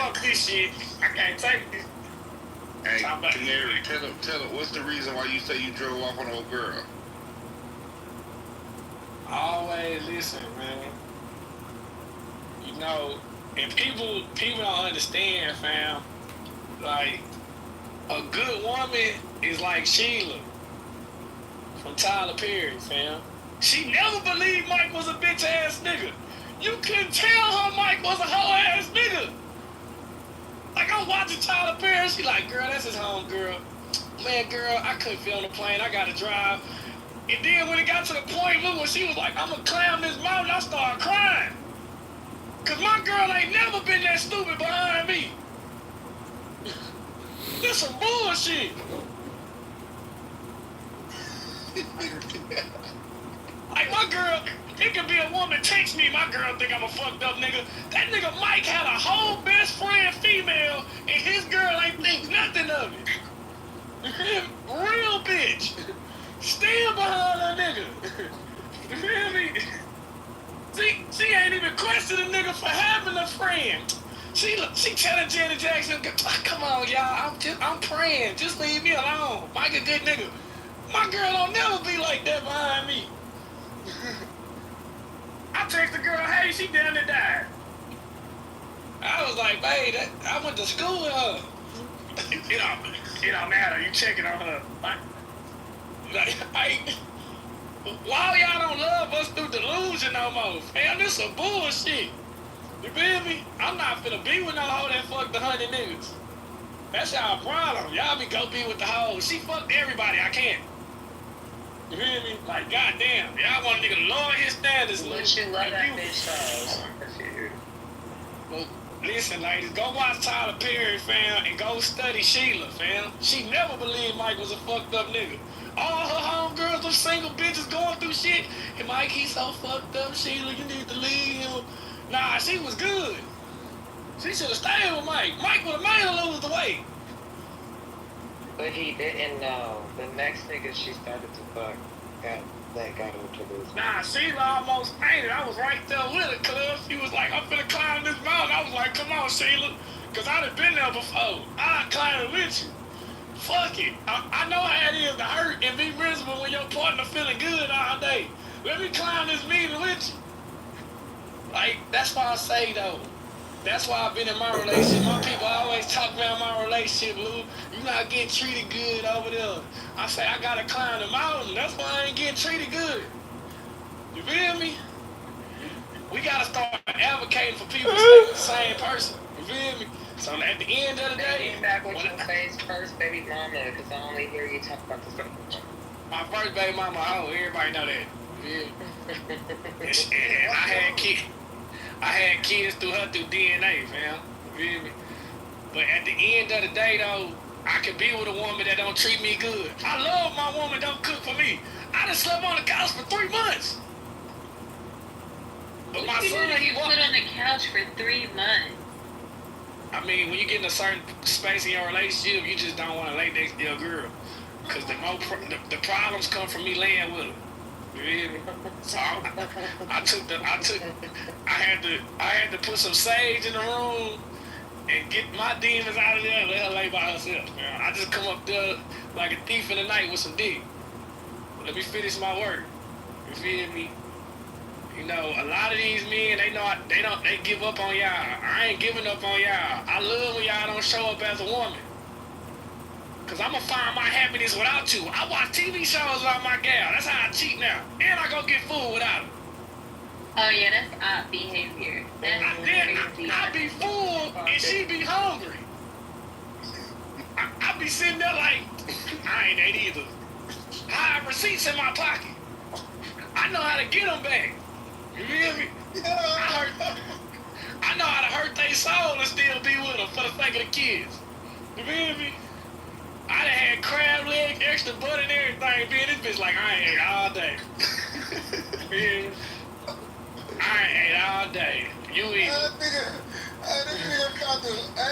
fuck this shit. I can't take this. Hey, Canary, tell him, what's the reason why you say you drove off on an old girl? Always listen, man. You know, and people don't understand, fam. Like, a good woman is like Sheila from Tyler Perry, fam. She never believed Mike was a bitch ass nigga. You couldn't tell her Mike was a hoe ass nigga. Like, I'm watching Tyler Perry, she like, girl, that's his home girl. Man, girl, I couldn't fit on the plane, I gotta drive. And then when it got to the point, look, when she was like, I'm gonna climb this mountain, I started crying. Cause my girl ain't never been that stupid behind me. This some bullshit. Like, my girl, it could be a woman text me, my girl think I'm a fucked up nigga. That nigga Mike had a whole best friend female, and his girl ain't think nothing of it. Real bitch. Still behind her nigga. You feel me? She ain't even questioned a nigga for having a friend. She telling Janet Jackson, come on, y'all, I'm praying. Just leave me alone. Mike a good nigga. My girl don't never be like that behind me. I text the girl, hey, she down to die. I was like, babe, I went to school with her. It don't matter. You checking on her. Like, why y'all don't love us through delusion no more? Man, this some bullshit. You feel me? I'm not finna be with no hoe that fucked 100 niggas. That's y'all problem. Y'all be go be with the hoe. She fucked everybody. I can't. You feel me? Like, goddamn. Y'all want a nigga to lower his standards. Wouldn't you love that bitch, Charles? Well, listen, ladies, go watch Tyler Perry, fam, and go study Sheila, fam. She never believed Mike was a fucked up nigga. All her homegirls, them single bitches going through shit. And Mike, he's so fucked up, Sheila, you need to leave him. Nah, she was good. She should have stayed with Mike. Mike would have made her lose the weight. But he didn't know. The next nigga she started to fuck got her to lose. Nah, Sheila almost fainted. I was right there with her, cuz. She was like, I'm finna climb this mountain. I was like, come on, Sheila. Cause I done been there before. I'd climb it with you. Fuck it. I know how it is to hurt and be miserable when your partner feeling good all day. Let me climb this meeting with you. Like, that's why I say, though. That's why I've been in my relationship. My people always talk about my relationship, Lou. You not getting treated good over there. I say, I gotta climb the mountain. That's why I ain't getting treated good. You feel me? We gotta start advocating for people to stay with the same person. You feel me? So at the end of the day... Get back with your face first, baby mama, because I only hear you talk about the second one. My first baby mama, everybody know that. Yeah. And I had kids through DNA, fam. You feel me? But at the end of the day, though, I can be with a woman that don't treat me good. I love my woman don't cook for me. I done slept on the couch for 3 months. But my son, he put on the couch for 3 months. I mean, when you get in a certain space in your relationship, you just don't want to lay next to your girl. Because the problems come from me laying with her. You hear me? So I had to put some sage in the room and get my demons out of there and let her lay by herself, man. I just come up there like a thief in the night with some dick. Let me finish my work. You feel me? You know, a lot of these men, they give up on y'all. I ain't giving up on y'all. I love when y'all don't show up as a woman. Cause I'ma find my happiness without you. I watch TV shows without my gal. That's how I cheat now. And I go get food without her. Oh yeah, that's odd behavior. I be full and she be hungry. I be sitting there like, I ain't ate either. I have receipts in my pocket. I know how to get them back. You feel me? I know how to hurt their soul and still be with them for the sake of the kids. You feel me? I done had crab legs, extra butter and everything. Being this bitch like, I ain't ate all day. Yeah. I ain't ate all day. You eat. That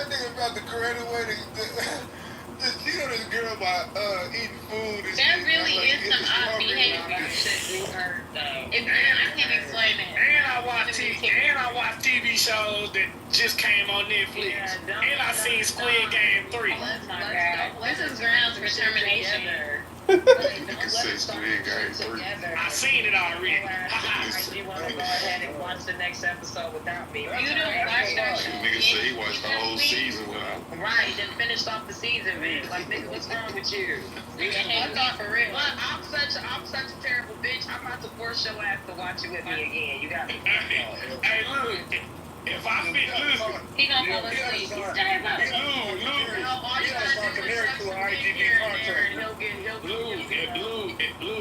nigga found the creative way She got this girl by eating food. And That shit. really Like, is get some this odd strawberry behavior. on it. You heard though. I can't explain it. And I watch TV shows that just came on Netflix. Yeah, And I seen Squid Game 3. Oh my God. This is grounds for termination. You can say Squid Game 3. I seen it already. You want to go ahead and watch the next episode without me? You don't watch that show. Nigga said he watched the whole season without. Right, then finished off the season, man. Like, nigga, what's wrong with you? You can hate me for real. But I'm such a terrible bitch. I'm about to force your ass to watch it with me again. You got me. Hey, look, if I fit, listen, He gonna fall asleep. He's staying up. Lou, All you gotta do is trust him here and there, and he'll get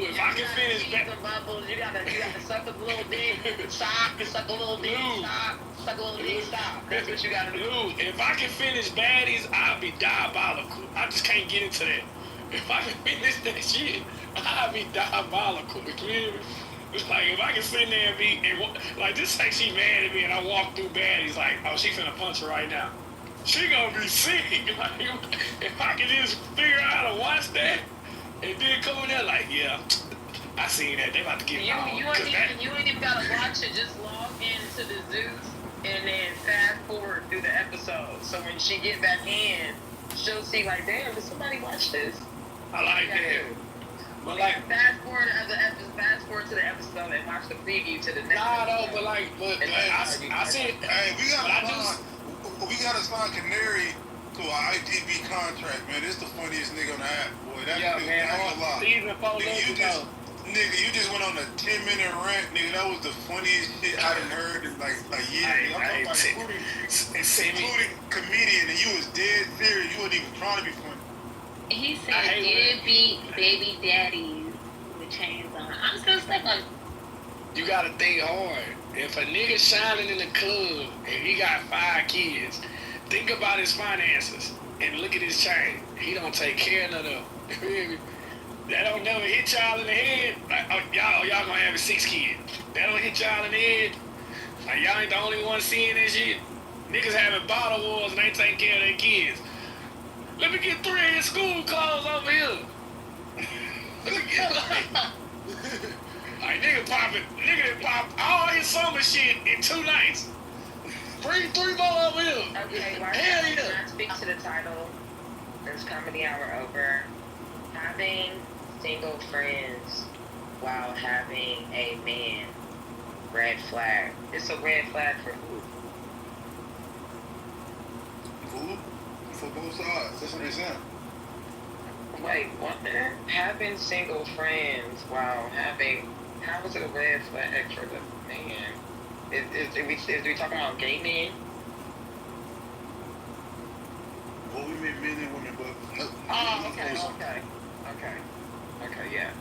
if I can finish back. some bubbles. You gotta suck a little dick, stop, suck a little dick, stop, suck a little dick, stop. That's what you gotta do. Lou, if I can finish baddies, I'll be diabolical. I just can't get into that. If I can finish that shit, I'll be diabolical. You hear me? It's like if I can sit there and be like just say she mad at me and I walk through baddies like, oh, she finna punch her right now. She gonna be sick. Like, if I can just figure out how to watch that and then come in there like, yeah, I seen that. They about to get You ain't even gotta watch it. Just log into the Zeus and then fast forward through the episode. So when she get back in, she'll see like, damn, did somebody watch this? I like that. But like, fast forward to the episode and watch the preview to the next. but I said, Hey, we gotta sign Canary to an ITV contract, man. This the funniest nigga on the app, boy. That yeah, nigga, man. I ain't gonna lie. Season 4 Nigga, you just went on a 10-minute rant, nigga. That was the funniest shit I done heard in like a year. I'm talking about including comedian, and you was dead serious. You wasn't even trying to be funny. He said deadbeat baby daddies with chains on. I'm just gonna say like, you gotta think hard. If a nigga shining in the club and he got 5 kids, think about his finances and look at his chain. He don't take care of none of them. That don't never hit y'all in the head. Like, oh, y'all gonna have 6 kids. That don't hit y'all in the head. Like, y'all ain't the only one seeing that shit. Niggas having bottle wars and ain't taking care of their kids. Let me get 3 of his school clothes over here. Let me get like nigga pop all his summer shit in 2 nights. Bring 3 more over here. Okay, why Hell don't yeah. I speak to the title? There's comedy hour over. Having single friends while having a man. Red flag. It's a red flag for who? Who? For both sides. That's what they're saying. Wait, what? Having single friends while having. How is it a red flag for the man? Is we talking about gay men? Well, we mean men and women, but no. Oh, okay, yeah.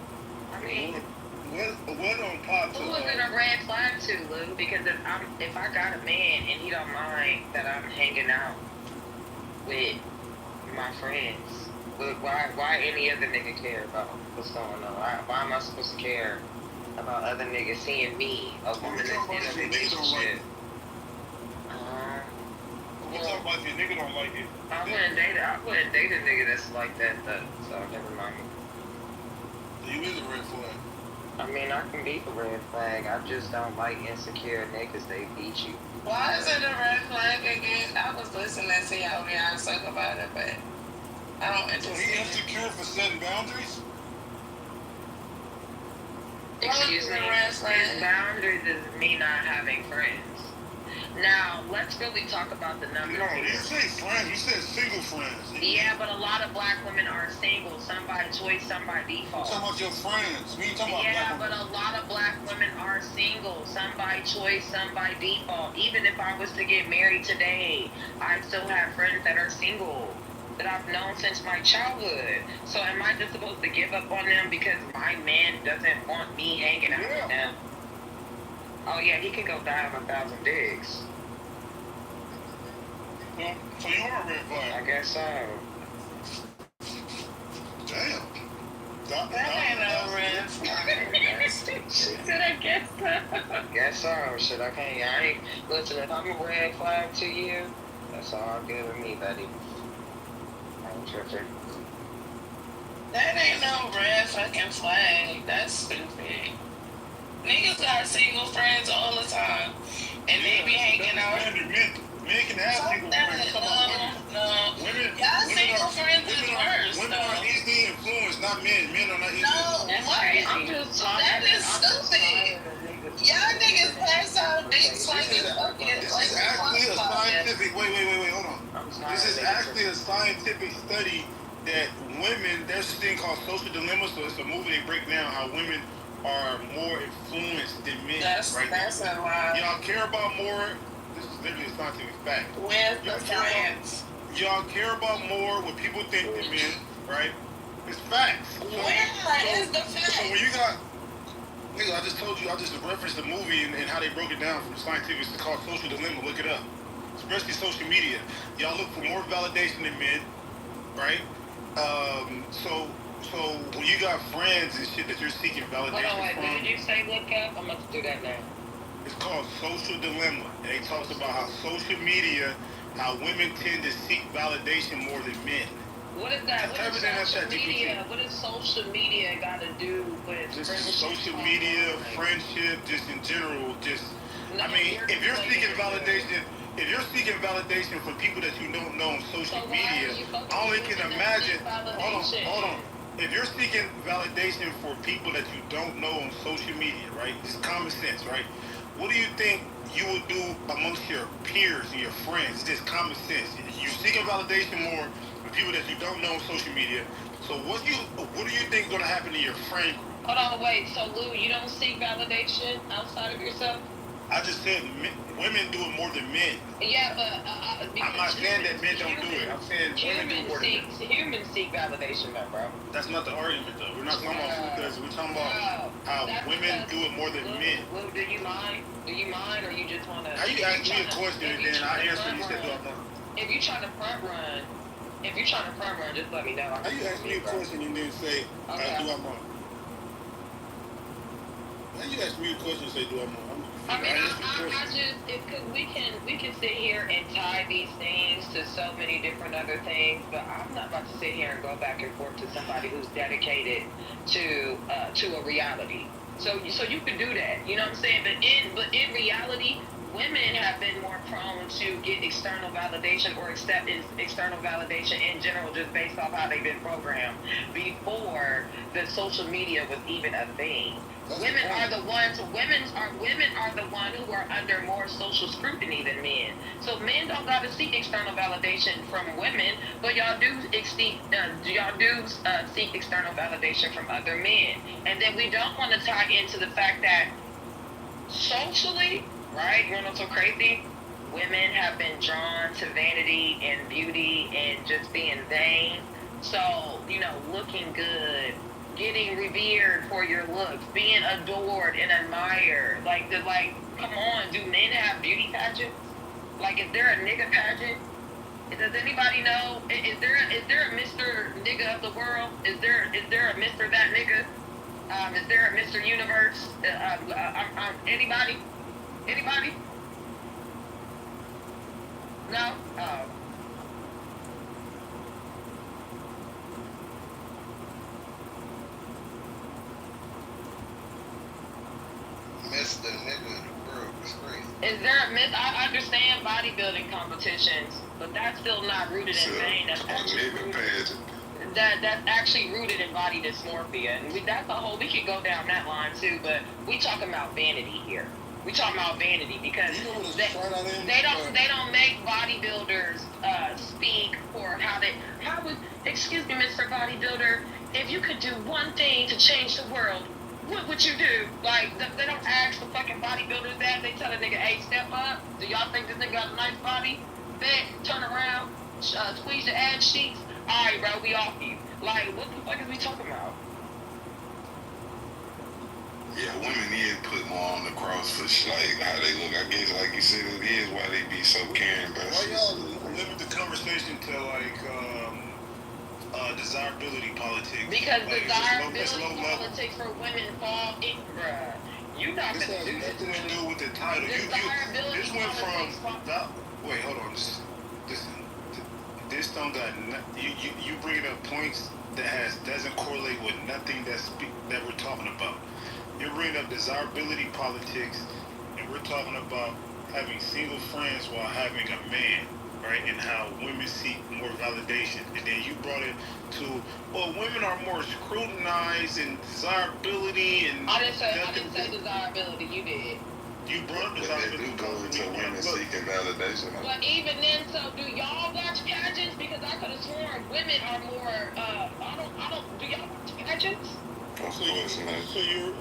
I mean, what on top who is it a red flag to, Lou? Because if I got a man and he don't mind that I'm hanging out with my friends, why any other nigga care about what's going on? Why am I supposed to care about other niggas seeing me, a woman that's in a relationship? We're talking about if your nigga don't like it. I wouldn't date a nigga that's like that, though, so never mind. You is a red flag. I mean, I can be a red flag. I just don't like insecure niggas. They beat you. Why is it a red flag again? I was listening to y'all talk about it, but I don't So understand. he insecure for setting boundaries? Excuse me. His boundaries is me not having friends. Now, let's really talk about the numbers. No, you didn't say friends. You said single friends. Yeah, but a lot of black women are single. Some by choice, some by default. You talking about your friends. We ain't talking Yeah, about but black a lot of black women are single. Some by choice, some by default. Even if I was to get married today, I still have friends that are single that I've known since my childhood. So am I just supposed to give up on them because my man doesn't want me hanging out with them? Oh yeah, he can go die of 1,000 digs. Well, so you are a red flag. I guess so. Damn. That ain't no red flag. she said I guess so. Guess so. Shit, I ain't. Listen, if I'm a red flag to you, that's all good with me, buddy. That ain't no red fucking flag. That's stupid. Niggas got single friends all the time, and they be hanging out. Men can have single friends. Come on, women. Y'all single friends is worse. Women are easily influenced, not men. Men are not easily influenced. I'm just That is stupid. Y'all niggas pass out dicks like it's fucking. This is actually a scientific. Wait, hold on. This is actually a scientific study that women. There's this thing called social dilemma. So it's a movie they break down how women are more influenced than men. That's a lie. Y'all care about more. This is literally a scientific fact. With the friends. Y'all care about more what people think than men, right? It's facts. Where is the fact? So when you got, nigga, I just told you, I just referenced the movie and how they broke it down from scientific. It's called Social Dilemma. Look it up. Especially social media. Y'all look for more validation than men, right? So when you got friends and shit that you're seeking validation Hold on, wait, from. what did you say, look up? I'm about to do that now. It's called Social Dilemma. And it talks about how social media, how women tend to seek validation more than men. What is that? What does social media got to do with just friendship? social media, friendship, just in general, I mean, if you're seeking validation from people that you don't know on social media, I only can imagine. Hold on. If you're seeking validation for people that you don't know on social media, right? It's common sense, right? What do you think you will do amongst your peers and your friends? It's just common sense. You're seeking validation more with people that you don't know on social media. So what do you think is going to happen to your friend group? Hold on, wait. So Lou, you don't seek validation outside of yourself? I just said women do it more than men. Yeah, but I'm not saying that men don't do it. I'm saying women do it more than men. Humans seek validation, though, bro. That's not the argument, though. We're not talking about because we're talking about how women do it more than men. Lou, do you mind? Do you mind, or you just want to? How you ask me a question and then I answer and you said, do I mind? If you're trying to front run, just let me know. How you ask me a question and then say, do I mind? How you ask me a question and say, do I mind? I mean, I just, because we can sit here and tie these things to so many different other things, but I'm not about to sit here and go back and forth to somebody who's dedicated to a reality. So you can do that, you know what I'm saying? But in reality, women have been more prone to get external validation or accept external validation in general, just based off how they've been programmed before the social media was even a thing. Women are the ones who are under more social scrutiny than men. So men don't gotta seek external validation from women, but y'all do seek external validation from other men. And then we don't want to tie into the fact that socially, right, you know what's so crazy? Women have been drawn to vanity and beauty and just being vain. So, looking good, getting revered for your looks, being adored and admired. Come on, do men have beauty pageants? Like, is there a nigga pageant? Does anybody know? Is there a Mr. Nigga of the world? Is there a Mr. That Nigga? Is there a Mr. Universe? Anybody? Anybody? No? Oh. Mr. Nigga of the world is crazy. Is there a myth? I understand bodybuilding competitions, but that's still not rooted in vain. That's actually rooted in body dysmorphia, and that's a whole. We could go down that line too, but we talking about vanity here. We talking about vanity because they don't make bodybuilders speak for excuse me, Mr. Bodybuilder, if you could do one thing to change the world, what would you do? Like, they don't ask the fucking bodybuilders that. They tell a nigga, hey, step up. Do y'all think this nigga got a nice body? Bet, turn around, squeeze your ass cheeks. All right, bro, we off you. Like, what the fuck is we talking about? Yeah, women need to put more on the cross for like how they look. I guess, like you said, it is why they be so caring about shit. Why y'all limit the conversation to desirability politics? Because desirability politics for women fall in, bruh. You not this gonna do this. This has nothing to do with the title. This went from. Wait, hold on. This don't got you bringing up points that doesn't correlate with nothing that we're talking about. You're bringing up desirability politics, and we're talking about having single friends while having a man, right? And how women seek more validation. And then you brought it to, well, women are more scrutinized and desirability and. I didn't say desirability. You did. You brought up But desirability. they do go into women seeking validation. But even then, so do y'all watch pageants? Because I could have sworn women are more. Do y'all watch pageants? Of course, man. So you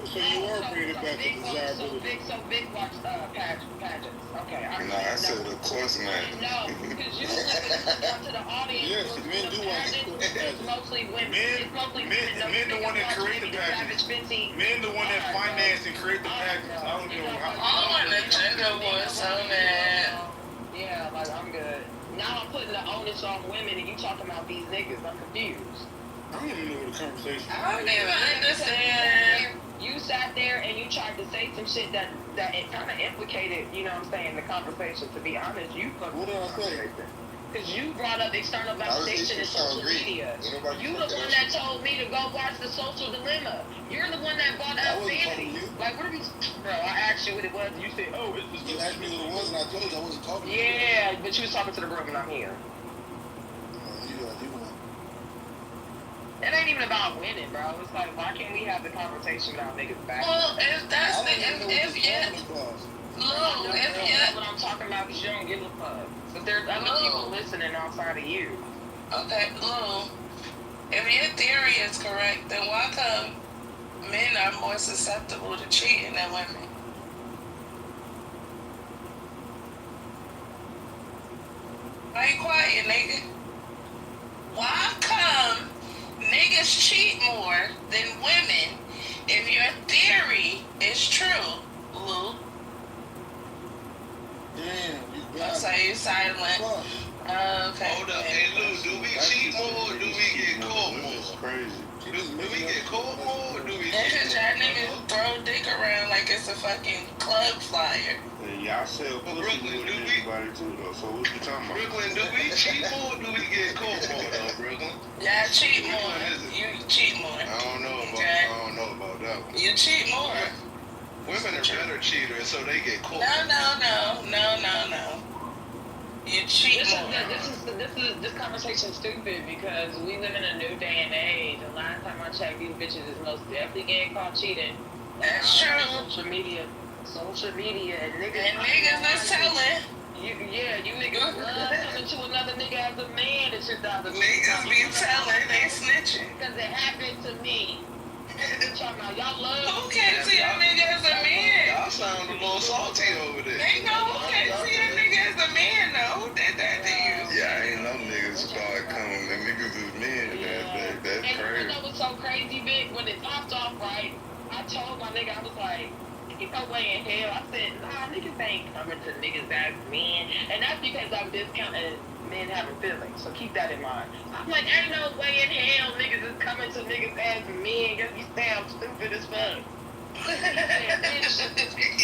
are bringing it back to desirability. So big watch pageants. Okay. No, I said of course not. No, because you listen to the audience. Yes, men do watch pageants. It's mostly women. Men, It's mostly men the one that create the pageants. Men the one that finance and create the pageants. I don't know how. Oh, the gender war so bad. Yeah, like I'm good. Now I'm putting the onus on women, and you talking about these niggas. I'm confused. I don't even know the conversation. I don't even understand. You sat there and you tried to say some shit that it kind of implicated, you know what I'm saying, the conversation. To be honest, you fucked What did I say? because you brought up external validation in social media. You the one that told me to go watch The Social Dilemma. You're the one that brought up vanity. Like, what are we... Bro, I asked you what it was, and you said, oh, it's the... You asked me what it was, and I told you I wasn't talking to you. Yeah, but you was talking to the room, and I'm here. It ain't even about winning, bro. It's like, why can't we have the conversation about niggas back? Well, if that's the What I'm talking about is you don't give a fuck. But there's other people listening outside of you. Okay, Lou, if your theory is correct, then why come men are more susceptible to cheating than women? Why you quiet, nigga? Why come niggas cheat more than women if your theory is true, Lou? Damn, So you silent. Okay. Hold up, hey Lou, do we cheat more or do we get caught more? That's crazy. Do we get caught more or do we Because cheat y'all more? niggas throw dick around like it's a fucking club flyer. Y'all sell pussy Brooklyn, more do than we- anybody too, though. So what you talking about? Brooklyn, do we cheat more or do we get caught more though, Brooklyn? Y'all cheat Which more. one is it? You cheat more. I don't know Okay. about that one. You cheat more. Women are better cheaters, so they get caught. No. You cheat more. This conversation stupid because we live in a new day and age. The last time I checked, these bitches is most definitely getting caught cheating. That's true. Social media, and niggas. And niggas is telling. You niggas love coming to another nigga as a man in 2000. Niggas be telling they snitching. Because it happened to me. Y'all love. Who can't see a nigga as a man? Y'all sound a little salty over there. Ain't no who can't see a nigga as a man though. Who did that to you? Yeah, ain't no niggas start coming. The niggas is men. That's And you crazy. know what's so crazy, Vic? When it popped off, right? I told my nigga, I was like, niggas no way in hell. I said, nah, niggas ain't coming to niggas as men. And that's because I'm discounting men having feelings. So keep that in mind. I'm like, ain't no way in hell niggas is coming to niggas as men. You sound stupid as fuck.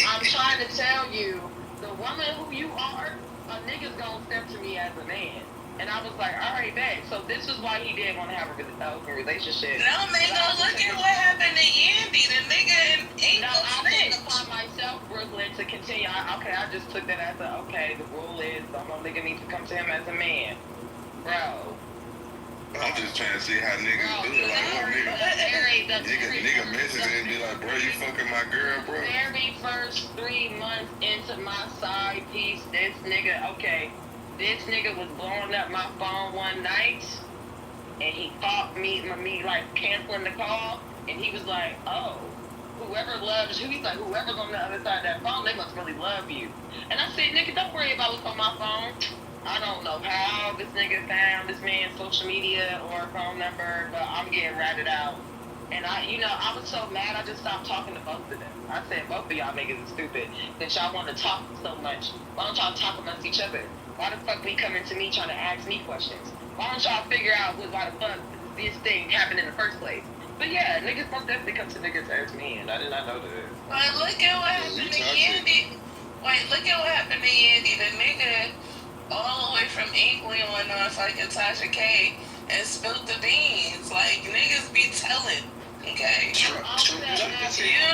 I'm trying to tell you, the woman who you are, a nigga's gonna step to me as a man. And I was like, all right, bet. So this is why he didn't want to have a open relationship. No, man, go look at what happened to Yandy. The nigga ain't No, I snitch. took it upon myself, Brooklyn, to continue. I just took that as the rule is, no nigga needs to come to him as a man. Bro. I'm just trying to see how niggas do it. Like, what nigga message and be like, bro, you fucking my girl, bro. Very first 3 months into my side piece, this nigga was blowing up my phone one night, and he caught me like canceling the call, and he was like, oh, whoever loves you, he's like, whoever's on the other side of that phone, they must really love you. And I said, nigga, don't worry about what's on my phone. I don't know how this nigga found this man's social media or phone number, but I'm getting ratted out. And I was so mad, I just stopped talking to both of them. I said, both of y'all niggas is stupid, that y'all want to talk so much. Why don't y'all talk amongst each other? Why the fuck be coming to me trying to ask me questions? Why don't y'all figure out why the fuck this thing happened in the first place? But yeah, niggas most definitely come to niggas as men. I did not know that. But look at what happened to Yandy. Wait, look at what happened to Yandy. The nigga all the way from England on fucking Tasha K and spilled the beans. Like, niggas be telling, okay? True. You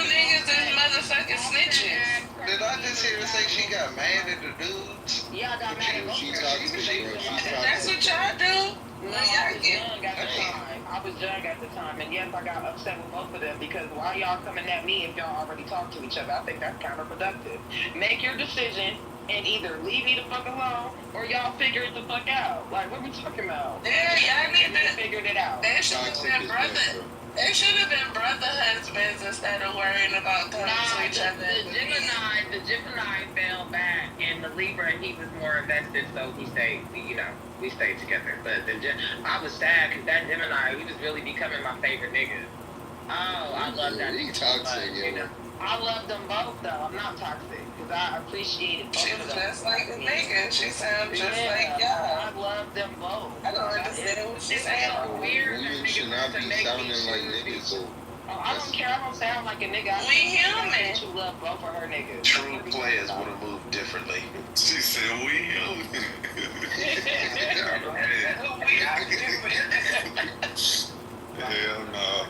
niggas is motherfucking snitches. Did I just hear her say she got mad at the dudes? Yeah, I got mad at both She of toxic, them. bro. That's what y'all do? No, I was young at the time. I was young at the time, and yes, I got upset with both of them because why y'all coming at me if y'all already talk to each other? I think that's counterproductive. Make your decision and either leave me the fuck alone or y'all figure it the fuck out. Like, what we talking about? Yeah, y'all need to figured it out. They should have been brother. They should have been brother husbands instead of worrying about coming to each other. The Gemini fell back, and the Libra, he was more invested, so he stayed. You know, we stayed together. But I was sad because that Gemini, he was really becoming my favorite nigga. Oh, I love that. He toxic, you know. I love them both, though. I'm not toxic because I appreciated both She of was them. just like a nigga. She sounds just like y'all. I love them both. I don't understand what she's saying. Weird. Women should not be sounding like niggas, so. Oh, I don't care. I don't sound like a nigga. We human. She love both of her niggas. True players would have moved differently. She said, we human. Hell no.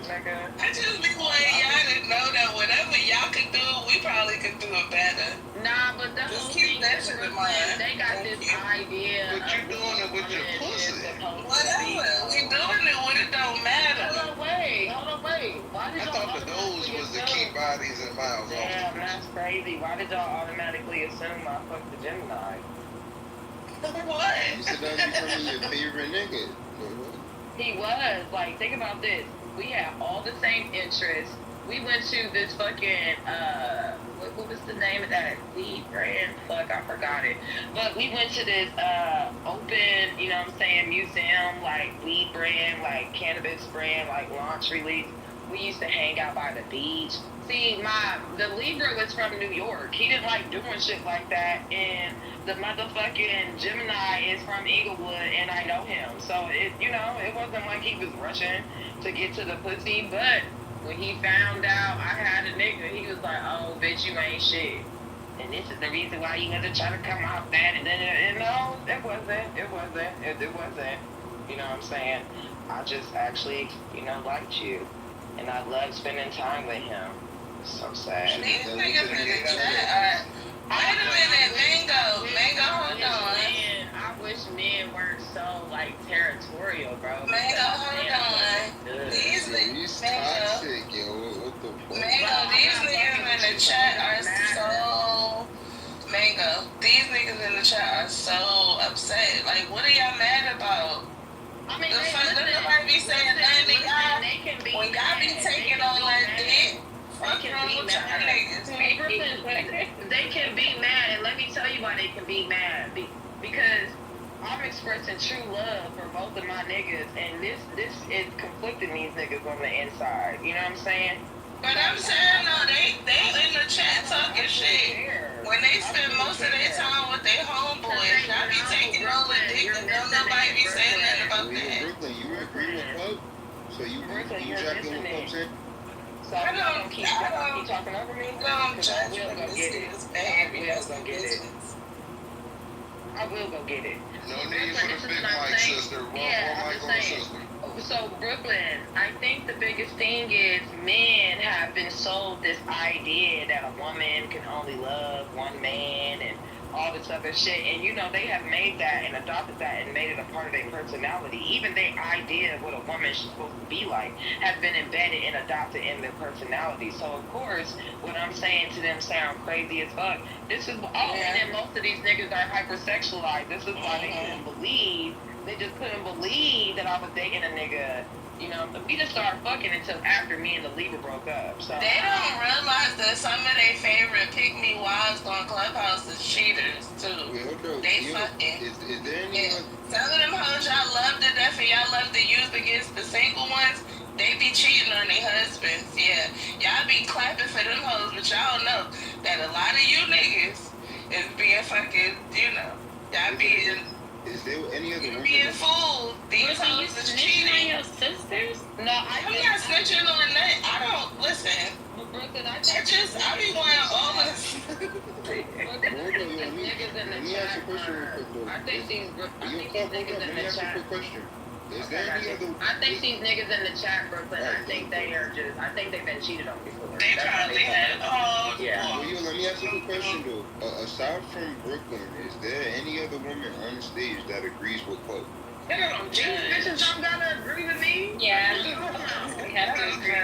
I just be wanting y'all to know that whatever y'all could do, we probably could do it better. Nah, but the Just whole keep thing that is shit in mind. they got this idea. But you doing it with your pussy. Whatever. We doing it when it don't matter. Hold on, wait. Why did I y'all thought the nose was to keep bodies and mouths off. Damn, that's crazy. Why did y'all automatically assume I fucked the Gemini? What? You said that becoming your favorite nigga. He was. Like, think about this. We had all the same interests. We went to this fucking, what was the name of that weed brand? Fuck, I forgot it. But we went to this, open, you know what I'm saying, museum, like, weed brand, like, cannabis brand, like, launch release. We used to hang out by the beach. See, the Libra was from New York. He didn't like doing shit like that, and the motherfucking Gemini is from Inglewood, and I know him. So, it wasn't like he was rushing to get to the pussy, but when he found out I had a nigga, he was like, oh, bitch, you ain't shit. And this is the reason why you had to try to come out bad. And then, no, it wasn't. It wasn't. You know what I'm saying? I just actually, liked you. And I loved spending time with him. So sad. These niggas in the chat. Wait a minute, Mango, hold on. I wish men weren't so, like, territorial, bro. Mango, hold on. These He's niggas, toxic, yo. What the fuck? Mango, these niggas in the chat are so... Mango, these niggas in the chat are so upset. Like, what are y'all mad about? I mean, The fuck, doesn't nobody be saying nothing to y'all? When y'all be taking all that dick, fuck wrong with y'all niggas? They can be mad, and let me tell you why they can be mad. Because I'm expressing true love for both of my niggas, and this is conflicting these niggas on the inside. You know what I'm saying? But I'm saying, no, they in the chat talking shit. When they spend most of their time with their homeboys, y'all be taking all the dick and don't nobody be saying nothing about Well, that. Brooklyn, you agree with Pub? So you jacking what Pub said? So I don't keep talking over me. Don't judge I will when go this get it. is behavior. I will go get it. No need for the big mic, sister. One mic on sister. So Brooklyn, I think the biggest thing is men have been sold this idea that a woman can only love one man and all this other shit. And they have made that and adopted that and made it a part of their personality. Even their idea of what a woman is supposed to be like has been embedded and adopted in their personality. So of course, what I'm saying to them sound crazy as fuck. And then most of these niggas are hypersexualized. This is why they just couldn't believe that I was dating a nigga. We didn't start fucking until after me and the Libra broke up. So They don't realize that some of their favorite pick-me wives on Clubhouse is cheaters, too. Wait, hold on. They fucking... Is there Yeah. anyone? Some of them hoes y'all love to death and y'all love to use against the single ones, they be cheating on their husbands, yeah. Y'all be clapping for them hoes, but y'all know that a lot of you niggas is being fucking, y'all be Is there any other You woman? being fooled. These Brooklyn, you hoes is snitching on cheating. your sisters? No, I'm not snitching on that. I don't listen. Brooklyn, I be going all this. niggas in Let the me ask chat you a question real quick, though. I think these niggas in Let me the ask you a chat. quick question. Is Okay, there any other? I think these niggas in the chat, Brooklyn, I think they are just, I think they've been cheated on before. They That's probably what had all. Yeah. Well, yo, let me ask you a quick question though. Aside from Brooklyn, is there any other woman on the stage that agrees with Chloe? These bitches don't gotta agree with me. Yeah. We have to agree.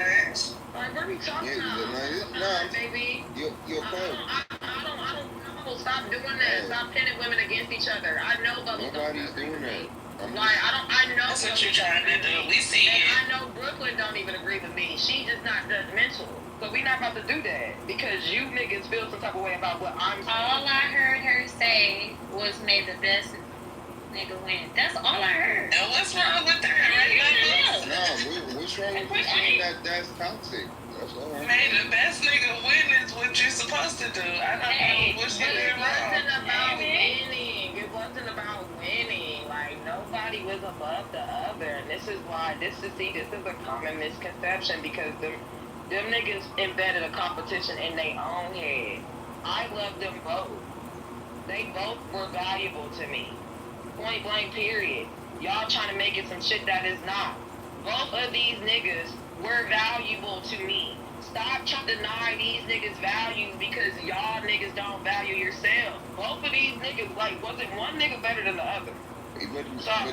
Like, what are we talking about? Nah, baby. Yo, Chloe. I don't know. Stop doing that. Stop pitting women against each other. I know Bubbles Nobody's doing that. Like, I know. That's what you're trying to do. We see and it. I know Brooklyn don't even agree with me. She's just not judgmental. But we not about to do that because you niggas feel some type of way about what I'm saying. All I heard her say was may the best nigga win. That's all I heard. And what's wrong with that? Nah, what's wrong with you saying that that's toxic? That's all I'm May the best nigga win is what you're supposed to do. I don't know what you did wrong. It wasn't about winning. It wasn't about winning. Like, nobody was above the other. And this is a common misconception because them niggas embedded a competition in their own head. I love them both. They both were valuable to me. Point blank, period. Y'all trying to make it some shit that is not. Both of these niggas were valuable to me. Stop trying to deny these niggas value because y'all niggas don't value yourself. Both of these niggas, like, wasn't one nigga better than the other. But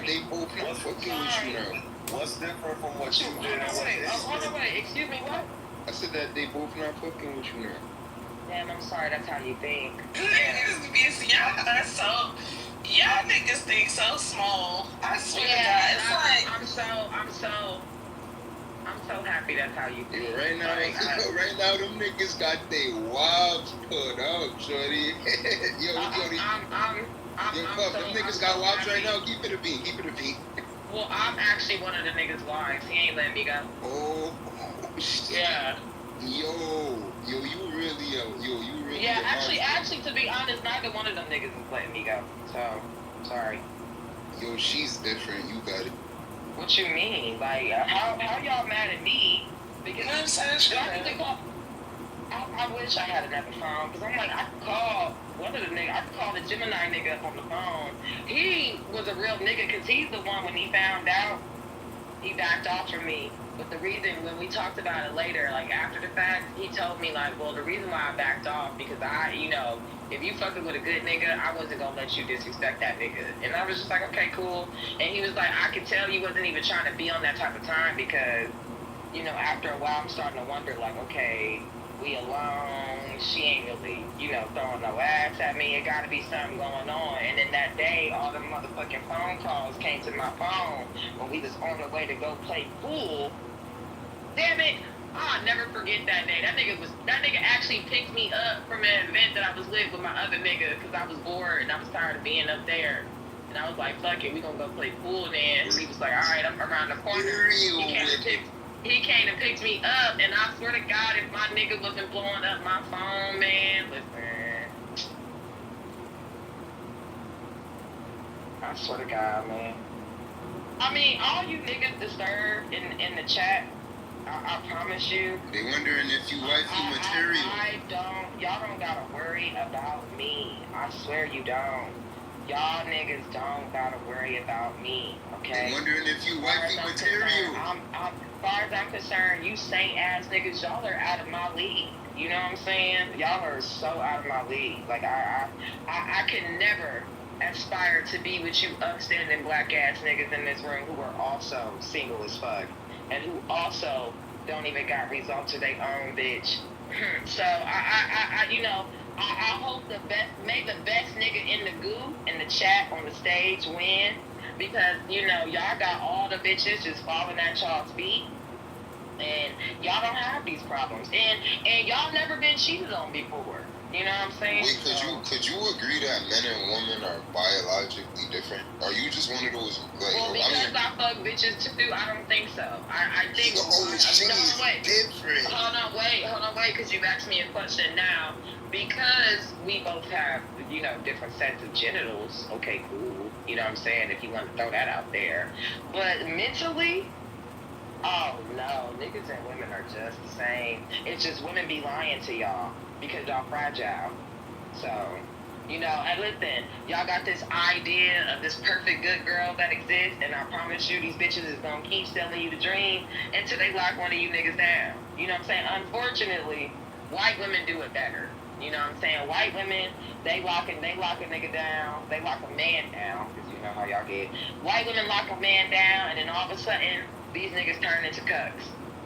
they both not fucking with you now. What's different from what you did? Hold on, wait. Excuse me, what? I said that they both not fucking with you now. Damn, I'm sorry. That's how you think. Y'all niggas think so small. I swear to God, Yeah, it's like I'm so happy that's how you think. Yo, right now, them niggas got their wobs put up, shorty. Yo, them niggas got wobs right now. Keep it a beat. Well, I'm actually one of the niggas' wives. He ain't letting me go. Oh, shit. Yeah. Yo, you really. Yeah, actually, to be honest, neither one of them niggas is letting me go. So, sorry. Yo, she's different. You got it. What you mean? Like, how y'all mad at me? Because I wish I had another phone. Because I'm like, I could call one of the niggas. I could call the Gemini nigga up on the phone. He was a real nigga because he's the one when he found out, he backed off from me. But the reason, when we talked about it later, like after the fact, he told me like, well, the reason why I backed off because if you fucking with a good nigga, I wasn't gonna let you disrespect that nigga. And I was just like, okay, cool. And he was like, I could tell you wasn't even trying to be on that type of time because, after a while I'm starting to wonder like, okay, we alone, she ain't really, throwing no ass at me. It gotta be something going on. And then that day, all the motherfucking phone calls came to my phone when we was on the way to go play pool. Damn it! I'll never forget that day. That nigga actually picked me up from an event that I was with my other nigga because I was bored and I was tired of being up there. And I was like, fuck it, we gonna go play pool then. And he was like, alright, I'm around the corner. He came and picked me up, and I swear to God, if my nigga wasn't blowing up my phone, man, listen. I swear to God, man. I mean, all you niggas disturbed in the chat, I promise you. They wondering if you wifey material. Y'all don't gotta worry about me. I swear you don't. Y'all niggas don't gotta worry about me, okay? They wondering if you wifey material. As far as I'm concerned, you saint ass niggas, y'all are out of my league. You know what I'm saying? Y'all are so out of my league. Like I can never aspire to be with you upstanding black ass niggas in this room who are also single as fuck and who also don't even got results of their own bitch. So I hope may the best nigga in the goo in the chat on the stage win. Because, y'all got all the bitches just falling at y'all's feet. And y'all don't have these problems. And y'all never been cheated on before. You know what I'm saying? Wait, could you agree that men and women are biologically different? Are you just one of those, like... Well, because I fuck bitches too, I don't think so. I think... different. Hold on, wait, because you've asked me a question now. Because we both have, different sets of genitals, okay, cool. You know what I'm saying? If you want to throw that out there. But mentally, oh no, niggas and women are just the same. It's just women be lying to y'all because y'all fragile. So, you know, and listen, y'all got this idea of this perfect good girl that exists, and I promise you these bitches is gonna keep selling you the dream until they lock one of you niggas down. You know what I'm saying? Unfortunately, white women do it better. You know what I'm saying? White women, they lock a nigga down, they lock a man down, because you know how y'all get. White women lock a man down, and then all of a sudden, these niggas turn into cucks.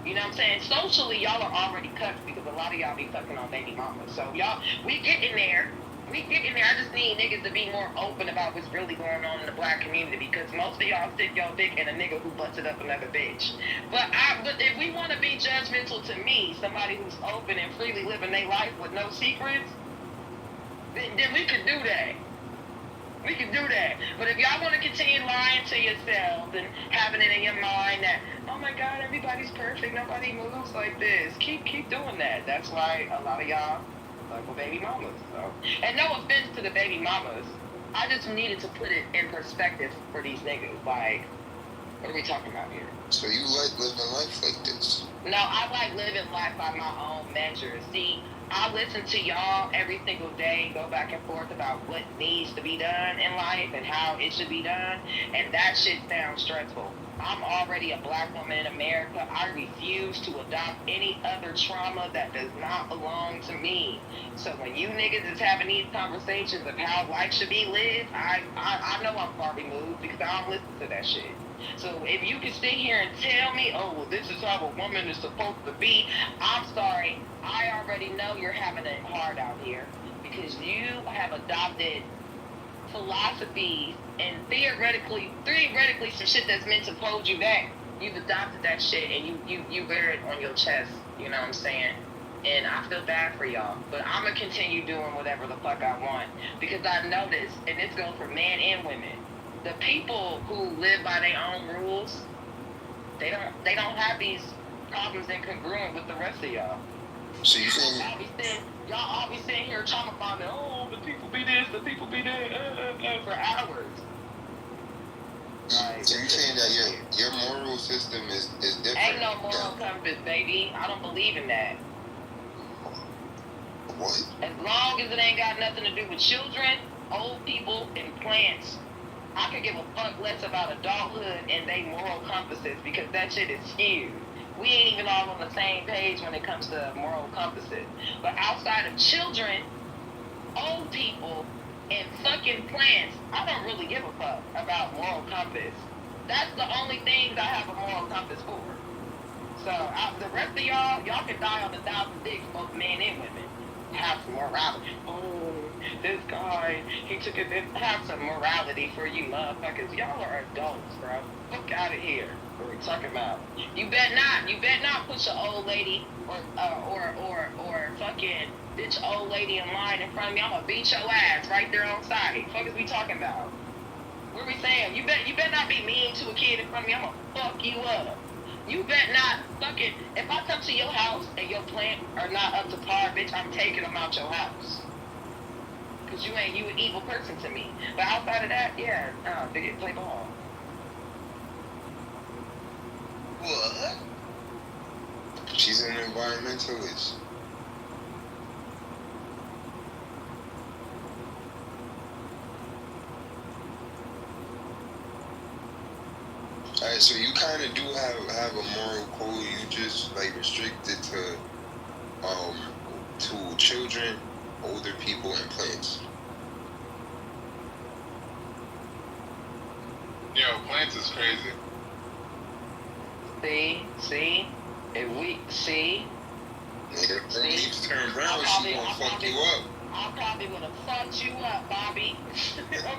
You know what I'm saying? Socially, y'all are already cucks because a lot of y'all be fucking on baby mamas. So y'all, we get in there. We get in there. I just need niggas to be more open about what's really going on in the black community because most of y'all stick your dick in a nigga who busted up another bitch. But if we want to be judgmental to me, somebody who's open and freely living their life with no secrets, then we could do that. We can do that. But if y'all want to continue lying to yourselves and having it in your mind that, oh my God, everybody's perfect, nobody moves like this, keep doing that. That's why a lot of y'all fuck with baby mamas. So, and no offense to the baby mamas, I just needed to put it in perspective for these niggas. Like, what are we talking about here? So you like living life like this? No, I like living life by my own measure. See, I listen to y'all every single day, go back and forth about what needs to be done in life and how it should be done, and that shit sounds stressful. I'm already a black woman in America. I refuse to adopt any other trauma that does not belong to me. So when you niggas is having these conversations of how life should be lived, I know I'm far removed because I don't listen to that shit. So if you can sit here and tell me, oh, well, this is how a woman is supposed to be, I'm sorry. I already know you're having it hard out here because you have adopted philosophies and theoretically some shit that's meant to hold you back. You've adopted that shit and you wear it on your chest. You know what I'm saying? And I feel bad for y'all, but I'm gonna continue doing whatever the fuck I want because I noticed, and this goes for men and women, the people who live by their own rules, they don't have these problems incongruent with the rest of y'all. So you saying y'all always sitting here talking about it, oh, the people be this, the people be that, for hours. So you saying that your moral system is different? Ain't no moral compass, baby. I don't believe in that. What? As long as it ain't got nothing to do with children, old people, and plants, I could give a fuck less about adulthood and they moral compasses because that shit is huge. We ain't even all on the same page when it comes to moral compasses. But outside of children, old people, and fucking plants, I don't really give a fuck about moral compass. That's the only things I have a moral compass for. So the rest of y'all can die on 1,000 dicks, both men and women. Have some morality. Oh, this guy, he took it. Have some morality for you motherfuckers. Y'all are adults, bro. Fuck out of here. What are we talking about? You bet not push an old lady or fucking bitch old lady in line in front of me. I'm gonna beat your ass right there on site. Fuck is we talking about? What are we saying? You bet not be mean to a kid in front of me. I'm gonna fuck you up. You bet not fucking, if I come to your house and your plant are not up to par, bitch, I'm taking them out your house. Cause you an evil person to me. But outside of that, yeah, they get play ball. What? She's an environmentalist. Alright, so you kind of do have a moral code. You just like restricted to children, older people, and plants. Yo, plants is crazy. See, if we see. Nigga, if them leaves turn brown, she gonna fuck you up. I probably would have fucked you up, Bobby. Get them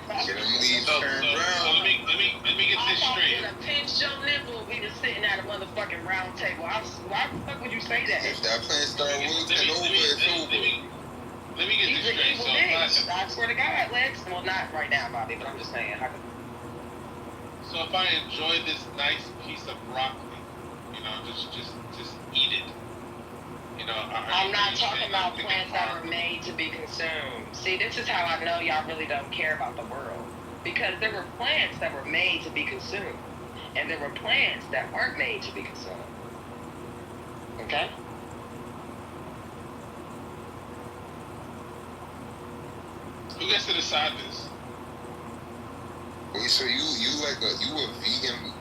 leaves turn brown. So let me get this straight. I would have pinched your nipple if we was sitting at a motherfucking round table. Why the fuck would you say that? If that plant start wilting over, it's over. Let me get He's this an straight. evil bitch. I swear to God, Lex. Well, not right now, Bobby, but I'm just saying. So if I enjoy this nice piece of broccoli, you know, just eat it. You know, I'm not talking about plants that are made to be consumed. See, this is how I know y'all really don't care about the world. Because there were plants that were made to be consumed, and there were plants that weren't made to be consumed. Okay? Who gets to decide this? Wait, so you a vegan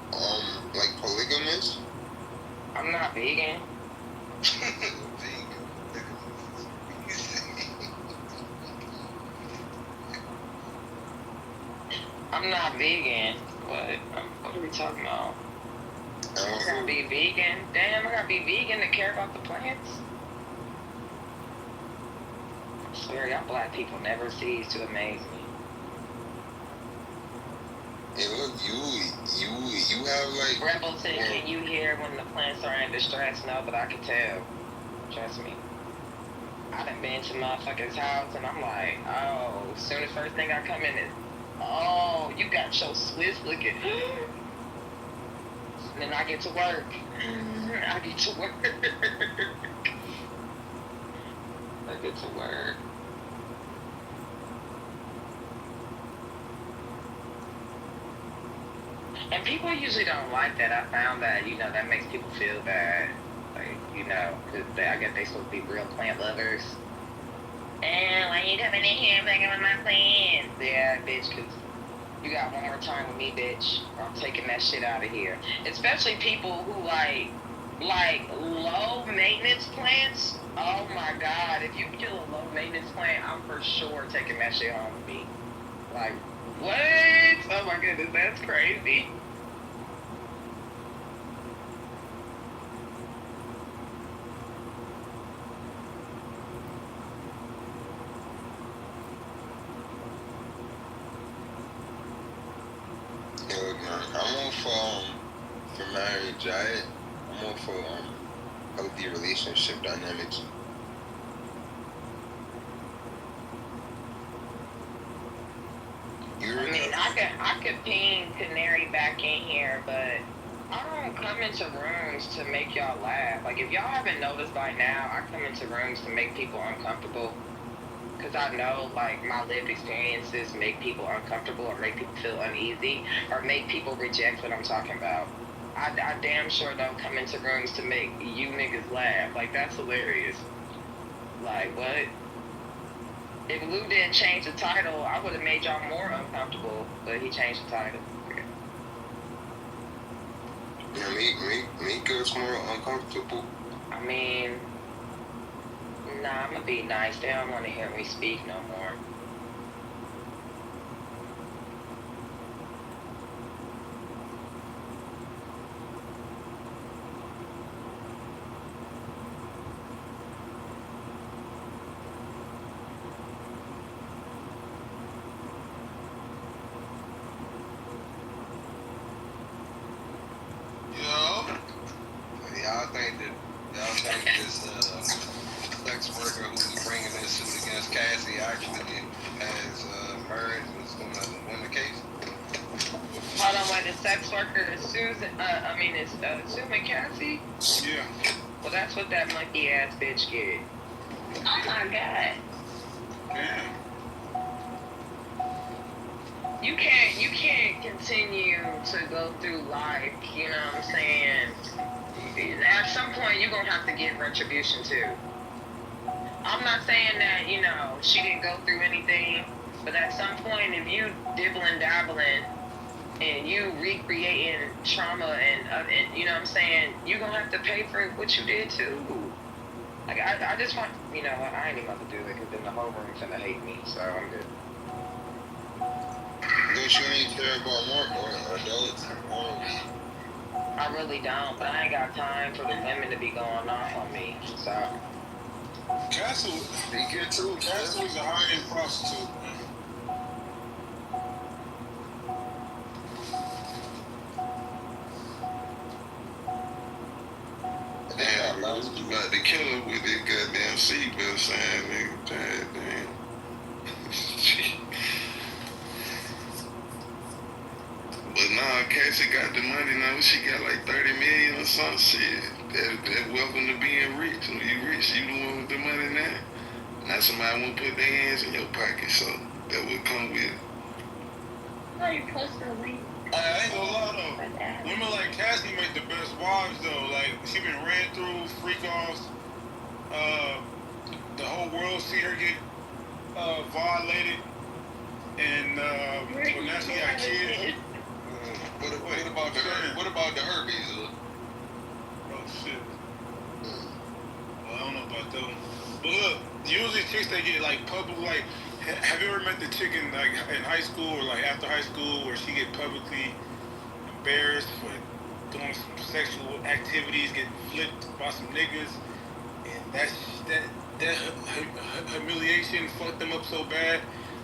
like polygamist? I'm not vegan. I'm not vegan, but what are we talking about? I gotta be vegan. Damn, I gotta be vegan to care about the plants. I swear, y'all black people never cease to amaze me. Hey, look, you have like. Rebel said, can you hear when the plants are in distress? No, but I can tell. Trust me. I done been to motherfucker's house and I'm like, oh, soon as first thing I come in is, oh, you got your Swiss looking. And then I get to work. I get to work. I get to work. And people usually don't like that. I found that, that makes people feel bad. Like, because I guess they supposed to be real plant lovers. And why you coming in here fucking with my plants? Yeah, bitch, because you got one more time with me, bitch. I'm taking that shit out of here. Especially people who like low maintenance plants. Oh my God, if you kill a low maintenance plant, I'm for sure taking that shit home with me. Like, what? Oh my goodness, that's crazy. I'm on for marriage, I'm on for healthy relationship dynamics. I could ping Canary back in here, but I don't come into rooms to make y'all laugh. Like, if y'all haven't noticed by now, I come into rooms to make people uncomfortable. Because I know, like, my lived experiences make people uncomfortable or make people feel uneasy or make people reject what I'm talking about. I damn sure don't come into rooms to make you niggas laugh. Like, that's hilarious. Like, what? If Lou didn't change the title, I would have made y'all more uncomfortable, but he changed the title. Yeah, make us more uncomfortable. I mean, nah, I'm gonna be nice. They don't want to hear me speak no more. Y'all think this sex worker who's bringing this suit against Cassie actually has married and is going to win the case? Hold on, wait, the sex worker is Susan, it's Susan Cassie? Yeah. Well, that's what that monkey ass bitch get. Oh my God. Damn. You can't continue to go through life, you know what I'm saying? At some point, you're gonna have to get retribution too. I'm not saying that, she didn't go through anything, but at some point, if you dibbling dabbling and you recreating trauma and you know what I'm saying, you're gonna have to pay for what you did too. Like, I just want, I ain't even about to do it because then the whole room's gonna hate me, so I'm good. Don't you ain't care about more adults? I really don't, but I ain't got time for the women to be going off on me, so. Castle is a high-end prostitute, man. Damn, I was about to kill her with this goddamn seatbelt sign, nigga. Damn. But nah, Cassie got the money now. She got like 30 million or some shit. That welcome to being rich. When you rich, you the one with the money now. Now somebody won't put their hands in your pocket, so that would come with it. No, you posted a link. I ain't gonna lie though. Women like Cassie make the best wives though. Like she been ran through freak offs. The whole world see her get violated, and well, now she got kids. What about the herpes? Oh shit. Well, I don't know about that one. But look, usually chicks they get like public like. Have you ever met the chick in like in high school or like after high school where she get publicly embarrassed for doing some sexual activities, getting flipped by some niggas, and that humiliation fucked them up so bad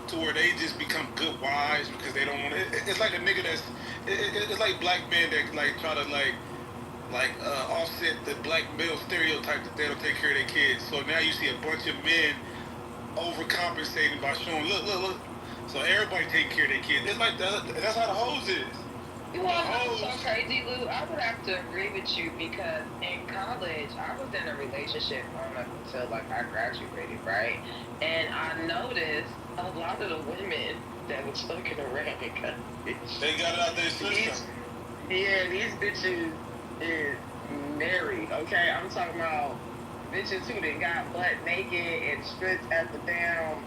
to where they just become good wives because they don't want to. It's like a nigga that's it's like black men that like try to offset the black male stereotype that they don't take care of their kids. So now you see a bunch of men overcompensating by showing look. So everybody take care of their kids. It's like that's how the hoes is. You want to know so crazy, Lou? I would have to agree with you because in college, I was in a relationship up until like I graduated, right? And I noticed a lot of the women that was fucking around in college. They got it out their system. These bitches is married, okay? I'm talking about bitches who done got butt naked and stripped at the damn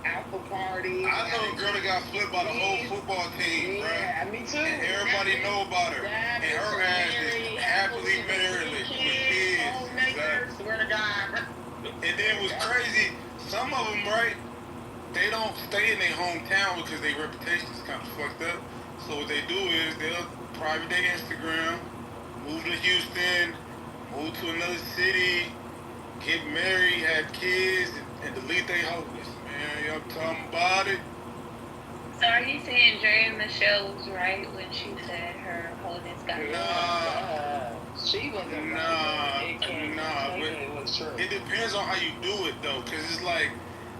alpha party. I know a girl that got flipped by the whole football team, bro. Yeah, me too. And everybody know about her. And her ass is happily married with kids. Exactly. Swear to God. And then what's crazy, some of them, right, they don't stay in their hometown because their reputation is kind of fucked up. So what they do is they'll private their Instagram, move to Houston, move to another city, get married, have kids, and delete their holiness. Man, y'all talking about it? So are you saying Dre Michelle was right when she said her holiness got She wasn't but it depends on how you do it though, cause it's like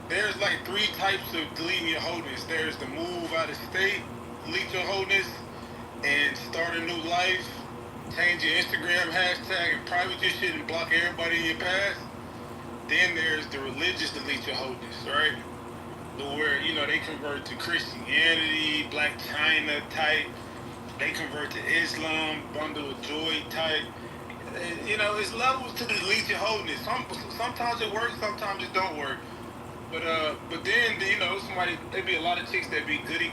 there's like 3 types of deleting your holiness. There's the move out of state, delete your holiness, and start a new life. Change your Instagram hashtag and private your shit and block everybody in your past. Then there's the religious delete your holiness, right? Where, you know, they convert to Christianity, Black China type. They convert to Islam, bundle of joy type. You know, it's levels to delete your holiness. Sometimes it works, sometimes it don't work. But then, you know, there be a lot of chicks that be goody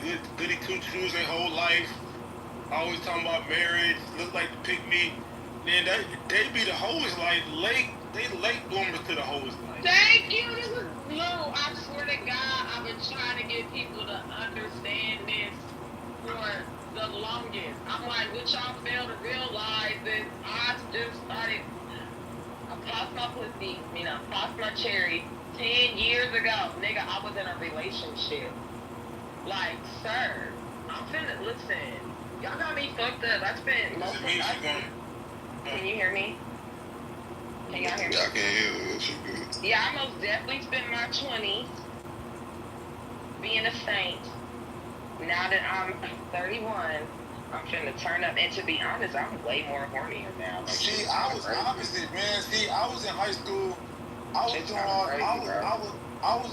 two-shoes their whole life. Always talking about marriage, look like the pick me. Then they be the hoes like late bloomers to the hoes like. Thank you. This is Lou. I swear to God, I've been trying to get people to understand this for the longest. I'm like, what y'all fail to realize is I just started. I popped my pussy, popped my cherry 10 years ago. Nigga, I was in a relationship. Like, sir, I'm finna listen. Y'all got me fucked up. I spent most of my life. Can you hear me? Can y'all hear me? I can hear you. She good. Yeah, I most definitely spent my 20s being a saint. Now that I'm 31, I'm finna turn up. And to be honest, I'm way more hornier now. Like, see, I was opposite, man. See, I was in high school. I was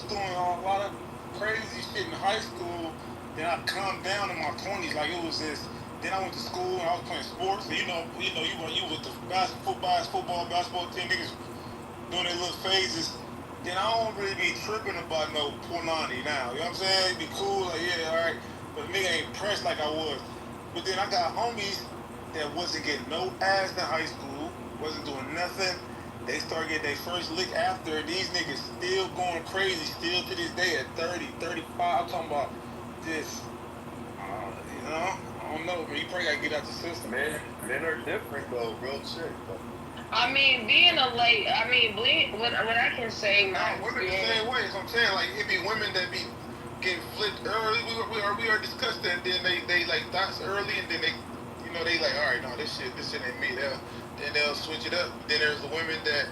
doing a lot of crazy shit in high school. Then I calmed down in my 20s. Like it was this. Then I went to school and I was playing sports. So you with the basketball team, niggas doing their little phases. Then I don't really be tripping about no punani now. You know what I'm saying? It'd be cool, like yeah, all right. But nigga ain't pressed like I was. But then I got homies that wasn't getting no ass in high school, wasn't doing nothing. They started getting their first lick after. These niggas still going crazy, still to this day at 30, 35. I'm talking about this. You know? I don't know, but you probably gotta get out the system. Men are different though, real shit. I mean, what I can say, women the same way. So I'm saying, like, it be women that be getting flipped early. We already discussed that. Then they like dots early, and then they like, all right, no, this shit ain't me. Then they'll switch it up. Then there's the women that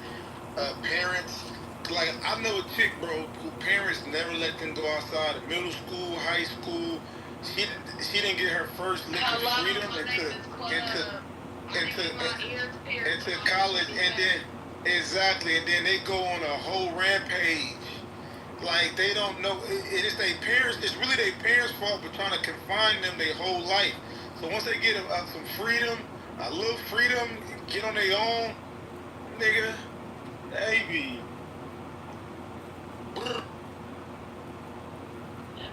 parents. Like, I know a chick, bro, who parents never let them go outside of middle school, high school. She didn't get her first lick of freedom into college, and then they go on a whole rampage, Like they don't know. It is their parents. It's really their parents' fault for trying to confine them their whole life. So once they get some freedom, a little freedom, get on their own, nigga, they be.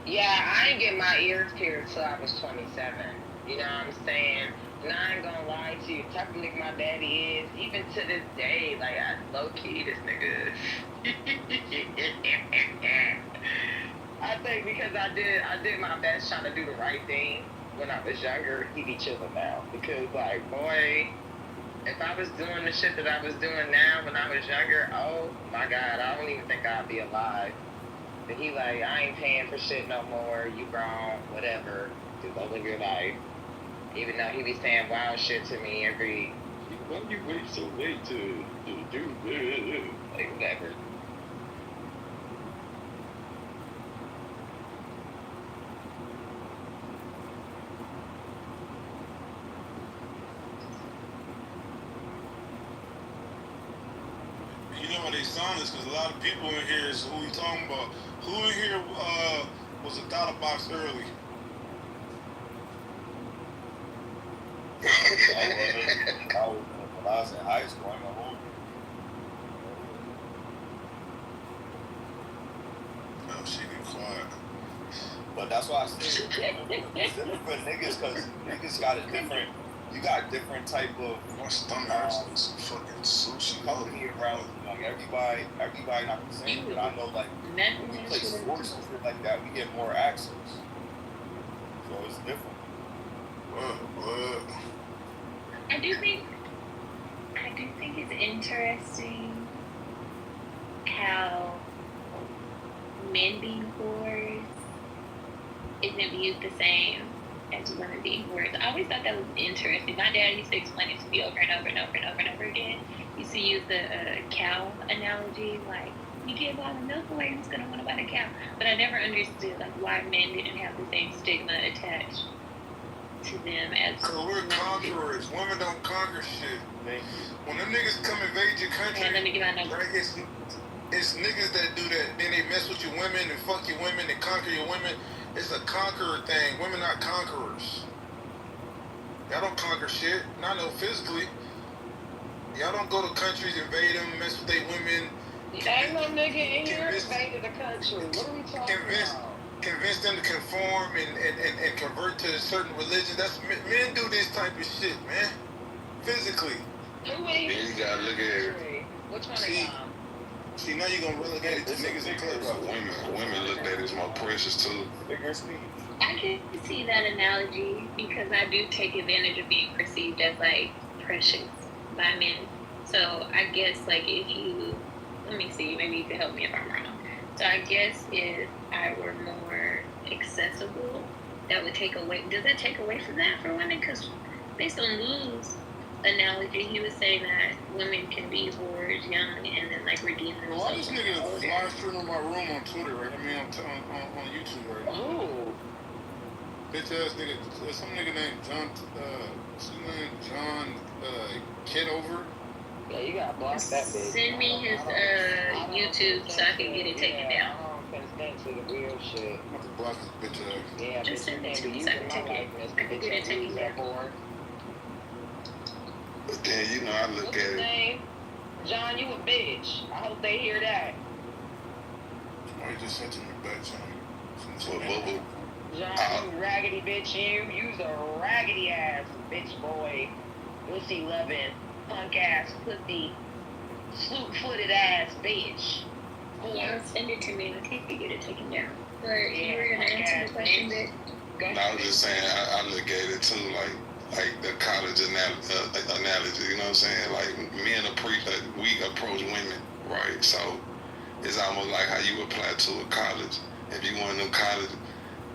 Yeah, I ain't get my ears pierced till I was 27. You know what I'm saying? And I ain't gonna lie to you, the type of nigga my daddy is, even to this day, like, I low-key, this nigga. I think because I did my best trying to do the right thing when I was younger, he be chilling now. Because, like, boy, if I was doing the shit that I was doing now when I was younger, oh, my God, I don't even think I'd be alive. But he like, I ain't paying for shit no more. You grown, whatever. Just go live your life. Even though he be saying wild shit to me every. Why you wait so late to do this? Like whatever. You know what they sound is because a lot of people in here is who we talking about. Who in here was a dollar box early? When I was in high school, I'm a home. No, she be quiet. But that's why I say it's different for niggas because niggas got a different. You got different type of. My stomach hurts like some fucking sushi. Company around like everybody not the same. But I know like when we play sports and shit like that, we get more access. So it's different. What? I do think it's interesting how men being whores isn't viewed the same as women being whores. I always thought that was interesting. My dad used to explain it to me over and over and over and over and over again. He used to use the cow analogy, like, you can't buy the milk away, who's going to want to buy the cow? But I never understood like why men didn't have the same stigma attached to them as. Because we're conquerors. Women don't conquer shit. When them niggas come invade your country, let me give my number. right, it's niggas that do that. Then they mess with your women and fuck your women and conquer your women. It's a conqueror thing. Women not conquerors. Y'all don't conquer shit. Not no physically. Y'all don't go to countries, invade them, mess with their women. Ain't no nigga in here invaded the country. What are we talking about? Convince them to conform and convert to a certain religion. That's men do this type of shit, man. Physically. Who ain't Then you gotta look at it. Which one of y'all? See, now you're gonna relegate it to niggas and clubs. Women looked at it as more precious too. Bigger speech. I can see that analogy because I do take advantage of being perceived as like precious by men. So I guess like if you, let me see, maybe you can help me if I'm wrong. So I guess if I were more accessible, that would take away. Does that take away from that for women? Because based on Lou's analogy, he was saying that women can be whores young and then like redeem themselves. Why this nigga live streaming my room on Twitter, right? I mean on YouTube right now. Ooh. Bitch ass nigga, some nigga named John Kitover. Yeah, you gotta block that bitch. Send me his YouTube so I can get it taken down. I don't stand to the real shit. I'm about to block this bitch ass. Yeah, Just send it to me so I can take it. I can get it taken down. But then, you know, I look What's at his it. name? John, you a bitch. I hope they hear that. Somebody just sent to me back, John. John, you raggedy bitch, you's a raggedy ass bitch boy. Pussy loving, punk ass, pussy, sloop footed ass bitch. Yeah, send it to me and I can get it taken down. Or you were gonna answer the question, but I was just saying, I look at it too, like the college analogy, you know what I'm saying? Like, men we approach women, right? So, it's almost like how you apply to a college. If you want to know college,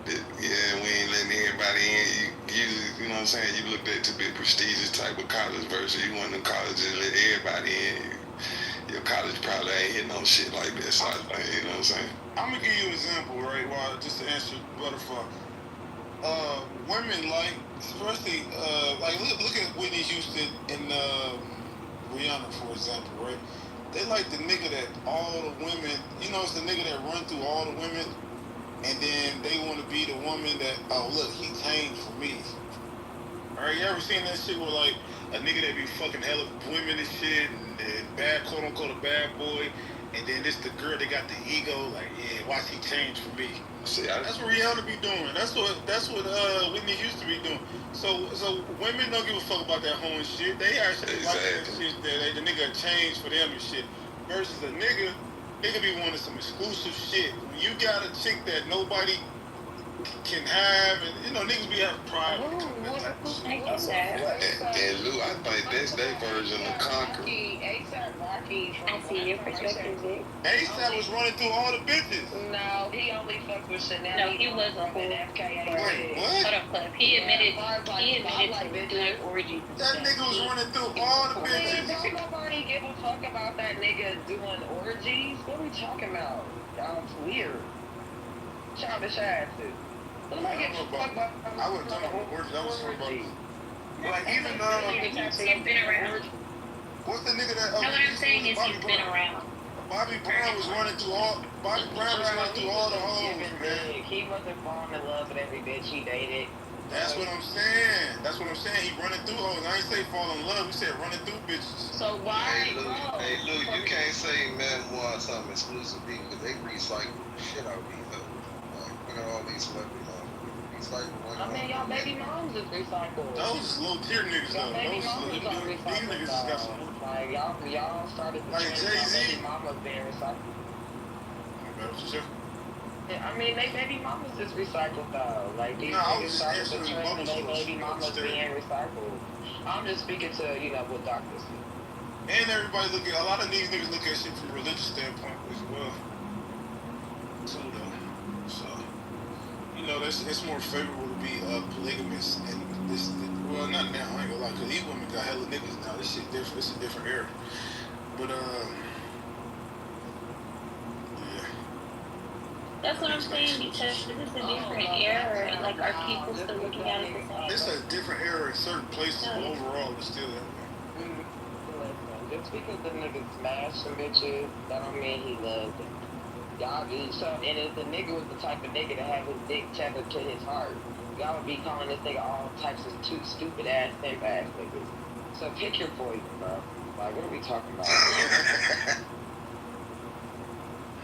yeah, we ain't letting everybody in. You know what I'm saying? You look at it to be a prestigious type of college versus you want to college and let everybody in. Your college probably ain't hitting no shit like that, so you know what I'm saying? I'm gonna give you an example, right? Just to answer Butterfly. Women like, especially like look at Whitney Houston and Rihanna, for example, right? they like the nigga that all the women, you know, it's the nigga that run through all the women, and then they want to be the woman that, oh look, he changed for me. Alright, you ever seen that shit where like a nigga that be fucking hella women and shit, and bad, quote unquote, a bad boy, and then this the girl that got the ego, like, yeah, watch he change for me. See, That's what Rihanna be doing. That's what Whitney used to be doing. So women don't give a fuck about that whole shit. They actually like that shit that the nigga changed for them and shit. Versus a nigga be wanting some exclusive shit. When you got a chick that nobody can have, and you know niggas be having pride when it comes to that type of shit. And Lou, I think that's their version of conquer. I see your perspective, Vic. ASAP was running through all the bitches. No, he only fucked with Chanel. No, he wasn't cool. Wait, what? Hold on, Cliff. He admitted to doing orgies. That nigga was running through all the bitches. Don't nobody give a fuck about that nigga doing orgies? What are we talking about? It's weird. Childish asses. I wouldn't talk about orgies. I was talking about like even He's been around. what's the nigga that? No, what I'm saying is he's been around. Bobby Brown was running through all. Bobby Brown was running through all the hoes, man. He wasn't falling in love with every bitch he dated. That's what I'm saying. That's what I'm saying. He running through hoes. I ain't say fall in love. We said running through bitches. So why? Hey Lou, you can't say men want something exclusive because they recycle shit out of these hoes. Like, look at all these celebrities. I mean, y'all baby moms is recycled. Those is low tier niggas though. Baby Those mamas are these recycled. niggas just got some. Like y'all started to Like change Jay-Z. baby mamas being recycled. I mean, they baby mamas is recycled though. Like these niggas started to trend and they baby mamas being recycled. I'm just speaking to what doctors see. And everybody look at a lot of these niggas look at shit from a religious standpoint as well. Too though. So it's more favorable to be polygamous and this. Well, not now. I ain't gonna lie, cause these women got hella niggas now. This shit different. It's a different era. But yeah. That's what I'm saying, because this is a different era, and like, are people still looking at it the same? It's a different era in certain places, but overall, it's still that way. Listen, just because the nigga smashed some bitches, that don't mean he loved them. Y'all do something, and if the nigga was the type of nigga to have his dick tethered to his heart, y'all would be calling this nigga all types of two stupid ass, simp ass niggas. So pick your poison, bro. Like, what are we talking about?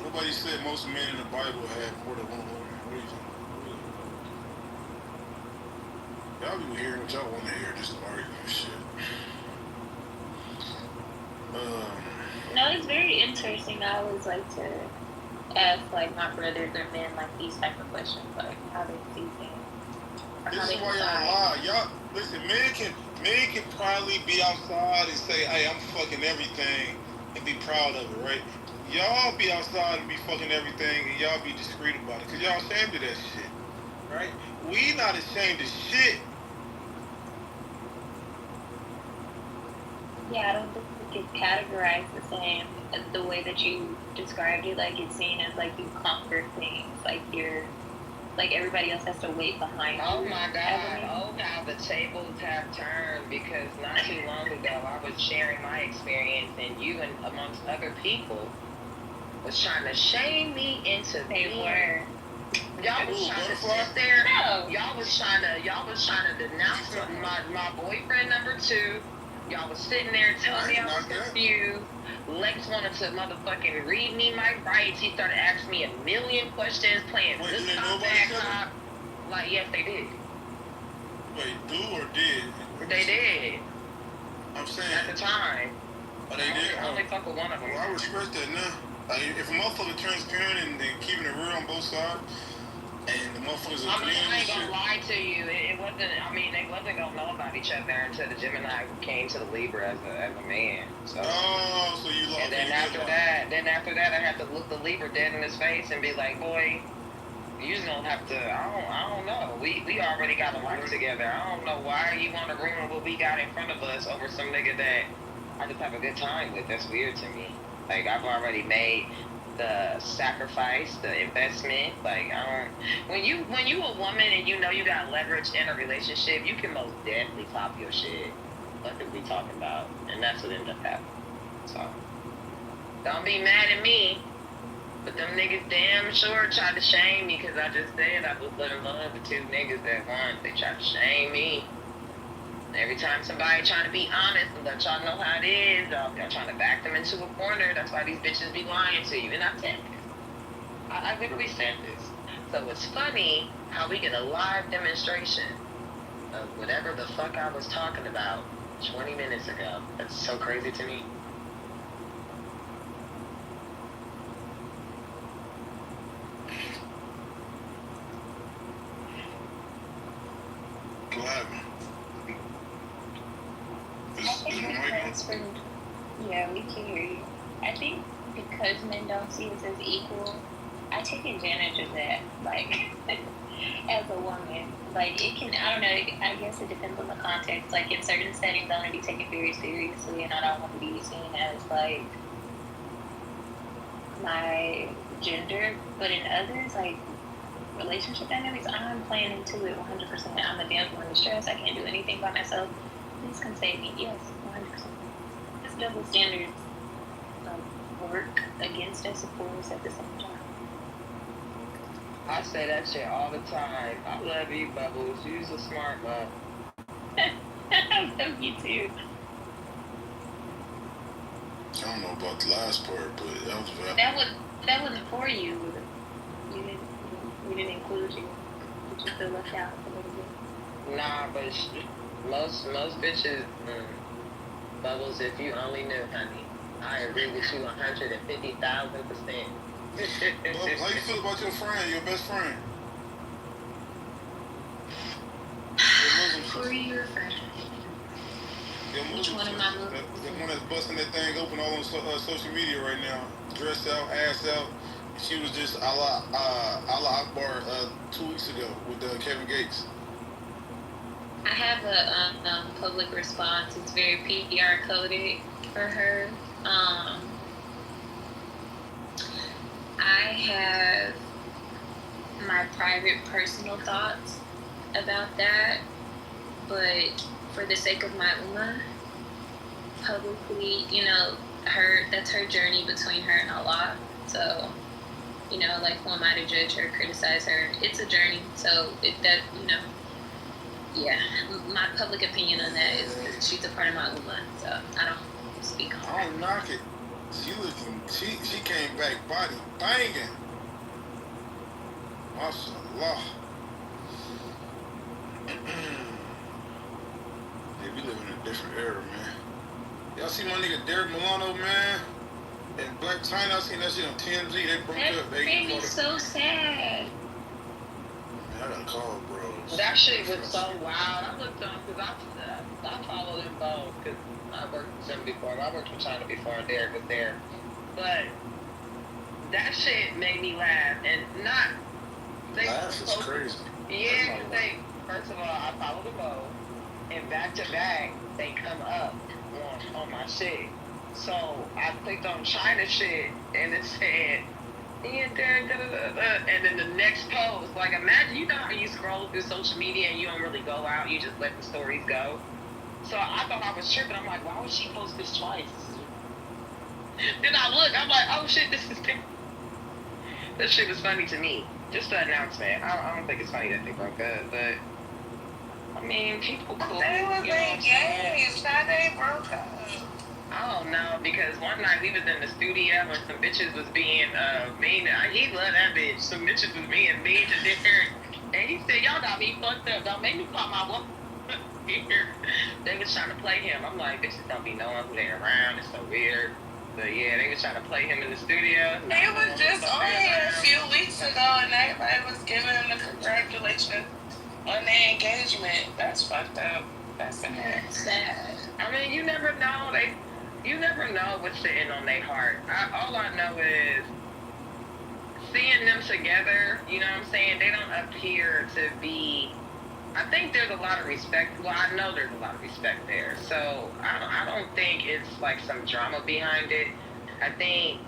Nobody said most men in the Bible had more than one woman. What are you talking about? Y'all be hearing what y'all want to hear, just arguing shit. No, it's very interesting. I always like to ask like my brothers or men like these type of questions, like how they see things. This is why y'all lie. Y'all listen, men can probably be outside and say, hey, I'm fucking everything and be proud of it, right? Y'all be outside and be fucking everything and y'all be discreet about it, cause y'all ashamed of that shit. Right? We not ashamed of shit. Yeah, I don't think it's categorized the same as the way that you described it. Like, it's seen as like you conquer things, like you're, like everybody else has to wait behind you. Oh my God! Oh, how the tables have turned, because not too long ago I was sharing my experience, and you and amongst other people was trying to shame me into being. Y'all was trying to sit there. No. Y'all was trying to denounce my boyfriend number 2. Y'all was sitting there telling me I was confused. Lex wanted to motherfucking read me my rights. He started asking me a million questions, playing this cop, that cop. Like, yes, they did. Wait, do or did? They did. I'm saying. At the time. Oh, they did? I only fuck with one of them. Well, I respect that now. Like, if a motherfucker transparent and they keeping it real on both sides, and the motherfuckers are I ain't gonna lie to you. It wasn't. I mean, they wasn't gonna know about each other until the Gemini came to the Libra as a man. So. Oh, so you lost. And then after that, I had to look the Libra dead in his face and be like, boy, you just gonna have to. I don't know. We already got a life together. I don't know why you want to ruin what we got in front of us over some nigga that I just have a good time with. That's weird to me. Like, I've already made the sacrifice, the investment. Like, when you a woman and you know you got leverage in a relationship, you can most definitely pop your shit. What are we talking about? And that's what ended up happening. So Don't be mad at me. But them niggas damn sure tried to shame me because I just said I was living love with 2 niggas at once. They tried to shame me. Every time somebody trying to be honest and let y'all know how it is, y'all trying to back them into a corner. That's why these bitches be lying to you. And I said this. I literally said this. So it's funny how we get a live demonstration of whatever the fuck I was talking about 20 minutes ago. That's so crazy to me. What happened? Yeah, we can hear you. I think because men don't see us as equal, I take advantage of that. Like, as a woman, like it can. I don't know. I guess it depends on the context. Like in certain settings, I want to be taken very seriously, and I don't want to be seen as like my gender. But in others, like relationship dynamics, I'm playing into it 100%. I'm a damsel in distress. I can't do anything by myself. Please come save me. Yes, 100%. This double standards work against us, of course, at the same time. I say that shit all the time. I love you, Bubbles. You's a smart love. I love you too. I don't know about the last part, but that was valid. That wasn't for you. We didn't include you. Did you feel left out a little bit? Nah, but most bitches, Bubbles, if you only knew, honey, I agree with you 150,000%. Bubbles, how you feel about your friend, your best friend? Who are your friend? Which one of my Muslims? The one that's busting that thing open all on social media right now. Dressed out, ass out. She was just Allah Akbar 2 weeks ago with Kevin Gates. I have a public response. It's very PR coded for her. I have my private personal thoughts about that, but for the sake of my ummah, publicly, that's her journey between her and Allah. So, like, who am I to judge her, criticize her? It's a journey. So if that, yeah, my public opinion on that is that she's a part of my ummah. So I don't speak on her. I don't knock it. She came back body banging. MashaAllah. Yeah, we live in a different era, man. Y'all see my nigga Derek Milano, man? And Black China, I seen that shit on TMZ. They broke up. That made me so sad. Man, I got called, bro. That shit was so wild. I looked on because I followed them both because I worked with them before. I worked with China before and Derek was there. But that shit made me laugh. And not... Laugh is crazy. Yeah, because first of all, I followed them both. And back to back, they come up on my shit. So I clicked on China shit and it said, and then the next post, like imagine, how you scroll through social media and you don't really go out, you just let the stories go. So I thought I was tripping. I'm like, why would she post this twice? Then I look, I'm like, oh shit, this is that shit was funny to me. Just the announcement. I don't think it's funny that they broke up, but I mean, people cool. They was engaged, how they broke up? I don't know, because one night we was in the studio and some bitches was being mean. He loved that bitch. Some bitches was being mean to Derek. And he said, y'all got me fucked up. Don't make me pop my walk here. They was trying to play him. I'm like, bitches don't be knowing who they're around. It's so weird. But yeah, they was trying to play him in the studio. They was just on here a few weeks ago and everybody was giving them the congratulations on their engagement. That's fucked up. That's sad. I mean, you never know. You never know what's sitting on their heart. All I know is seeing them together, you know what I'm saying? They don't appear to be... I think there's a lot of respect. Well, I know there's a lot of respect there. So I don't think it's like some drama behind it. I think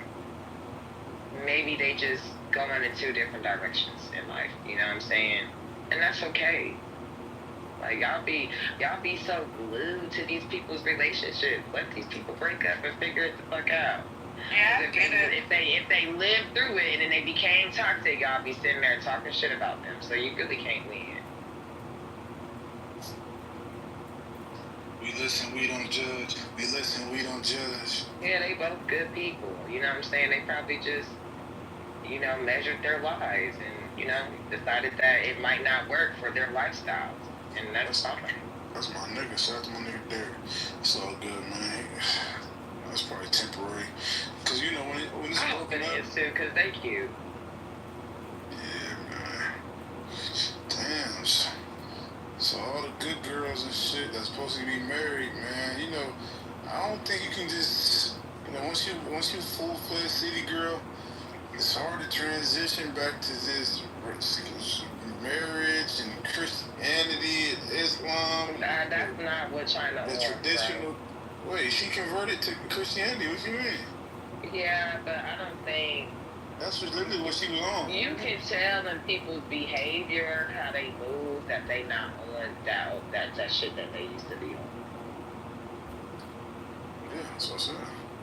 maybe they just going in 2 different directions in life. You know what I'm saying? And that's okay. Like, y'all be so glued to these people's relationships. Let these people break up and figure it the fuck out. Yeah, if they lived through it and they became toxic, y'all be sitting there talking shit about them. So you really can't win. We listen, we don't judge. We listen, we don't judge. Yeah, they both good people. You know what I'm saying? They probably just, measured their lives and, decided that it might not work for their lifestyles. And that's fine. That's my nigga. Shout out to my nigga Derek. It's all good, man. That's probably temporary. Because, when it's I hope it is, too, because they cute. Yeah, man. Damn. So all the good girls and shit that's supposed to be married, man, I don't think you can just, once you full-fledged city girl, it's hard to transition back to this marriage and Christianity and Islam. Nah, that's not what China the wants, traditional. Bro. Wait, she converted to Christianity. What you mean? Yeah, but I don't think. That's literally what she was on. You can tell in people's behavior, how they move, that they not on that shit that they used to be on. Yeah, that's what I said.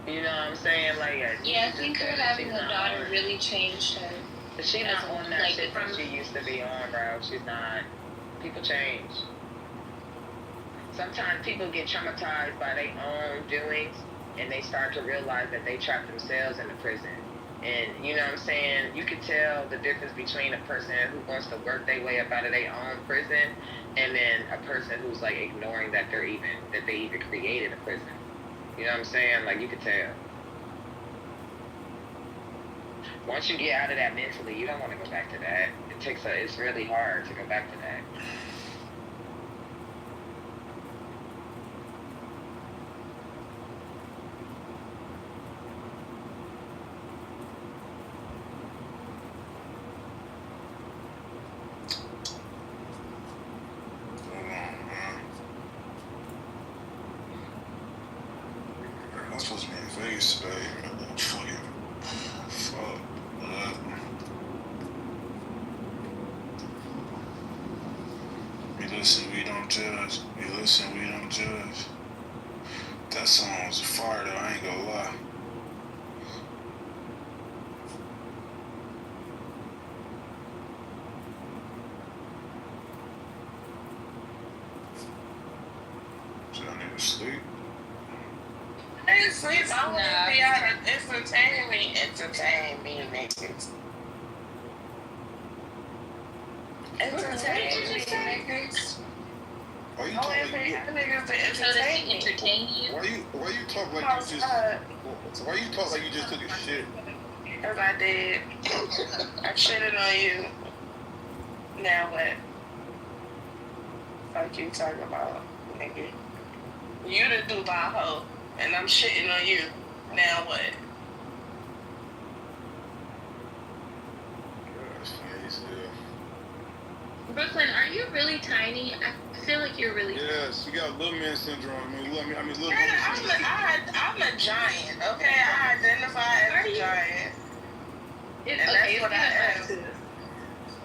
You know what I'm saying? Like, I think her having a daughter really changed her. But she's not on that shit that she used to be on, bro. She's not. People change. Sometimes people get traumatized by their own doings, and they start to realize that they trapped themselves in the prison. And you know what I'm saying? You can tell the difference between a person who wants to work their way up out of their own prison, and then a person who's like ignoring that they even created a prison. You know what I'm saying? Like, you can tell. Once you get out of that mentally, you don't want to go back to that. It's really hard to go back to that. I'm supposed to be in Vegas today. Fuck. We listen, we don't judge. We listen, we don't judge. That song was fire though, I ain't gonna lie. Should I need to sleep? I didn't sleep. I want to be out of entertain me, niggas. Entertain me, niggas. Why you talk like you just took a shit? Because I did. I shitted on you. Now what? Fuck you talking about, nigga. You the Dubai hoe, and I'm shitting on you. Now what? Brooklyn, are you really tiny? I feel like you're really tiny. Yes, you got little man syndrome. Little I'm a giant, okay? I identify as a giant. It's and okay, that's what I am.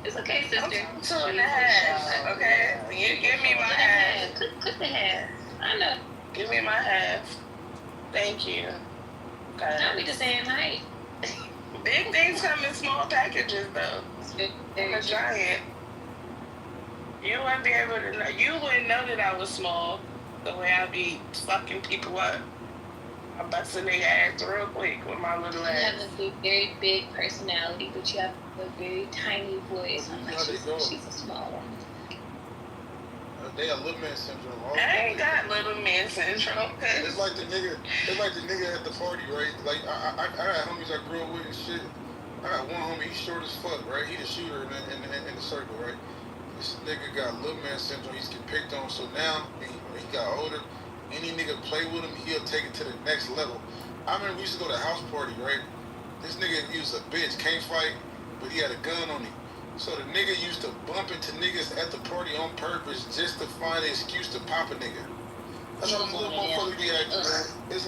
It's okay, sister. I'm 2.5, okay? You give me my half. Click the half. I know. Give me my half. Thank you. I'll be the same height. Big things come in small packages, though. I'm a giant. You wouldn't be able to know. You wouldn't know that I was small the way I be fucking people up. I bust a nigga ass real quick with my little ass. You have a very big personality, but you have a very tiny voice. I'm like, she's a small one. They got little man syndrome. I ain't got little man syndrome. It's like the nigga at the party, right? Like I got homies I grew up with and shit. I got one homie, he's short as fuck, right? He the shooter in the circle, right? This nigga got little man syndrome. He's getting picked on. So now he got older. Any nigga play with him, he'll take it to the next level. I remember we used to go to a house party, right? This nigga, he was a bitch, can't fight, but he had a gun on him. So the nigga used to bump into niggas at the party on purpose just to find an excuse to pop a nigga. That's how little motherfucker be acting, man. It's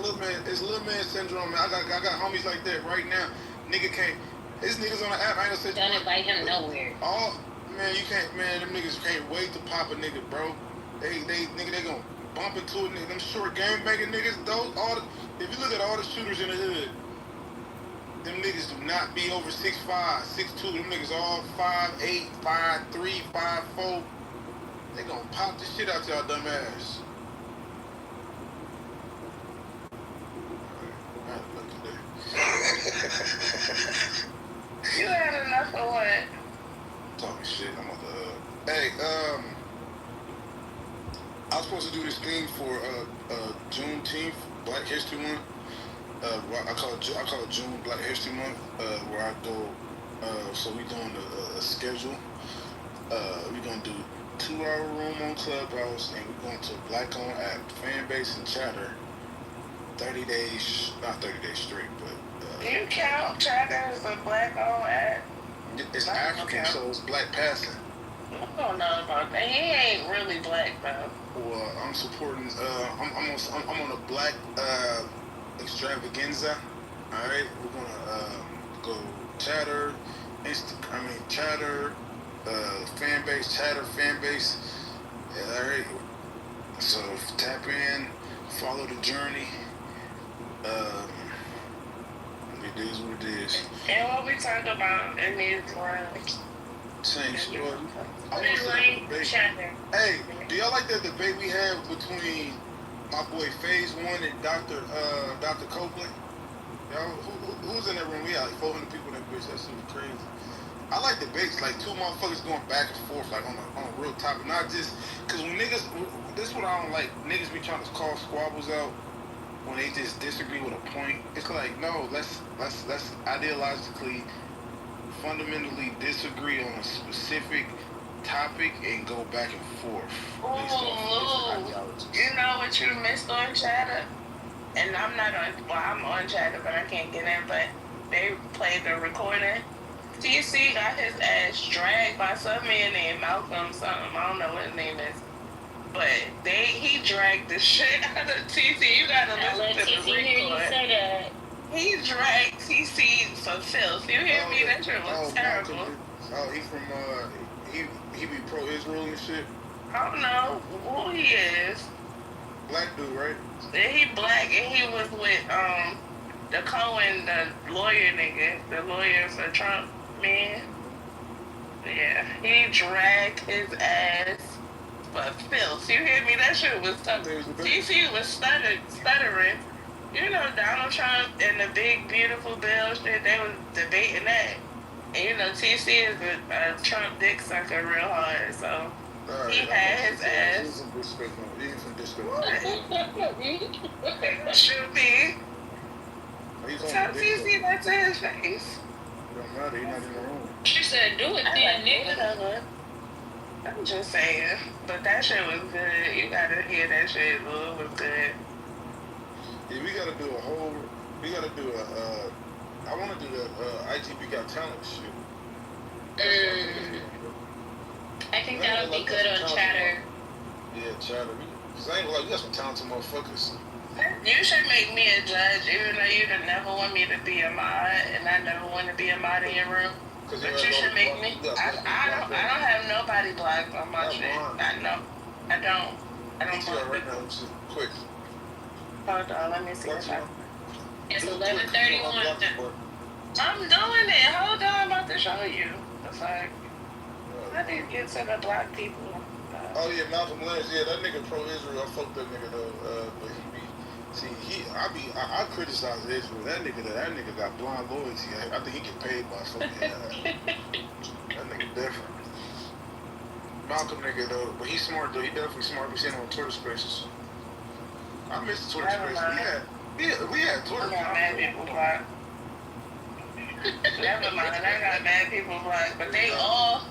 little man syndrome, man. I got homies like that right now. Nigga can't. This niggas on the app. I ain't gonna say. Don't invite him nowhere. Man, you can't. Man, them niggas can't wait to pop a nigga, bro. They gonna bump into a nigga. Them short game banging niggas. If you look at all the shooters in the hood, Them niggas do not be over 6'5", 6'2". Them niggas all 5'8", 5'3", 5'4". They gonna pop the shit out y'all dumb ass. You had enough of what? Talking shit. I'm on the. Hey, I was supposed to do this thing for Juneteenth, Black History Month. I call it June Black History Month, where I go. So we doing a schedule. We gonna do 2-hour room on Clubhouse, and we're going to a Black-owned app, fan base and chatter. 30 days, not 30 days straight, but. You count Chatter as a Black-owned app? It's African, so it's Black passing. I don't know about that. He ain't really black though. Well, I'm supporting. I'm on a Black extravaganza. All right, we're gonna go Chatter, Chatter, fan base, Chatter fan base. Yeah, all right. So tap in, follow the journey. It is what it is. And what we talk about in these rooms. Same story. Hey, do y'all like that debate we had between my boy Phase One and Dr. Copeland? Y'all, who's in that room? We had like 400 people in that bitch. That shit was crazy. I like debates, like two motherfuckers going back and forth, like on a real topic, not just because when niggas. This is what I don't like. Niggas be trying to call squabbles out when they just disagree with a point. It's like, no, let's ideologically, fundamentally disagree on a specific topic and go back and forth. You know what you missed on Chatter? And I'm not on, well, I'm on Chatter, but I can't get in, but they played the recording. TC got his ass dragged by some man named Malcolm something. I don't know what his name is. But he dragged the shit out of TC. You gotta listen to the record. He dragged TC for filth. You hear me? That shit was terrible. He from he be pro-Israel and shit. I don't know who he is. Black dude, right? He black and he was with the Cohen, the lawyer nigga, the lawyer for Trump, man. Yeah, he dragged his ass for filth. You hear me? That shit was tough. TC was stuttering. You know, Donald Trump and the big, beautiful bill shit, they was debating that. And you know, TC is a Trump dick sucker real hard, so he had his ass. Should be. Tell TC that to his face. Don't matter, he's not in the room. She said, do it then, nigga. I'm just saying. But that shit was good. You gotta hear that shit. It was good. Yeah, we gotta do I wanna do the ITV Got Talent shit. I think that would be good on Chatter. Yeah, Chatter. Cause I ain't gonna lie, we got some talented motherfuckers. You should make me a judge, even though you never want me to be a mod, and I never want to be a mod in your room. But you should make me. I don't have nobody blocked on my shit. I know. I don't block right now, quick. Hold on, let me see if I. It's 11:31. I'm doing it. Hold on, I'm about to show you. The fuck. I didn't get to the black people. Oh yeah, Malcolm Lynch. Yeah, that nigga pro-Israel. I fucked that nigga though. But I criticize Israel. That nigga got blind loyalty. I think he get paid by fucking that nigga different. Malcolm nigga though, but he's smart though. He definitely smart. We seen him on Twitter Spaces. I missed the Twitter Spaces. We had Twitter. I got mad people blocked. Never mind, I got mad people blocked, but they all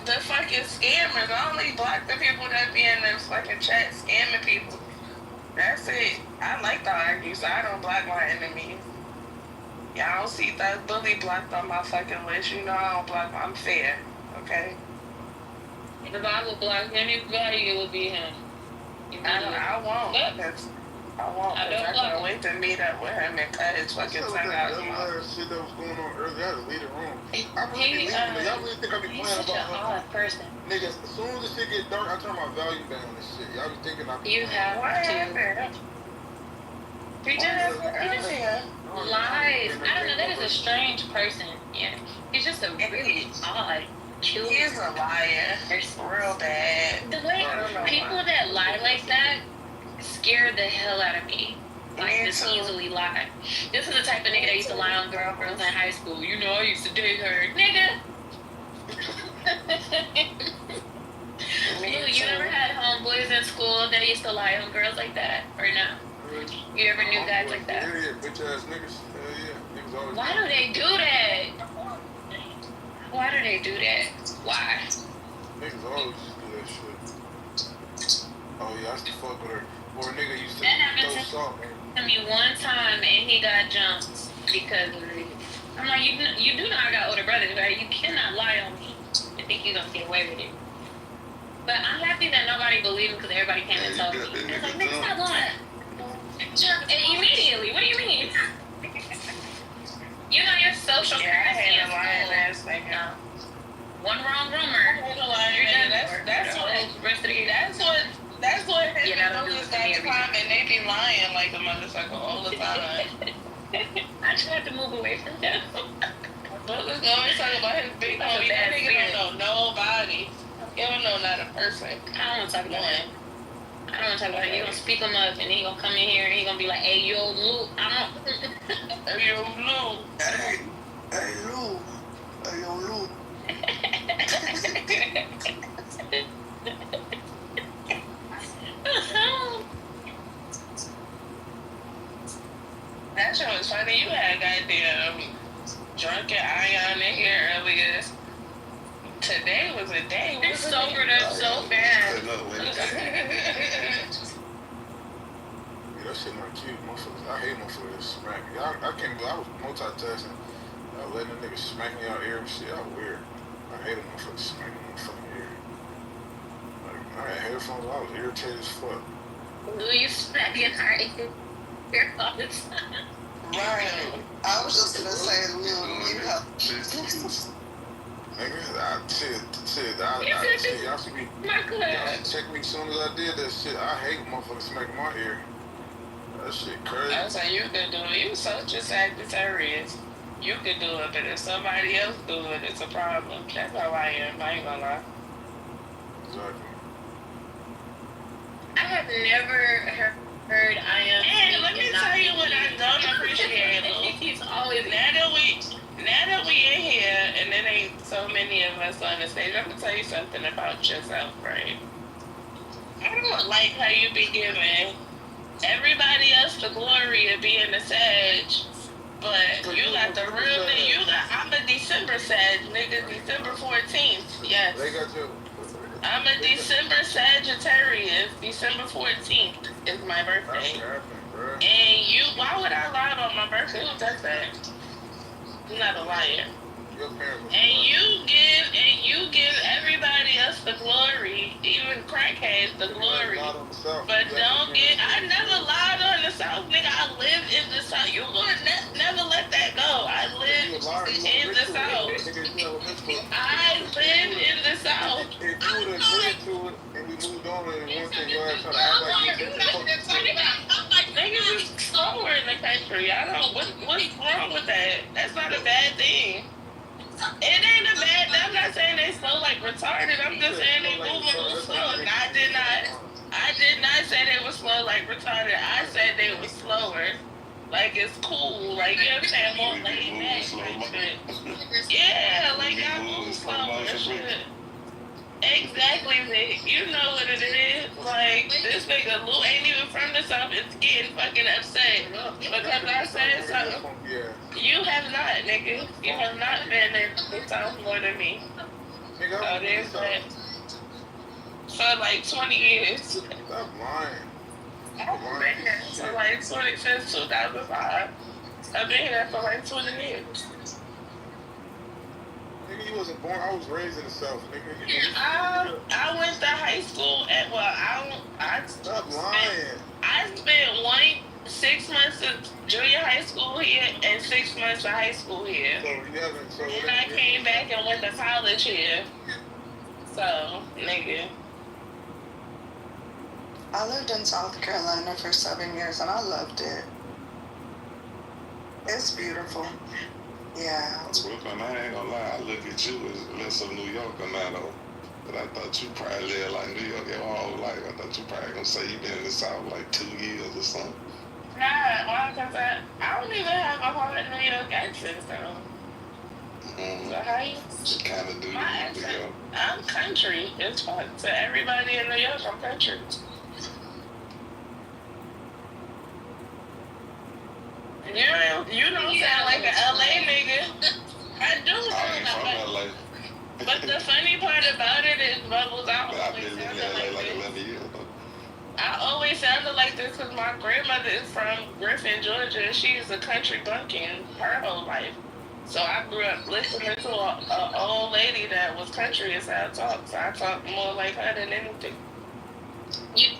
the fucking scammers. I only block the people that be in the fucking chat scamming people. That's it. I like to argue, so I don't block my enemies. Y'all don't see that bully blocked on my fucking list. You know I don't block. I'm fair, okay? If I would block anybody, it would be him. I won't. I can't wait to meet up with him and cut his fucking tongue out. That shit that was going on earlier, I had to leave the room. I really be leaving. Y'all really think I be playing about an odd person. Niggas, as soon as the shit get dark, I turn my volume down and shit. Y'all be thinking I be You have what to. happened? We did it earlier. Lies. I don't know. That is a strange person. Yeah. He's just a really odd, cute. He's a liar. Real bad. The way people that lie like that scare the hell out of me. Like, just easily lie. This is the type of nigga that used to lie on girlfriends in high school. You know, I used to date her. Nigga! Lou, you ever had homeboys in school that used to lie on girls like that? Or no? You ever knew guys like that? Yeah, bitch ass niggas. Hell yeah. Niggas always. Why do they do that? Why do they do that? Why? Niggas always do that shit. Oh yeah, I used to fuck with her. Or a nigga used to throw salt, man. To me one time and he got jumped because of it. I'm like, you do know I got older brothers, right? You cannot lie on me and think you're gonna get away with it. But I'm happy that nobody believed him because everybody came and told me. It's like, nigga, stop lying. Immediately, what do you mean? You know your social currency is full. One wrong rumor. That's what his movies got crime and they be lying like a motherfucker all the time. I tried to move away from him. But let's go and talk about his big homie. That nigga don't know nobody. He don't know not a person. I don't want to talk about him. I don't want to talk about him. He gonna speak him up and he gonna come in here and he gonna be like, hey, yo, Lou. Hey, yo, Lou. Hey, Lou. Hey, yo, Lou. That show was funny. You had goddamn drunken Ion in here earlier. Today was a day. They sobered up so fast. Yeah, that shit not cute, motherfuckers. I hate motherfuckers that smack me. I can't believe I was multitasking. Letting the niggas smack me out ear and shit. I'm weird. I hate a motherfucker smacking my fucking ear. Like, I had headphones, I was irritated as fuck. Lou, you smacking our ear all the time. Right. I was just gonna say, Lou, you have. Nigga, y'all see me. Y'all check me as soon as I did that shit. I hate motherfuckers smacking my ear. That shit crazy. That's how you could do it. You such a Sagittarius. You could do it, but if somebody else do it, it's a problem. That's how I am. I ain't gonna lie. Exactly. I have never heard I am. And let me tell you what I don't appreciate. He's always Now that we in here, and there ain't so many of us on the stage, I'm gonna tell you something about yourself, right? I don't like how you be giving everybody else the glory of being the Sag, but you got the real thing. I'm a December Sag, nigga, December 14th. Yes. I'm a December Sagittarius. December 14th is my birthday. And why would I lie about my birthday? Who does that? I'm not a liar. And you give everybody else the glory, even crackheads the glory. But I never lied on the South, nigga. I live in the South. You gonna never let that go. I live in the South. I live in the South. If you would have agreed to it and we moved on and one thing you had to act like you Niggas is slower in the country. What's wrong with that? That's not a bad thing. It ain't a bad. I'm not saying they slow like retarded. I'm just saying they move a little slow. And I did not say they were slow like retarded. I said they were slower. Like it's cool. Like you know what I'm saying? More laid back. Yeah, like y'all move slower. Shit. Exactly, Vic. You know what it is. Like, this nigga Lou ain't even from the South. It's getting fucking upset because I said something. You have not, nigga. You have not been in the South more than me. So there's that. For like 20 years. Stop lying. I've been here for like since 2005. I've been here for like 20 years. Nigga, you wasn't born. I was raised in the South, nigga. I went to high school at Stop lying. I spent 6 months of junior high school here and 6 months of high school here. And I came back and went to college here. So, nigga. I lived in South Carolina for 7 years and I loved it. It's beautiful. Yeah. Brooklyn, I ain't gonna lie, I look at you as less of New Yorker now though. But I thought you probably lived like New York your whole life. I thought you probably gonna say you been in the South like 2 years or something. Nah, why? Because I don't even have a hard New York accent, though. So how you? Just kind of do My accent. I'm country. It's fun. To everybody in New York, I'm country. You don't sound like an LA nigga. I do sound like LA. But the funny part about it is, Bubbles, I always sounded like this because my grandmother is from Griffin, Georgia, and she is a country bumpkin her whole life. So I grew up listening to an old lady that was country as I talk. So I talk more like her than anything. You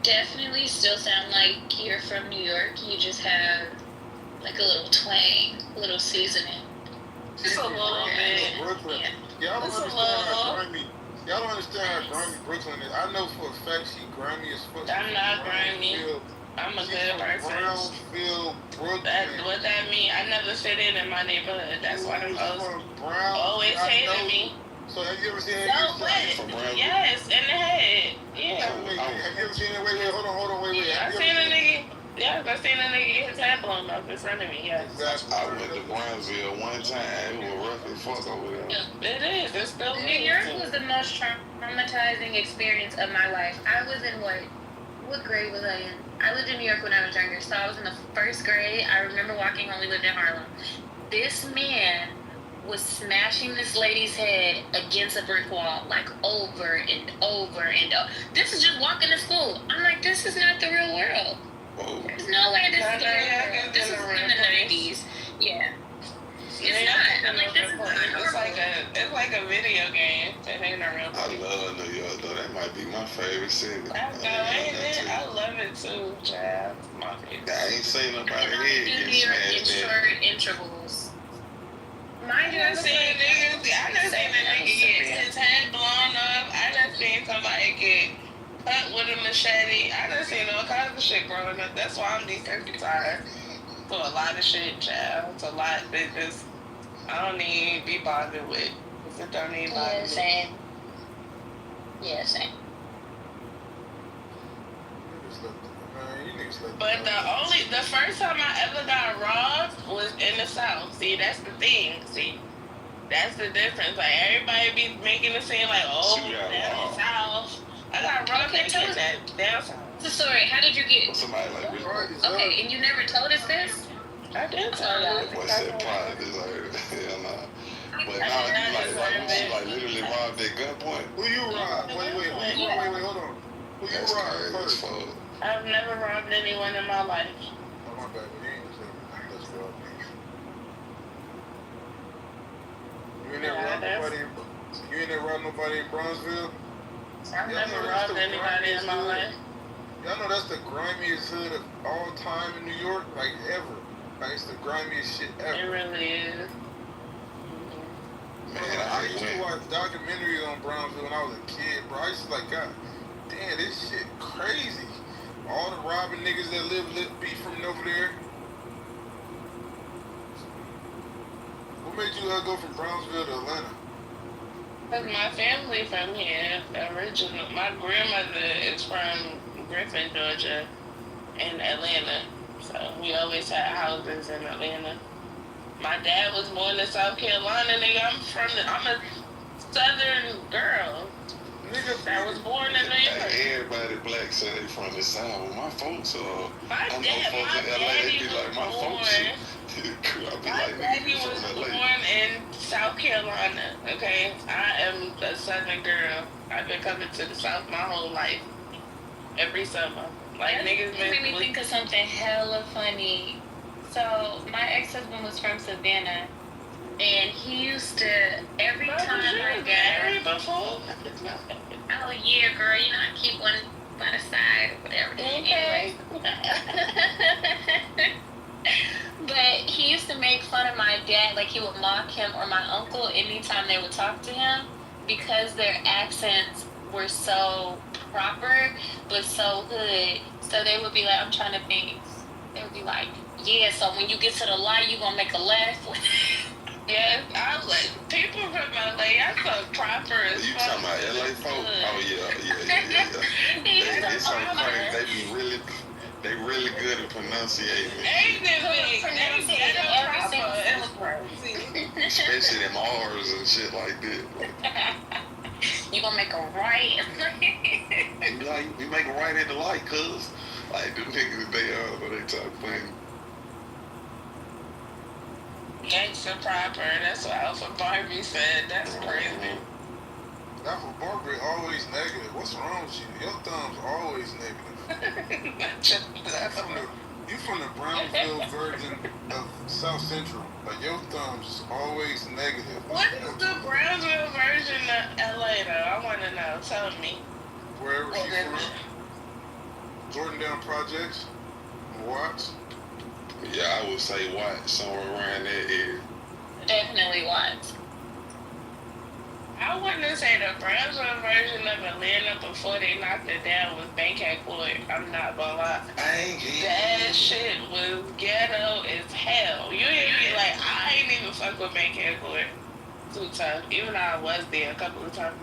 definitely still sound like you're from New York. You just have like a little twang, a little seasoning. Just a little bit. Brooklyn. Yeah. Y'all don't understand how grimy. Y'all don't understand how grimy Brooklyn is. I know for a fact she grimy as fuck. I'm not grimy. I'm a good person. Brownsville, Brooklyn. What that mean? I never fit in my neighborhood. That's why them hoes always hated me. So have you ever seen her? So what? Yes, in the head. Yeah. Have you ever seen it? Wait, hold on, wait. I seen a nigga. Yeah, I seen a nigga get his head blown off in front of me. Yes. I went to Brownsville one time. It was rough as fuck over there. It is. It's still New York was the most traumatizing experience of my life. I was in what grade was I in? I lived in New York when I was younger, so I was in the first grade. I remember walking home. We lived in Harlem. This man was smashing this lady's head against a brick wall, like over and over and over. This is just walking to school. I'm like, this is not the real world. There's no way this is the real world. This is in the 90s. Yeah. It's not. I'm like, this is not. It's like a video game. It ain't a real place. I love New York though. That might be my favorite city. I love it too, child. My favorite. I ain't seen nobody here get New York in smashed short intervals. I done seen a nigga get his head blown up. I done seen somebody get cut with a machete. I done seen all kinds of shit growing up. That's why I'm desensitized to a lot of shit, child. It's a lot that just I don't need to be bothered with. It don't need bother me. Same. Yeah, same. But the first time I ever got robbed was in the South. See, that's the thing. See, that's the difference. Like everybody be making it seem like, oh, down South. I got robbed and kidnapped down South. So sorry, how did you get? Somebody like me. Okay, and you never told us this? I did tell you. What's that pride desire? Hell nah. But now you like literally robbed at gunpoint. Who you robbed? Wait, hold on. Who you robbed first? I've never robbed anyone in my life. Oh, my bad. Let's go. You ain't never robbed nobody in Brownsville? I've never robbed anybody in my life. Y'all know that's the grimiest hood of all time in New York, like ever. Like it's the grimiest shit ever. It really is. Man, I used to watch documentaries on Brownsville when I was a kid, bro. I used to like, God damn, this shit crazy. All the robbing niggas that live be from over there. What made you go from Brownsville to Atlanta? Because my family from here, original. My grandmother is from Griffin, Georgia, in Atlanta. So we always had houses in Atlanta. My dad was born in South Carolina, nigga. I'm a Southern girl. Nigga, that was born in New York. Everybody black say they from the South. My folks my daddy was born in South Carolina. Okay, I am a Southern girl. I've been coming to the South my whole life. Every summer, like niggas. It made me think of something hella funny. So my ex-husband was from Savannah, and he used to every time I married before. Oh yeah, girl, you know I keep one by the side or whatever. Okay. But he used to make fun of my dad, like he would mock him or my uncle anytime they would talk to him because their accents were so proper but so hood. So they would be like, I'm trying to think. They'll be like, yeah, so when you get to the light, you gonna make a left. Yes, I was like, people from LA, I so proper as You fuck. talking about LA folk? Oh yeah. They so crazy. They really good at pronunciating it. Ain't it big? They get proper. Especially them R's and shit like that. You gonna make a right? You make a right at the light, cuz. Like, them niggas, they talk funny. Gangsta proper. That's what Alpha Barbie said. That's crazy. Alpha Barbie always negative. What's wrong with you? Your thumb's always negative. You from the Brownsville version of South Central. Like, your thumb's always negative. What is the Brownsville version of LA though? I want to know. Tell me. Wherever she's from. Jordan Projects. Watts. Yeah, I would say Watts, somewhere around that area. Definitely Watts. I wouldn't say the Brownsville version of Atlanta before they knocked it down was Bankhead Court. I'm not gonna lie. That shit was ghetto as hell. You hear me? Like, I ain't even fuck with Bankhead Court too tough, even though I was there a couple of times.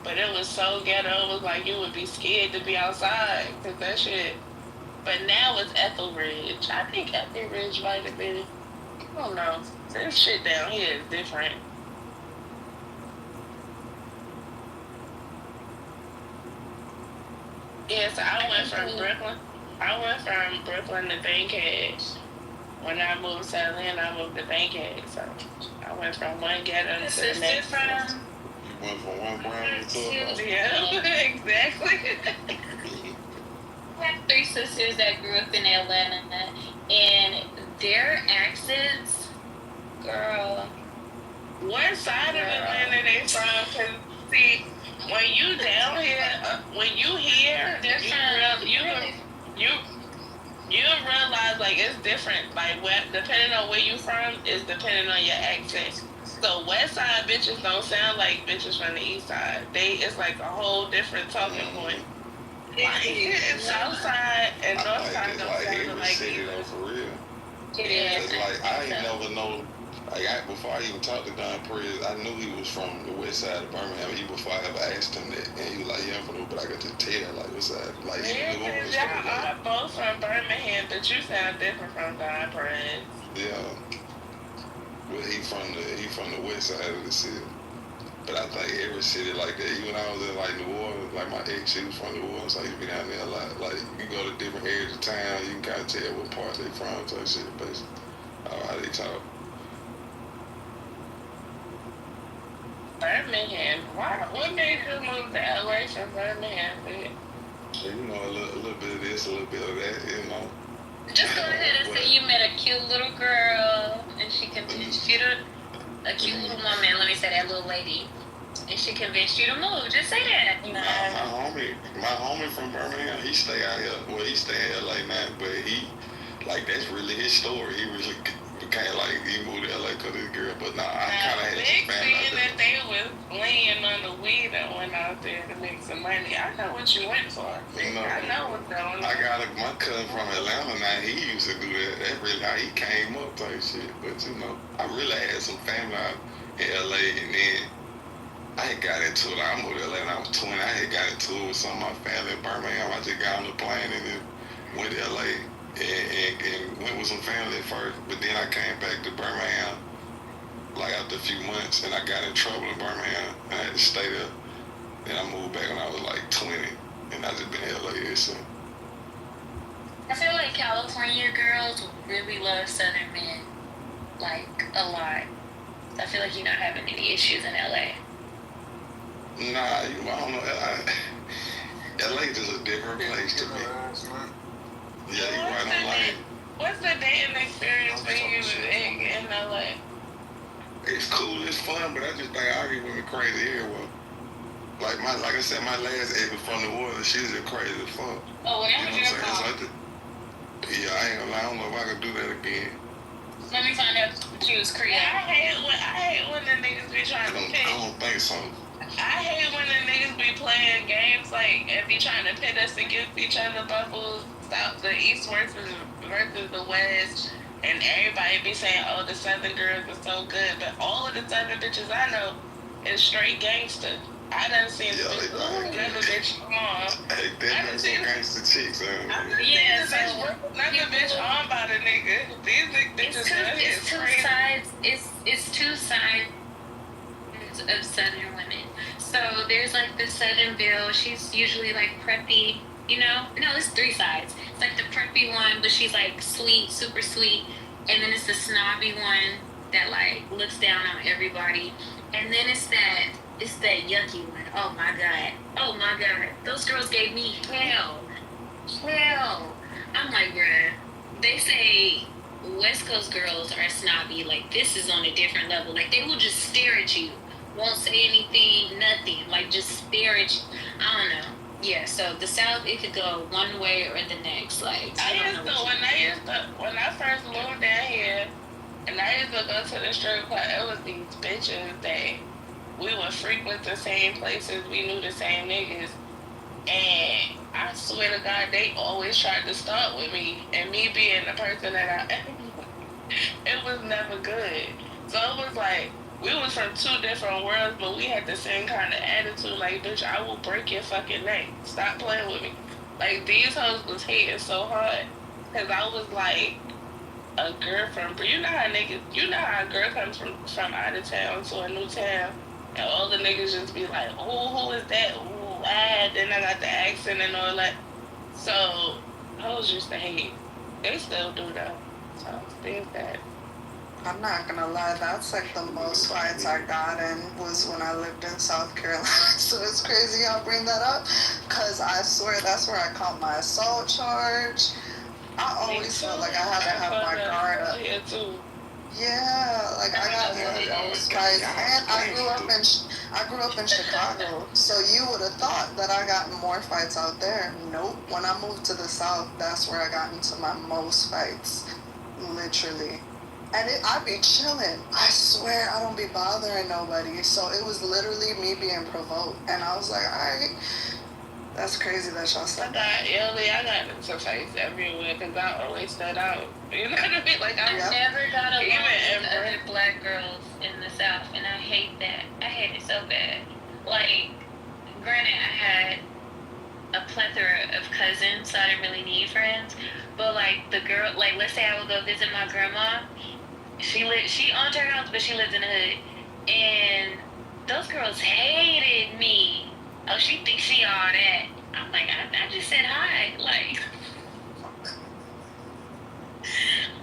But it was so ghetto, it was like you would be scared to be outside, cause that shit. But now it's Etheridge. I think Etheridge might have been, I don't know. This shit down here is different. Yes, I went from Brooklyn to Bankhead. When I moved to Atlanta, I moved to Bankhead. So I went from one ghetto to the next. You went from one brown to another. Yeah, exactly. I have 3 sisters that grew up in Atlanta, and their accents, girl. What side of Atlanta they from? Cause see, when you down here, when you here, you realize like it's different. Like depending on where you from is depending on your accent. So west side bitches don't sound like bitches from the east side. It's like a whole different talking point. Like south side and north side don't sound like either. For real. It is. Like I ain't never know. Like before I even talked to Don Perez, I knew he was from the west side of Birmingham. Even before I ever asked him that, and he was like, "Yeah, I'm from there," but I got to tell like what side. Like y'all are both from Birmingham, but you sound different from Don Perez. Yeah. Well, he from the west side of the city. But I think every city like that, even when I was in like New Orleans, like my ex, she was from New Orleans, so I used to be down there a lot. Like you go to different areas of town, you can kind of tell what part they from, type shit, basically. How they talk. Birmingham. Wow. What made you move to LA from Birmingham? So, you know, a little bit of this, a little bit of that, you know. Just go ahead and say you met a cute little girl, and she convinced you to, a cute little woman, let me say that little lady, and she convinced you to move. Just say that. My homie from Birmingham, he stay out here. Well, he stay in LA now, but that's really his story. He really became like, he moved to LA because of his girl, but I kind of had some family out there. That they was laying on the weed and went out there to make some money. I know what you went for. I know what's going on. I got my cousin from Atlanta now. He used to do that. That's really how he came up type shit. But I really had some family out in LA, and then I had got into it. I moved to LA when I was 20. I had got into it with some of my family in Birmingham. I just got on the plane and then went to LA and went with some family at first. But then I came back to Birmingham like after a few months, and I got in trouble in Birmingham. I had to stay there. Then I moved back when I was like 20, and I just been in LA ever since. I feel like California girls really love Southern men, like a lot. I feel like you're not having any issues in LA. Nah, I don't know. LA is just a different place to me. Yeah, you're right on lane. What's the dating experience for you in LA? It's cool, it's fun, but I just think I argue women crazy everywhere. Like I said, my last ex was from New Orleans. She was just crazy as fuck. Oh, where was your fault? Yeah, I ain't gonna lie. I don't know if I can do that again. Let me find out if she was crazy. I hate when the niggas be trying to pick. I don't think so. I hate when the niggas be playing games like and be trying to pit us against each other, bubbles. Stop the East versus the West, and everybody be saying, "Oh, the Southern girls are so good," but all of the Southern bitches I know is straight gangster. I done seen the bitch on. Hey, I done seen gangster chicks. Yeah, another bitch on by the nigga. These bitches it's two crazy. sides. It's two sides of Southern women. So there's like the Southern Belle. She's usually like preppy. You know? No, it's three sides. It's like the preppy one, but she's like sweet, super sweet. And then it's the snobby one that like looks down on everybody. And then it's that yucky one. Oh my god. Oh my god. Those girls gave me hell. Hell. I'm like, bruh. They say West Coast girls are snobby. Like, this is on a different level. Like, they will just stare at you. Won't say anything, nothing. Like, just stare at you. I don't know. Yeah, so the South, it could go one way or the next. Like, when I first moved down here, and I used to go to the strip club, it was these bitches that we would frequent the same places, we knew the same niggas, and I swear to God, they always tried to start with me, and me being the person that it was never good. So it was like, we was from two different worlds, but we had the same kind of attitude, like, bitch, I will break your fucking neck. Stop playing with me. Like, these hoes was hating so hard, because I was like, a girl from, you know how a girl comes from out of town to a new town, and all the niggas just be like, oh, who is that? Ooh, then I got the accent and all that. So, hoes used to hate. They still do though. So, there's that. I'm not gonna lie, that's like the most fights I got in was when I lived in South Carolina. So it's crazy y'all bring that up, because I swear that's where I caught my assault charge. I always felt like I had to have my guard up. Here too. Yeah, like I got one of those fights, and I grew up in Chicago, so you would have thought that I got in more fights out there. Nope. When I moved to the South, that's where I got into my most fights, literally. And I be chilling. I swear I don't be bothering nobody. So it was literally me being provoked, and I was like, all right. That's crazy that y'all said that. I got into fights everywhere because I always stood out. You know what I mean? Like, I never got along with other black girls in the South, and I hate that. I hate it so bad. Like, granted, I had a plethora of cousins, so I didn't really need friends. But, like, the girl, like, let's say I would go visit my grandma. She owned her house, but she lived in the hood. And those girls hated me. Oh, she thinks she all that. I'm like, I just said hi. Like,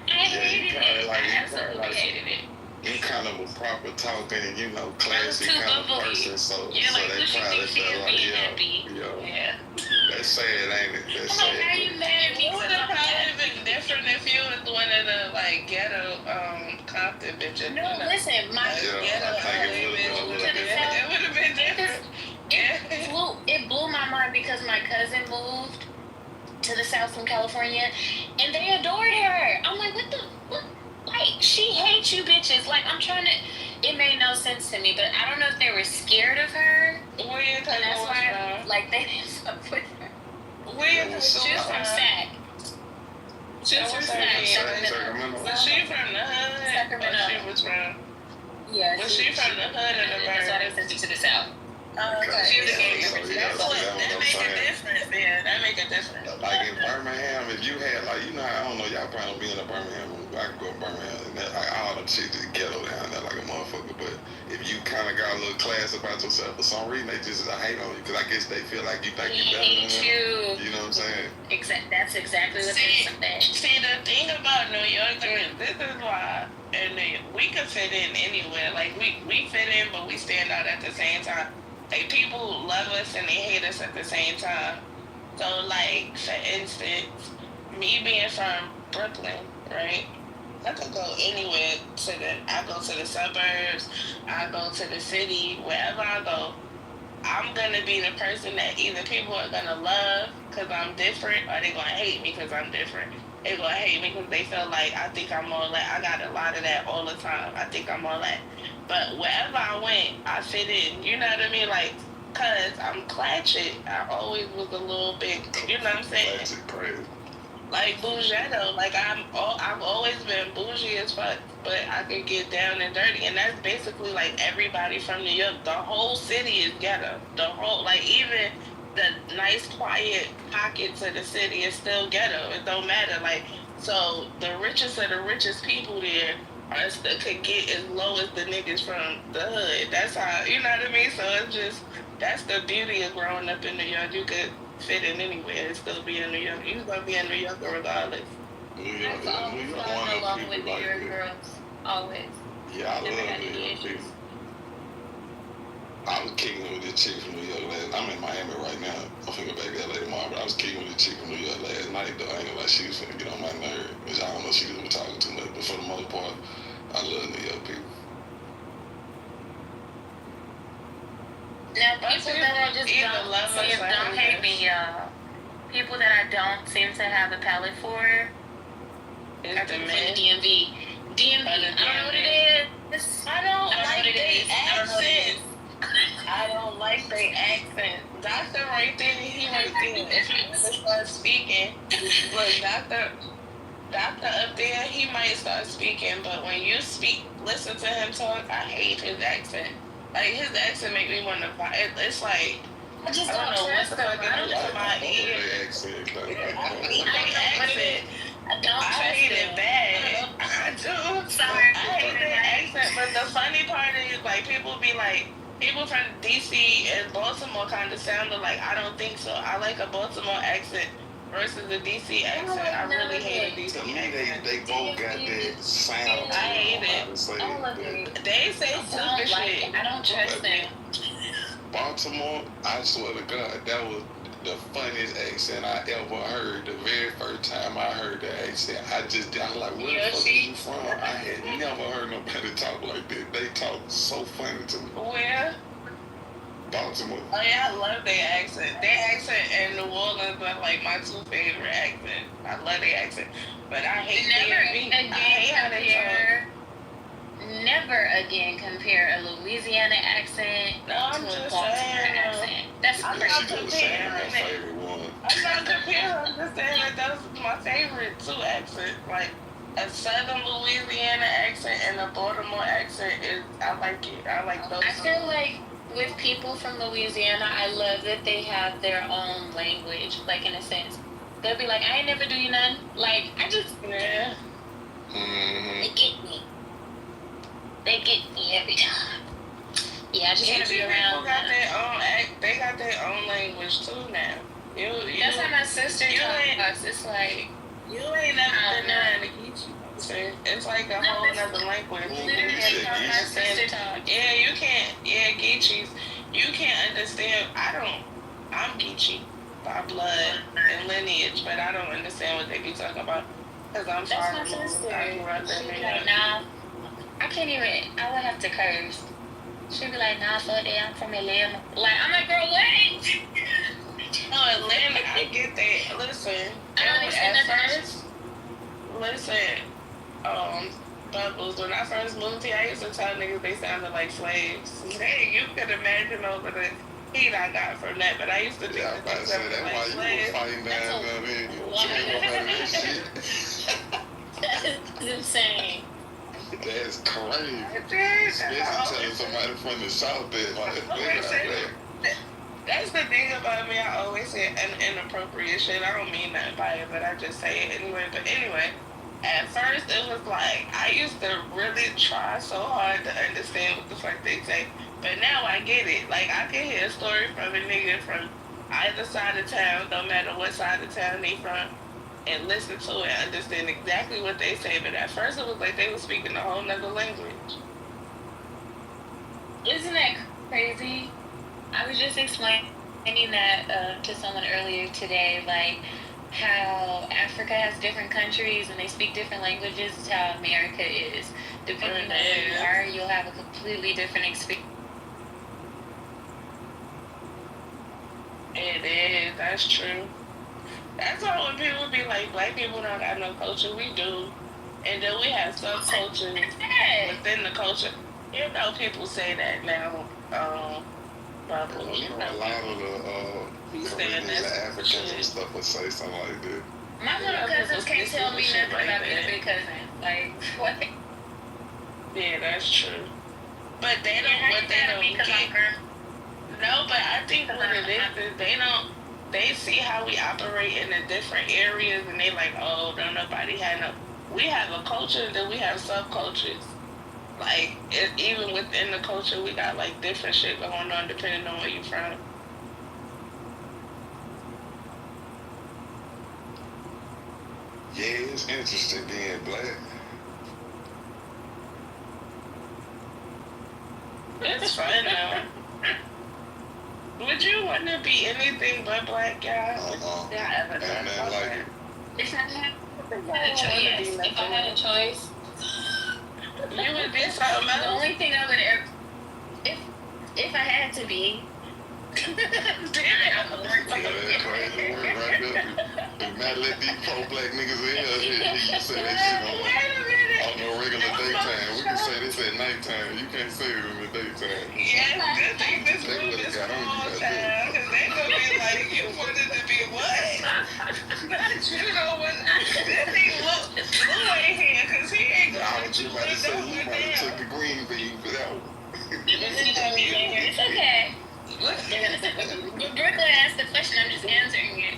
I hated it. I absolutely hated it. You kind of a proper talking and, you know, classy kind of person, so they probably felt like, yeah. That's sad, ain't it? That's sad. How you mad at me? It would have probably been different if you was one of the, like, ghetto, Compton bitches. No, listen, my ghetto it would have been different. It blew my mind because my cousin moved to the South from California, and they adored her. I'm like, what? Like, she hates you bitches. Like, I'm trying to. It made no sense to me, but I don't know if they were scared of her. And that's why, like, they didn't fuck with her. She's from Sac. She's from Sac, Sacramento. Was she from the hood? Sacramento. She was from. Yeah. Was she from the hood or the That's why they sent you to the South. Okay. That make a difference, man. That make a difference. Like in Birmingham, if you had, like, you know, I don't know, y'all probably don't be in the Birmingham. I can go to Birmingham, and that, like, all them chicks just ghetto down there like a motherfucker. But if you kind of got a little class about yourself for some reason, they just hate on you, because I guess they feel like you think you're better than them. You know what I'm saying? That's exactly what they said. See, the thing about New York, this is why, and we can fit in anywhere. Like, we fit in, but we stand out at the same time. Like, people love us and they hate us at the same time. So, like, for instance, me being from Brooklyn, right? I could go anywhere I go to the suburbs, I go to the city, wherever I go. I'm gonna be the person that either people are gonna love because I'm different, or they gonna hate me because I'm different. They gonna hate me because they feel like I think I'm all that. I got a lot of that all the time. I think I'm all that. But wherever I went, I fit in. You know what I mean? Like, cause I'm clatchet. I always was a little bit. You know what I'm saying? Like bougetto, like I've always been bougie as fuck, but I can get down and dirty, and that's basically like everybody from New York. The whole city is ghetto. The whole, like, even the nice quiet pockets of the city is still ghetto. It don't matter. Like, so the richest of the richest people there are still could get as low as the niggas from the hood. That's how, you know what I mean. So it's just, that's the beauty of growing up in New York. You could fit in anywhere and still be in New York. You gonna be in New York regardless. New York, New York, one of along the with people New like York that. girls, always. Yeah, I Never love had New any York issues. people. I was kicking with this chick from New York last. I'm in Miami right now. I'm finna go back to LA tomorrow, but I was kicking with this chick from New York last night. Though I ain't gonna lie, she was finna get on my nerve, which I don't know, she was talking too much, but for the most part, I love New York people. Now, people that I just don't hate me, y'all. People that I don't seem to have a palate for are people from the DMV. DMV, I don't know what it is. I don't like their accent. I don't like their accent. Doctor right there, he right there. If he ever starts speaking, look, Doctor up there, he might start speaking, but when you speak, listen to him talk, I hate his accent. Like, his accent make me want to fight. It's like, I just don't know what the fuck it is to my ear. Their accent, like, I hate their accent. I don't I trust hate it. it bad. I do. Sorry. I hate their accent. But the funny part is, like, people be like, people from DC and Baltimore kind of sound like, I don't think so. I like a Baltimore accent versus a DC accent. I really hate a DC to me, accent. they both got that sound. I hate it. All of it. They say stupid shit. I don't trust them. Baltimore, I swear to God, that was the funniest accent I ever heard. The very first time I heard that accent, I was like, where the fuck are you from? I had never heard nobody talk like that. They talk so funny to me. Where? Baltimore. Oh yeah, I love their accent. Their accent and New Orleans are like my two favorite accents. I love their accent, but I hate Never again compare a Louisiana accent to a Baltimore accent. That's crazy. I'm not comparing. I'm just saying that those are my favorite two accents. Like a Southern Louisiana accent and a Baltimore accent I like it. I like those. I feel like with people from Louisiana, I love that they have their own language. Like, in a sense, they'll be like, I ain't never do you none. Like, I just yeah. They get me. They get me every time. Yeah, I just want to be around. They got their own language too now. That's how my sister talks. It's like you ain't never been there in the Geechee. It's like a whole other language. Literally, how my sister talks. Yeah, you can't. Yeah, Geechees. You can't understand. I'm Geechee by blood and lineage, but I don't understand what they be talking about because I'm far removed. I grew up in there. Nah. I can't even, I would have to curse. She'd be like, nah, fuck that, I'm from Atlanta. Like, I'm like, girl, what? No, Atlanta, I get that. Listen, Bubbles, when I first moved here, I used to tell niggas they sounded like slaves. Hey, you could imagine over the heat I got from that, but I used to think that they sounded like slaves. That's why you were fighting down there. That's insane. That's crazy. Especially telling somebody from the South that, that's the thing about me. I always say inappropriate shit. I don't mean nothing by it, but I just say it anyway. But anyway, at first it was like, I used to really try so hard to understand what the fuck they say. But now I get it. Like, I can hear a story from a nigga from either side of town, no matter what side of town they from, and listen to it and understand exactly what they say. But at first it was like they were speaking a whole nother language. Isn't that crazy? I was just explaining that to someone earlier today, like how Africa has different countries and they speak different languages. It's how America is. Depending on where you are, you'll have a completely different experience. It is. That's true. That's why when people be like, black people don't got no culture, we do. And then we have subcultures within the culture. You know, people say that now. Bubble, You know, a lot of the Caribbeans and Africans and stuff would say something like that. My little cousins can't tell me nothing about being a big cousin. Like, what? Yeah, that's true. But they don't get. No, but I think what it is they see how we operate in the different areas and they like, oh, don't nobody have no. We have a culture, then we have subcultures. Like, even within the culture, we got like different shit going on depending on where you from. Yeah, it's interesting being black. It's fun though. Would you want to be anything but black, guys? Yeah, and then like it. If I had a choice, you would be something else. The only thing I would ever, if I had to be. Yeah, that's crazy word right there. Do not let these pro-black niggas in here. You say that shit on no regular daytime. We can say this at nighttime. You can't say it in the daytime. Yeah, good thing this room is small time, because they gonna be like, you wanted to be what? You know what? This ain't Lou ain't here, because he ain't I going was to just about to say, you might have took the green bean for that one. It's okay. Brooklyn asked the question, I'm just answering it.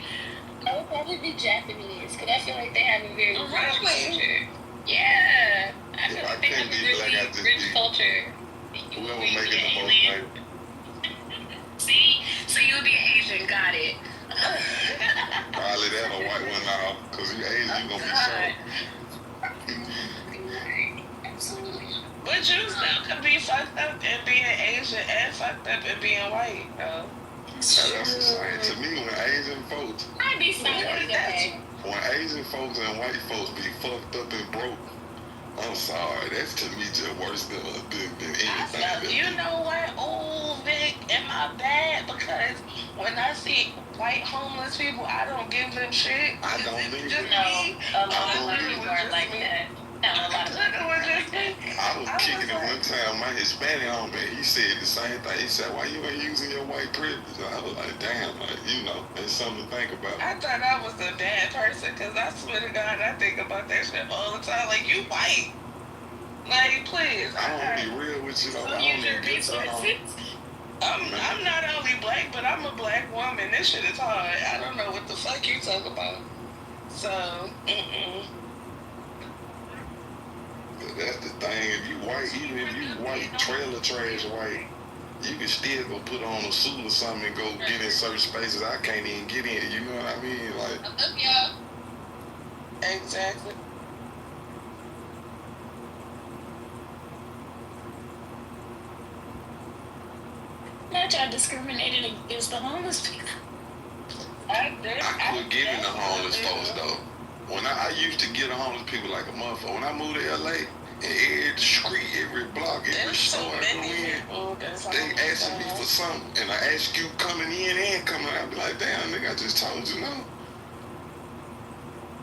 I would probably be Japanese, because I feel like they have a very rich culture. Yeah. I feel like they have a really rich culture. Whoever making the most money. See? So you would be an Asian, got it. Probably that or white one now, because you Asian, you gonna be short. But you still could be fucked up and being Asian and fucked up and being white, though. That's the same to me when Asian folks. I'd be something. When Asian folks and white folks be fucked up and broke, I'm sorry, that's to me just worse than anything. You know what? Oh, Vic, am I bad? Because when I see white homeless people, I don't give them shit. I don't think A lot of people are like that. I was kicking it one time. My Hispanic homie, he said the same thing. He said, "Why you ain't using your white privilege?" I was like, "Damn, like, you know, it's something to think about." I thought I was a bad person because I swear to God, I think about that shit all the time. Like, you white. Like, please. I don't be real with you though. I don't even get to I'm not only black, but I'm a black woman. This shit is hard. I don't know what the fuck you talk about. So, That's the thing. If you white, even if you white, trailer trash white, you can still go put on a suit or something and go get in certain spaces I can't even get in. You know what I mean? Like, yeah. Exactly. Not y'all discriminated against the homeless people. I quit giving the homeless folks though. When I used to get the homeless people like a motherfucker. When I moved to LA, in every street, every block, every store I go in, they asking me for something, and I ask you coming in and coming out, I be like, damn, nigga, I just told you no.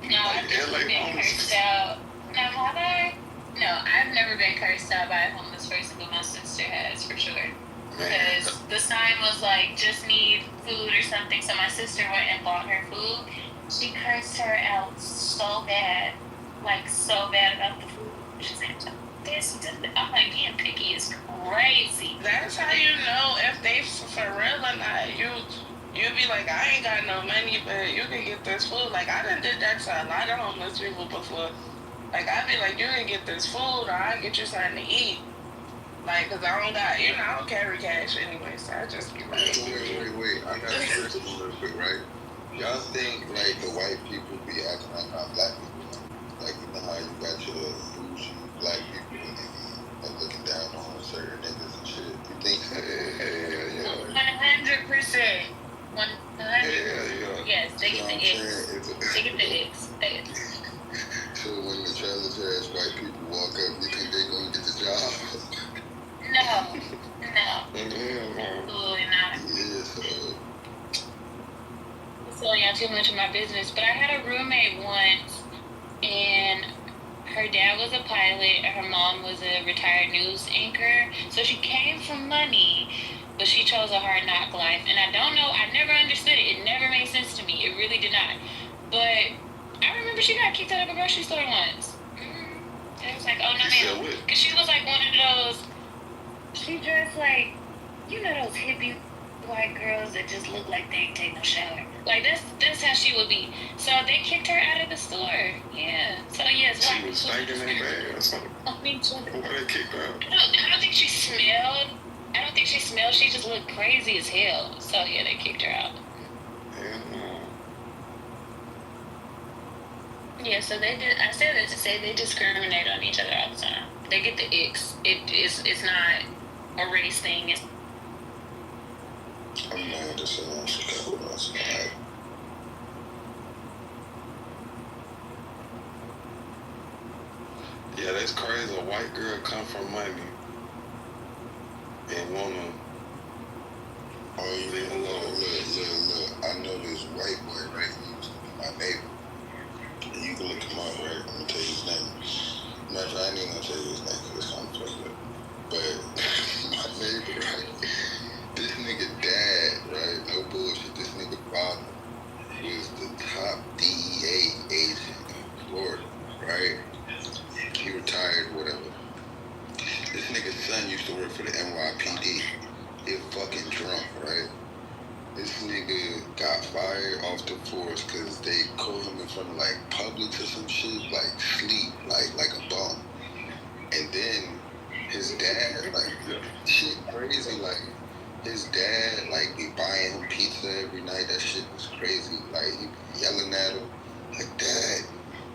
No, I've never been cursed out. No, have I? No, I've never been cursed out by a homeless person, but my sister has, for sure. Because the sign was like, just need food or something, so my sister went and bought her food. She cursed her out so bad, like so bad about the food. She's like, this, I'm like, being picky is crazy. That's how you know if they for real or not. You be like, I ain't got no money, but you can get this food. Like, I done did that to a lot of homeless people before. Like, I be like, you can get this food, or I'll get you something to eat. Like, cause I don't got, I don't carry cash anyway, so I just be like. Wait, I got a question real quick, right? Y'all think, like, the white people be acting like how black people are? Like, you know how you got your bougie black people and they be, like, looking down on certain niggas and shit? You think? Yeah. 100%. 100%. Yes, they get the X. They get the X. So when the trailer trash white people walk up, you think they gonna get the job? No. Absolutely not. Yeah, so not too much of my business, but I had a roommate once, and her dad was a pilot, and her mom was a retired news anchor. So she came from money, but she chose a hard knock life. And I don't know, I never understood it. It never made sense to me. It really did not. But I remember she got kicked out of a grocery store once. And it was like, oh no, ma'am. Because she was like one of those, she dressed like, you know those hippie white girls that just look like they ain't take no shower. Like that's how she would be. So they kicked her out of the store. Yeah. So yes, she was stinking that bad or something. I mean, why they kicked her out? I don't think she smelled. She just looked crazy as hell. So yeah, they kicked her out. Yeah. So they did. I said that to say they discriminate on each other all the time. They get the icks. It's not a race thing. It's I'm mad as hell in Chicago last night. Yeah, that's crazy. A white girl come from money and wanna. Oh, look. I know this white boy, right? He used to be my neighbor. You can look him up, right? I'm gonna tell you his name. Matter of fact, I ain't even gonna tell you his name because it's kind of fucked up. But my neighbor, right? This nigga dad, right? No bullshit. This nigga father was the top DEA agent in Florida, right? He retired, whatever. This nigga's son used to work for the NYPD. He fucking drunk, right? This nigga got fired off the force because they called him in front of like Publix or some shit, like sleep, like a bum. And then his dad, like shit crazy, like his dad like be buying him pizza every night. That shit was crazy. Like he be yelling at him, like, Dad,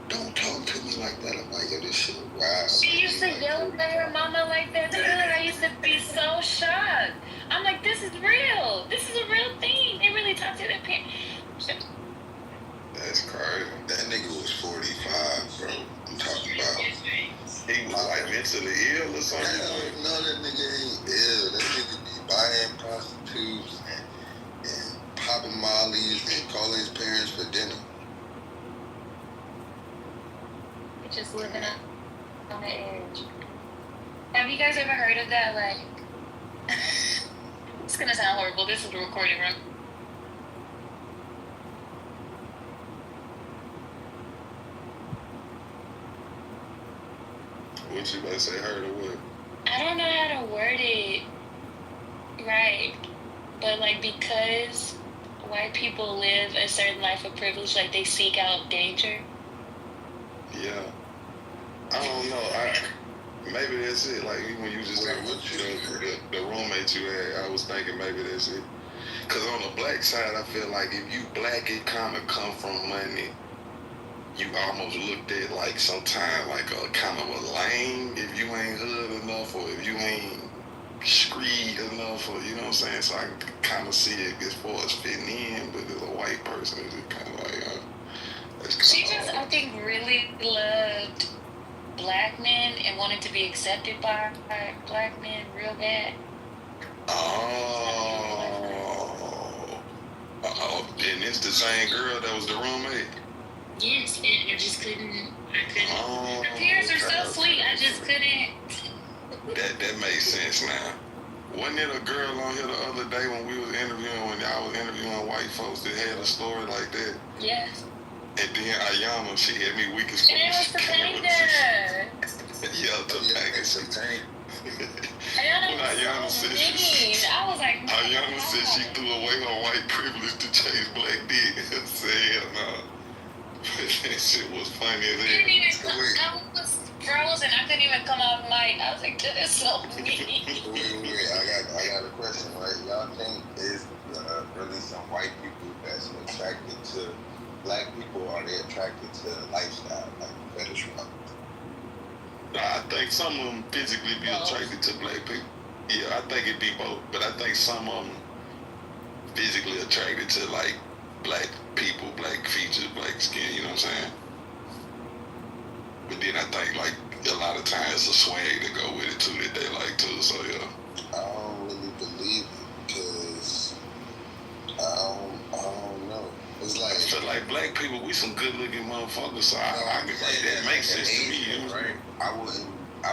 don't talk to me like that. I'm like, yo, this shit wild. She used to yell at her mama like that too. I used to be so shocked. I'm like, this is real. This is a real thing. They really talk to their parents. That's crazy. That nigga was 45, bro. I'm talking about. He was like mentally ill or something. No, that nigga ain't ill. That nigga be buying prostitutes and popping mollies and calling his parents for dinner. Just living on the edge. Have you guys ever heard of that? Like, it's gonna sound horrible. This is the recording room. What you about to say? Heard or what? I don't know how to word it right, but like because white people live a certain life of privilege, like they seek out danger. Yeah. I don't know. Maybe that's it. Like when you just said the roommate you had, I was thinking maybe that's it. Cause on the black side, I feel like if you black, it kind of come from money. You almost looked at like sometimes like a kind of a lame if you ain't hood enough or if you ain't street enough or you know what I'm saying. So I can kind of see it as far as fitting in, but as a white person, it's kind of like. She just, I think, really loved black men and wanted to be accepted by black men real bad. And it's the same girl that was the roommate? Yes, and I just couldn't. Her parents are so sweet, I just couldn't. That makes sense now. Wasn't it a girl on here the other day when we was interviewing, when I was interviewing white folks that had a story like that? Yes. And then Ayana, she had me weak as fuck. And it was Topanga. Yeah, Topanga. Ayana was so mean. I was like, Ayana said she threw away her white privilege to chase black dick. I said, hell no. That shit was funny as hell. I was frozen. I couldn't even come off mic. I was like, that is so mean. Wait. I got a question, right? Y'all think is really some white people that's attracted to black people, or are they attracted to lifestyle, like fetish models? I think some of them physically be attracted to black people. Yeah, I think it'd be both. But I think some of them physically attracted to like black people, black features, black skin, you know what I'm saying? But then I think like a lot of times it's a swag to go with it too that they like too, so yeah. I don't really believe it because I don't know. It's like people, we some good looking motherfuckers, so I can like that makes sense to me, you know? Right? I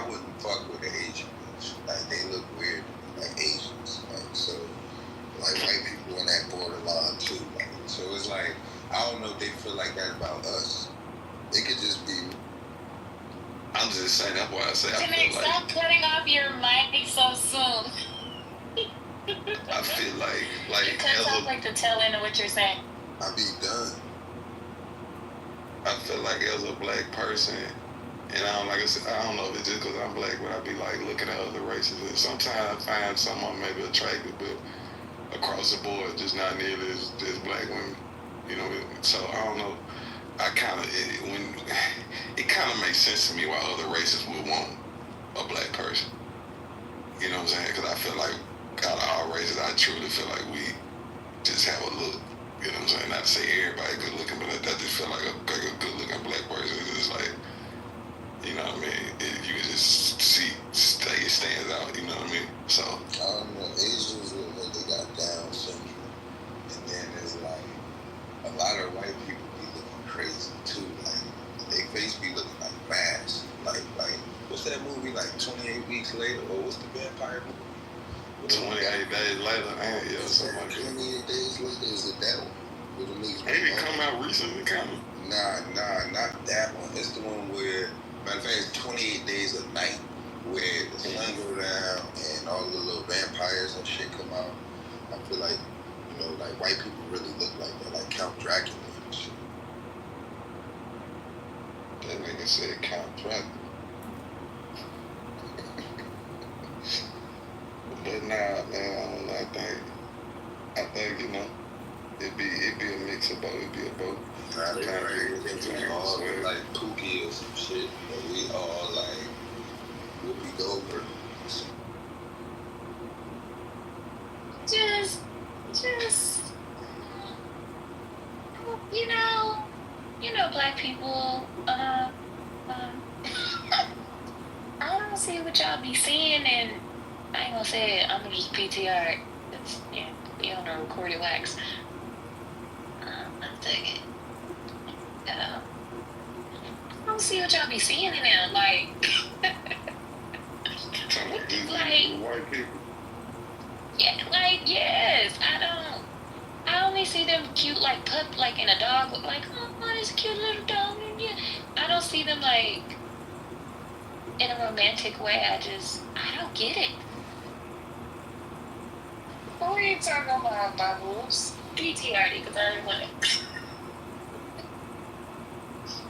wouldn't fuck with an Asian bitch. Like they look weird, like Asians. Like so, like white people in that borderline too. Like, so it's like I don't know if they feel like that about us. It could just be. I'm just saying that's why I say I feel like. Stop cutting off your mic so soon. I feel like it cuts off like the tail end of what you're saying. I be done. I feel like as a black person, and I don't like I said, I don't know if it's just because I'm black, but I be like looking at other races, and sometimes I find someone maybe attractive, but across the board, just not nearly as black women. You know, so I don't know. I kind of it kind of makes sense to me why other races would want a black person. You know what I'm saying? Because I feel like out of all races, I truly feel like we just have a look. You know what I'm saying? Not to say everybody good looking, but I just feel like a good looking black person is just like, you know what I mean? You can just see, it stands out. You know what I mean? So I don't know. Asians look like they got Down syndrome, and then there's like a lot of white people be looking crazy too. Like their face be looking like mask. Like what's that movie? Like 28 Weeks Later, or what's the vampire movie? 28 days later, yeah, something like that. 28 days later, is it that one? Maybe it come out recently, kind of. Nah, not that one. It's the one where, matter of fact, it's 28 Days of Night, where the sun go down and all the little vampires and shit come out. I feel like, you know, like white people really look like that, like Count Dracula and shit. That nigga said Count Dracula. But nah, man, I don't know. I think you know, it'd be a mix of both. It'd be a both. Nah, they all look like Pookie or some shit, but we all like Whoopi Goldberg. Just, you know, black people. I don't see what y'all be seeing, and I ain't gonna say it. I'm gonna just PTR it. It's, yeah, be on a recorded wax. I'm thinking. I don't see what y'all be seeing in there. Like, white people. Yeah, like, yes. I only see them cute, like, pup, like, in a dog. Like, oh, this cute little dog. Yeah. I don't see them, like, in a romantic way. I don't get it. Who are you talking about, my boobs? PTRD, because I didn't want it.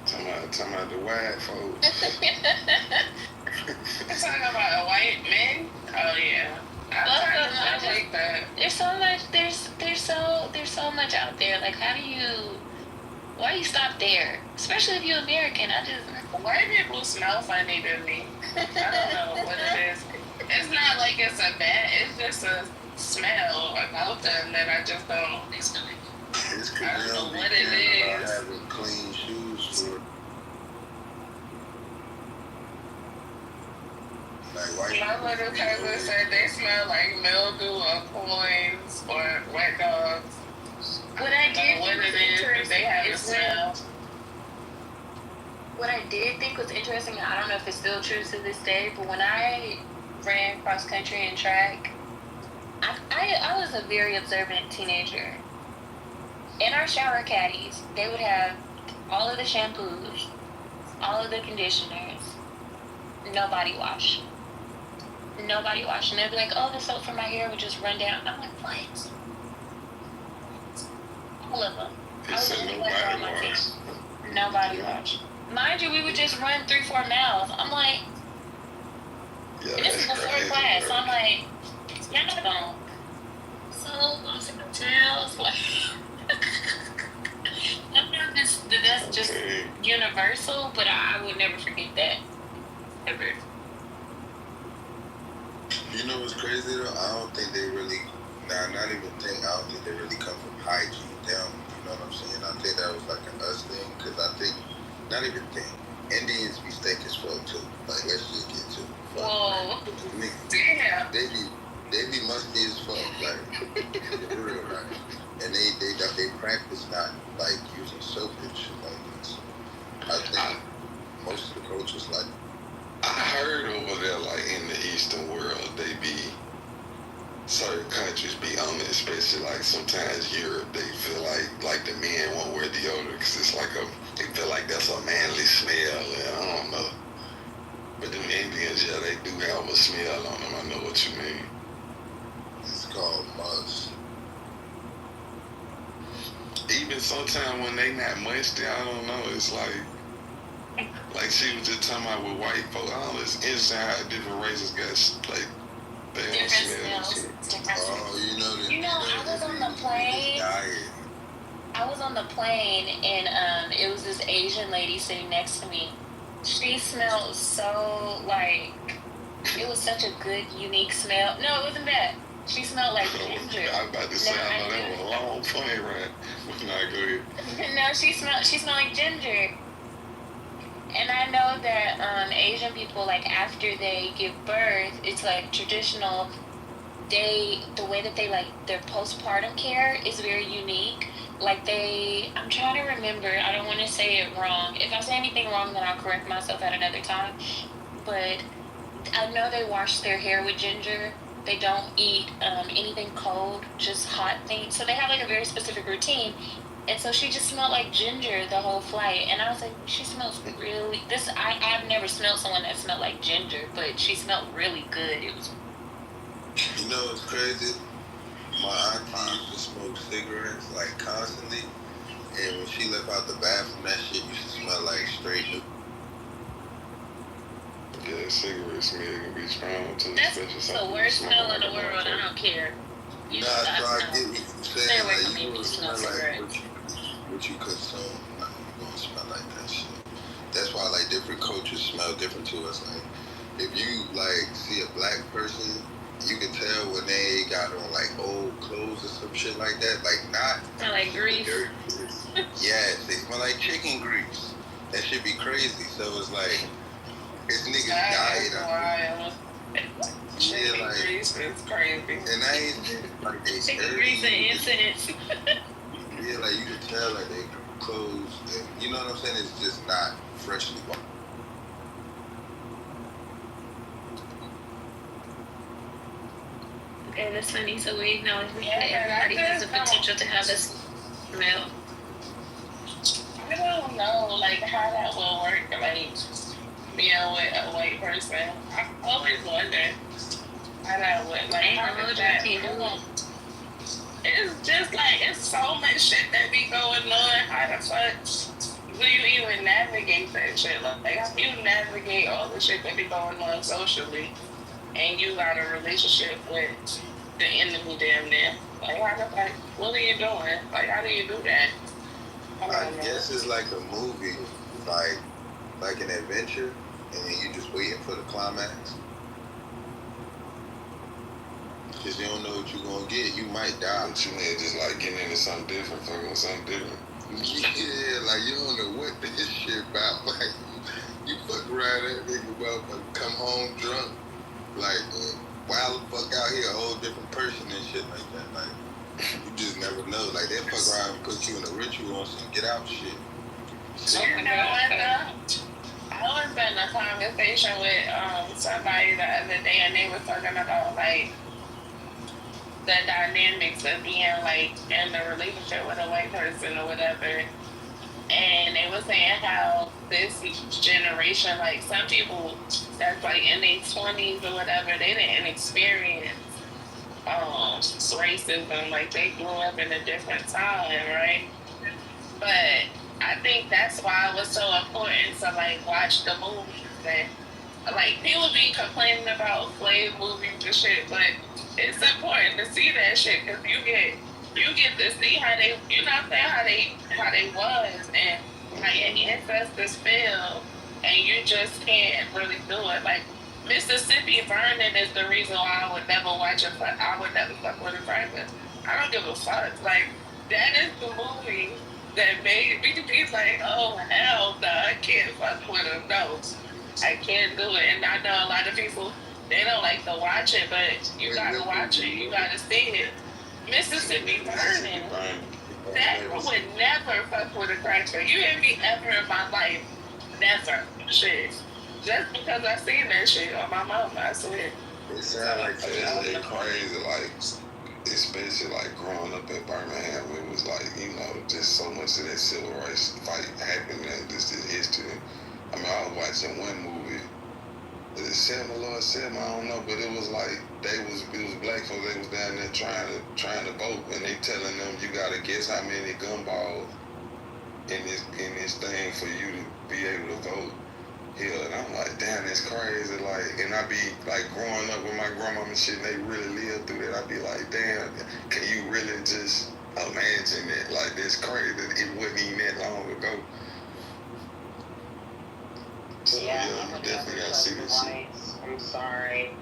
Talking about the white folks. You're talking about white men? Oh, yeah. I like that. There's so much out there. Like, why do you stop there? Especially if you're American. White people smell funny to me. I don't know what it is. It's not like it's it's just a smell about them that I just don't. I don't know what it is. Having clean shoes for. My little cousin said they smell like mildew or coins or wet dogs. What I did what it is, but they have a smell. What I did think was interesting, I don't know if it's still true to this day, but when I ran cross country and track, I was a very observant teenager. In our shower caddies, they would have all of the shampoos, all of the conditioners, no body wash. No body wash. And they'd be like, oh, the soap for my hair would just run down. I'm like, what? All of them. I was the only one on my team. No body wash. Mind you, we would just run 3-4 miles. I'm like, and this is before class. So I'm like, yeah, I'm gone. So I'm sitting in tails. Like, I don't know if that's just universal, but I would never forget that. Ever. You know what's crazy though? I don't think they really, I don't think they really come from hygiene down, you know what I'm saying? I think that was like an us thing, because I think, not even think, Indians be stink as fuck too. Like, let's just get to it. Whoa. Damn. They be, They be musty as fuck, like for real, right? And they practice not like using soap and shit like that. So I think most of the coaches like. I heard over there, like in the Eastern world, they be certain countries be on it, especially like sometimes Europe. They feel like the men won't wear deodorant because it's like they feel like that's a manly smell. And I don't know, but them Indians, yeah, they do have a smell on them. I know what you mean. It's called musk. Even sometimes when they not musty, I don't know. It's like she was just talking about with white folks. I don't know. It's interesting how different races got like they don't smell. Oh, You know, I was on the plane. I was on the plane, and it was this Asian lady sitting next to me. She smelled so like it was such a good, unique smell. No, it wasn't bad. She smelled like ginger. I was about to say, I know that was a long plane ride. Not good. No, she smelled like ginger. And I know that Asian people, like after they give birth, it's like traditional. The way that they like their postpartum care is very unique. Like I'm trying to remember. I don't want to say it wrong. If I say anything wrong, then I'll correct myself at another time. But I know they wash their hair with ginger. They don't eat anything cold, just hot things. So they have like a very specific routine. And so she just smelled like ginger the whole flight. And I was like, she smells really... I've never smelled someone that smelled like ginger, but she smelled really good. It was... You know what's crazy? My auntie used to smoke cigarettes like constantly. And when she left out the bathroom, that shit used to smell like straight new. Yeah, cigarette smell can be strong too. That's the worst smell in the world. I don't care. Nah, so I get what you're saying. Stay away like, from me if you smell cigarettes. What you consume, like, you gonna smell like that shit. That's why like different cultures smell different to us. Like if you like see a black person, you can tell when they got on like old clothes or some shit like that. Like not smell like grease. Yes, they smell like chicken grease. That should be crazy. So it's like it's niggas diet. Chicken grease is crazy. And I ain't like they chicken grease and incidents. Yeah, like you can tell like they clothes, and you know what I'm saying? It's just not freshly washed. Okay, that's funny. So we acknowledge that everybody has the potential to have this smell. I don't know, like how that will work. Like being with a white person, I always wonder how that would like. How does that? It's just like it's so much shit that be going on. How the fuck do you even navigate that shit? Like how do you navigate all the shit that be going on socially, and you got a relationship with the enemy damn near? Like how the fuck? What are you doing? Like how do you do that? I guess it's like a movie, like an adventure, and then you just waiting for the climax. Cause you don't know what you're gonna get. You might die. But you mean just like getting into something different, fucking something different. Yeah, like you don't know what this shit about. Like you fuck around that nigga about come home drunk, like wild the fuck out here, a whole different person and shit like that. Like you just never know. Like they fuck around and put you in a ritual on some get out shit. You know what though? I was in a conversation with somebody the other day, and they were talking about like the dynamics of being like in a relationship with a white person or whatever. And they were saying how this generation, like some people that's like in their 20s or whatever, they didn't experience racism. Like they grew up in a different time, right? But I think that's why it was so important to like watch the movies. And like people be complaining about slave movies and shit, but it's important to see that shit because you get to see how they, you know what I'm saying, how they was and how your ancestors feel, and you just can't really do it. Like Mississippi Burning is the reason why I would never I would never fuck with a person. I don't give a fuck. Like that is the movie that made me be like, oh hell no, I can't fuck with him. No, I can't do it. And I know a lot of people They don't like to watch it, but you gotta watch it. You gotta see it. Mississippi Burning. That would never fuck with a cracker. You hear me ever in my life? Never. Shit. Just because I seen that shit on my mama, I swear. It sound like they crazy, like, especially like growing up in Birmingham, it was like, you know, just so much of that civil rights fight happening and just the history. I mean, I was watching one movie, Selma, Lord Selma, I don't know, but it was like it was black folks, they was down there trying to vote, and they telling them you gotta guess how many gumballs in this thing for you to be able to vote. Here, and I'm like, damn, that's crazy. Like, and I be like growing up with my grandmama and shit, and they really lived through that. I be like, damn, can you really just imagine that? Like, that's crazy. It wasn't even that long ago. So yeah, you definitely gotta see this shit. I'm sorry.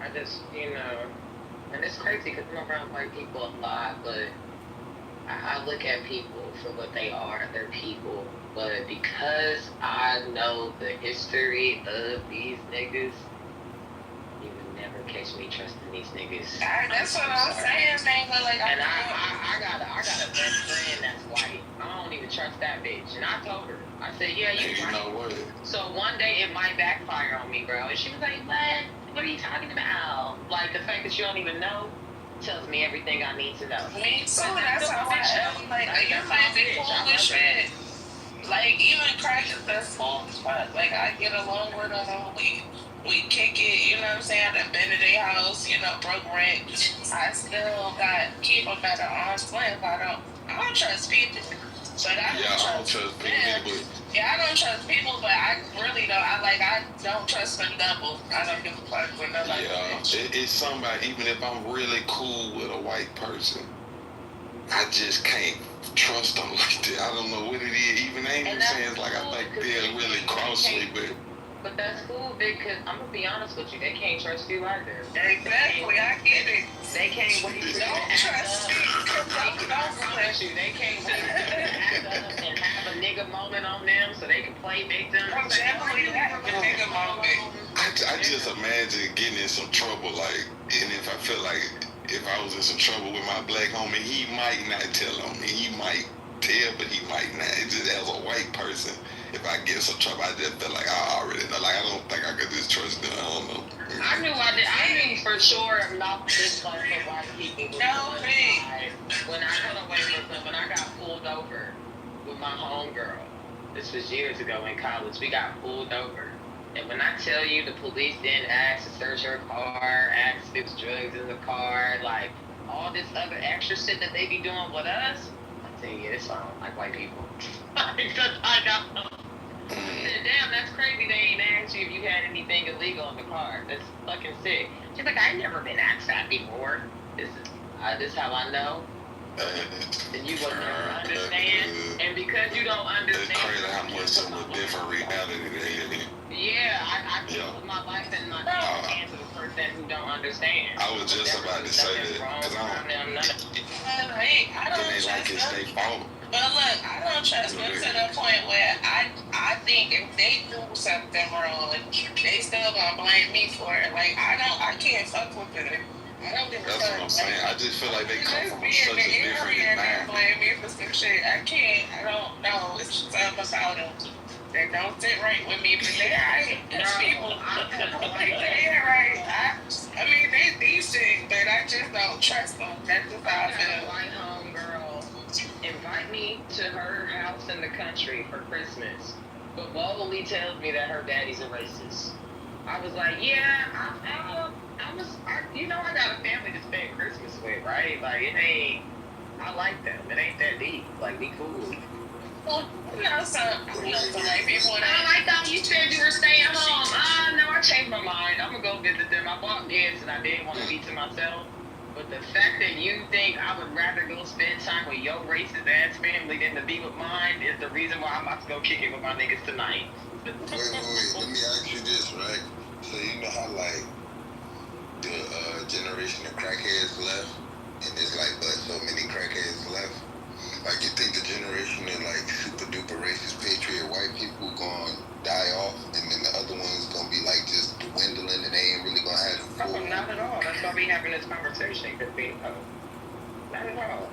I just, you know, and it's crazy because I'm around white people a lot, but I look at people for what they are. They're people. But because I know the history of these niggas, you would never catch me trusting these niggas. That's what I'm saying, man. But like, and I got a best friend that's white. I don't even trust that bitch. And I told her, I said, yeah, you right. Know what? So one day it might backfire on me, bro. And she was like, what? What are you talking about? Like the fact that you don't even know tells me everything I need to know. Me too. That's how I am. Like, you might be cool with shit. Like, even crackers that's small as fuck. Like, I get along with them. We kick it, you know what I'm saying? I've been to their house, you know, broke rent. I still keep them at an arm's length. I don't trust people. But I don't trust people. Yeah, I don't trust people, but I really don't. I don't trust the double. I don't give a fuck with nobody. Yeah, it's somebody, even if I'm really cool with a white person, I just can't trust them like that. I don't know what it is. Even they ain't saying it's like I think they're really crossly, but that's cool because I'm gonna be honest with you, they can't trust you either. Exactly, I get it. They can't wait to don't trust me. Don't trust you. They can't wait to act up and have a nigga moment on them so they can play victim. I'm definitely have a nigga moment. I just imagine getting in some trouble, like, and if I feel like if I was in some trouble with my black homie, he might not tell on me. He might tell, but he might not. It's just as a white person, if I get in some trouble, I just feel like I already know. Like, I don't think I could just trust them. I don't know. I knew for sure not this one for white people. No, me. When I got pulled over with my homegirl, this was years ago in college, we got pulled over. And when I tell you the police didn't ask to search her car, ask if there's drugs in the car, like all this other extra shit that they be doing with us, I tell you, this I don't like white people. Because I know. I said, damn, that's crazy. They ain't asked you if you had anything illegal in the car. That's fucking sick. She's like, I've never been asked that before. This is how I know. And you will never understand. And because you don't understand. It's crazy how much of a different reality they live in. Yeah, I put my life in my hands of a person who don't understand. I was just about to say that because I don't like it's their fault. But look, I don't trust them to the point where I think if they do something wrong, they still gonna blame me for it. Like I can't fuck with it. I don't give a fuck. That's what I'm saying. I just feel like they come from such a different environment. Blame me for some shit. I can't. I don't know. It's something about them. They don't sit right with me, but they alright. People, like they alright. I mean, they decent, but I just don't trust them. That's just how I feel. My homegirl invite me to her house in the country for Christmas, but boldly tells me that her daddy's a racist. I was like, yeah, I got a family to spend Christmas with, right? Like, I like them. It ain't that deep. Like, be cool. Well, you know some white people. I thought you said you were staying home. No, I changed my mind. I'm gonna go visit them. I bought gifts and I didn't want to be to myself. But the fact that you think I would rather go spend time with your racist ass family than to be with mine is the reason why I'm about to go kick it with my niggas tonight. Wait. Let me ask you this, right? So you know how like the generation of crackheads left, and there's like so many crackheads left. Like, you think the generation of like super duper racist patriot white people gonna die off, and then the other ones gonna be like just dwindling, and they ain't really this conversation could be. Not at all.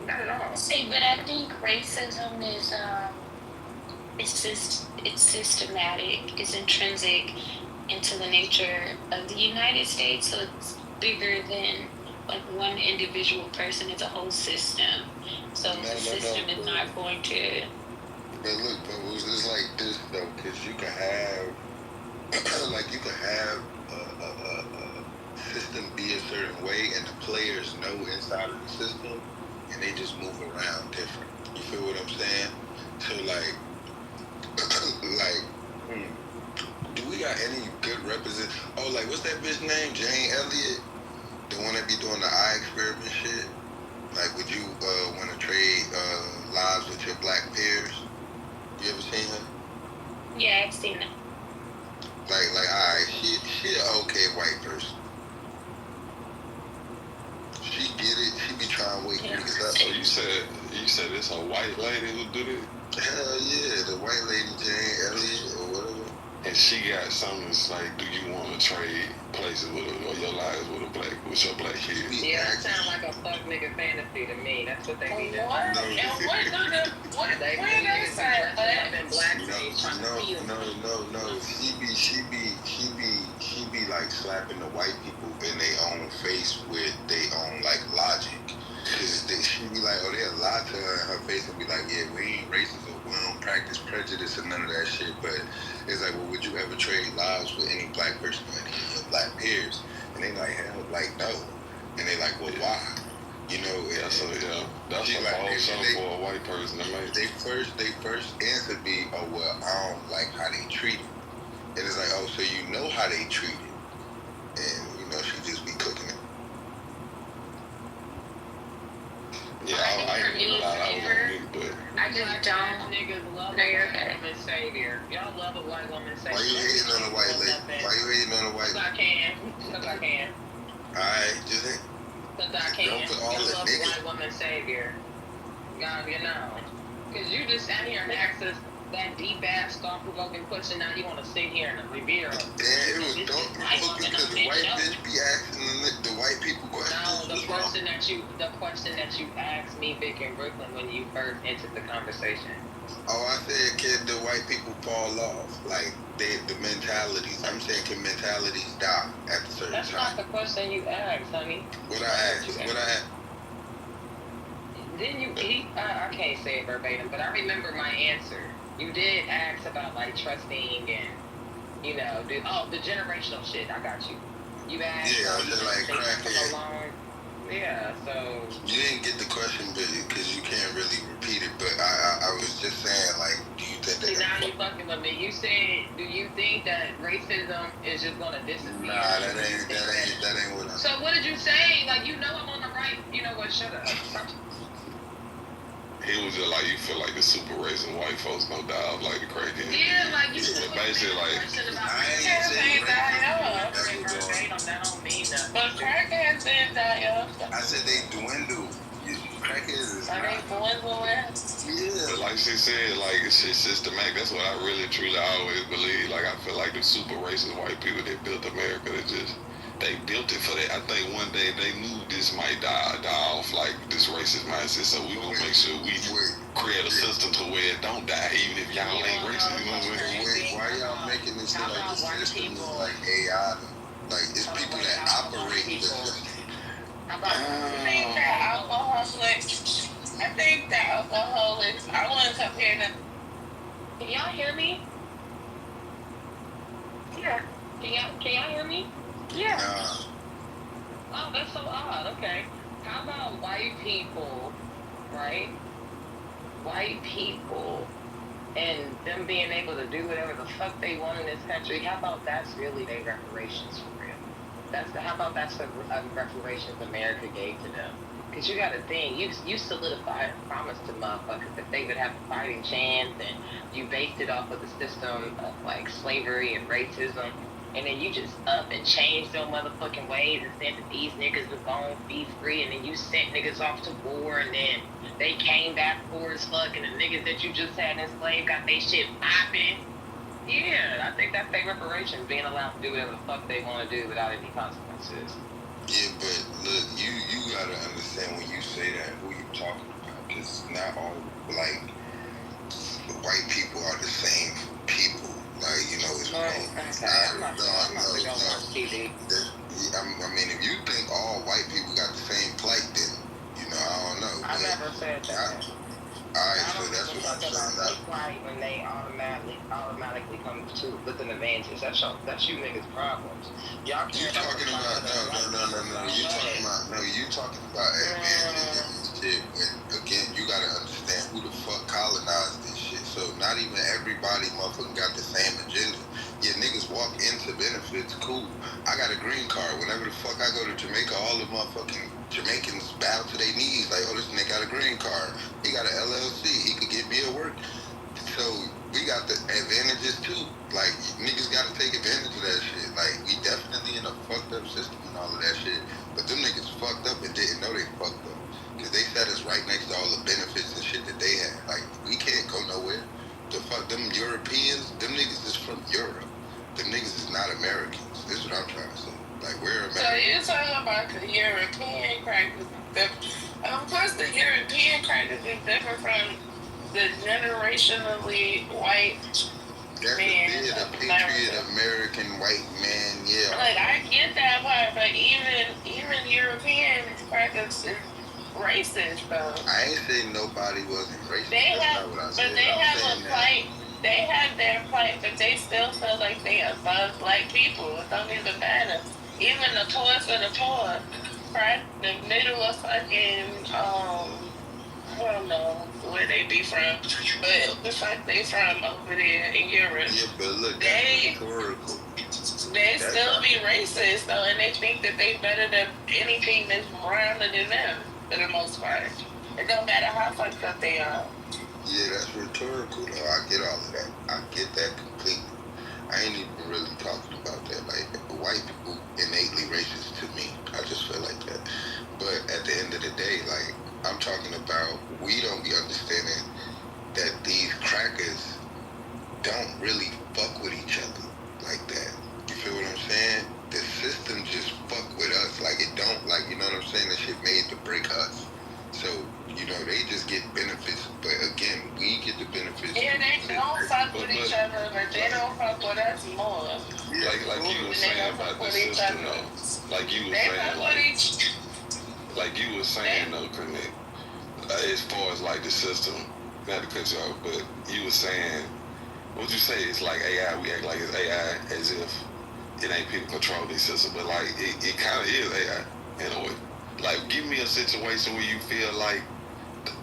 Not at all. See, but I think racism is it's systematic, it's intrinsic into the nature of the United States, so it's bigger than like one individual person. It's a whole system. So the system is not going to. But look, but it's like this though, because you can have, like you can have a system be a certain way, and the players know inside of the system, and they just move around different. You feel what I'm saying? So like, do we got any good represent? Oh, like what's that bitch name? Jane Elliott, the one that be doing the eye experiment shit. Like, would you want to trade lives with your black peers? You ever seen her? Yeah, I've seen that. Like, alright, she an okay white person. She get it. She be trying to wake niggas up. So you said it's a white lady who did it? Hell yeah, the white lady Jane Elliott or whatever. And she got something that's like, do you want to trade places with or your lives with your black kids? Yeah, that sounds like a fuck nigga fantasy to me. That's what they be doing. What? They niggas dressing up in blackface trying to steal. No. She be like slapping the white people in their own face with their own like logic. Cause she be like, oh, they'll lie to her in her face and be like, yeah, we ain't racist or we don't practice prejudice and none of that shit. But it's like, well, would you ever trade lives with any black person or any of your black peers? And they like, hell, like, no. And they like, well, why? You know, that's a like, bold show for a white person to make. They first answer be, oh, well, I don't like how they treat it. And it's like, oh, so you know how they treat it. And, you know, she just be cooking it. Yeah, I ain't gonna lie, I was on mute, but I just don't. Niggas love a white woman savior. Y'all love a white woman savior. Why you hating on a white lady? Why you hating on a white lady? Because I can. Alright, just think. Because I can. You love a white woman savior. God, you know. Because you just sat here and asked us that deep ass, thought-provoking question. Now you want to sit here and revere us. Yeah, it was thought-provoking because the white bitch be asking the white people questions. No, the question that you asked me, Vic, in Brooklyn when you first entered the conversation. Oh, I said, can the white people fall off? Like, the mentalities. I'm saying, can mentalities die at a certain time? That's not the question you asked, honey. What I asked? Didn't you? I can't say it verbatim, but I remember my answer. You did ask about like trusting and the generational shit. I got you. You asked. Yeah, I was just like crackhead. Yeah, so. You didn't get the question, because you can't really repeat it. But I was just saying, like, do you think that? See, now you fucking with me. You said, do you think that racism is just gonna disappear? Nah, that ain't what I. So what did you say? Like, I'm on the right. You know what? Shut up. He was just like, you feel like the super racist white folks gonna die off like the crackhead. Yeah, like you said basically like. I ain't saying that don't mean nothing. But crackheads didn't die off. I said they dwindle. Crackheads is. Are they dwindling? Yeah. But like she said, like it's systematic. That's what I really truly always believe. Like I feel like the super racist white people that built America, they built it for that. I think one day they knew this might die off, like this racist mindset. So we gonna make sure we create a system to where it don't die, even if y'all ain't racist. You know what I'm saying? Why y'all making this like the system is like AI? Like it's people that operate the system. I think that alcoholics. I want to compare them. Can y'all hear me? Yeah. Can y'all hear me? Yeah. Oh, that's so odd. Okay. How about white people, right? White people and them being able to do whatever the fuck they want in this country. How about that's really their reparations for real? How about that's the reparations America gave to them? Because you got to think, you solidified a promise to motherfuckers that they would have a fighting chance, and you based it off of the system of like slavery and racism. And then you just up and changed your motherfucking ways and said that these niggas was gonna be free, and then you sent niggas off to war, and then they came back poor as fuck, and the niggas that you just had enslaved got they shit popping. Yeah, I think that's their reparations, being allowed to do whatever the fuck they want to do without any consequences. Yeah, but look, you gotta understand when you say that who you talking about, because not all like white people are the same people. Like it's I'm not gonna watch TV. I mean, if you think all white people got the same plight, then I don't know. I never said that. Alright, so that's what I'm saying. Plight when they automatically come to with an advantage. That's you niggas' problems. Y'all you talking about no. You talking about advantage and shit. And again, you gotta understand who the fuck colonized this shit. So not even everybody motherfucking got the same agenda. Yeah, niggas walk into benefits, cool. I got a green card. Whenever the fuck I go to Jamaica, all the motherfucking Jamaicans bow to their knees like, oh, this nigga got a green card. He got an LLC. He could get me a work. So we got the advantages too. Like, niggas gotta take advantage of that shit. Like, we definitely in a fucked up system and all of that shit. But them niggas fucked up and didn't know they fucked up. Because they set us right next to all the benefits and shit that they had. Like, we can't go nowhere. The fuck, them Europeans, them niggas is from Europe. Them niggas is not Americans. This is what I'm trying to say. Like, we're Americans. So you're talking about the European crackers. Of course, the European crackers is different from the generationally white man. The patriot American white man, yeah. Like, I get that part, but even European crackers is racist, though. I ain't saying nobody wasn't racist. They have a plight. They have their plight, but they still feel like they above black people. It don't even matter. Even the poorest of the poor, right? The middle of fucking, I don't know where they be from, but the fuck they from over there in Europe. Yeah, but look, they still be racist, though, and they think that they better than anything that's browner than them, for the most part. It don't matter how fucked up they are. Yeah, that's rhetorical, though. I get all of that. I get that completely. I ain't even really talking about that. Like, white people innately racist to me. I just feel like that. But at the end of the day, like, I'm talking about, we don't be understanding that these crackers don't really fuck with each other like that. You feel what I'm saying? The system just fuck with us. Like, it don't, like, you know what I'm saying? That shit made to break us. So, they just get benefits, but again, we get the benefits. Yeah, they don't fuck with each other, but they don't fuck with us more. Yeah, like you were saying about the system, though. Like you were saying, like you were saying, though, Connect. As far as like the system, not to cut you off, but you were saying, what'd you say? It's like AI. We act like it's AI as if it ain't people controlling the system, but like it kind of is AI in a way. Like, give me a situation where you feel like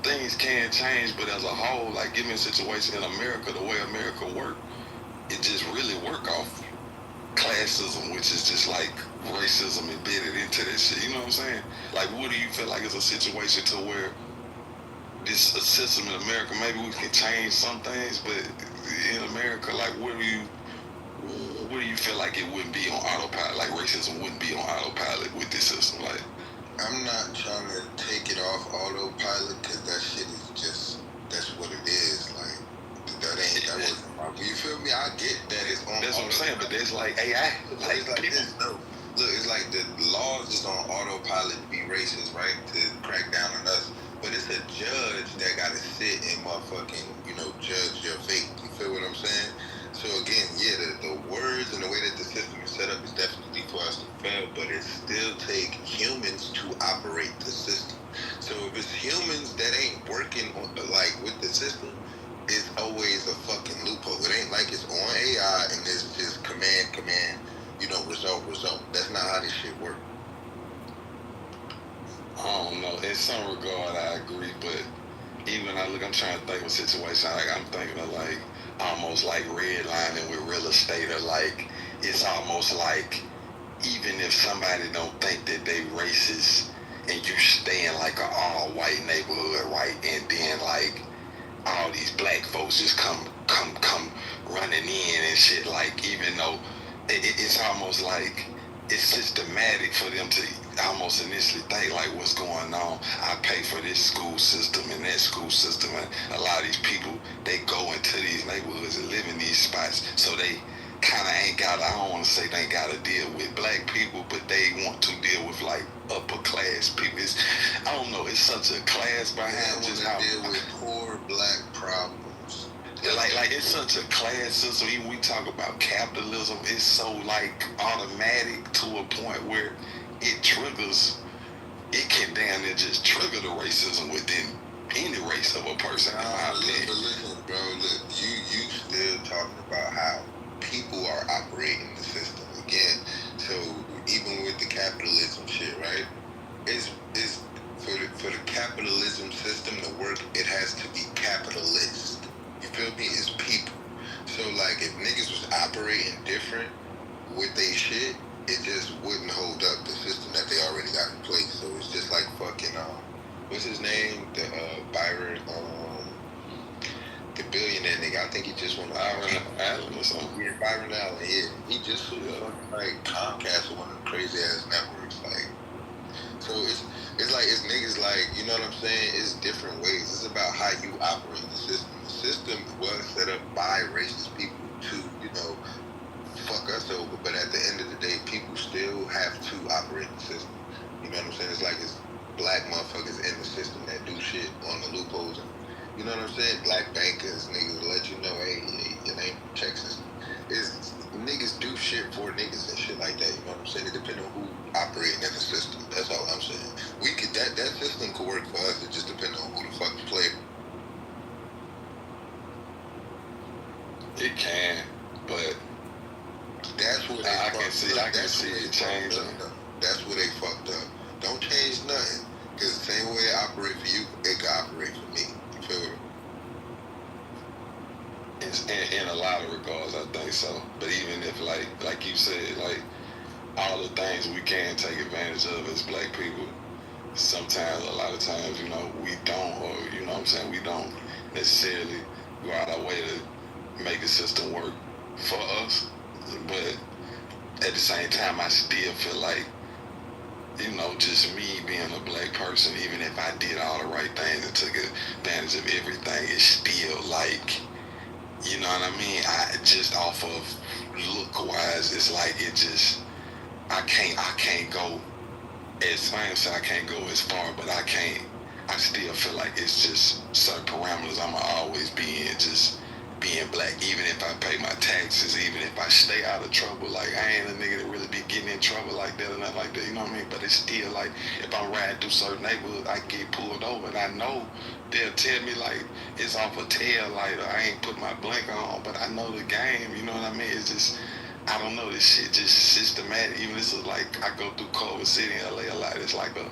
things can change, but as a whole, like, give me a situation in America, the way America work, it just really work off classism, which is just like racism embedded into that shit. You know what I'm saying? Like, what do you feel like is a situation to where this system in America, maybe we can change some things, but in America, like, where do you feel like it wouldn't be on autopilot? Like, racism wouldn't be on autopilot with this system, like. I'm not trying to take it off autopilot because that shit is just, that's what it is. Like, that wasn't my, you feel me? I get that it's on. That's what I'm saying, but there's like AI. Like this, no. Look, it's like the laws is on autopilot to be racist, right? To crack down on us. But it's a judge that got to sit and motherfucking, judge your fate. You feel what I'm saying? So again, yeah, the words and the way that the system is set up is definitely for us to fail, but it still take humans to operate the system. So if it's humans that ain't working on with the system, it's always a fucking loophole. It ain't like it's on AI and it's just command, result. That's not how this shit works. I don't know. In some regard, I agree, but even when I'm trying to think of a situation, like, I'm thinking of like almost like redlining with real estate, or like it's almost like even if somebody don't think that they racist and you stay in like an all white neighborhood, right, and then like all these black folks just come running in and shit, like, even though it's almost like it's systematic for them to almost initially think like, what's going on? I pay for this school system and that school system, and a lot of these people, they go into these neighborhoods and live in these spots, so they kind of ain't got, I don't want to say they ain't got to deal with black people, but they want to deal with like upper class people. I don't know, it's such a class behind just how deal with poor black problems. Like it's such a class system. Even we talk about capitalism, it's so like automatic to a point where it triggers. It can damn near just trigger the racism within any race of a person. But listen, bro, look, you still talking about how people are operating the system again. So even with the capitalism shit, right? It's for the capitalism system to work, it has to be capitalist. You feel me? It's people. So like if niggas was operating different with they shit, it just wouldn't hold up the system that they already got in place. So it's just like fucking what's his name? The Byron the billionaire nigga. I think he just won Byron Allen or something. Yeah, Byron Allen, yeah. He just sued fucking like Comcast or one of the crazy ass networks. Like, so it's like it's niggas like, you know what I'm saying? It's different ways. It's about how you operate the system. The system was set up by racist people to, you know, fuck us over, but at the end of the day, people still have to operate the system. You know what I'm saying? It's like it's black motherfuckers in the system that do shit on the loopholes. And, you know what I'm saying? Black bankers, niggas will let you know, hey, your name Texas. Is niggas do shit for niggas and shit like that. You know what I'm saying? It depends on who operating in the system. That's all I'm saying. We could that system could work for us. It just depends on who the fuck the player. It can, but that's what they I can see it changing. That's where they fucked up. Don't change nothing, because the same way it operate for you, it can operate for me. You feel me? In a lot of regards, I think so. But even if like you said, like all the things we can take advantage of as black people, sometimes, a lot of times, you know, we don't, or you know what I'm saying, we don't necessarily go out our way to make the system work for us. But at the same time, I still feel like, you know, just me being a black person, even if I did all the right things and took advantage of everything, it's still like, you know what I mean? I just off of look wise, it's like it just, I can't go as I can't go as far, but I still feel like it's just certain parameters I'ma always be in, just being black, even if I pay my taxes, even if I stay out of trouble. Like, I ain't a nigga that really be getting in trouble like that or nothing like that, you know what I mean? But it's still like, if I'm riding through certain neighborhoods, I get pulled over, and I know they'll tell me like, it's off a tail light, or I ain't put my blinker on, but I know the game, you know what I mean? It's just, I don't know, this shit just systematic. Even this is like, I go through Culver City in LA a lot, it's like a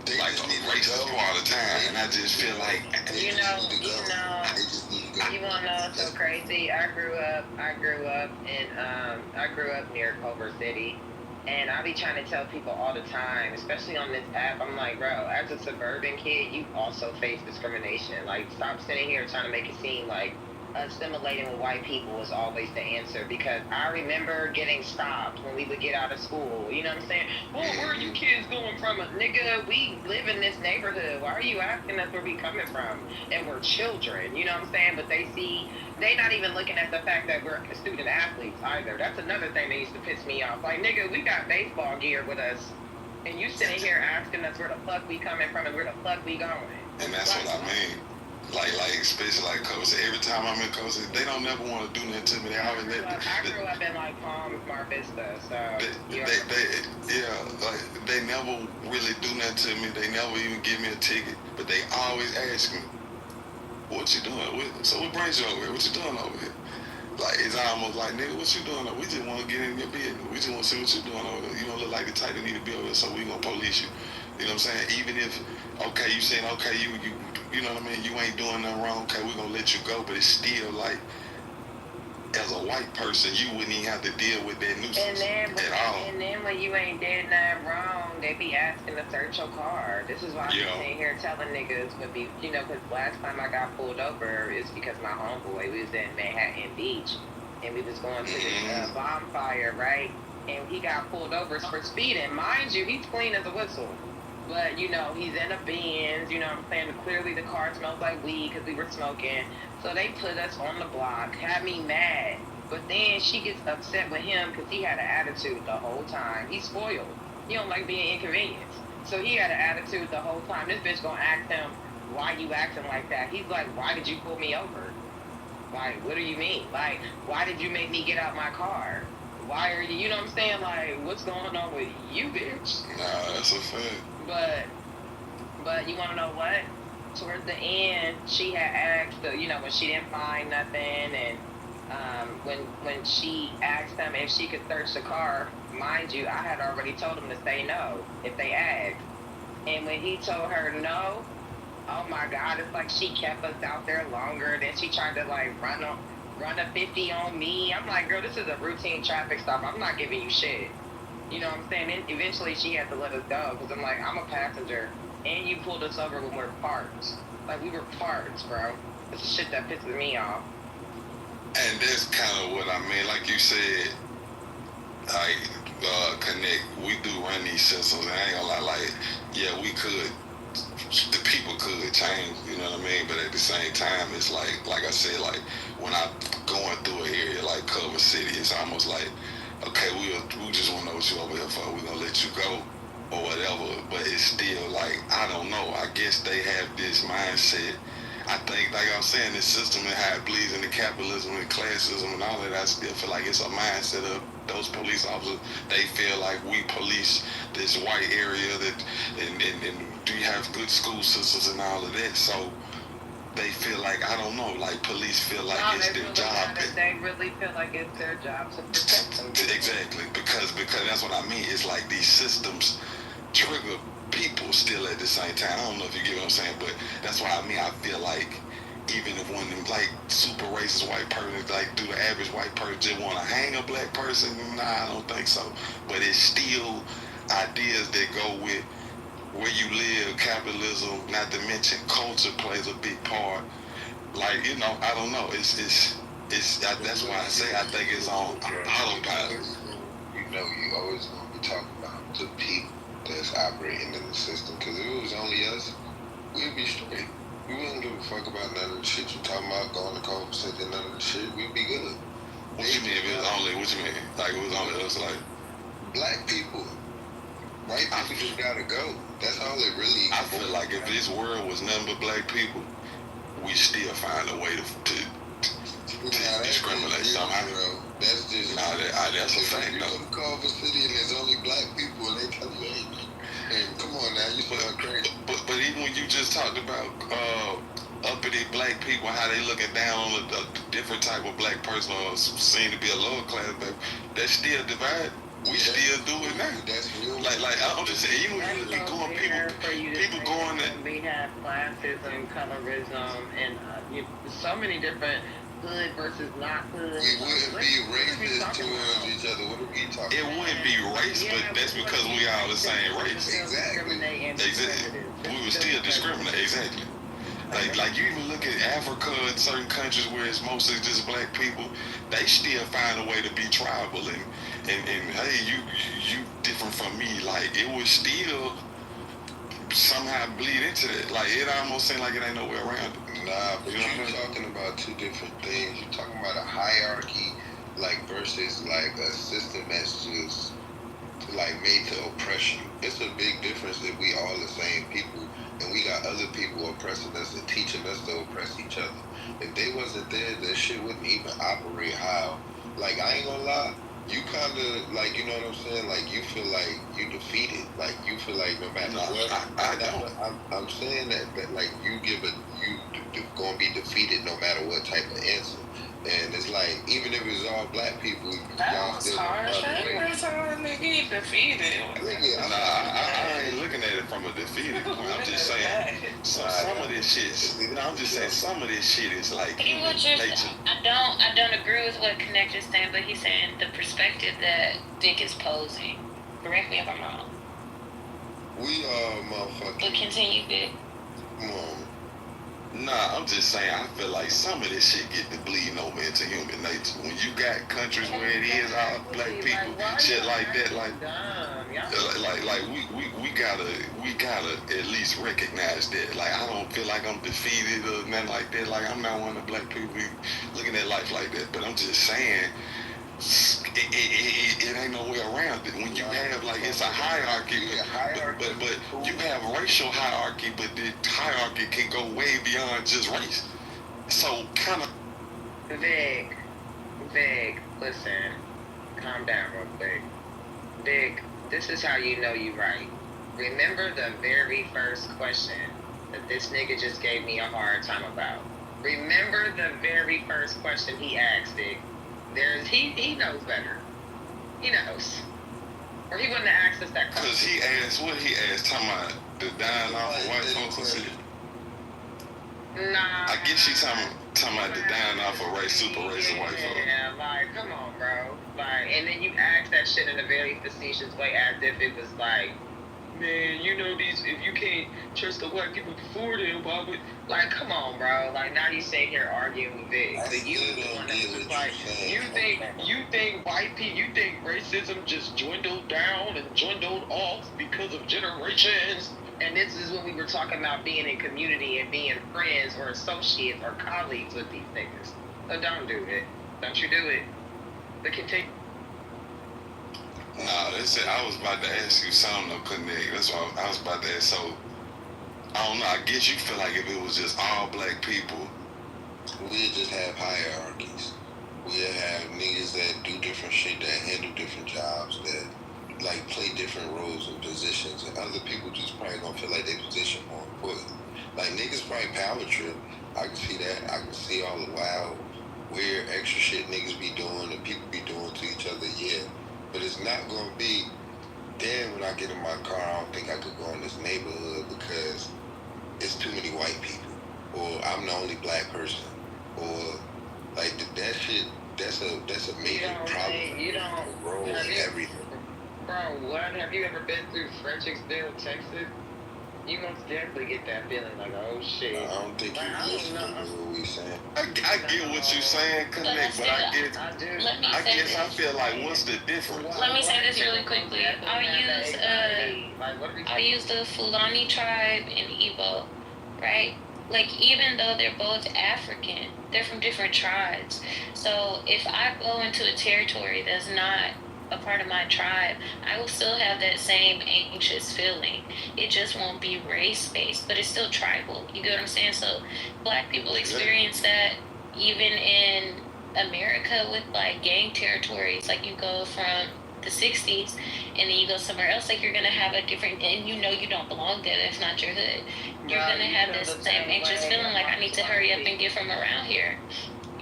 racist part of the time, and I just feel like, you wanna know what's so crazy? I grew up near Culver City, and I be trying to tell people all the time, especially on this app, I'm like, bro, as a suburban kid, you also face discrimination. Like, stop sitting here trying to make it seem like assimilating with white people was always the answer, because I remember getting stopped when we would get out of school. You know what I'm saying? Oh, where are you kids going from? Nigga, we live in this neighborhood. Why are you asking us where we coming from? And we're children, you know what I'm saying? But they not even looking at the fact that we're student athletes either. That's another thing that used to piss me off. Like, nigga, we got baseball gear with us, and you sitting here asking us where the fuck we coming from and where the fuck we going. And that's what I mean. Like especially like Coach, every time I'm in Coach, they don't never want to do nothing to me. They always I grew up in like Palm Mar Vista, so they never really do nothing to me. They never even give me a ticket, but they always ask me, "What you doing? So what brings you over here? What you doing over here?" Like, it's almost like, nigga, what you doing? We just want to get in your business. We just want to see what you doing over there. You don't look like the type that need to be over there, so we gonna police you. You know what I'm saying? Even if, okay, you saying, okay, you know what I mean? You ain't doing nothing wrong. Okay, we gonna let you go, but it's still like, as a white person, you wouldn't even have to deal with that nuisance at all. And then when you ain't did nothing wrong, they be asking to search your car. This is why I'm sitting here telling niggas would be, you know, because last time I got pulled over is because my homeboy, we was in Manhattan Beach, and we was going to this bonfire, right? and he got pulled over for speeding. Mind you, he's clean as a whistle. But, you know, he's in a Benz, you know what I'm saying? Clearly the car smells like weed because we were smoking. So they put us on the block, had me mad. But then she gets upset with him because he had an attitude the whole time. He's spoiled. He don't like being inconvenienced. So he had an attitude the whole time. This bitch gonna ask him, why you acting like that? He's like, why did you pull me over? Like, what do you mean? Like, why did you make me get out my car? Why are you know what I'm saying? Like, what's going on with you, bitch? Nah, that's a fact. But you want to know what? Towards the end, she had asked, you know, when she didn't find nothing, and when she asked him if she could search the car, mind you, I had already told him to say no if they asked. And when he told her no, oh my God, it's like she kept us out there longer. Then she tried to like run a 50 on me. I'm like, girl, this is a routine traffic stop. I'm not giving you shit. You know what I'm saying? And eventually she had to let us go because I'm like, I'm a passenger and you pulled us over when we're parked. Like, we were parked, bro. It's the shit that pisses me off. And that's kind of what I mean. Like you said, like, Connect, we do run these systems, and I ain't gonna lie, like, yeah, we could, the people could change, you know what I mean? But at the same time, it's like I said, like, when I'm going through an area like Culver City, it's almost like, okay, we just want to know what you over here for. We're going to let you go or whatever. But it's still like, I don't know. I guess they have this mindset. I think, like I was saying, this system and how it bleeds into capitalism and classism and all that, I still feel like it's a mindset of those police officers. They feel like we police this white area that, and do you have good school systems and all of that. So they feel like, I don't know, like police feel like it's their job. They really feel like it's their job to protect them. Exactly, because that's what I mean. It's like these systems trigger people still at the same time. I don't know if you get what I'm saying, but that's what I mean. I feel like even if one of them like super racist white persons, like do the average white person just want to hang a black person, nah, I don't think so. But it's still ideas that go with where you live, capitalism, not to mention culture plays a big part. Like, you know, I don't know. That's why I say I think it's on autopilot. You know, you always gonna be talking about the people that's operating in the system. Because if it was only us, we'd be straight. We wouldn't give a fuck about none of the shit you talking about, going to Culver City, none of the shit. We'd be good. What you mean? If it was only, what you mean? Like it was only us, like black people. White people just gotta go. That's all it really. I feel like if this world was nothing but black people, we still find a way to discriminate somehow. That's just that's a fact though. You go to Culver City and there's only black people and they tell you, hey, come on now, you sound crazy. But even when you just talked about uppity black people, how they looking down on a different type of black person or seem to be a lower class, that's still divided. We still do it now. That's real. Like I'm just saying, even when you look at going, people going that we have classism, colorism, and so many different hood versus not hood. We wouldn't be racist towards each other. What are we talking about? It wouldn't be race, but that's because we all the same race. Exactly. We would still discriminate. Exactly. Like you even look at Africa and certain countries where it's mostly just black people, they still find a way to be tribal and hey, you different from me. Like it would still somehow bleed into that. Like it almost seems like it ain't no way around it. Nah, but you're talking about two different things. You're talking about a hierarchy, like versus like a system that's just like made to oppress you. It's a big difference that we all the same people and we got other people oppressing us and teaching us to oppress each other. If they wasn't there, that shit wouldn't even operate how. Like, I ain't gonna lie, you kind of, like, you know what I'm saying? Like, you feel like you defeated. Like, you feel like no matter what. I don't. I'm saying that like, you gonna be defeated no matter what type of answer. And it's like, even if it's all black people, that was harsh. Every time nigga get defeated. I ain't looking at it from a defeated point. I'm just saying some of this shit. I'm just saying some of this shit is like. I don't agree with what Connect is saying, but he's saying the perspective that Vic is posing. Correct me if I'm wrong. We are motherfucking. But continue, Vic. Nah, I'm just saying, I feel like some of this shit get to bleeding over into human nature. When you got countries where it is all black people, shit like that, we gotta at least recognize that. Like, I don't feel like I'm defeated or nothing like that. Like, I'm not one of the black people looking at life like that. But I'm just saying, it ain't no way around it. When you have, like, it's a hierarchy, but you have racial hierarchy, but the hierarchy can go way beyond just race. So, kind of. Vic, listen, calm down real quick. Vic, this is how you know you right. Remember the very first question that this nigga just gave me a hard time about. Remember the very first question he asked, Vic. He knows better. He knows. Or he wouldn't have asked us that question. Because he asked, what he asked, talking about the dying off of white folks. Nah. I guess she talking about the dying off of super racist white folks. Yeah, like, come on, bro. Like, and then you ask that shit in a very facetious way as if it was like, man, you know these, if you can't trust the white people before them, why would, like, come on, bro. Like, now you sitting here arguing with Vic. But you the one that was like, you think white people, you think racism just dwindled down and dwindled off because of generations. And this is when we were talking about being in community and being friends or associates or colleagues with these niggas. So don't do it. Don't you do it. But continue. Nah, that's it. I was about to ask you something though, Connect. That's what I was about to ask. So, I don't know. I guess you feel like if it was just all black people, we'd just have hierarchies. We'd have niggas that do different shit, that handle different jobs, that like play different roles and positions, and other people just probably gonna feel like their position more important. Like niggas probably power trip. I can see that. I can see all the wild, weird, extra shit niggas be doing and people be doing to each other. Yeah. But it's not gonna be, damn, when I get in my car, I don't think I could go in this neighborhood because it's too many white people, or I'm the only black person, or like that shit. That's a major problem. You don't role in everything. Bro, what have you ever been through Fredericksville, Texas? You most definitely get that feeling like, oh shit. I don't think you listening to what we saying. I get what you're saying, Connect, but I guess I feel like, what's the difference? Let me say this really quickly. I'll use the Fulani tribe and Igbo, right? Like, even though they're both African, they're from different tribes. So if I go into a territory that's not a part of my tribe, I will still have that same anxious feeling. It just won't be race-based, but it's still tribal. You get what I'm saying? So black people experience that even in America with like gang territories. Like you go from the 60s and then you go somewhere else, like you're gonna have a different, and you know you don't belong there, that's not your hood. You're gonna have this same anxious feeling like I need to hurry up and get from around here.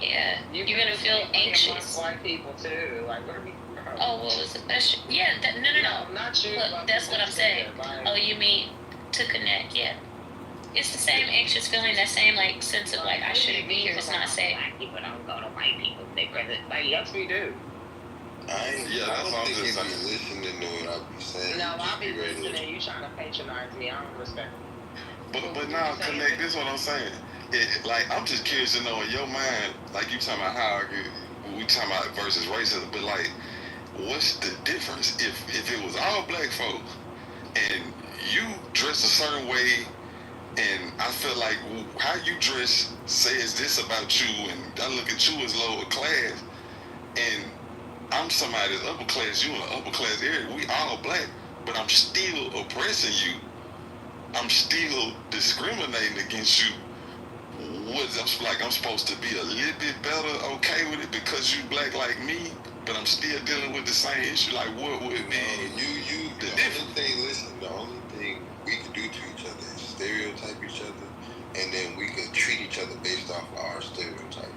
Yeah, you're gonna feel anxious. White people too. Like, what are we? Oh, what was the question? Yeah, no. Not you. Look, that's what I'm saying. Oh, you mean to connect? Yeah. It's the same anxious feeling, that same like sense of like I shouldn't be here. It's not safe. Black people don't go to white people. They rather, like, yes, we do. I don't think if you listening to what I be saying. No, I'll be listening. You trying to patronize me? I don't respect it. But now, Connect. This is what I'm saying. Like, I'm just curious to know in your mind, like you talking about hierarchy, we talking about versus racism, but like, what's the difference if it was all black folks and you dress a certain way, and I feel like how you dress says this about you, and I look at you as lower class, and I'm somebody that's upper class, you in the upper class area, we all black, but I'm still oppressing you. I'm still discriminating against you. I'm supposed to be a little bit better okay with it because you black like me, but I'm still dealing with the same issue. Like, what would be the only thing we could do to each other is stereotype each other, and then we could treat each other based off of our stereotype.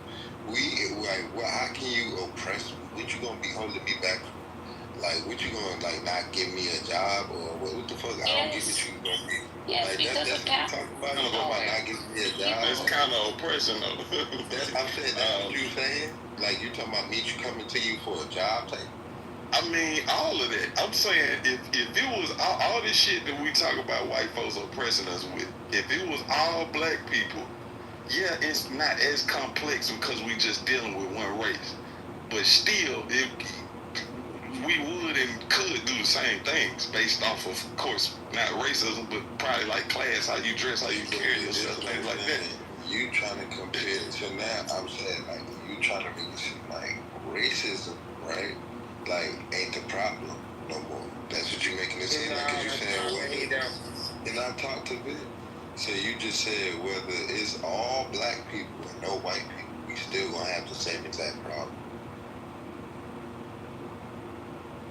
How can you oppress me? What you gonna be holding me back from? Like, what you gonna, like, not give me a job, or what the fuck? I don't get what you gonna be. Yes, like, because that's what I'm talking about. You about not giving me a job. That's kind of oppression, though. I'm saying, that's what you saying? Like, you talking about me coming to you for a job type? I mean, all of that. I'm saying, if it was all this shit that we talk about white folks oppressing us with, if it was all black people yeah, it's not as complex because we just dealing with one race. But still, we would and could do the same things based off of course, not racism, but probably like class, how you dress, how you carry yourself, things like that. You trying to compare it to now, I'm saying, like, you trying to make it seem like racism, right? Like, ain't the problem no more. That's what you making it seem like, because you saying, well, and I talked to Vic. So you just said whether it's all black people and no white people, we still gonna have the same exact problem.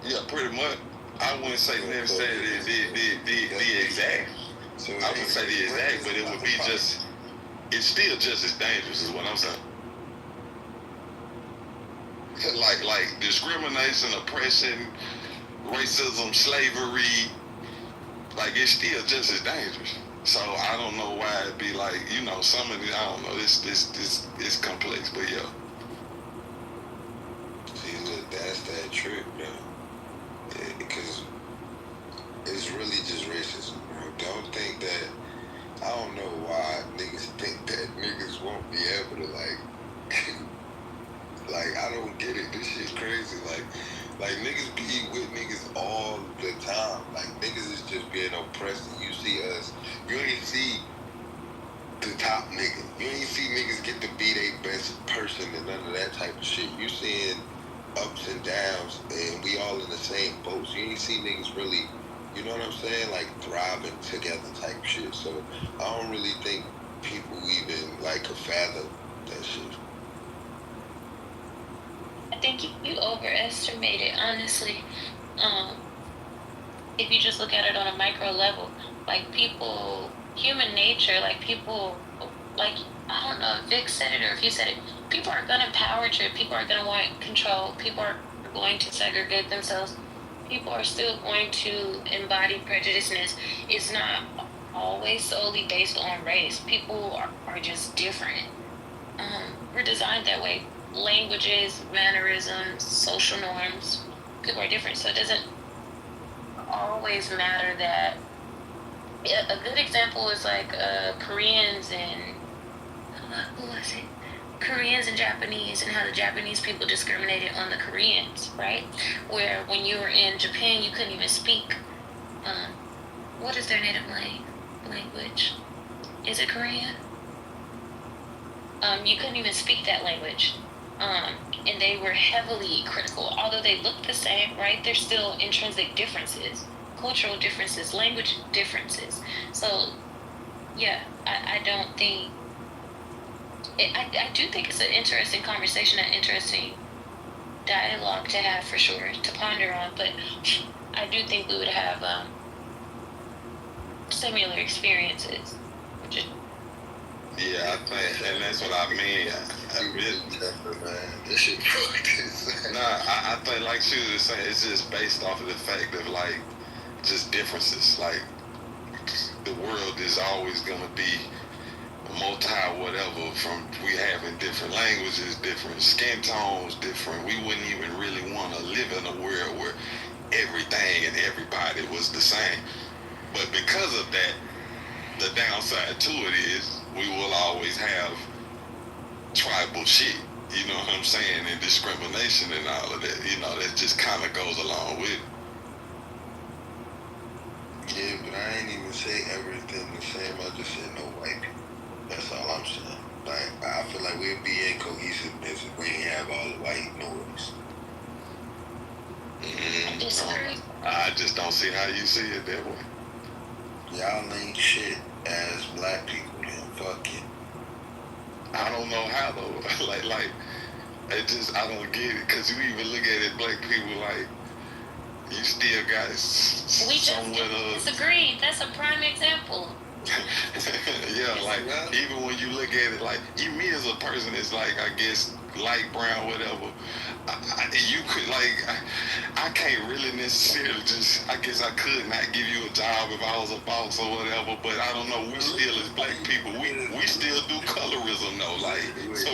Yeah, pretty much. I wouldn't say necessarily the exact. So I wouldn't say the exact, but it would be just, it's still just as dangerous is what I'm saying. Like discrimination, oppression, racism, slavery, like it's still just as dangerous. So I don't know why it'd be like, you know, some of the, I don't know, this is complex, but yeah. See, look, that's that trick, though. Because it's really just racism, bro. Don't think that, I don't know why niggas think that niggas won't be able to, like, like, I don't get it. This shit's crazy. Like niggas be with niggas all the time. Like, niggas is just being oppressed, and you see us, you ain't see the top nigga. You ain't see niggas get to be their best person and none of that type of shit. You seeing ups and downs, and we all in the same boat. So you ain't see niggas really, you know what I'm saying, like thriving together type shit. So I don't really think people even like could fathom that shit. I think you overestimate it, honestly. If you just look at it on a micro level, like people, human nature, like people, like, I don't know if Vic said it or if you said it, people are going to power trip, people are going to want control, people are going to segregate themselves, people are still going to embody prejudiceness. It's not always solely based on race. People are just different. We're designed that way. Languages, mannerisms, social norms, people are different. So it doesn't always matter that. A good example is like Koreans and who was it? Koreans and Japanese, and how the Japanese people discriminated on the Koreans, right? Where when you were in Japan, you couldn't even speak. What is their native language? Is it Korean? You couldn't even speak that language. And they were heavily critical. Although they look the same, right? There's still intrinsic differences, cultural differences, language differences. So, yeah, I don't think... I do think it's an interesting conversation, an interesting dialogue to have for sure, to ponder on. But I do think we would have similar experiences. Yeah, I think, and that's what I mean. This shit Nah, I think, like she was saying, it's just based off of the fact of, like, just differences. Like, the world is always going to be multi-whatever, from we having different languages, different skin tones, different. We wouldn't even really want to live in a world where everything and everybody was the same. But because of that, the downside to it is we will always have tribal shit, you know what I'm saying, and discrimination and all of that, you know, that just kind of goes along with it. Yeah, but I ain't even say everything the same. I just said no white people. That's all I'm saying. Like, I feel like we'd be in cohesiveness if we didn't have all the white noise. I just don't see how you see it that way. Y'all ain't shit as black people, then fuck it. I don't know how though. like, it just, I don't get it. Cause you even look at it, black people, like, you still got we just disagreed. That's a prime example. Yeah, like, even when you look at it, like, you, me as a person is like, I guess, light brown, whatever. You could, like, I can't really necessarily just, I guess I could not give you a job if I was a boss or whatever, but I don't know, we still as black people, we still do colorism though, like, so.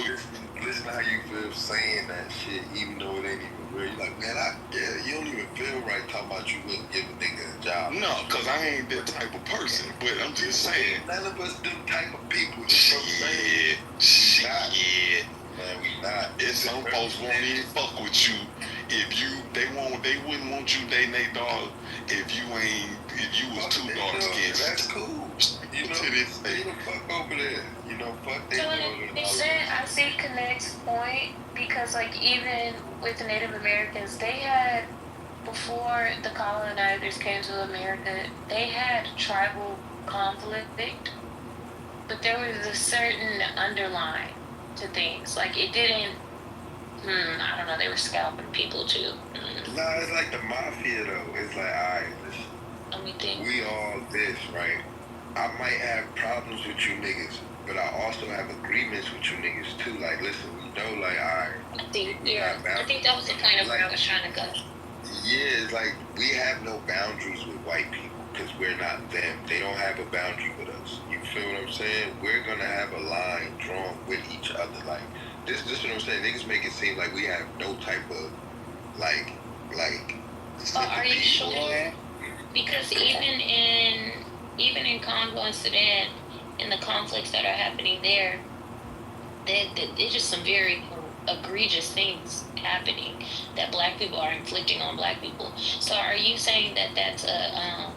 listen to how you feel saying that shit, even though it ain't even real. You're like, man, you don't even feel right talking about you wouldn't give a nigga a job. No, because I ain't that type of person. But I'm just saying. None of us them type of people. Shit. Man, we not. It's some folks won't even fuck with you if they wouldn't want you dating their dog if you was too dark skinned. That's cool. You know, stay the fuck over there. You know, fuck they to an extent, I see Connect's point because, like, even with the Native Americans, they had, before the colonizers came to America, they had tribal conflict, but there was a certain underline to things. Like, it didn't, I don't know, they were scalping people too. Nah, it's like the mafia though. It's like, alright, listen. Let me think. We all this, right? I might have problems with you niggas, but I also have agreements with you niggas too. Like, listen, we know, like, alright. I think that was the point of where I was trying to go. Yeah, it's like, we have no boundaries with white people because we're not them. They don't have a boundary with us. You feel what I'm saying? We're gonna have a line drawn with each other. Like, this is what I'm saying. Niggas make it seem like we have no type of, like. Oh, are you sure? Because even in Congo and Sudan, in the conflicts that are happening there, there's just some very egregious things happening that black people are inflicting on black people. So are you saying that that's a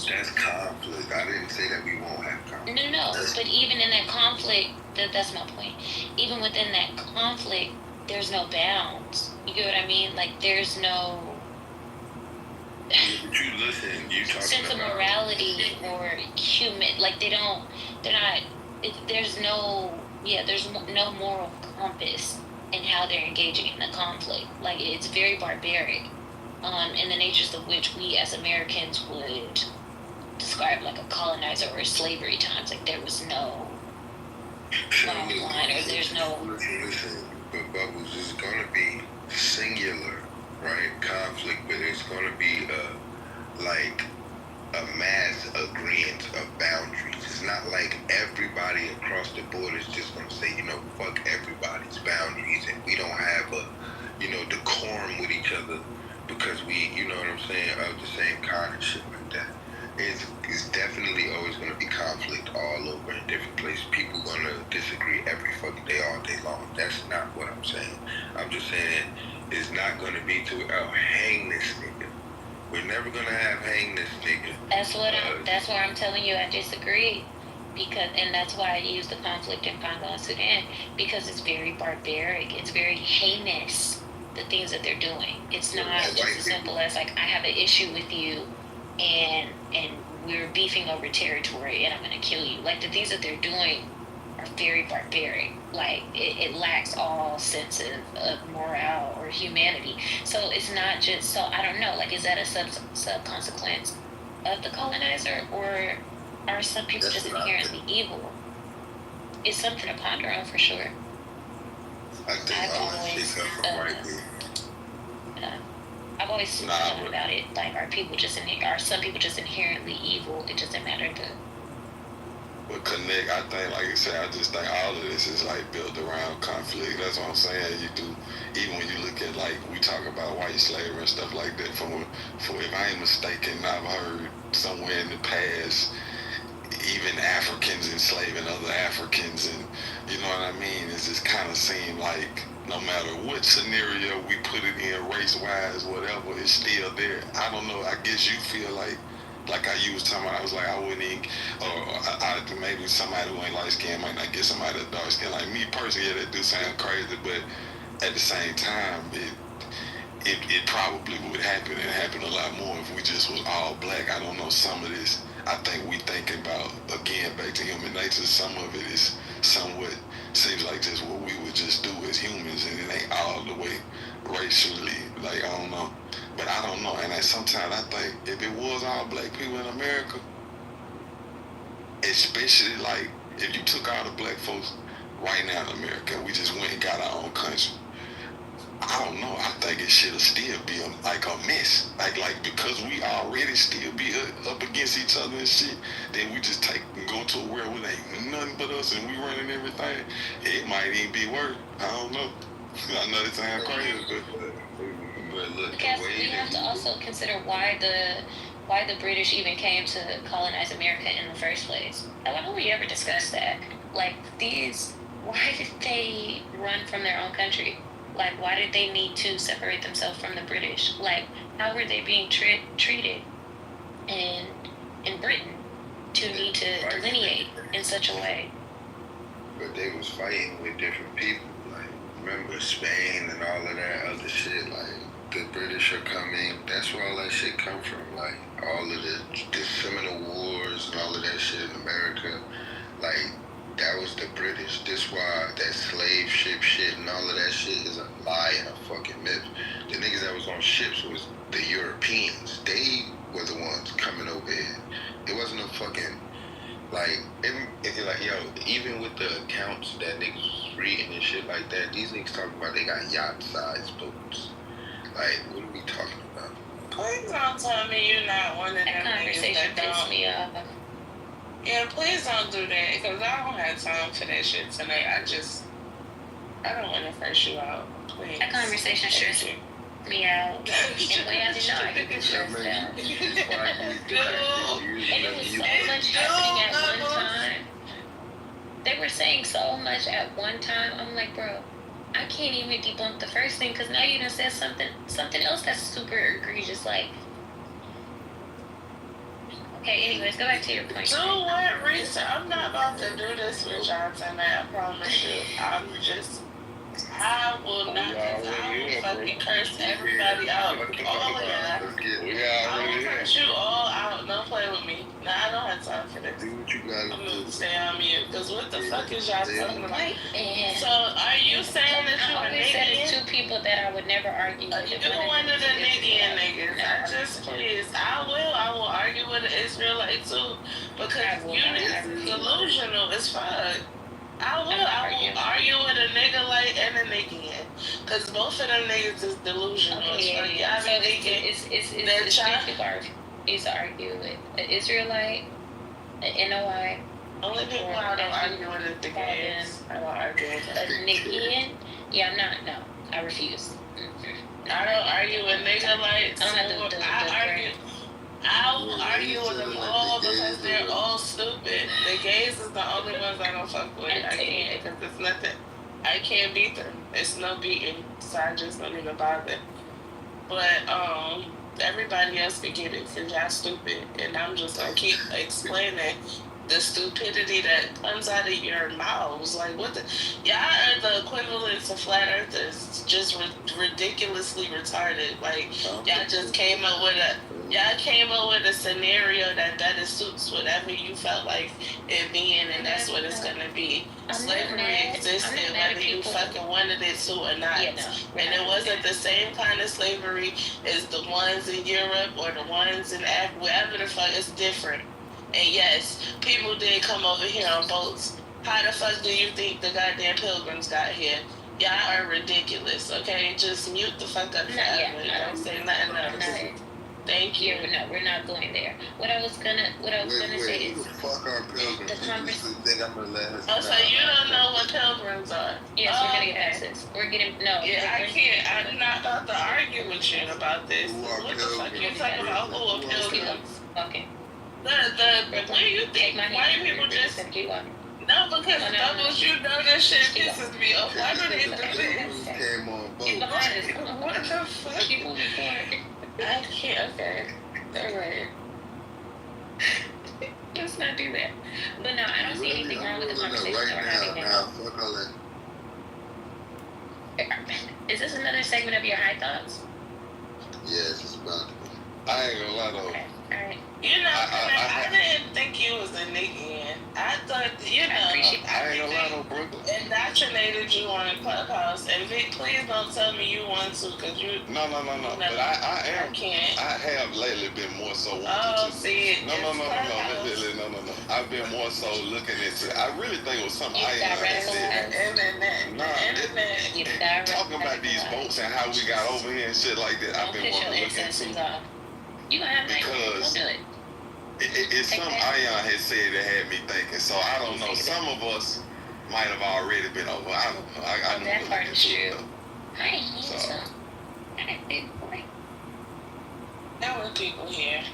That's conflict. I didn't say that we won't have conflict. No, but even in that conflict, that's my point. Even within that conflict, there's no bounds. You get what I mean? Like, there's no sense of morality or human. Like, they're not. There's no moral compass in how they're engaging in the conflict. Like, it's very barbaric, in the natures of which we as Americans would describe like a colonizer or slavery times. Like, there was no line, or there's no. Listen, but Bubbles is gonna be singular, right? Conflict, but it's gonna be a mass agreement of boundaries. It's not like everybody across the board is just gonna say, fuck everybody's boundaries, and we don't have a, decorum with each other because we, you know what I'm saying, of the same kind of shit like that. It's definitely always gonna be conflict all over in different places. People gonna disagree every fucking day, all day long. That's not what I'm saying. I'm just saying it's not gonna be hang this nigga. We're never gonna have hang this nigga. That's why I'm telling you I disagree. And that's why I use the conflict in Congo and Sudan, because it's very barbaric. It's very heinous, the things that they're doing. It's not just as simple as, like, I have an issue with you and we're beefing over territory and I'm gonna kill you. Like, the things that they're doing are very barbaric. Like, it lacks all sense of morale or humanity. So it's not just, so I don't know, like, is that a sub consequence of the colonizer, or are some people just inherently evil? It's something to ponder on for sure. I've always thought about it, like, are some people just inherently evil? It doesn't matter But Connect, I think, like I said, I just think all of this is like built around conflict. That's what I'm saying. You do, even when you look at, like, we talk about white slavery and stuff like that. For if I ain't mistaken, I've heard somewhere in the past, even Africans enslaving other Africans, and you know what I mean. It just kind of seemed like no matter what scenario we put it in, race-wise, whatever, it's still there. I don't know. I guess you feel like you was talking about, I was like, I wouldn't even, or maybe somebody who ain't light-skinned might not get somebody that's dark-skinned. Like me personally, yeah, that do sound crazy, but at the same time, it probably would happen, and happen a lot more if we just was all black. I don't know, some of this, I think we thinking about, again, back to human nature, some of it is somewhat, seems like just what we would just do as humans, and it ain't all the way racially, like, I don't know. But I don't know, and sometimes I think if it was all black people in America, especially, like, if you took all the black folks right now in America, we just went and got our own country, I don't know, I think this shit'll still be like a mess. Like because we already still be up against each other and shit, then we just go to a world where ain't nothing but us and we running everything. It might even be worse. I don't know. I know it sounds crazy, but look, because we have to also consider why the British even came to colonize America in the first place. Why don't we ever discuss that? Like why did they run from their own country? Like, why did they need to separate themselves from the British? Like, how were they being treated in Britain to need to delineate in such a way? But they was fighting with different people. Like, remember Spain and all of that other shit? Like, the British are coming. That's where all that shit come from. Like, all of the Seminole Wars and all of that shit in America. Like, that was the British. This why that slave ship shit and all of that shit is a lie and a fucking myth. The niggas that was on ships was the Europeans. They were the ones coming over here. It wasn't a fucking, like, if you're like, yo, even with the accounts that niggas was reading and shit like that, these niggas talking about they got yacht-sized boats. Like, what are we talking about? Please don't tell me you're not one of them niggas that pissed me off. Yeah, please don't do that, because I don't have time for that shit tonight. I don't want to fresh you out. Please. That conversation stressed me out. In a way I didn't know I could be stressed out. And it was so much happening at one time. They were saying so much at one time. I'm like, bro, I can't even debunk the first thing, because now you done said something else that's super egregious, like. Okay, anyways, go back to your point. Do what research? I'm not about to do this with y'all tonight, I promise you. I will not, I will fucking curse everybody out. All of y'all. I will curse you all out. Don't play with me. Nah, I don't have time for this. Do what you gotta do. I'm gonna stay on mute, because what the fuck is y'all talking about? And so, are you saying that you're a nigga? Two people that I would never argue with. You're one of the niggas. I will argue with an Israelite too, because you niggas delusional as fuck. I will argue with a nigga like and a nigga, because both of them niggas is delusional. Okay, yeah. So it's argue with an Israelite, an NOI. Only people I don't argue with the gays. I don't argue with a Nigian. Yeah, I'm not. No, I refuse. I don't argue with nigga like. I will argue with them all because they're all stupid. The gays is the only ones I don't fuck with. I can't, because it's nothing. I can't beat them. It's no beating, so I just don't even bother. But everybody else can get it because y'all stupid, and I'm just gonna keep explaining the stupidity that comes out of your mouths. Like, what the? Y'all are the equivalent to flat earthers, just ridiculously retarded. Like, y'all just came up with a scenario that better suits whatever you felt like it being, and that's what it's gonna be. Slavery existed whether you fucking wanted it to or not. And it wasn't the same kind of slavery as the ones in Europe or the ones in Africa, wherever the fuck. It's different. And yes, people did come over here on boats. How the fuck do you think the goddamn pilgrims got here? Y'all are ridiculous, okay? Just mute the fuck up. Don't say nothing else. Thank you. No, we're not going there. What I was gonna say is fuck our pilgrims. The conversation. Think I'm gonna let us. Oh, so you don't know what pilgrims are? Yes, we're gonna get access. We're getting Yeah, I can't. I'm not about to argue with you about this. What the fuck you talking about? Who are pilgrims? Okay. The way you think white people just no, because doubles, you know that shit pisses me off. Why do they do this? Came on boat. What the fuck? I can't. Okay. Alright. Let's not do that. But no, I don't see anything wrong with the conversation that we're having now. Fuck all that. Is this another segment of your high thoughts? Yes, it's about to be. I ain't gonna lie though. Okay. All right. You know, I didn't think you was a nigga. I thought, you know, I ain't gonna lie though, Brooklyn. Indoctrinated you on Clubhouse. And Vic, please don't tell me you want to, because you. No. But I am. I can't. I have lately been more so wanting Oh, to. see, No. I've been more so looking into. I really think it was something I said. Talking about these votes and how we got over here and shit like that. I've been wanting to look into. You gonna have because do it. It's something Ion had said that had me thinking. So I don't know. Some of us might have already been over. I don't know. I know that part is true. So. There were people here.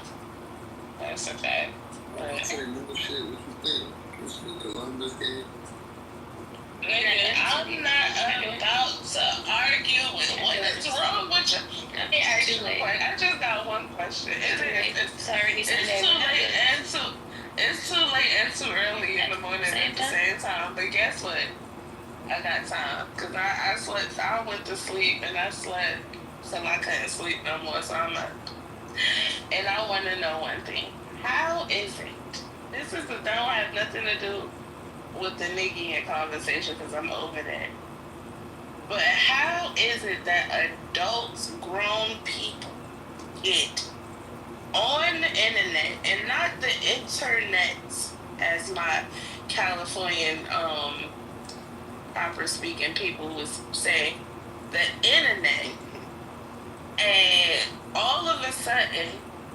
That's a fact. I say no shit. What you think? What's the Columbus game? Nigga, I'm not about to argue with what is wrong with you. I just got one question. It's too late and too early in the morning at the same time. But guess what? I got time. Because I slept. I went to sleep and I slept till I couldn't sleep no more. So I'm up. And I want to know one thing. How is it? This don't have nothing to do with the nigga conversation because I'm over that. But how is it that adults, grown people, get on the internet, and not the internet, as my Californian proper speaking people would say, the internet, and all of a sudden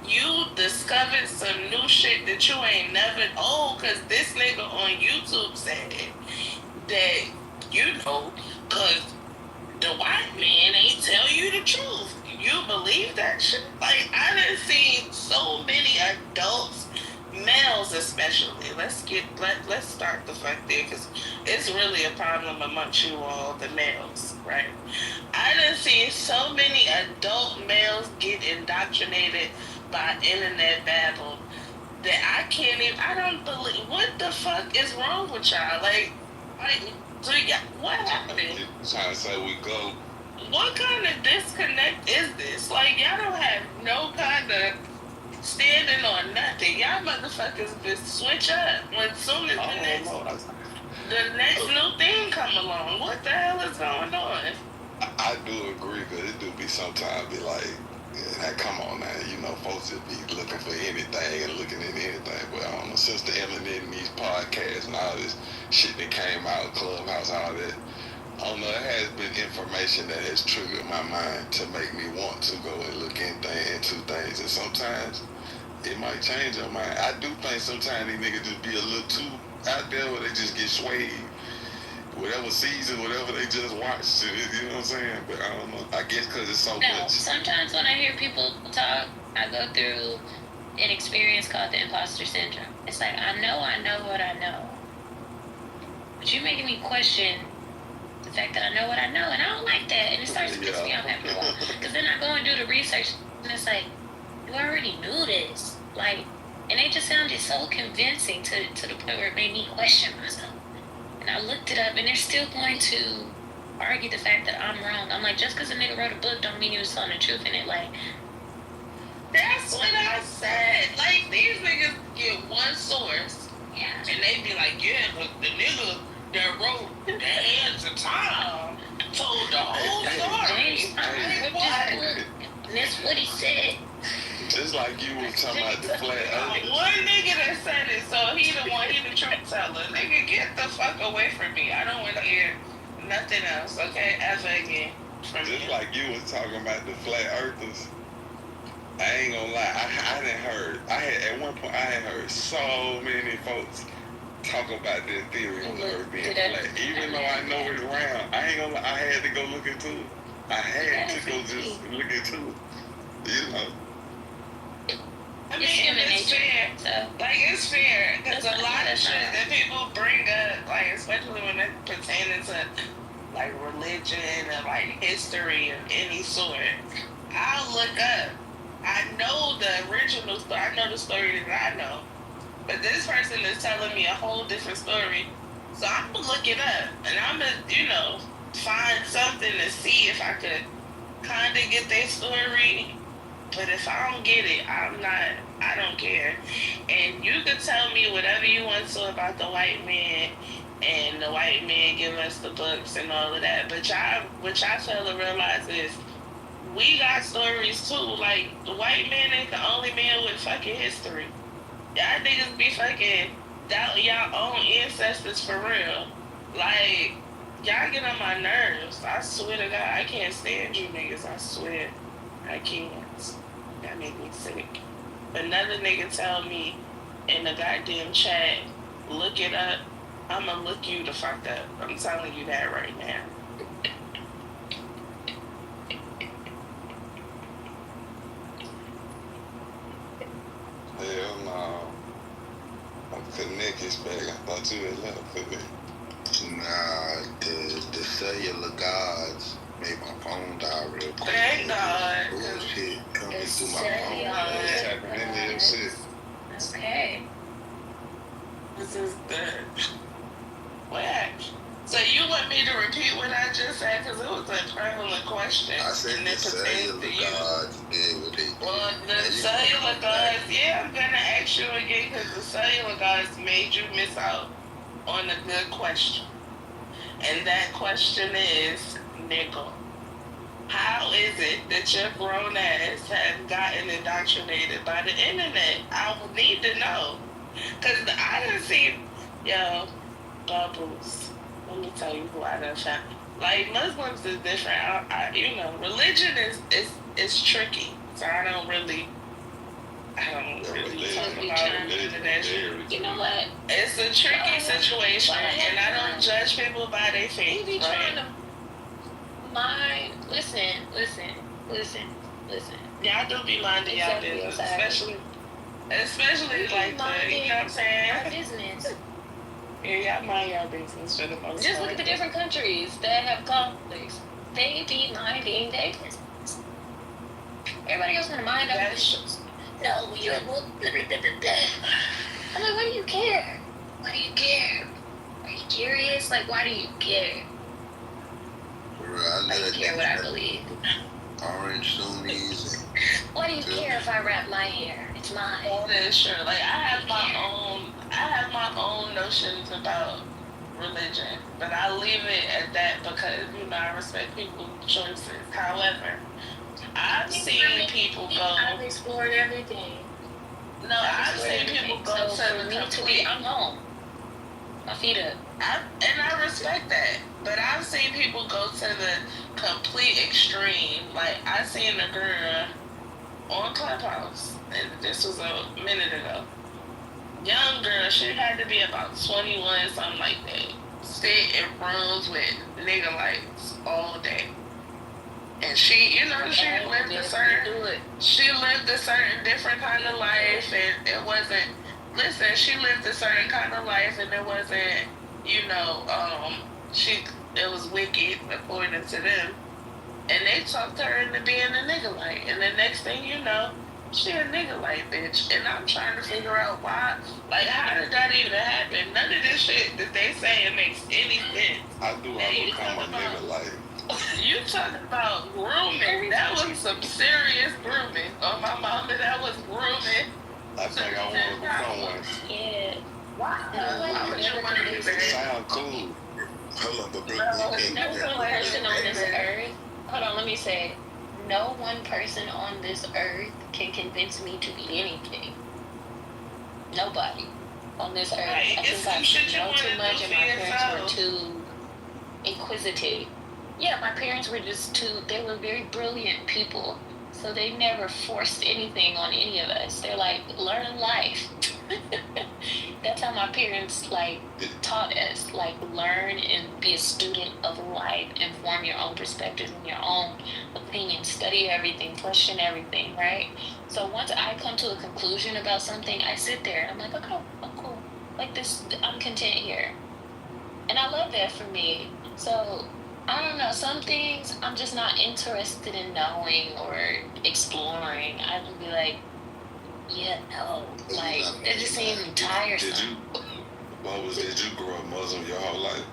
you discovered some new shit that you ain't never because this nigga on YouTube said that, you know, because the white man ain't tell you the truth. You believe that shit? Like, I done seen so many adults, males especially. Let's start the fuck there, because it's really a problem amongst you all, the males, right? I done seen so many adult males get indoctrinated by internet babble that I don't believe. What the fuck is wrong with y'all? Like what happened? You're trying to say we go. What kind of disconnect is this? Like, y'all don't have no kind of standing on nothing. Y'all motherfuckers just switch up when soon as the next new thing come along. What the hell is going on? I do agree, because it do be sometimes be like, come on now, you know, folks just be looking for anything and looking at anything. But I don't know, since the internet and these podcasts and all this shit that came out, Clubhouse, all that, I don't know, it has been information that has triggered my mind to make me want to go and look into things. And sometimes it might change your mind. I do think sometimes these niggas just be a little too out there where they just get swayed. Whatever season, whatever they just watched, you know what I'm saying? But I don't know. I guess because it's so much. Sometimes when I hear people talk, I go through an experience called the imposter syndrome. It's like, I know what I know. But you're making me question the fact that I know what I know, and I don't like that. And it starts to piss me off after a while. Because then I go and do the research, and it's like, you already knew this. Like, and it just sounded so convincing to the point where it made me question myself. And I looked it up, and they're still going to argue the fact that I'm wrong. I'm like, just because a nigga wrote a book don't mean he was telling the truth in it. Like, that's what I said. Like, these niggas get one source, and they be like, yeah, but the nigga that wrote The Hands of Time told the whole story. What? And that's what he said. Just like you was talking about the flat earth. One nigga that said it, so he the truth teller. Nigga, get the fuck away from me. I don't want to hear nothing else, okay, ever again. Just like you was talking about the flat earthers. I ain't gonna lie, at one point I had heard so many folks talk about their theory on the earth being flat. Even though I know it's round, I ain't gonna lie, I had to go look into it. I had to go just look into it. You know. I mean, it's fair. Like, it's fair. Because a lot of shit that people bring up, like, especially when it pertains to, like, religion and, like, history of any sort, I'll look up. I know the original story. I know the story that I know. But this person is telling me a whole different story. So I'm going to look it up. And I'm going to, find something to see if I could kind of get their story But if I don't get it, I don't care. And you can tell me whatever you want to about the white man, and the white man give us the books and all of that. But what y'all fail to realize is, we got stories too. Like, the white man ain't the only man with fucking history. Y'all niggas be fucking doubting y'all own ancestors for real. Like, y'all get on my nerves. I swear to God, I can't stand you niggas. I swear. I can't. That make me sick. Another nigga tell me in the goddamn chat, look it up. I'ma look you the fuck up. I'm telling you that right now. Hell no. Connect is back. I thought you had left for me. Nah, the cellular gods made my phone die real quick. Thank God. Bullshit coming through my phone. It's happening in your shit. Okay. This is the... What? So you want me to repeat what I just said? Because it was a prevalent question. I said and the it pertains cellular to you. gods did what they did. Well, the cellular gods, yeah, I'm going to ask you again because the cellular gods made you miss out on a good question. And that question is, nigga, how is it that your grown ass have gotten indoctrinated by the internet? I will need to know. Because I done seen, yo, Bubbles, let me tell you who I done found. Like, Muslims is different. Religion is tricky. So I don't really talk about none of that shit. You know what? It's a tricky situation, and I don't judge people by their faith. He be trying to mind. Listen. Y'all do be minding y'all business, especially like the, you know what I'm saying? Our business. Yeah, y'all mind y'all business for the most part. Just look at the different countries that have conflicts. They be minding their business. Everybody else want to mind their business. No, you're... I'm like, why do you care? Why do you care? Are you curious? Like, why do you care? I do you care what I believe? Orange Sunnis. Why do you care if I wrap my hair? It's mine. That is true. Like, I have my own notions about religion, but I leave it at that because, I respect people's choices. However, I've seen people go... I've explored everything. No, I've seen people go to the complete... I'm home. My feet up. And I respect that. But I've seen people go to the complete extreme. Like, I seen a girl on Clubhouse, and this was a minute ago. Young girl, she had to be about 21, something like that. Sit in rooms with nigga lights all day. And she lived a certain different kind of life, and it wasn't... Listen, she lived a certain kind of life, and it wasn't, it was wicked, according to them. And they talked her into being a nigga light. And the next thing you know, she a nigga light bitch. And I'm trying to figure out why. Like, how did that even happen? None of this shit that they saying makes any sense. I become a nigga light. You talking about grooming. That was some serious grooming. Oh, my mama, that was grooming. I think I want to become one. Yeah. Wow. Why would you want to do that? Sound cool. Hold on, but no one person on this earth. Hold on, let me say. No one person on this earth can convince me to be anything. Nobody on this earth. Right. I think I know too much, and my parents were too inquisitive. Yeah, my parents were they were very brilliant people. So they never forced anything on any of us. They're like, learn life. That's how my parents, taught us. Learn and be a student of life and form your own perspectives and your own opinions. Study everything, question everything, right? So once I come to a conclusion about something, I sit there and I'm like, okay, I'm cool. Like this, I'm content here. And I love that for me. So... I don't know, some things I'm just not interested in knowing or exploring. I would be like, yeah, no. Like, it just seems tiresome. Did you grow up Muslim your whole life?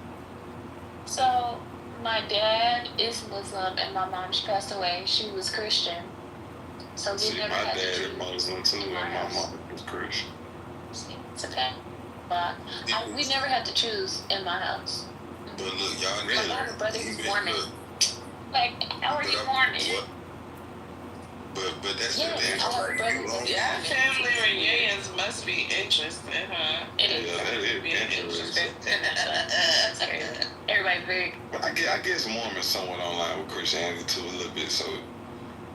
So, my dad is Muslim and my mom, she passed away. She was Christian. So See, my dad is Muslim too, and my mom is Christian. It's okay. But we never had to choose in my house. But look, y'all Like, I have a brother who's Mormon. Like, how are you Mormon? But that's Yeah, the thing. I have a brother who's Mormon. Yeah, family reunions must be interesting, huh? It is. Yeah, that is interesting. Everybody very. But I guess Mormon's somewhat online with Christianity too a little bit, so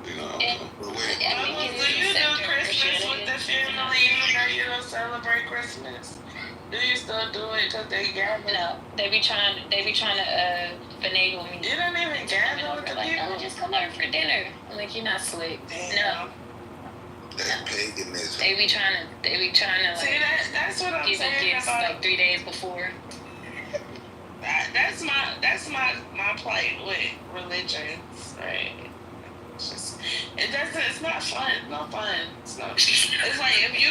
you know. But wait, Do you do Christmas with the family even though you don't celebrate Christmas? Do you still do it because they gather? No, they be trying to finagle me. You don't even gather with the like, people? oh, just come over for dinner. I'm like, you're not slick. Damn. No. That's paganism. They be trying to like. See, that's what I'm give saying gifts about like 3 days before. That's my plight with religions, right? It's not fun. It's not fun. It's like if you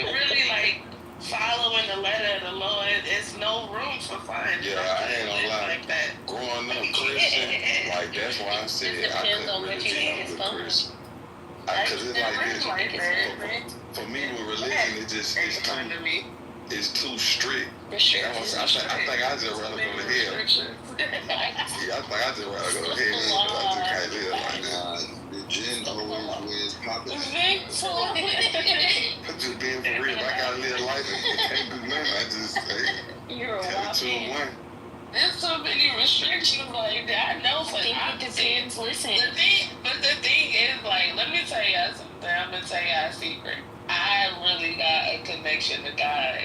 really following the letter of the Lord, there's no room for fun. Yeah, I ain't gonna lie. Like that. Growing up Christian, like that's why I said I couldn't really get up with Christian. Cause it's like this. For me, with religion, it's too strict. I think I just rather go to hell. Yeah, I think I just rather go to hell. I just can't live like that. The gin always wins popping. Just being for real, I gotta live life and can't do nothing. I just You're a tell it wild to man. one. There's so many restrictions like that. I know, but It depends. Listen. the thing is, like, let me tell y'all something. I'm gonna tell y'all a secret. I really got a connection to God.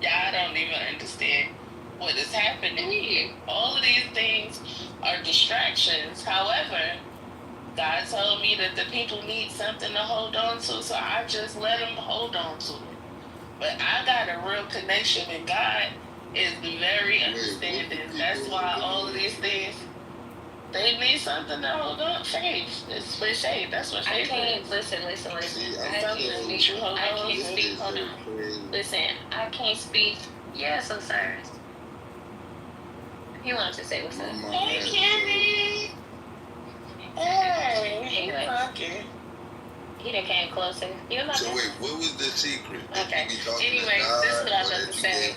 Y'all don't even understand what is happening here. All of these things are distractions. However, God told me that the people need something to hold on to, so I just let them hold on to it. But I got a real connection, and God is very understanding. That's why all of these things, they need something to hold on. Faith. It's what faith. That's what faith is. Listen. See, I can't speak. Hold on. Listen, I can't speak. Yes, Osiris. He wanted to say what's up. Hey, Kenny. Hey. Anyway. Okay. He done came closer. You know So wait, what was the secret? Okay. Anyway, this is what I was about to say.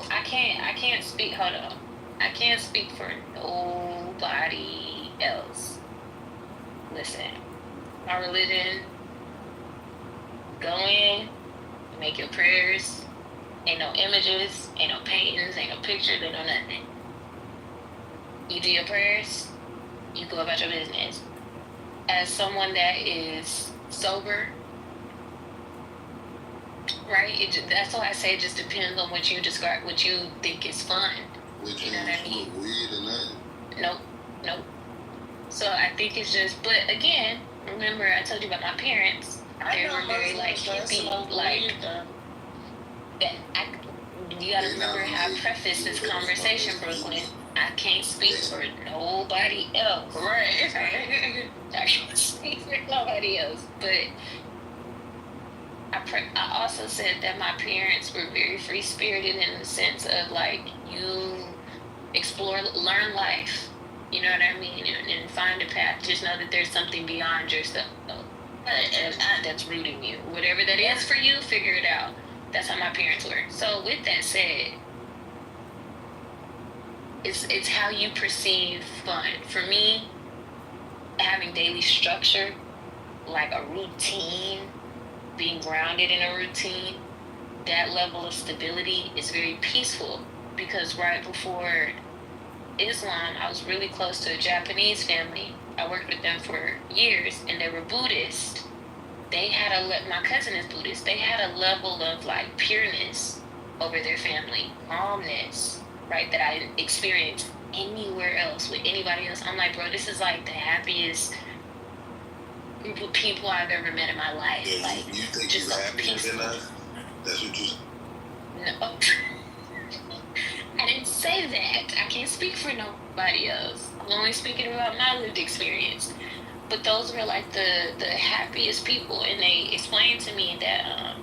I can't speak. Hold on. I can't speak for nobody else. Listen, my religion. Go in, make your prayers. Ain't no images, ain't no paintings, ain't no pictures, ain't no nothing. You do your prayers. You go about your business. As someone that is sober, right? That's why I say it just depends on what you describe, what you think is fun. You know what I mean? Weed or nothing? Nope. So I think it's just, but again, remember I told you about my parents. They were very like hippie, like that. You gotta remember how I prefaced this conversation, Brooklyn. I can't speak for nobody else. Right. I can't speak for nobody else. But I also said that my parents were very free spirited in the sense of like you explore, learn life. You know what I mean? And find a path. Just know that there's something beyond yourself that's rooting you. Whatever that is for you, figure it out. That's how my parents were. So with that said, it's how you perceive fun. For me, having daily structure, like a routine, being grounded in a routine, that level of stability is very peaceful. Because right before Islam, I was really close to a Japanese family. I worked with them for years, and they were Buddhist. They had my cousin is Buddhist. They had a level of like pureness over their family, calmness, right, that I didn't experience anywhere else with anybody else. I'm like, bro, this is like the happiest group of people I've ever met in my life. Yeah, like, you think just you're so happier peaceful. than us? That's what you. No. I didn't say that. I can't speak for nobody else. I'm only speaking about my lived experience. But those were like the happiest people, and they explained to me that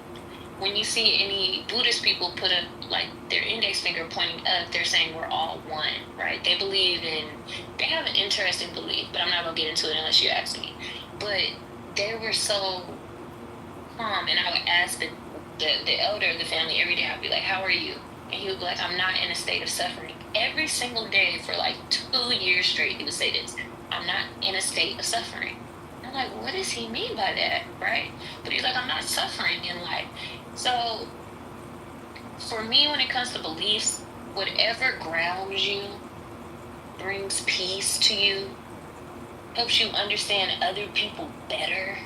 when you see any Buddhist people put up like their index finger pointing up, they're saying we're all one, right? They have an interesting belief, but I'm not gonna get into it unless you ask me. but they were so calm, and I would ask the elder of the family every day. I'd be like, "How are you?" And he would be like, "I'm not in a state of suffering." Every single day for like 2 years straight, he would say this: "I'm not in a state of suffering." I'm like, what does he mean by that, right? But he's like, "I'm not suffering in life." So for me, when it comes to beliefs, whatever grounds you, brings peace to you, helps you understand other people better,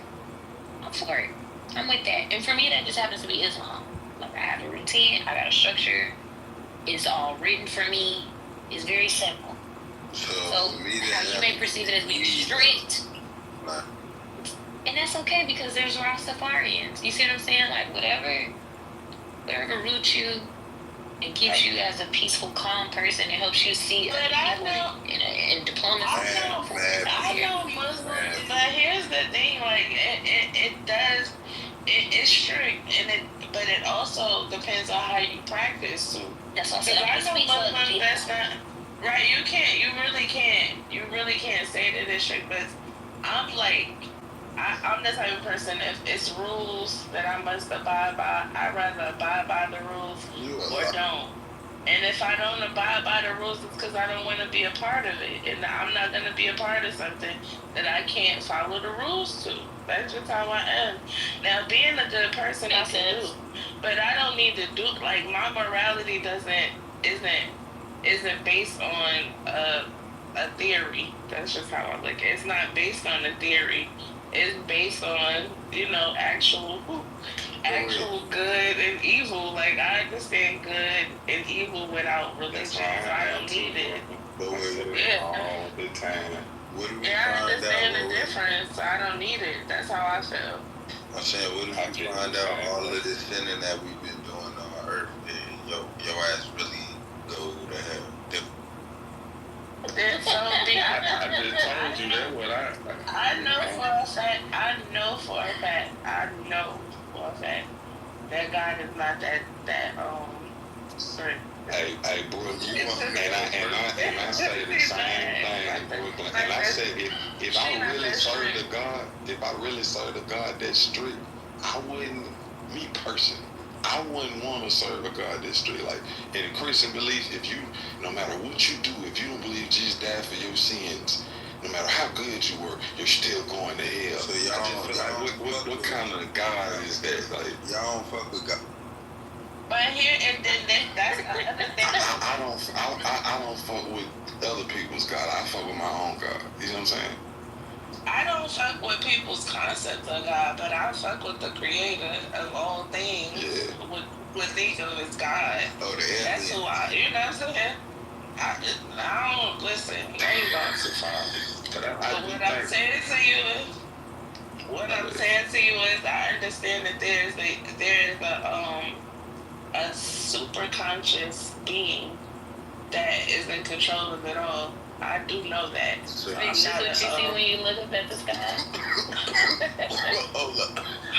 I'm for it. I'm with that. And for me, that just happens to be Islam. Like, I have a routine, I got a structure, it's all written for me, it's very simple. So for me, how you may perceive it as being strict, and that's okay, because there's Rastafarians. You see what I'm saying? Like, whatever roots you and keeps you as a peaceful, calm person, it helps you see in diplomacy. I know Muslims, but here's the thing: like, it's strict, but it also depends on how you practice too. That's what I know Muslims that's not right. You really can't say that it's strict, but I'm like, I'm the type of person, if it's rules that I must abide by, I'd rather abide by the rules or don't. And if I don't abide by the rules, it's because I don't want to be a part of it. And I'm not going to be a part of something that I can't follow the rules to. That's just how I am. Now, being a good person, I can do. But I don't need to do, like, my morality isn't based on a theory. That's just how I look at it. It's not based on a theory. It's based on, actual good and evil. Like, I understand good and evil without religion, so I don't need it. All the time. I understand the difference. I don't need it. That's how I feel. I'm saying, what if we find out all of this sinning that we've been doing on Earth, and your ass really go to hell? It's so deep. I just told you that what I know for a fact that God is not that strict. Hey, bro, you want, and I say the same thing, Brooklyn. And I said, if I really serve the God that's strict, I wouldn't, me personally, I wouldn't want to serve a God that's strict. Like, in a Christian belief, if you, no matter what you do, if you don't believe Jesus died for your sins, no matter how good you were, you're still going to hell. So I just feel like, what kind of God is that? Like, y'all don't fuck with God. But here, and then that's the other thing. I don't fuck with other people's God. I fuck with my own God. You know what I'm saying? I don't fuck with people's concept of God, but I fuck with the creator of all things. Yeah. What think of as God. Oh, that's who you know what I'm saying? I don't listen. I ain't gone too far. But what I'm saying to you is, I understand that there's a super conscious being that is in control of it all. I do know that. So that's what you see when you look up at the sky. Hold up.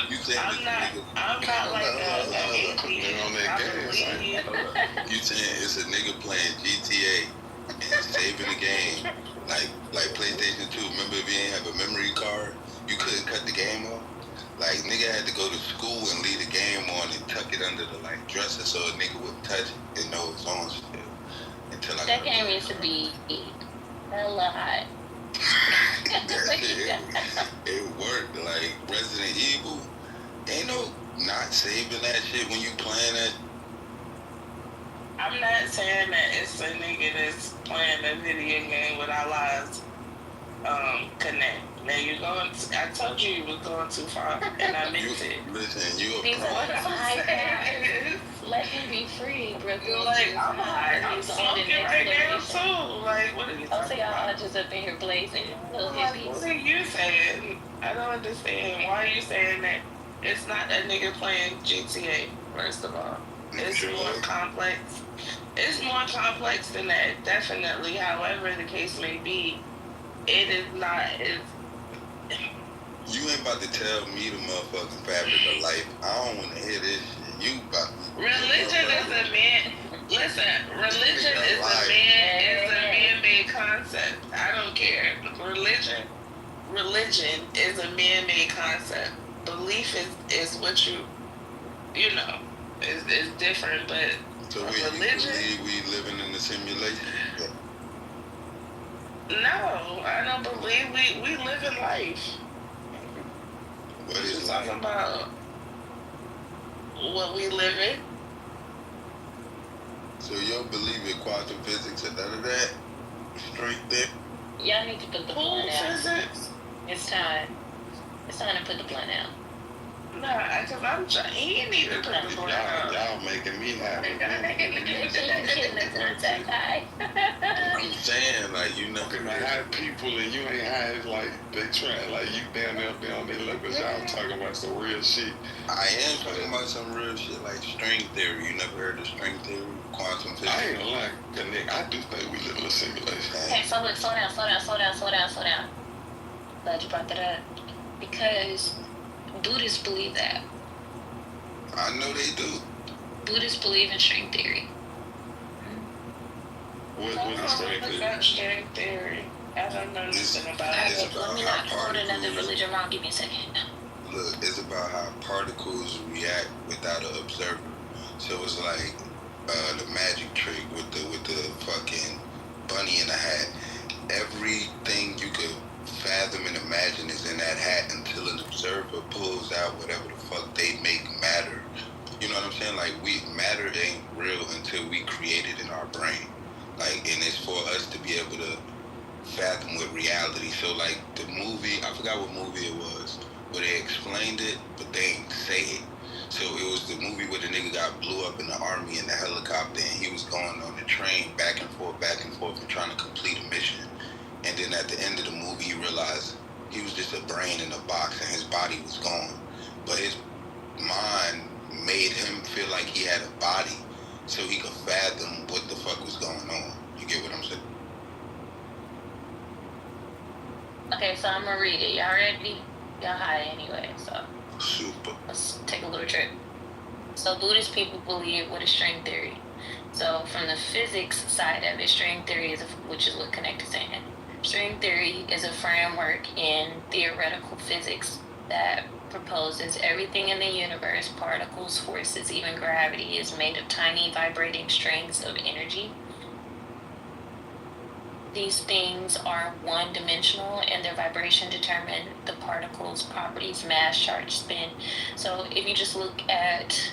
You saying I'm not like an atheist. You saying it's a nigga playing GTA and saving the game, like PlayStation 2. Remember, if you ain't have a memory card, you couldn't cut the game off. Like, nigga had to go to school and leave the game on and tuck it under the dresser so a nigga would touch it and know it's on still. Until that game used to be hella hot. That shit, it worked. Like Resident Evil, ain't no not saving that shit when you playing it. I'm not saying that it's a nigga that's playing a video game with our lives connect. Now you're going. I told you you was going too far, and I meant it. Listen, you a pro. Let him be free, bro. Like, I'm smoking right now too. Like, what are you talking about? Y'all just up in here blazing. What are you saying? I don't understand. Why are you saying that? It's not a nigga playing GTA. First of all, it's more complex. It's more complex than that. Definitely. However the case may be, it is not. You ain't about to tell me the motherfucking fabric of life. I don't want to hear this shit. You about to... Religion is a man... Listen, religion is a man-made concept. I don't care. Religion religion is a man-made concept. Belief is what you know, is different, but So religion? you believe we living in a simulation? No, I don't believe we live in life. What We're is just life? talking about what we live in. So you don't believe in quantum physics and none of that? Straight there? Y'all need to put the blunt out. Physics? It's time. It's time to put the blunt out. Nah, because I'm trying. He didn't even put the blunt out. Y'all making me happy. I'm saying, like, you never high people and you ain't high, it's like they try, like you down there on their levels. Y'all talking about some real shit. I am talking about some real shit like string theory. You never heard of string theory? Quantum physics? I ain't gonna lie, Nick, I do think we live in a simulation. Okay, so look, slow down. Glad you brought that up. Because Buddhists believe that. I know they do. Buddhists believe in string theory. What is string theory? I don't know nothing about it. Let me not quote another religion wrong. Give me a second. Look, it's about how particles react without an observer. So it's like the magic trick with the fucking bunny in the hat. Everything you could fathom and imagine is in that hat until an observer pulls out whatever the fuck they make matter. You know what I'm saying? Like, matter ain't real until we create it in our brain. Like, and it's for us to be able to fathom with reality. So, like, the movie, I forgot what movie it was, where they explained it, but they ain't say it. So it was the movie where the nigga got blew up in the army in the helicopter, and he was going on the train back and forth, and trying to complete a mission. And then at the end of the movie, he realized he was just a brain in a box, and his body was gone. But his mind made him feel like he had a body, so he could fathom what the fuck was going on. You get what I'm saying? Okay, so I'm gonna read it. Y'all ready? Y'all high anyway, so. Super. Let's take a little trip. So Buddhist people believe what is string theory. So from the physics side of it, string theory which is what Connect is saying. String theory is a framework in theoretical physics that proposes everything in the universe, particles, forces, even gravity, is made of tiny vibrating strings of energy. These things are one-dimensional, and their vibration determine the particles' properties, mass, charge, spin. So if you just look at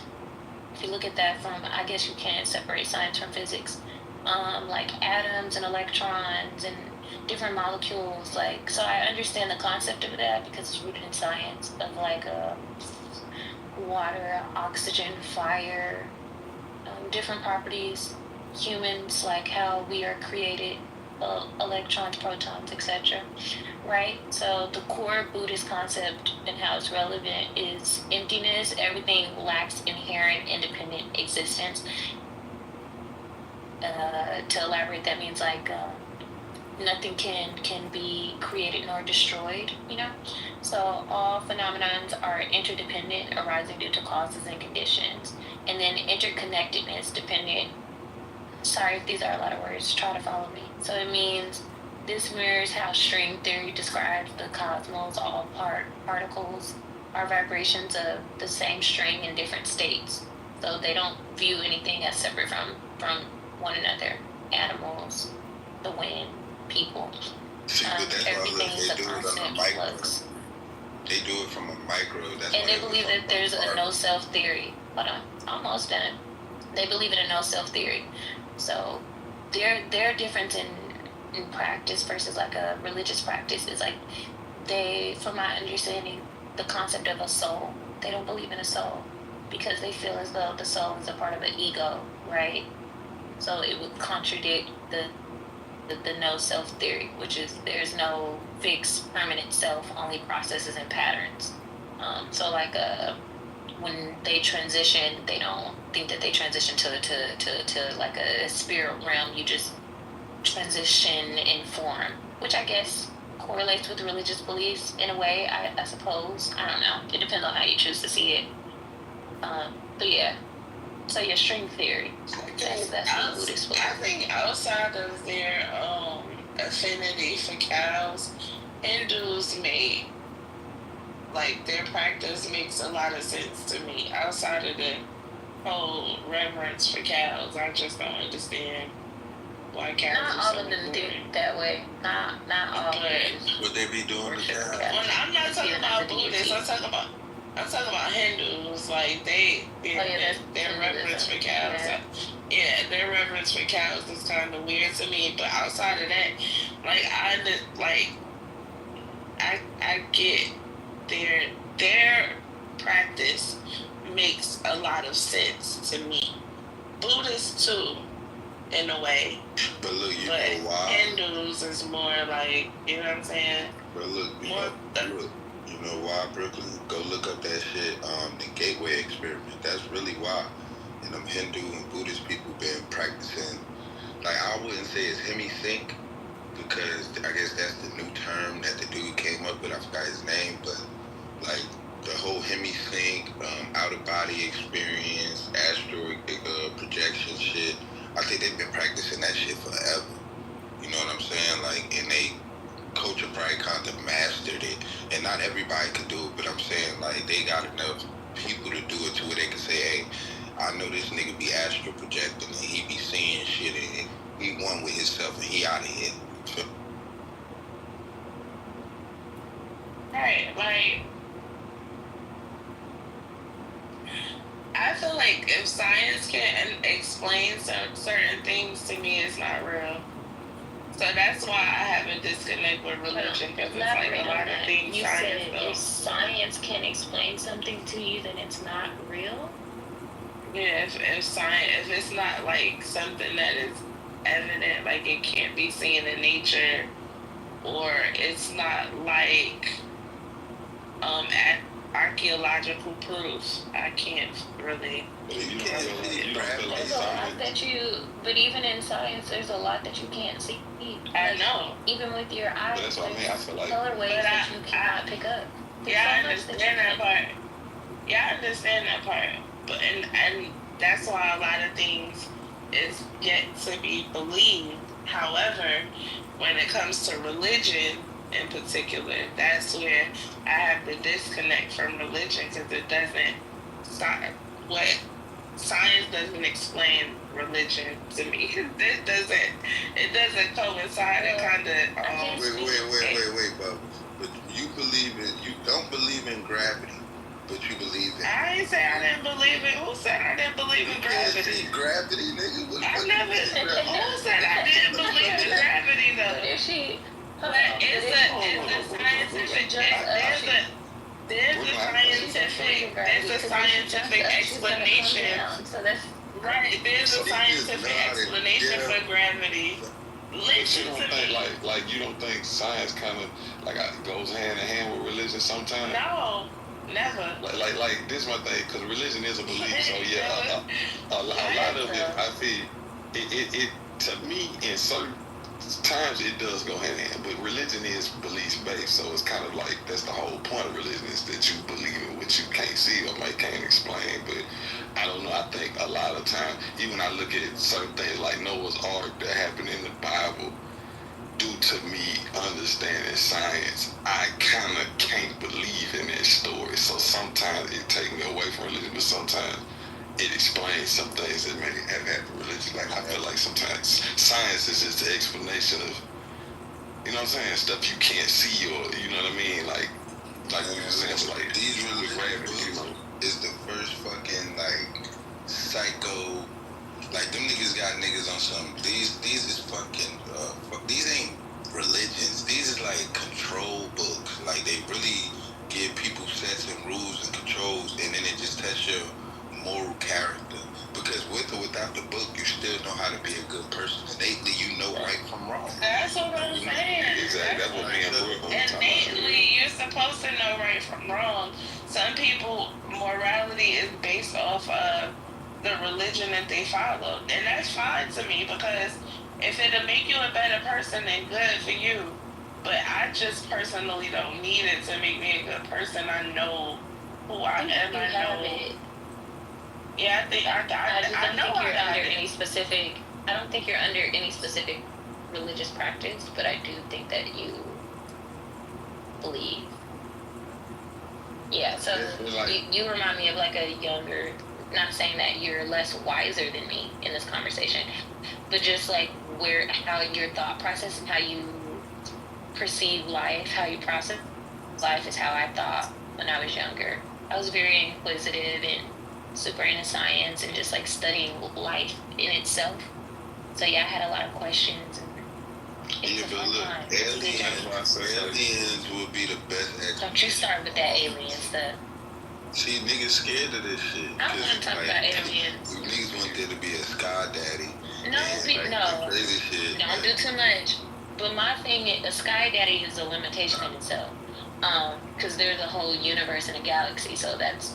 that from, I guess you can't separate science from physics, like atoms and electrons and different molecules. Like, so I understand the concept of that because it's rooted in science of like water, oxygen, fire, different properties, humans, like how we are created. Electrons, protons, etc. Right? So the core Buddhist concept and how it's relevant is emptiness. Everything lacks inherent independent existence. To elaborate, that means like nothing can be created nor destroyed, you know? So all phenomenons are interdependent, arising due to causes and conditions. And then interconnectedness dependent. Sorry if these are a lot of words, try to follow me. So it means this mirrors how string theory describes the cosmos. All particles are vibrations of the same string in different states. So they don't view anything as separate from one another. Animals, the wind, people. See, but that's everything why they do it on a micro. Flux. They do it from a micro. That's and they believe that there's a no-self theory. Hold on, almost done. They believe in a no-self theory. So their difference in practice versus like a religious practice is like they, from my understanding, the concept of a soul, they don't believe in a soul because they feel as though the soul is a part of an ego, right? So it would contradict the no self theory, which is there's no fixed permanent self, only processes and patterns. So like when they transition, they don't think that they transition to like a spirit realm. You just transition in form, which I guess correlates with religious beliefs in a way, I suppose. I don't know. It depends on how you choose to see it. But yeah. So your string theory. That's what Buddhists believe. I think outside of their affinity for cows, Hindus make, like, their practice makes a lot of sense to me. Outside of the whole reverence for cows, I just don't understand why cows not are all so of them do important. that way. Not all of them. What they be doing to cows? Well, I'm not talking about Buddhists. I'm talking about Hindus. Like their reverence for cows. Yeah, their reverence for cows is kind of weird to me. But outside of that, like I get their practice makes a lot of sense to me. Buddhists too, in a way. But look, you But know why? Hindus is more like, you know what I'm saying? But look, you know why, Brooklyn? Go look up that shit, the Gateway Experiment. That's really why. And them Hindu and Buddhist people been practicing, like, I wouldn't say it's hemi-sync, because I guess that's the new term that the dude came up with. I forgot his name, but like the whole hemi-sync, out-of-body experience, astral projection shit. I think they've been practicing that shit forever. You know what I'm saying? Like, and they culture probably kind of mastered it, and not everybody could do it. But I'm saying, like, they got enough people to do it to where they can say, hey, I know this nigga be astral projecting and he be seeing shit and he one with himself and he out of here. Right, like, I feel like if science can't explain certain things to me, it's not real. So that's why I have a disconnect with religion, because it's like a lot of things you science said if science can explain something to you, then it's not real? Yeah, if science, if it's not like something that is evident, like it can't be seen in nature, or it's not like archaeological proof, I can't really. But even in science, there's a lot that you can't see. I know. Even with your eyes, But that's what I mean. I feel like colorways that you cannot pick up. Yeah, I understand that part. Yeah, I understand that part. But and that's why a lot of things is yet to be believed. However, when it comes to religion in particular, that's where I have the disconnect from religion, because it doesn't science doesn't explain religion to me. It doesn't coincide. It kind of Wait, Bubba. But you don't believe in gravity, but you believe in. I ain't say I didn't believe it. Who said I didn't believe in gravity? Gravity, nigga. I never. Who said I didn't believe in gravity though? But it's a scientific. There's a scientific explanation. Right, there's a scientific explanation for gravity. But you don't think you don't think science kind of goes hand in hand with religion sometimes? No, never. Like this is my thing, because religion is a belief. So yeah, a lot of it, I feel it to me in certain times it does go hand in hand, but religion is belief based, so it's kind of like that's the whole point of religion, is that you believe in what you can't see or can't explain. But I don't know, I think a lot of times, even when I look at certain things like Noah's Ark that happened in the Bible, due to me understanding science, I kind of can't believe in that story. So sometimes it takes me away from religion, but sometimes it explains some things that may have happened religion. Like I feel like sometimes science is just the explanation of, you know what I'm saying, stuff you can't see, or you know what I mean, like we were saying, like these religion is the first fucking psycho, like them niggas got niggas on some. These is fucking these ain't religions. These is like control books. Like they really give people sets and rules and controls, and then it just tests your moral character, because with or without the book you still know how to be a good person. Innately you know right from wrong. That's what I'm saying. Exactly. That's what me and Brooke were talking about. Innately you're supposed to know right from wrong. Some people, morality is based off of the religion that they follow, and that's fine to me, because if it'll make you a better person, then good for you. But I just personally don't need it to make me a good person. I know who I am. I know. Yeah, I think I know I got it. I don't think you're under any specific religious practice, but I do think that you believe. Yeah, so you remind me of like a younger, not saying that you're less wiser than me in this conversation, but just like how your thought process and how you perceive life, how you process life is how I thought when I was younger. I was very inquisitive and super into science and just like studying life in itself. So yeah, I had a lot of questions. Yeah, but look, aliens would be the best explanation. Don't you start with that alien stuff. See, niggas scared of this shit. I don't want to talk about aliens. Niggas want there to be a sky daddy. No, crazy shit. Don't do too much. But my thing is, a sky daddy is a limitation in itself. Because there's a whole universe and a galaxy, so that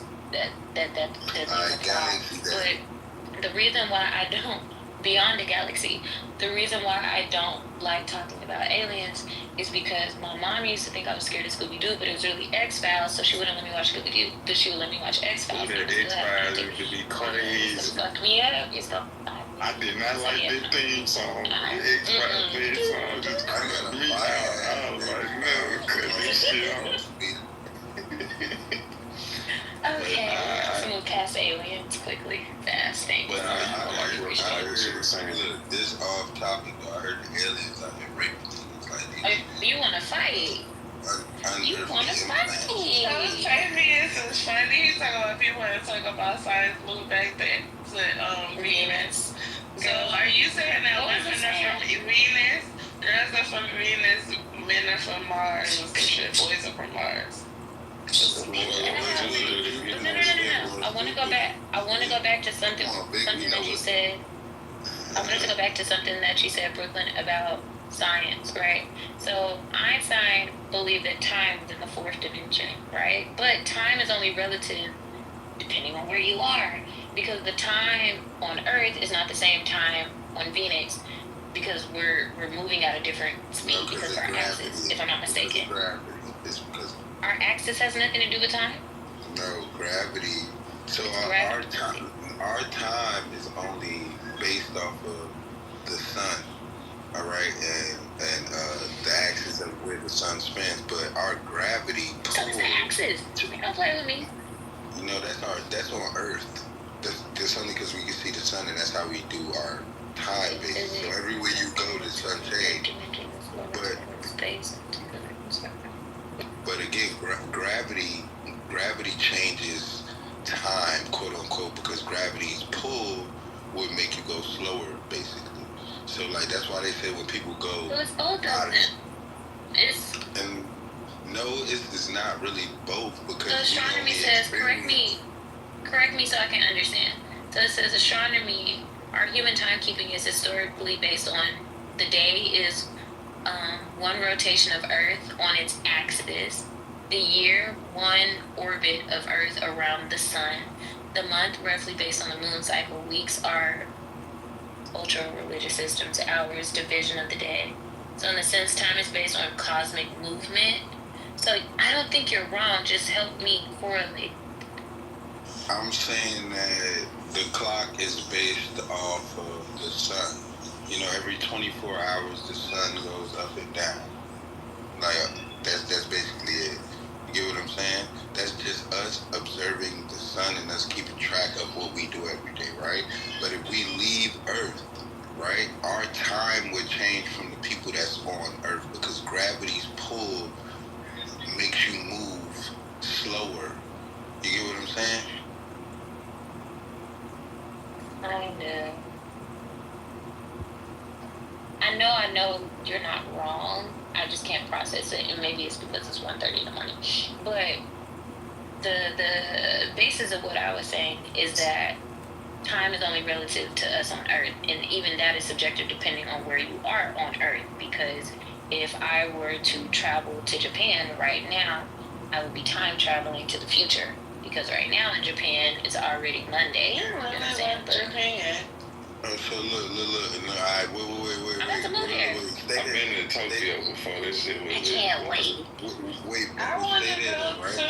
doesn't apply. But the reason why I don't, beyond the galaxy, the reason why I don't like talking about aliens is because my mom used to think I was scared of Scooby-Doo, but it was really X-Files, so she wouldn't let me watch Scooby-Doo, but she would let me watch X-Files. X-Files used to be crazy. Fuck me up. I did not like that theme song. The X-Files theme song just creeped me out. I was like, no, cut this shit off. Okay, let's move past aliens quickly, fast things. But I heard this off topic though. I heard the aliens out here raping niggas. Like, you want to fight? You want to fight? It's funny. He's talking about people that talk about science moved back then to Venus. So are you saying that women are from Venus, girls are from Venus, men are from Mars, and some shit, boys are from Mars? No. I want to go back. I want to go back to something that you said. I wanted to go back to something that you said, Brooklyn, about science, right? So Einstein believed that time was in the fourth dimension, right? But time is only relative depending on where you are, because the time on Earth is not the same time on Venus, because we're moving at a different speed because of our axis, if I'm not mistaken. It's because our axis has nothing to do with time? No, gravity. So our time is only based off of the sun, all right, and the axis of where the sun spins. But our gravity pull. So it's the axis. Don't play with me. You know, that's on Earth. That's only because we can see the sun, and that's how we do our time base. So everywhere you go, the sun changes. But again, gravity changes time, quote unquote, because gravity's pull would make you go slower, basically. So like that's why they say when people go. So it's both of them. And no, it's not really both because. So astronomy says, correct me so I can understand. So it says astronomy, our human timekeeping is historically based on the day is one rotation of Earth on its axis, the year one orbit of Earth around the sun, the month roughly based on the moon cycle, weeks are ultra-religious systems, hours, division of the day. So in a sense, time is based on cosmic movement. So I don't think you're wrong, just help me correlate. I'm saying that the clock is based off of the sun. You know, every 24 hours the sun goes up and down. Like that's basically it. You get what I'm saying? That's just us observing the sun and us keeping track of what we do every day, right? But if we leave Earth, right, our time would change from the people that's on Earth because gravity's pull makes you move slower. You get what I'm saying? I know you're not wrong. I just can't process it, and maybe it's because it's 1:30 in the morning. But the basis of what I was saying is that time is only relative to us on Earth, and even that is subjective depending on where you are on Earth. Because if I were to travel to Japan right now, I would be time traveling to the future. Because right now in Japan, it's already Monday. You know what I'm saying? Japan. So look, alright, wait. I'm about to move here. I've been to Tokyo before. This shit was. I can't wait. Wait, I want to go right? too.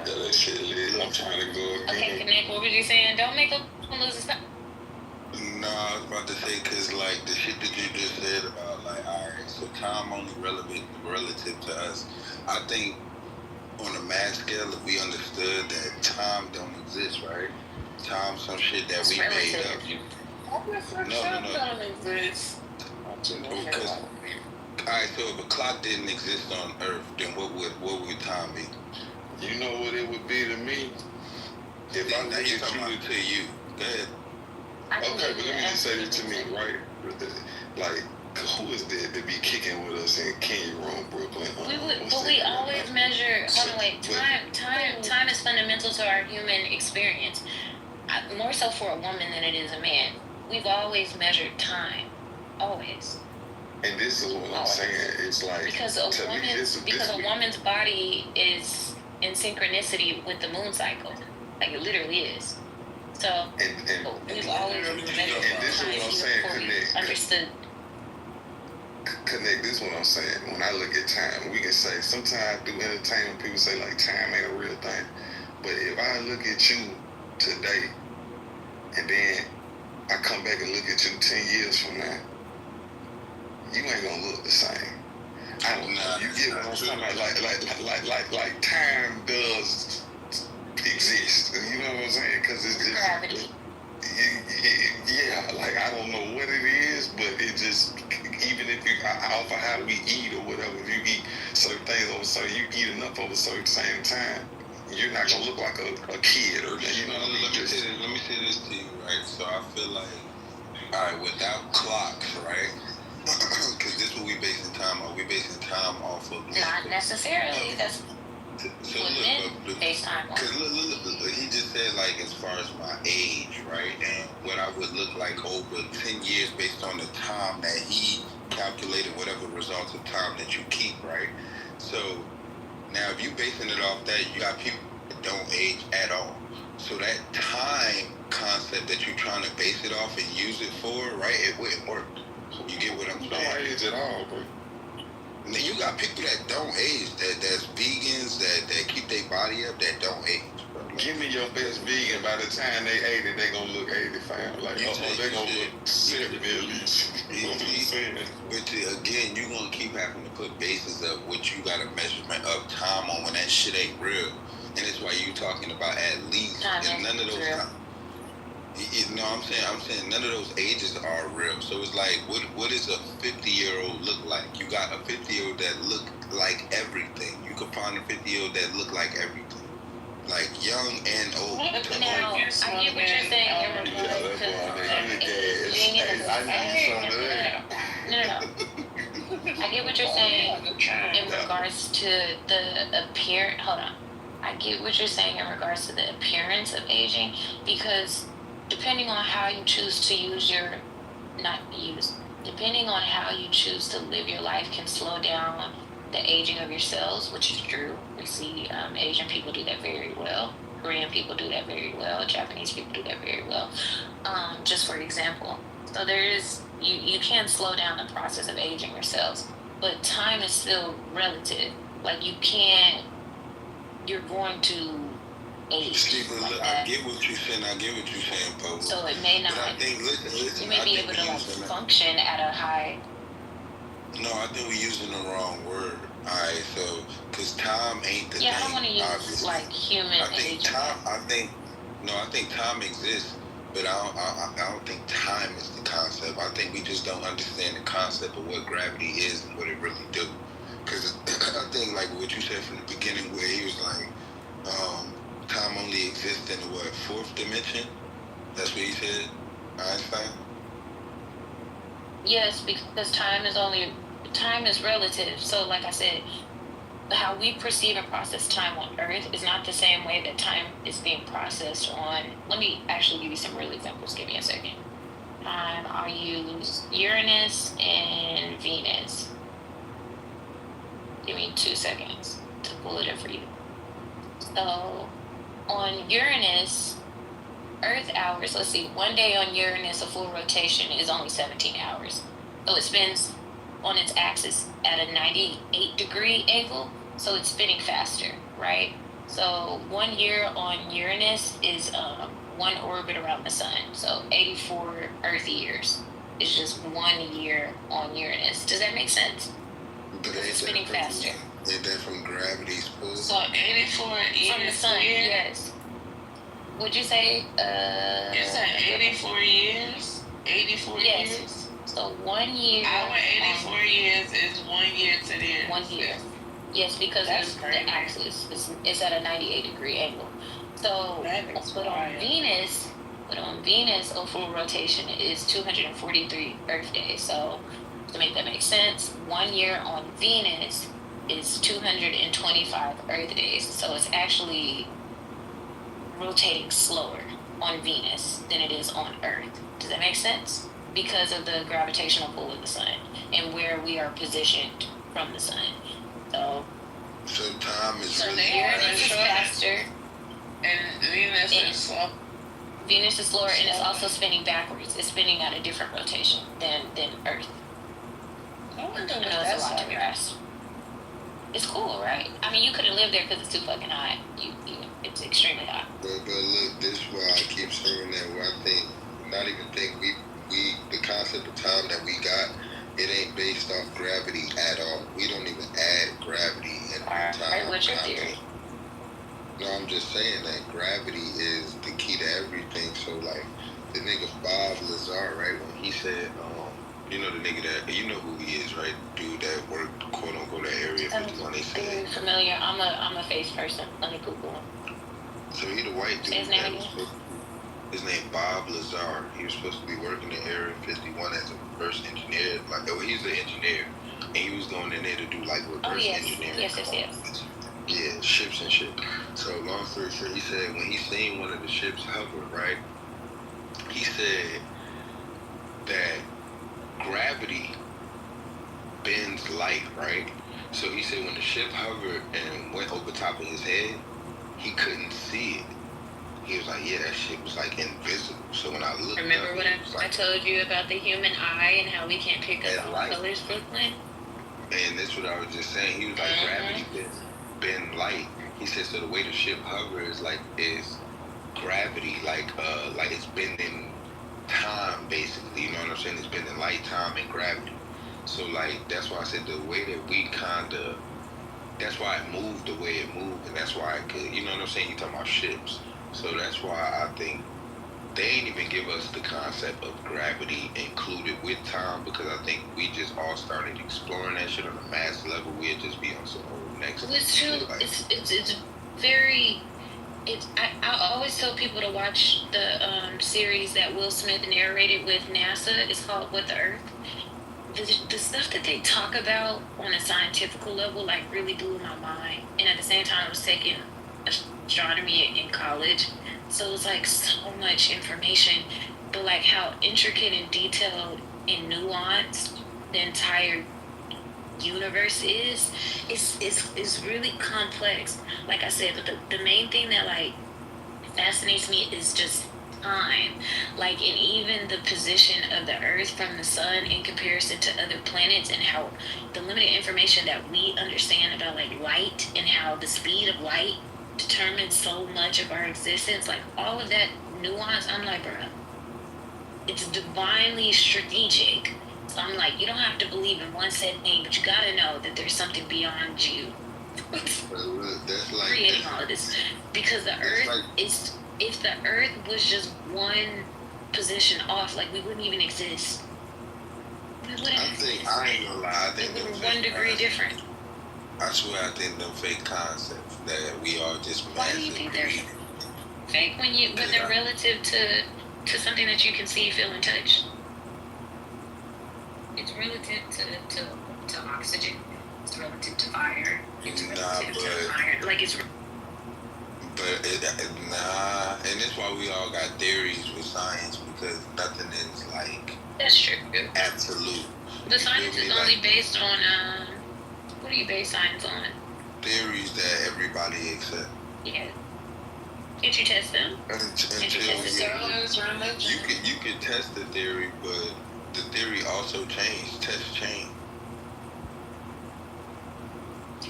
Yeah, that shit is. I'm trying to go again. Okay, Connect, what were you saying? Don't make them lose a stop. Nah, about to say, cause like the shit that you just said about like, all right, so time only relevant relative to us. I think on a mass scale, if we understood that time don't exist, right? Time, some shit that we made up. No. Don't exist. Because, alright, so if a clock didn't exist on Earth, then what would time be? You know what it would be to me? If I Now you talking about to you. Go ahead. Okay, but let me just say this to me, right? Like, who is there to be kicking with us in King Room, Brooklyn? We always measure. Hold on, wait. Time is fundamental to our human experience. More so for a woman than it is a man. We've always measured time, always. And this is what I'm saying. It's like because a woman's body is in synchronicity with the moon cycle. Like it literally is. So we've always measured time before we understood. Connect, this is what I'm saying. When I look at time, we can say sometimes through entertainment, people say like time ain't a real thing. But if I look at you today, and then I come back and look at you 10 years from now, you ain't gonna look the same. I don't know. You get what I'm talking about? Like time does exist. You know what I'm saying? Because it's just gravity. Yeah, like I don't know what it is, but it just, even if you off of how we eat or whatever, if you eat certain things over certain, you eat enough over a certain same time, you're not gonna look like a kid or you know. Let me say this to you, right? So I feel like, all right, without clocks, right? Because this is what we basing time on. We basing time off of not necessarily. That's so look, based time. Because look, he just said like as far as my age, right, and what I would look like over 10 years based on the time that he calculated, whatever results of time that you keep, right? So now if you basing it off that, you got people that don't age at all. So that time concept that you're trying to base it off and use it for, right, it wouldn't work. You get what I'm saying? Don't age at all, bro. You got people that don't age, that's vegans, that keep their body up, that don't age. Bro. Give me your best vegan. By the time they 80, they gonna look 85. Like, they gonna look 70 at least. You know what I'm saying? But again, you're gonna keep having to put bases of what you got a measurement of time on when that shit ain't real. And that's why you talking about at least, and none of those times. No, I'm saying none of those ages are real. So it's like, what does a 50-year-old look like? You got a 50-year-old that look like everything. You can find a 50-year-old that look like everything, like young and old. Now, I get what you're saying in regards to I get what you're saying in regards to the appearance. Hold on. I get what you're saying in regards to the appearance of aging, because depending on how you choose to depending on how you choose to live your life can slow down the aging of your cells, which is true. We see Asian people do that very well. Korean people do that very well. Japanese people do that very well. Just for example. So you can slow down the process of aging your cells, but time is still relative. Like you're going to age. See, but look, I get what you're saying, Poe. So it may not. But I think, listen. You may be able to function at a high. No, I think we're using the wrong word. Alright, so because time ain't the thing. Yeah, I don't want to use obviously. Like human aging. I think time exists, but I don't think time is the concept. I think we just don't understand the concept of what gravity is and what it really do. Because I think like what you said from the beginning, where he was like, time only exists in the fourth dimension? That's what he said, Einstein? Yes, because time is relative. So like I said, how we perceive and process time on Earth is not the same way that time is being processed on. Let me actually give you some real examples. Give me a second. I'll use Uranus and Venus. Give me 2 seconds to pull it up for you. So on Uranus, Earth hours, let's see, one day on Uranus, a full rotation is only 17 hours. So it spins on its axis at a 98-degree angle, so it's spinning faster, right? So 1 year on Uranus is one orbit around the sun. So 84 Earth years is just 1 year on Uranus. Does that make sense? But It's spinning faster. Ain't that from gravity's pull? So 84 years From the sun, yes. Would you say? You said 84 years? 84 yes. years? So 1 year. Our 84 years is 1 year to theirs. 1 year. Yes, because the axis is at a 98-degree angle. So, but on Venus, a full rotation is 243 Earth days. So, to make that make sense, 1 year on Venus is 225 Earth days. So it's actually rotating slower on Venus than it is on Earth. Does that make sense? Because of the gravitational pull of the sun and where we are positioned from the sun. So time is Uranus is faster. And Venus is slow. Venus is slower, and it's also spinning backwards. It's spinning at a different rotation than Earth. I wonder what know that's it's a lot to like. grasp. It's cool, right? I mean, you couldn't live there because it's too fucking hot. It's extremely hot. But look, this is why I keep saying that. Where I think, we the concept of time that we got, it ain't based off gravity at all. We don't even add gravity in our time. Right, what's your theory? No, I'm just saying that gravity is the key to everything. So like the nigga Bob Lazar, right? When he said, you know the nigga that, you know who he is, right? Dude that worked, quote unquote, at Area 51. He said, very familiar. I'm a face person. Let me Google him. So he the white dude. His name his name Bob Lazar. He was supposed to be working in Area 51 as a reverse engineer. He's an engineer, and he was going in there to do like reverse engineering. Yes. Yeah, ships and shit. So long story short, he said when he seen one of the ships hover, right? He said that gravity bends light, right? So he said when the ship hovered and went over top of his head, he couldn't see it. He was like, yeah, that shit was like invisible. So when I looked Remember up, what I told you about the human eye and how we can't pick up all colors, Brooklyn? And that's what I was just saying. He was like, gravity bend light. He said, so the way the ship hovers is gravity, like it's bending time, basically. You know what I'm saying? It's bending light, time, and gravity. So like that's why I said the way that we that's why it moved the way it moved, and that's why it could. You know what I'm saying? You talking about ships. So that's why I think they ain't even give us the concept of gravity included with time, because I think we just all started exploring that shit on a mass level. We'd just be on some old next. Well, it's true. Like, it's very. I always tell people to watch the series that Will Smith narrated with NASA. It's called What the Earth. The stuff that they talk about on a scientific level like really blew my mind. And at the same time, I was taking astronomy in college, so it was like so much information, but like how intricate and detailed and nuanced the entire universe is really complex. Like I said, but the main thing that like fascinates me is just time, like, and even the position of the Earth from the sun in comparison to other planets, and how the limited information that we understand about like light and how the speed of light determines so much of our existence, like all of that nuance. I'm like, bro, it's divinely strategic. So I'm like, you don't have to believe in one set thing, but you gotta know that there's something beyond you that's like creating all of this, because the Earth is. If the Earth was just one position off, like we wouldn't even exist. We wouldn't exist. I ain't gonna lie. I think we were 1 degree different. I swear, I think them fake concepts that we are just. Why do you think they're fake when they're relative to something that you can see, feel, and touch? It's relative to oxygen. It's relative to fire. It's relative to iron. Like it's. But and that's why we all got theories with science, because nothing is like that's true absolute. The science is only based on what do you base science on? Theories that everybody accepts. Yeah. Can't you test them? You can test the theory, but the theory also change. Tests change.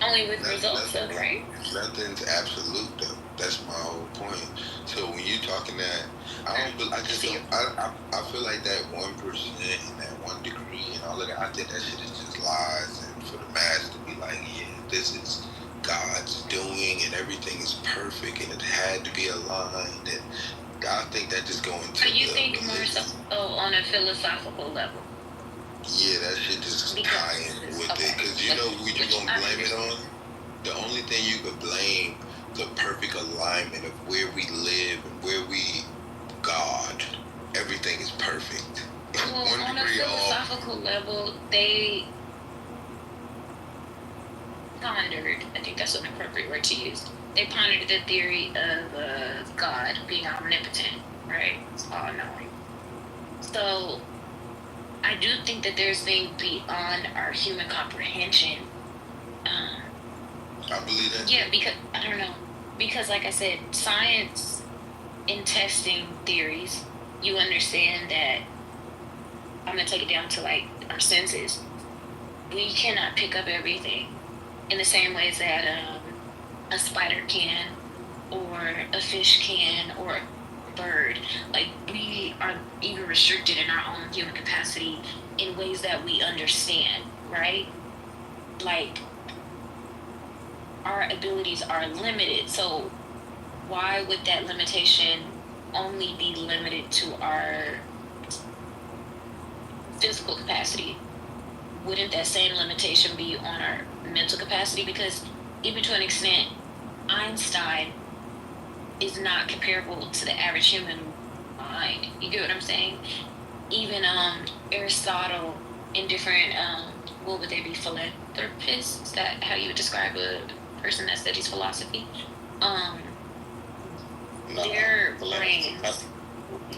Only with results, though, right? Nothing's absolute though. That's my whole point. So when you talking that, I just don't. I feel like that 1% and that 1 degree and all of that. I think that shit is just lies, and for the mass to be like, yeah, this is God's doing and everything is perfect and it had to be aligned, and I think that just going to. So you think more so on a philosophical level? Yeah, that shit just tie in with it, because you know who you gonna blame it on. The only thing you could blame the perfect alignment of where we live and where we God. Everything is perfect. Well, on a philosophical level, they pondered, I think that's an appropriate word to use, they pondered the theory of God being omnipotent, right? It's all-knowing. So, I do think that there's things beyond our human comprehension. I believe that. Yeah, because, I don't know, because like I said, science in testing theories, you understand that, I'm going to take it down to like our senses. We cannot pick up everything in the same ways that a spider can, or a fish can, or a bird. Like, we are even restricted in our own human capacity in ways that we understand, right? Like, our abilities are limited. So why would that limitation only be limited to our physical capacity? Wouldn't that same limitation be on our mental capacity? Because even to an extent, Einstein is not comparable to the average human mind. You get what I'm saying? Even Aristotle and different, what would they be, philanthropists? Is that how you would describe a person that studies philosophy? Their brains.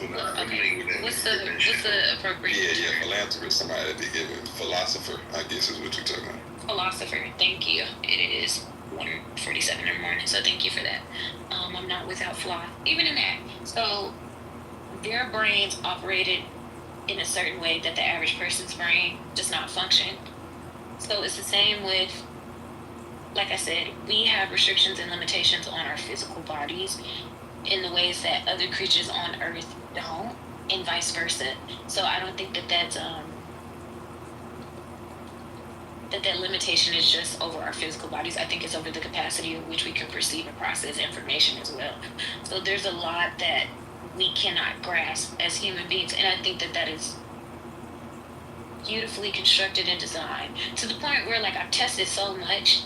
Okay. What's the appropriate? Yeah, philanthropist, somebody that they give it. Philosopher, I guess is what you're talking about. Philosopher, thank you. It is 1:47 in the morning, so thank you for that. I'm not without flaw, even in that. So their brains operated in a certain way that the average person's brain does not function. So it's the same with, like I said, we have restrictions and limitations on our physical bodies in the ways that other creatures on Earth don't, and vice versa. So I don't think that that limitation is just over our physical bodies. I think it's over the capacity of which we can perceive and process information as well. So there's a lot that we cannot grasp as human beings, and I think that is beautifully constructed and designed to the point where, like, I've tested so much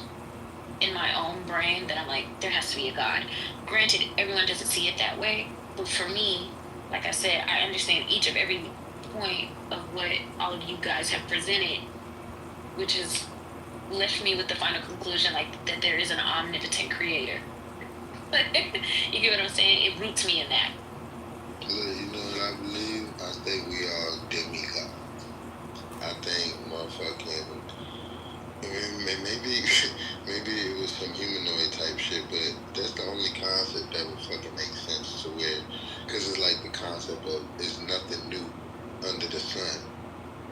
in my own brain that I'm like, there has to be a God. Granted, everyone doesn't see it that way, but for me, like I said, I understand each of every point of what all of you guys have presented, which has left me with the final conclusion, like, that there is an omnipotent creator. You get what I'm saying? It roots me in that. Look, you know what I believe? I think we are demigods. I think motherfucking, maybe it was some humanoid type shit, but that's the only concept that would fucking make sense to where, because it's like the concept of it's nothing new under the sun,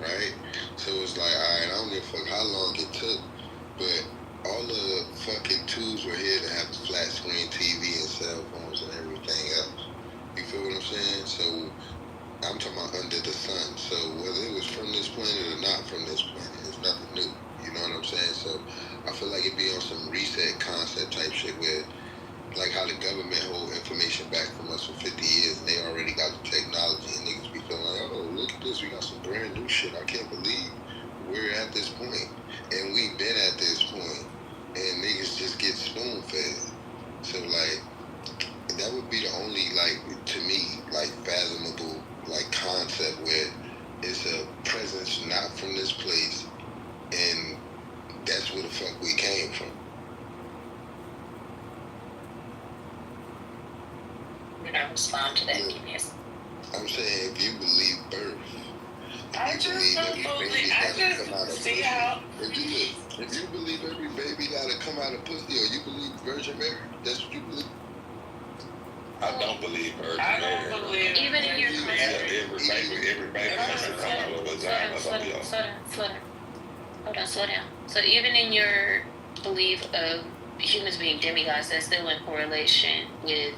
right? So it's like, alright, I don't give a fuck how long it took, but all the fucking tools were here to have a flat screen TV and cell phones and everything else. You feel what I'm saying? So I'm talking about under the sun. So whether it was from this planet or not from this planet, it's nothing new. You know what I'm saying? So I feel like it'd be on some reset concept type shit where, like how the government hold information back from us for 50 years and they already got the technology, and niggas be feeling like, oh, look at this, we got some brand new shit. I can't believe we're at this point. And we've been at this point, and niggas just get spoon fed. So like, that would be the only, like, to me, like, fathomable, like, concept where it's a presence not from this place, and that's where the fuck we came from. I'll respond to that. Look, I'm saying, if you believe birth, I just see how. If you believe every baby gotta come out of pussy, or you believe Virgin Mary, that's what you believe. I don't believe Virgin I Mary. don't believe. Even in your Every baby has to come out of a vagina. slow down. So even in your belief of humans being demigods, that's still in correlation with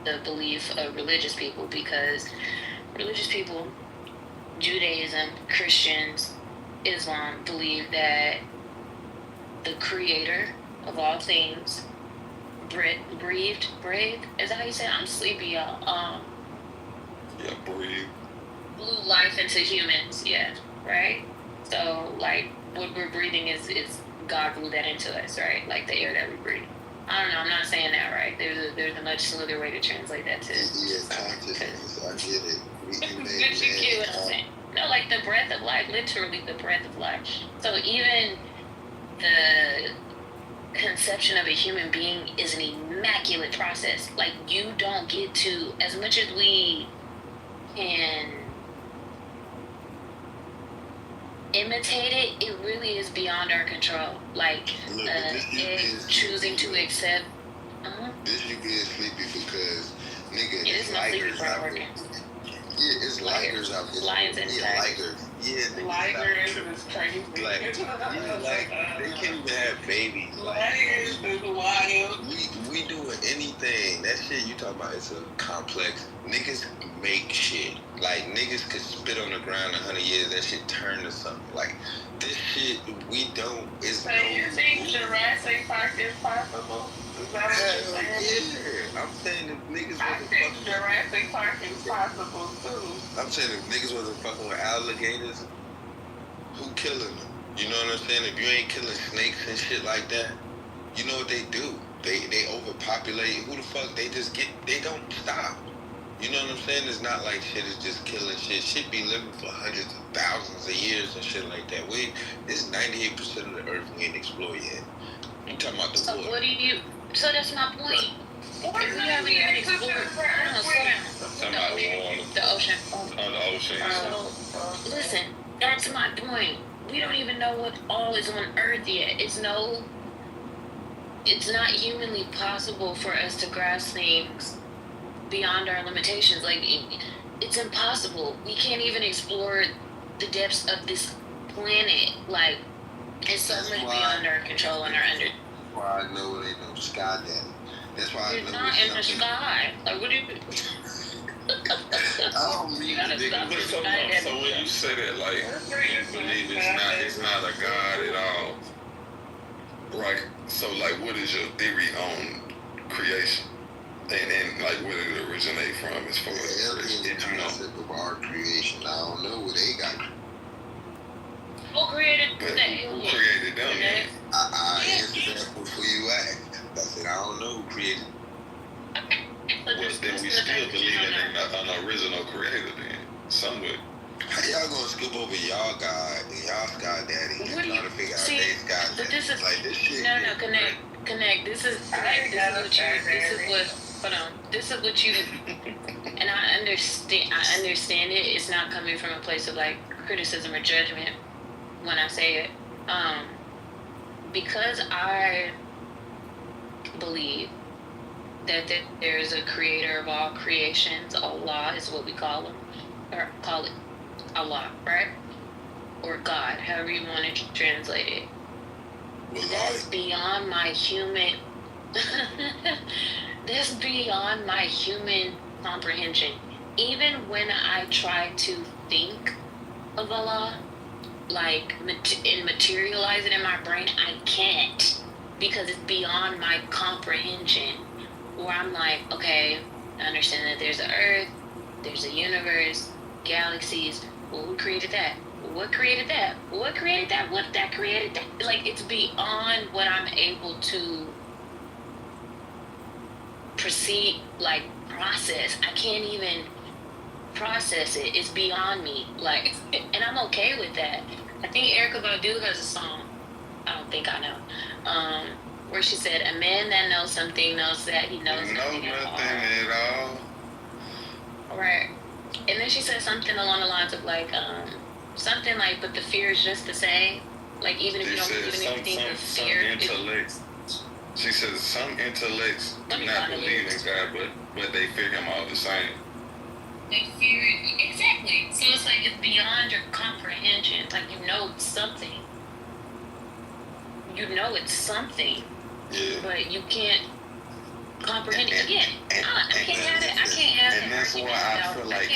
the belief of religious people, because religious people, Judaism, Christians, Islam, believe that the creator of all things breathed, is that how you say it? I'm sleepy, y'all. Yeah, breathe. Blew life into humans, yeah, right? So, like, what we're breathing is God blew that into us, right? Like the air that we breathe. I don't know, I'm not saying that right. There's a much smoother way to translate that too. Yeah, consciousness, I get it. But you get what I'm saying. No, like the breath of life, literally the breath of life. So even the conception of a human being is an immaculate process. Like, you don't get to, as much as we can imitate it, it really is beyond our control. Like, choosing to accept. This you being sleepy because, nigga, Yeah, it's ligers out there. Yeah, it's ligers out there. Lions and ligers. Yeah, ligers is crazy. Like, yeah, like, they can't even have babies. Ligers is wild. We doing anything. That shit you talking about is a complex. Niggas make shit. Like, niggas could spit on the ground 100 years. That shit turn to something. Like, this shit, we don't. It's so you think Jurassic Park is possible? Is that what you're saying? Yeah, I'm saying if niggas I wasn't think fucking. Jurassic Park is possible too. I'm saying if niggas wasn't fucking with alligators, who killing them? You know what I'm saying? If you ain't killing snakes and shit like that, you know what they do? They overpopulate. Who the fuck? They don't stop. You know what I'm saying? It's not like shit is just killing shit. Shit be living for hundreds of thousands of years and shit like that. It's 98% of the earth we ain't explored yet. You talking about the so water. What do you? So that's my point. We haven't even explored. Slow down. The ocean. The ocean. So listen, that's my point. We don't even know what all is on Earth yet. It's not humanly possible for us to grasp things beyond our limitations. Like, it's impossible. We can't even explore the depths of this planet. Like, it's so much beyond our control and our under. That's why I know it ain't no sky daddy. That's why I know not it's in the sky. Like, what do you? I don't mean So when you say that, like, you believe it's not a God at all, right? So, like, what is your theory on creation? And like, where did it originate from as far as creation? Did you know? Of our creation, I don't know where they got. Who created them? Who created them? I answered that before you asked. I said I don't know who created them. Well, then we still believe in an original creator then, somewhere. How y'all gonna skip over y'all God and y'all's God daddy and try to figure out their God daddy? This is, like, this shit. No, connect. This is what you, and I understand it. It's not coming from a place of like criticism or judgment when I say it. Because I believe that there is a creator of all creations. Allah is what we call him, or call it Allah, right? Or God, however you want to translate it. That's beyond my human. That's beyond my human comprehension. Even when I try to think of Allah, like, and materialize it in my brain, I can't, because it's beyond my comprehension. Where I'm like, okay, I understand that there's an Earth, there's a universe, galaxies. Well, who created that? What created that? What created that? What that created that? Like, it's beyond what I'm able to process. I can't even process it. It's beyond me. Like, and I'm okay with that. I think Erykah Badu has a song. I don't think I know. Where she said, "A man that knows something knows that he knows nothing at all." Right. And then she said something along the lines of like, something like, but the fear is just the same. Like, even if you don't believe in anything, the fear is. She says some intellects do not believe in God, but they fear him all the same. They fear it, exactly. So it's like, it's beyond your comprehension. Like, you know something. you know it's something, but you can't comprehend it. Again, I can't have it. I can't have it. And that's why I feel like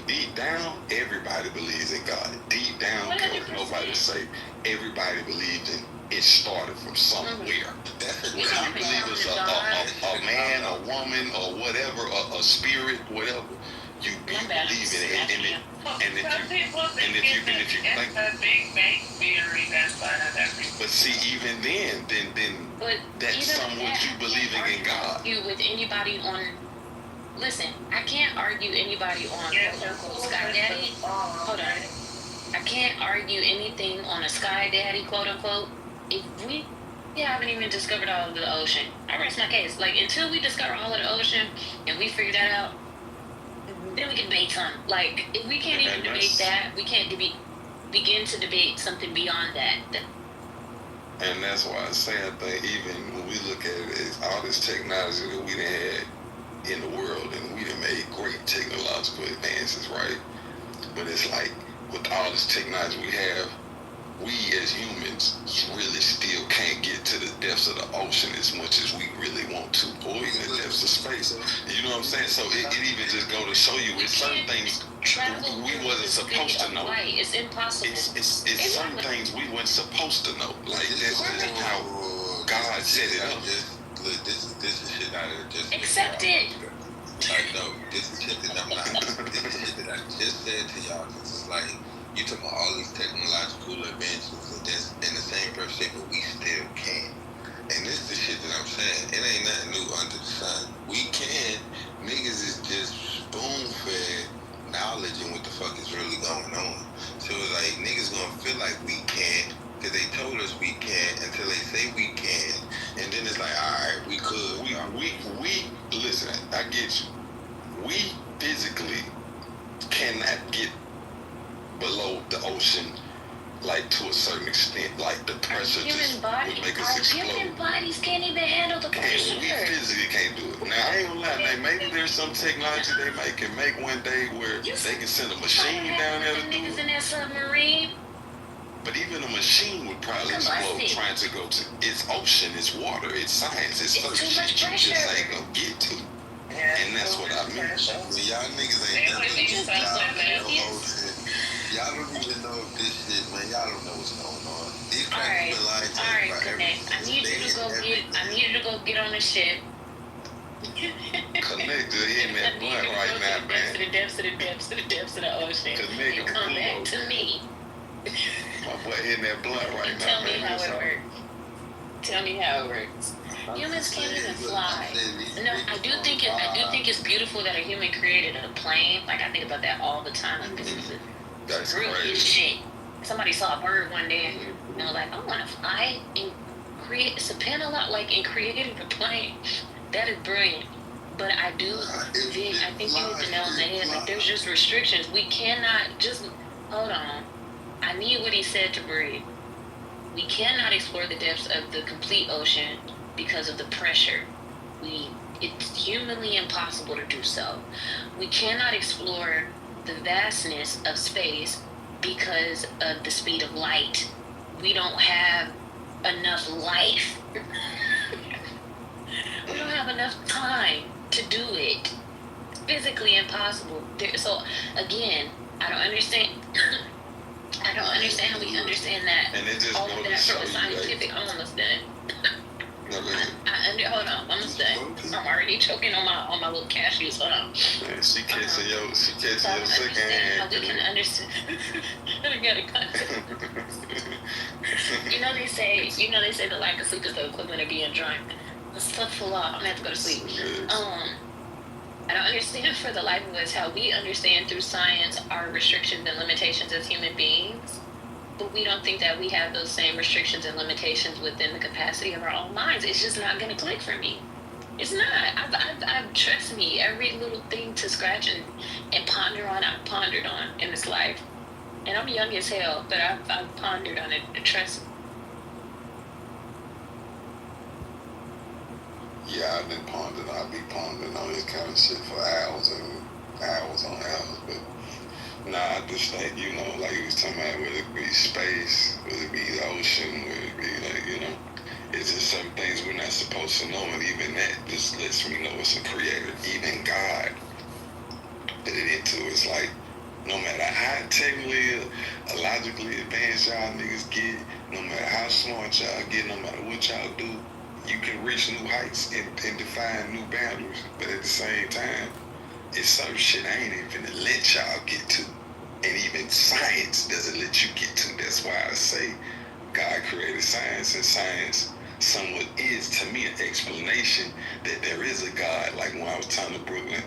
deep down, everybody believes in God. Deep down, can't nobody say everybody believes in it started from somewhere. Whether you believe it's a man, a woman, or whatever, a spirit, whatever, you believe in it. And if you think a big bang theory that's behind everything. But see, even then that's somewhat you believing in God. You with anybody on? Listen, I can't argue anybody on quote unquote Sky Daddy. Hold on, I can't argue anything on a Sky Daddy quote unquote. If we haven't even discovered all of the ocean, I rest my case. Like until we discover all of the ocean and we figure that out, then we can debate something. Like if we can't even debate that, we can't begin to debate something beyond that. And that's why I say I think even when we look at it as all this technology that we done had in the world, and we done made great technological advances, right? But it's like with all this technology we have, we as humans really still can't get to the depths of the ocean as much as we really want to, or even the depths of space. You know what I'm saying? So it even just go to show you it's certain things we wasn't supposed to know. It's impossible. It's certain things we weren't supposed to know. Like that's just how God set it up. This is shit out of just accept it. Like no, this is shit that I'm not. This is shit that I just said to y'all. This is like you talking about all these technological advances and this in the same person, but we still can. And this is the shit that I'm saying. It ain't nothing new under the sun. We can. Niggas is just spoon-fed knowledge and what the fuck is really going on. So it's like niggas gonna feel like we can't because they told us we can't until they say we can, and then it's like, all right, we could. We listen. I get you. We physically cannot get below the ocean, like to a certain extent, like the pressure just would make us explode. Human bodies can't even handle the pressure. We physically can't do it. Now I ain't gonna lie, maybe there's some technology they can make one day where they can send a machine down there to do niggas in that submarine. But even a machine would probably explode trying to go to it's ocean, it's water, it's science, it's certain shit you just ain't gonna get to. And that's what I mean. Y'all niggas ain't never y'all don't even know if this shit, man. Y'all don't know what's going on. These crackers been lying to everybody. I need you to go get on the ship. Connect to hitting that blunt right now, man. To the depths of the ocean. Connect and come back to me. My boy hitting that blunt right now, Tell me how it works. Tell me how it works. Humans can't even fly. No, I do think it's beautiful that a human created a plane. Like I think about that all the time. Like this is that's real shit. Somebody saw a bird one day and was like, I want to fly and create a lot like and created a plane. That is brilliant. But I think you hit the nail on the head. Like there's just restrictions. We cannot just hold on. I need what he said to breathe. We cannot explore the depths of the complete ocean because of the pressure. It's humanly impossible to do so. We cannot explore the vastness of space because of the speed of light. We don't have enough life. We don't have enough time to do it. It's physically impossible. So again, I don't understand how we understand that. And it just all of that from a scientific. I'm almost done. Hold on, I'm almost done. I'm already choking on my little cashews. Hold on. Man, she catching your second hand. How we can understand. I gotta cut. You know they say the lack of sleep is the equivalent of being drunk. Astaghfirullah, I'm gonna have to go to sleep. I don't understand for the life of us how we understand through science our restrictions and limitations as human beings, but we don't think that we have those same restrictions and limitations within the capacity of our own minds. It's just not going to click for me. It's not. I've trust me, every little thing to scratch and ponder on, I've pondered on in this life. And I'm young as hell, but I've pondered on it. Trust me. Yeah, I've been pondering on this kind of shit for hours and hours on hours, but Nah, I just think, like you was talking about, whether it be space, whether it be the ocean, whether it be it's just certain things we're not supposed to know, and even that just lets me know it's a creator. Even God put it into it's like, no matter how technically, logically advanced y'all niggas get, no matter how smart y'all get, no matter what y'all do, you can reach new heights and define new boundaries. But at the same time, it's certain shit I ain't even finna let y'all get to. And even science doesn't let you get to. That's why I say God created science, and science somewhat is, to me, an explanation that there is a God. Like when I was talking to Brooklyn,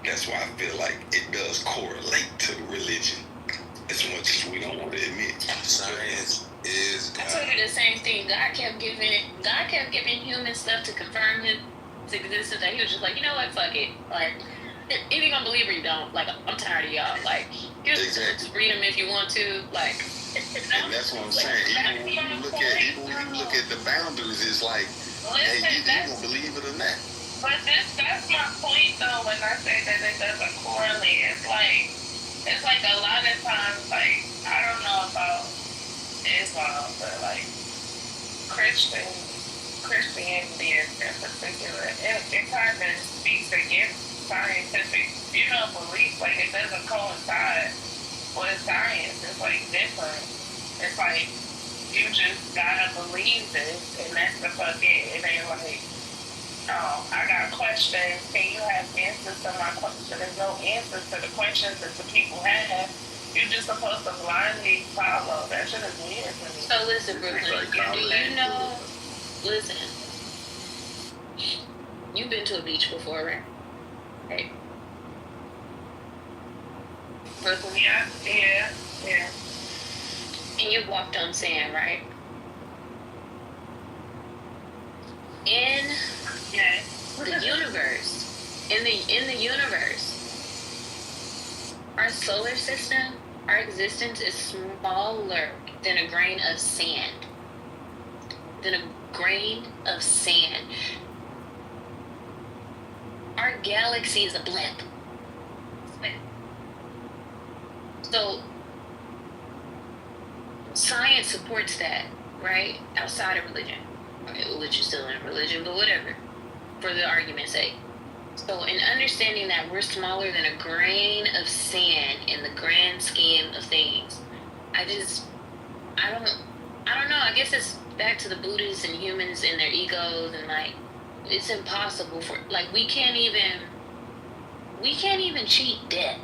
that's why I feel like it does correlate to religion as much as we don't want to admit. Science is God. I told you the same thing. God kept giving human stuff to confirm his existence, and he was just like, you know what, fuck it. Like, either you gonna believe or you don't. Like, I'm tired of y'all. Like, here's exactly. Read them if you want to. Like, and that's what I'm saying. Even when you look at the boundaries, it's like, hey, you gonna believe it or not. But that's my point though. When I say that it doesn't correlate, it's like a lot of times, like, I don't know about Islam, but like Christianity in particular, it kind of speaks against scientific, beliefs. Like, it doesn't coincide with science. It's like different. It's like you just gotta believe this, and that's the fuck it. It ain't like, oh, I got questions. Can you have answers to my questions? There's no answers to the questions that the people have. You're just supposed to blindly follow. That shit is weird for me. So listen, Brooklyn, listen, you've been to a beach before, right? Right. Brooklyn? Yeah. And you walked on sand, right? In the universe, our solar system, our existence is smaller than a grain of sand. Our galaxy is a blip. So science supports that, right? Outside of religion. Which is still in religion, but whatever, for the argument's sake. So in understanding that we're smaller than a grain of sand in the grand scheme of things, I don't know, I guess it's back to the Buddhists and humans and their egos, and like, it's impossible for, like, we can't even cheat death.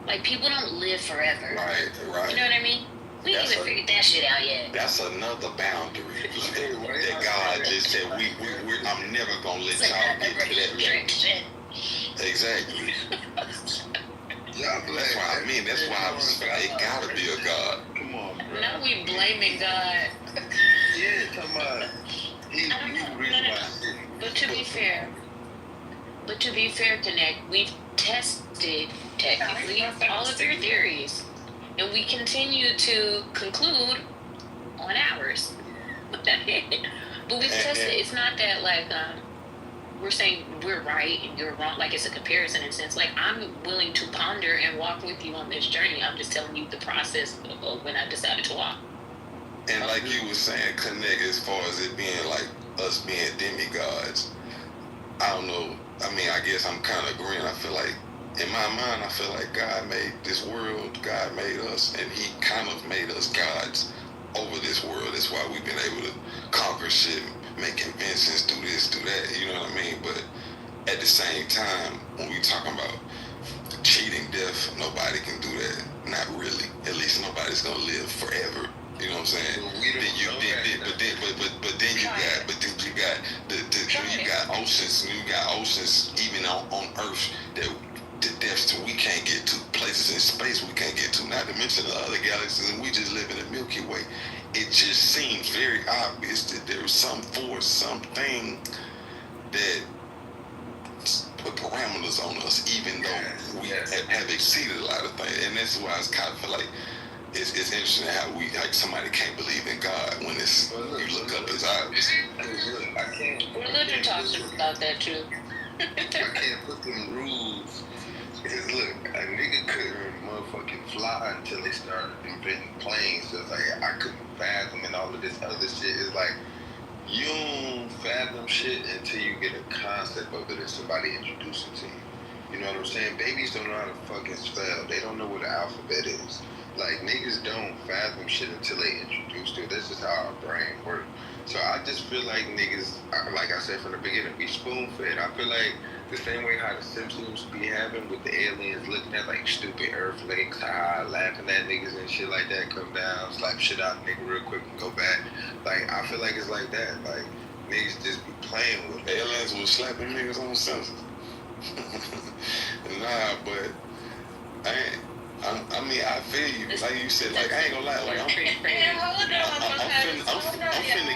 Like, people don't live forever. Right. You know what I mean? We ain't even figured that shit out yet. That's another boundary that God just said, I'm never gonna let y'all get to that level. Exactly. That's why that's why I was like, it gotta be a God. Come on, bro. Now we blaming God. Yeah, come on. But to be fair, Connect, we've tested technically all of your theories. And we continue to conclude on ours. But we've tested it. It's not that, like, we're saying we're right and you're wrong. Like, it's a comparison in a sense. Like, I'm willing to ponder and walk with you on this journey. I'm just telling you the process of when I decided to walk. And like you were saying, Connect, as far as it being like us being demigods, I don't know. I mean, I guess I'm kind of agreeing. I feel like, in my mind, I feel like God made this world, God made us, and he kind of made us gods over this world. That's why we've been able to conquer shit, make inventions, do this, do that, you know what I mean? But at the same time, when we talking about cheating death, nobody can do that. Not really. At least nobody's gonna live forever. You know what I'm saying? But then you got oceans, and you got oceans even on Earth that the depths that we can't get to, places in space we can't get to, not to mention the other galaxies, and we just live in the Milky Way. It just seems very obvious that there is some force, something that put parameters on us, even though we have exceeded a lot of things. And that's why I kind of feel like it's interesting how somebody can't believe in God when it's you look up his eyes. Religion talks about that too. I can't put them rules Cause look, a nigga couldn't motherfucking fly until they started inventing planes. So it's like I couldn't fathom and all of this other shit. It's like you don't fathom shit until you get a concept of it and somebody introduces it to you. You know what I'm saying? Babies don't know how to fucking spell. They don't know what the alphabet is. Like, niggas don't fathom shit until they introduce to it. This is how our brain works. So I just feel like niggas, like I said from the beginning, be spoon-fed. I feel like the same way how the Simpsons be having with the aliens looking at like stupid earthlings, laughing at niggas and shit like that, come down, slap shit out of nigga real quick and go back. Like, I feel like it's like that. Like, niggas just be playing with it. Aliens was slapping niggas on the Simpsons. Nah, but I mean, I feel you. Like you said, like, I ain't gonna lie. Like, I'm finna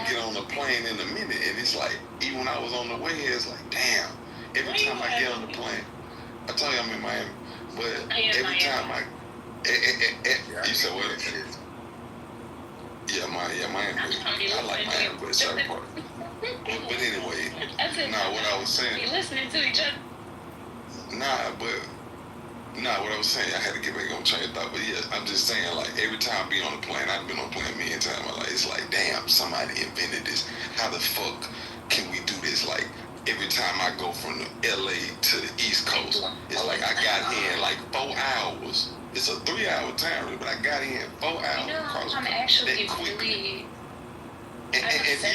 get on the plane in a minute. And it's like, even when I was on the way here, it's like, damn. Every time I get on the plane, I tell you I'm in Miami. But every time you said what? Yeah, Miami. I like Miami, but it's certain part. But anyway, what I was saying. We listening to each other. What I was saying, I had to get back on train of thought, but yeah, I'm just saying, like, every time I be on a plane, I've been on a plane a million times, like, it's like, damn, somebody invented this. How the fuck can we do this? Like, every time I go from the LA to the East Coast, it's like I got here in like 4 hours. It's a 3-hour time, but I got here in 4 hours. You know, I'm actually really... And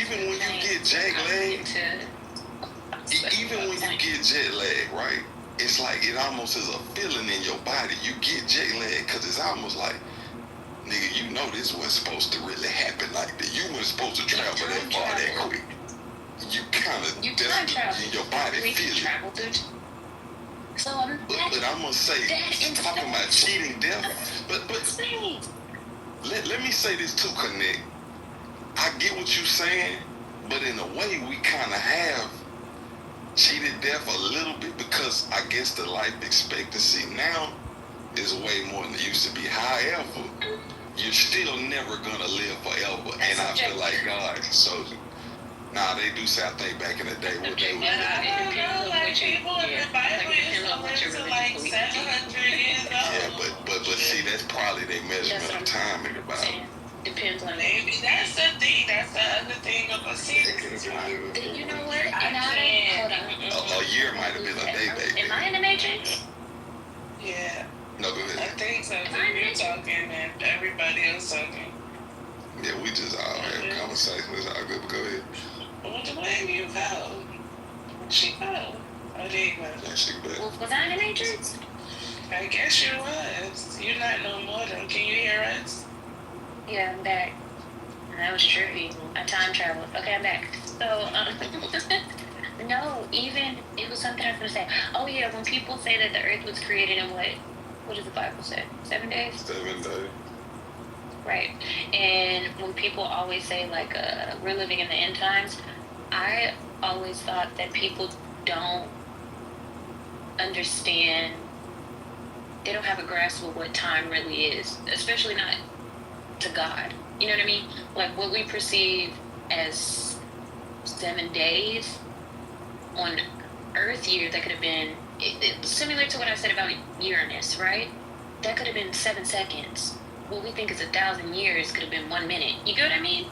even when you get jet lagged, right? It's like it almost is a feeling in your body. You get jet lagged because it's almost like, nigga, you know this wasn't supposed to really happen like that. You weren't supposed to travel that far that quick. You kind of in your body feel it. So but I'm gonna say, talking about cheating death, but let me say this too, Connect. I get what you're saying, but in a way we kind of have cheated death a little bit because I guess the life expectancy now is way more than it used to be. However, you're still never gonna live forever, and I feel like God. So, they do say, I think back in the day what they was. I don't know, like people in the Bible is to like 700 years old. But see, that's probably their measurement of time in the Bible. Depends on maybe that's the thing. That's the other thing about seasons. You know what? Hold on. A year might have been a day, baby. Am I in the Matrix? Yeah. No, go ahead. I think so. You're talking and everybody else talking. Yeah, we just all have conversations. It's all good, but go ahead. Where you go? She go. Oh, there you go. Yeah, she back. Was I in the Matrix? I guess you was. You're not no more though. Can you hear us? Yeah, I'm back. That was trippy. I time traveled. Okay, I'm back. So, no, even, it was something I was going to say. Oh, yeah, when people say that the earth was created in what does the Bible say? 7 days? 7 days. Right. And when people always say, like, we're living in the end times, I always thought that people don't understand, they don't have a grasp of what time really is, especially not to God. You know what I mean? Like what we perceive as 7 days on Earth year, that could have been similar to what I said about Uranus, right? That could have been 7 seconds. What we think is 1,000 years could have been 1 minute. You get what I mean?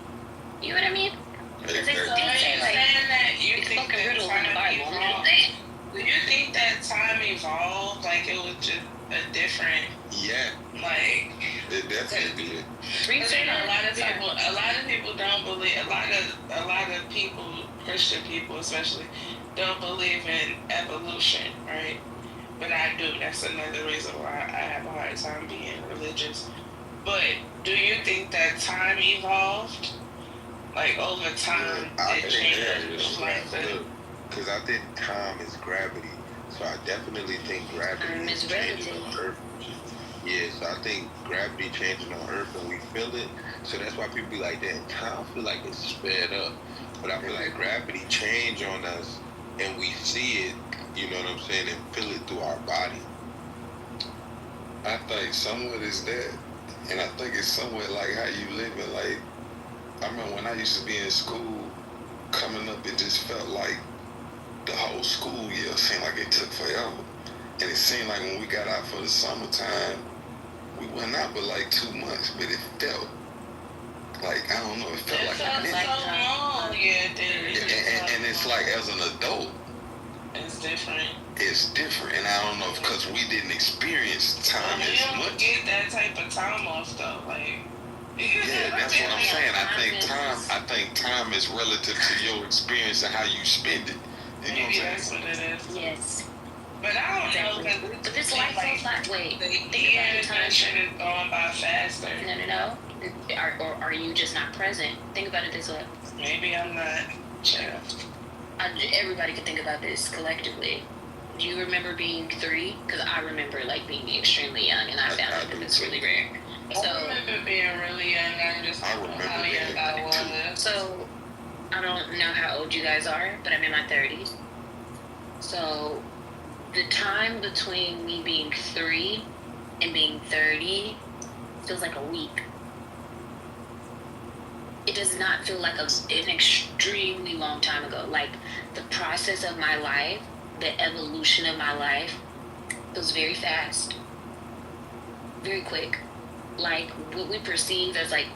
You know what I mean? Because they still say like you think that riddles in the Bible. Do you think that time evolved? Like it was just a different. Yeah. Like. It definitely did. A lot of people don't believe. A lot of people, Christian people especially, don't believe in evolution, right? But I do. That's another reason why I have a hard time being religious. But do you think that time evolved? Like over time, it changed. Because I think time is gravity, so I definitely think gravity is changing on Earth. Yeah, so I think gravity changing on Earth and we feel it. So that's why people be like, damn, time feel like it's sped up. But I feel like gravity change on us and we see it, you know what I'm saying, and feel it through our body. I think somewhat is that. And I think it's somewhat like how you living. Like, I remember when I used to be in school, coming up, it just felt like the whole school year seemed like it took forever. And it seemed like when we got out for the summertime, we went out for like 2 months, but it felt like, I don't know, it felt like a minute. So long, And it's like, as an adult, it's different. It's different, and I don't know, because we didn't experience time as You much. don't get that type of time off, though. Like, yeah, that's what I'm saying. I think time is relative to your experience and how you spend it. You know maybe what I'm that's saying? what it is. Yes. But I don't know, because But this life goes that way. Think about the years time. and shit is going by faster. No. Or are you just not present? Think about it this way. Maybe I'm not. Yeah. Everybody can think about this collectively. Do you remember being 3? Because I remember like being extremely young, and I found out that it's really rare. So I remember being really young. I just don't know how young I was. So I don't know how old you guys are, but I'm in my 30s. So the time between me being 3 and being 30 feels like a week. It does not feel like an extremely long time ago. Like, the process of my life, the evolution of my life, feels very fast, very quick. Like, what we perceive as like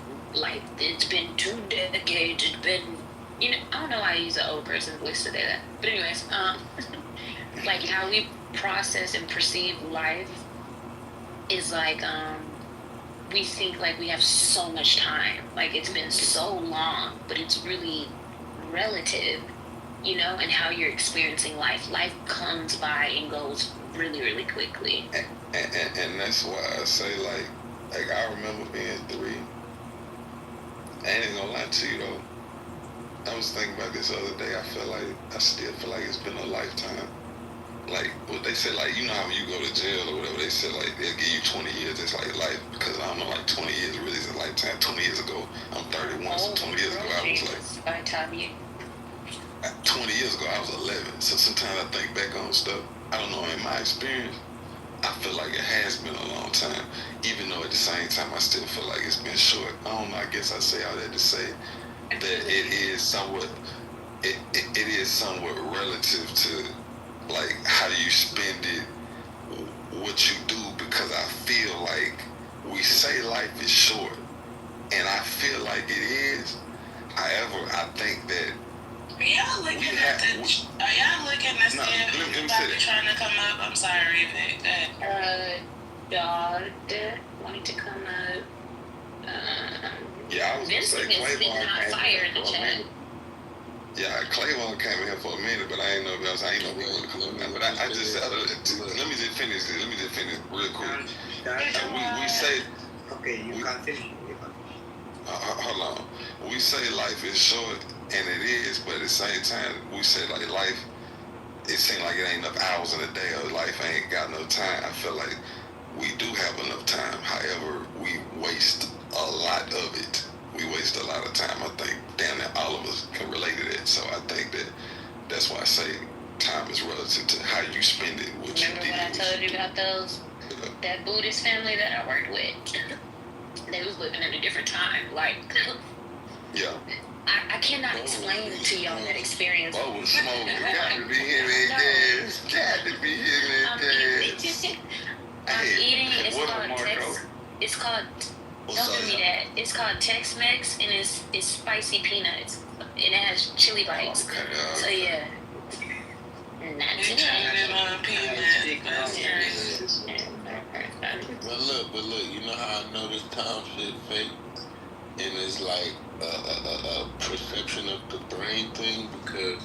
it's been 2 decades, it's been, I don't know why I use an old person's voice to say that. But anyways, like how we process and perceive life is like, we think like we have so much time, like it's been so long, but it's really relative, and how you're experiencing life. Life comes by and goes really, really quickly. And that's why I say, like I remember being 3. I ain't gonna lie to you though. I was thinking about this the other day. I still feel like it's been a lifetime. Like what they say, like, you know how when you go to jail or whatever, they say like they'll give you 20 years, it's like life, because I don't know, like 20 years really is a lifetime. 20 years ago, I'm 31, so 20 years ago I was like, by the time you 20 years ago I was 11. So sometimes I think back on stuff, I don't know, in my experience, I feel like it has been a long time, even though at the same time I still feel like it's been short. I don't know, I guess I say all that to say that it is somewhat relative to like how you spend it, what you do, because I feel like we say life is short, and I feel like it is. However, I think that Are y'all looking at see if anybody trying to come up? I'm sorry, Vic. Dog wanting to come up. Yeah, I was gonna say Clayvon fire in the chat. Yeah, Clayvon came in here for a minute, but I ain't know if I ain't know if he wanted to come up now. But I just said, let me just finish this. Let me just finish real quick. We say, okay, you continue. Hold on. We say life is short, and it is, but at the same time, we say like life, it seems like it ain't enough hours in a day, or life ain't got no time. I feel like we do have enough time. However, we waste a lot of it. We waste a lot of time. I think damn near all of us can relate to that. So I think that's why I say time is relative to how you spend it. Remember when I told you about that Buddhist family that I worked with? They was living in a different time. Like, yeah. I cannot explain to y'all that experience. Oh, smoke. Got to be hitting that gas. Got to be hitting that gas. I'm eating. It's called. Don't give me that. It's called Tex-Mex, and it's spicy peanuts. It has chili bites. Okay, so yeah. Not But look, you know how I know this time shit fake? And it's like a perception of the brain thing, because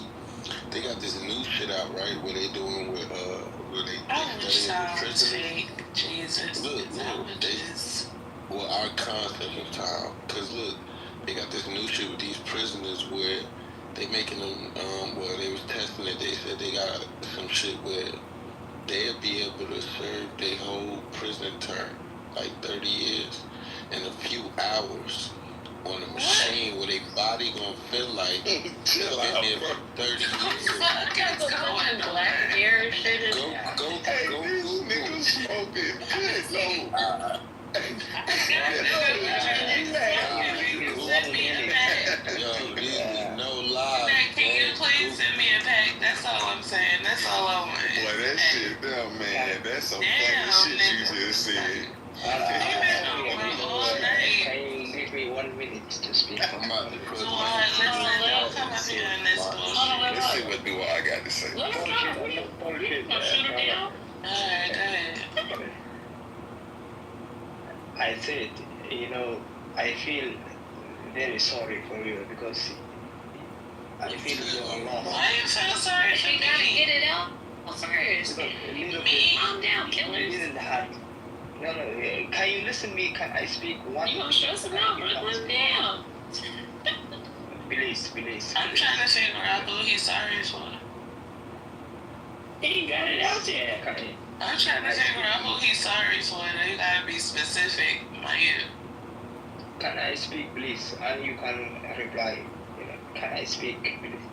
they got this new shit out, right? Where they doing with where they studying prisoners. Jesus. Look, well, our concept of time. Cause look, they got this new shit with these prisoners where they making them. Well, they was testing it. They said they got some shit where they'll be able to serve their whole prison term, like 30 years, in a few hours on a machine where their body gonna feel like they've been there for 30 years. Black mirror shit. Go. This nigga smoking. Yo, these is no lie. Can you please send me a pack? That's all I'm saying. That's all I want. Boy, that shit there, man. That's some funny shit you just said. Can you give me 1 minute to speak? I'm about to put Let's Let's see what do I got to say. I said, I feel very sorry for you because I feel you're alone. Why you feel sorry for me? You gotta get it out first. Calm down, killers. No, can you listen to me? Can I speak one? You gonna stress him out, Brooklyn? Damn. Please. I'm trying to figure out who he's sorry for. He got it out there. I'm trying to figure out who he's sorry for. You gotta be specific, man. Can I speak, please? And you can reply. Can I speak, please?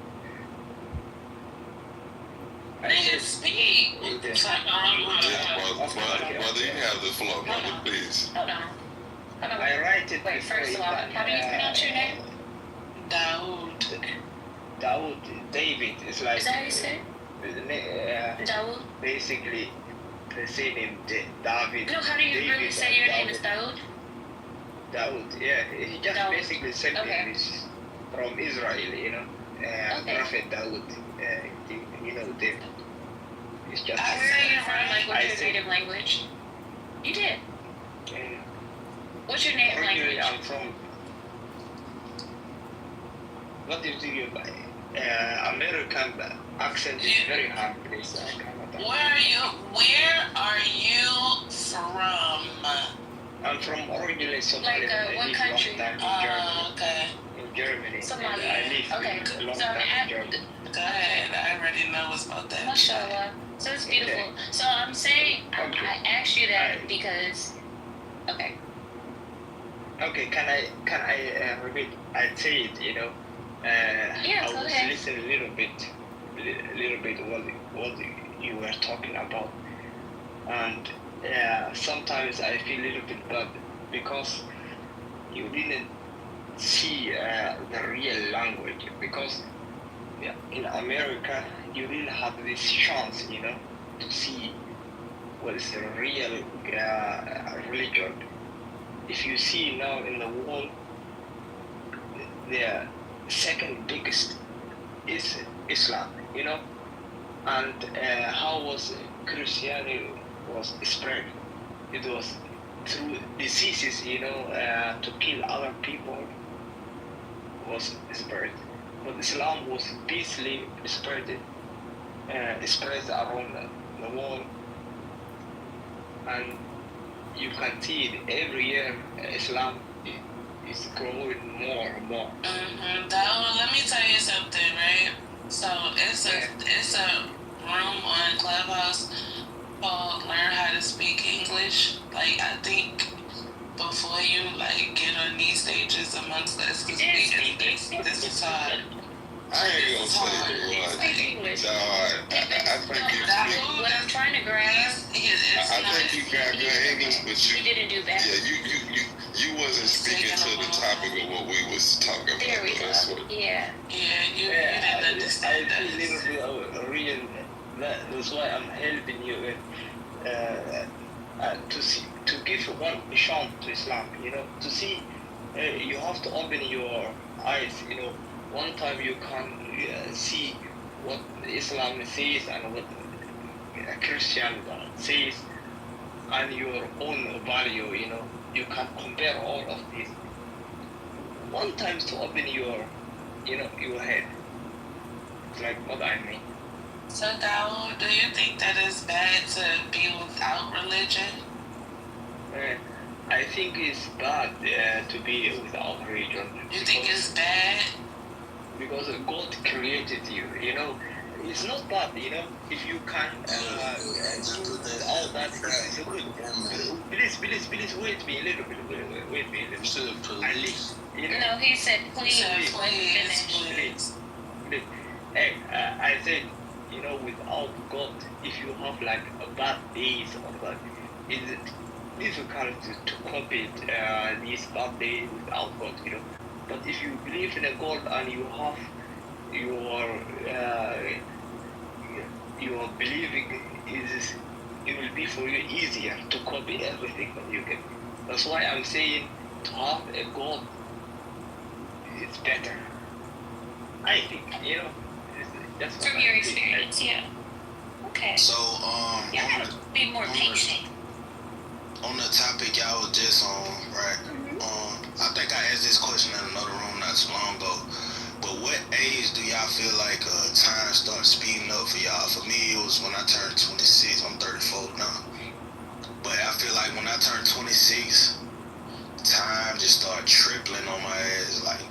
Nigga, speak. Brother, you have the floor, brother, please. Hold on. I write it. Wait, first of all, how do you pronounce your name? Dawood, David. It's like. Is that how you say it? Dawood? Basically, the same name, David. No, how do you David, really say your name is Dawood? Dawood, yeah. He just Dawood. basically said English from Israel, Prophet Dawood. David. It's just. I say it right. Like, what's your native language? You did. What's your native language? I'm from. What do you think about American accent is very hard, please. Where are you from? I'm from originally Somalia. Like, what country? Okay. In Germany. Somalia. I live Okay. a long So time in Germany. Go ahead. I already know what's about that. Mashallah. So it's beautiful. So I'm saying, I asked you that because, okay. Okay, can I repeat? I say it, Yeah, I go was ahead. listening a little bit what you were talking about, and sometimes I feel a little bit bad because you didn't see the real language, because in America you didn't have this chance, to see what is the real religion. If you see now in the world, the second biggest is Islam, and how was Christianity was spread? It was through diseases, to kill other people was spread. But Islam was peacefully spread around the world, and you can see it every year. Islam is growing more and more. Let me tell you something, right? So it's a room on Clubhouse called Learn How to Speak English. Like, I think before you get on these stages amongst us, because this is hard. I ain't gonna say it was. No, I think you speak. What I'm trying to grasp, I think you got good English, but you didn't do that. Yeah, you wasn't speaking to the topic of what we was talking about. There we go. Yeah. You didn't understand I feel a little bit of real. That's why I'm helping you to give one chance to Islam. To see, you have to open your eyes. One time you can see what Islam says and what Christian says, and your own value. You can compare all of this. One time to open your head. It's like what I mean. So, Dawood, do you think that it's bad to be without religion? I think it's bad to be without religion. You think it's bad? Because God created you, It's not bad, if you can do all that, it's good. Please, wait me a little bit, wait me a little bit. At least, No, he said please. Please. Hey, I said, without God, if you have like a bad days or that, it's difficult to compete these bad days without God, But if you believe in a God and you have your you are believing is it will be for you easier to copy everything that you get. That's why I'm saying to have a goal is better. I think, that's from your experience, yeah. Okay. So, yeah, I have to be more patient. On the topic y'all was just on, right? I think I asked this question in another room not too long ago. But what age do y'all feel like time starts speeding up for y'all? For me, it was when I turned 26. I'm 34 now. But I feel like when I turned 26, time just started tripling on my ass. Like,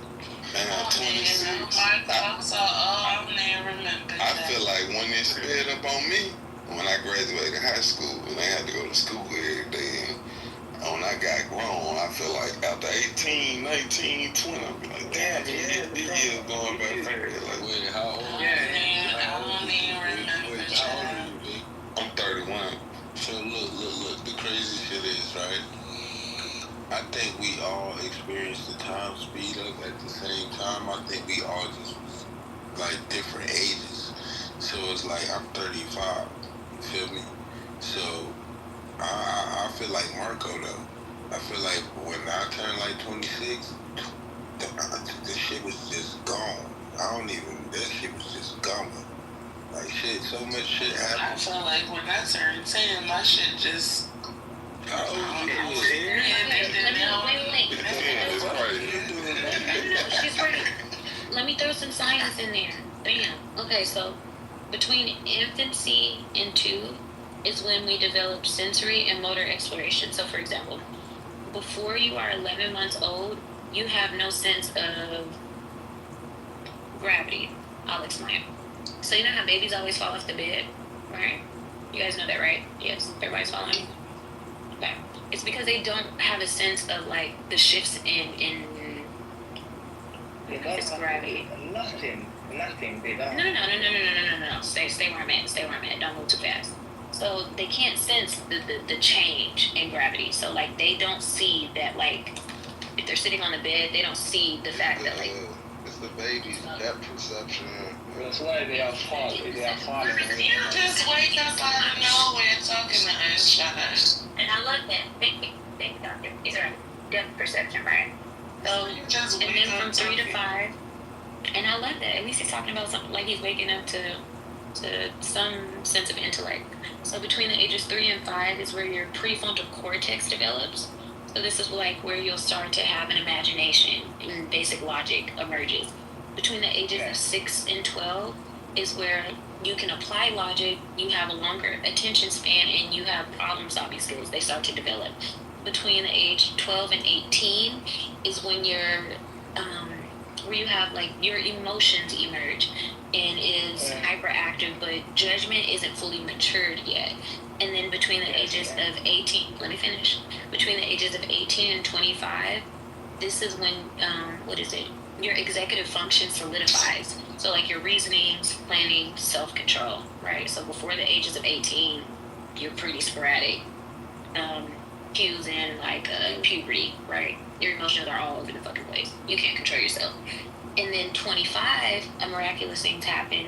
man, I'm 26. My thoughts are I don't even remember I feel like when it sped up on me, when I graduated high school, and I had to go to school every day, and when I got grown, I feel like after 18, 19, 20, I'm like, damn, these years going by fast. Like, wait, how old? I don't even remember. How old are you, B? I'm 31. So look, the crazy shit is, right? I think we all experience the time speed up at the same time. I think we all just was like different ages. So it's like I'm 35. You feel me? So I feel like Marco though. I feel like when I turned like 26, this shit was just gone. That shit was just gone. Like shit, so much shit happened. I feel like when I turned 10, my shit just. She's right. Let me throw some science in there. Bam. Okay, so between infancy and 2 is when we develop sensory and motor exploration. So, for example, before you are 11 months old, you have no sense of gravity. I'll explain. So, you know how babies always fall off the bed, right? You guys know that, right? Yes, everybody's following. Okay. It's because they don't have a sense of like the shifts in gravity. Nothing. They don't. No. Stay where I'm at. Don't move too fast. So they can't sense the change in gravity. So like they don't see that, like if they're sitting on the bed, they don't see the fact that like it's the baby's depth perception. That's why they are falling. You just wake up out of nowhere talking to us, and I love that. Thank you, doctor. These are depth perception, right? So and then from 3 to 5, and I love that. At least he's talking about something like he's waking up to some sense of intellect. So between the ages 3 and 5 is where your prefrontal cortex develops. So this is like where you'll start to have an imagination and basic logic emerges. Between the ages of 6 and 12 is where you can apply logic, you have a longer attention span, and you have problem solving skills. They start to develop. Between the age 12 and 18 is when where you have like your emotions emerge and is hyperactive, but judgment isn't fully matured yet. And then between the ages of 18, let me finish. Between the ages of 18 and 25, this is when, your executive function solidifies. So like your reasonings, planning, self-control, right? So before the ages of 18, you're pretty sporadic. Cues in like puberty, right? Your emotions are all over the fucking place. You can't control yourself. And then 25, a miraculous things happen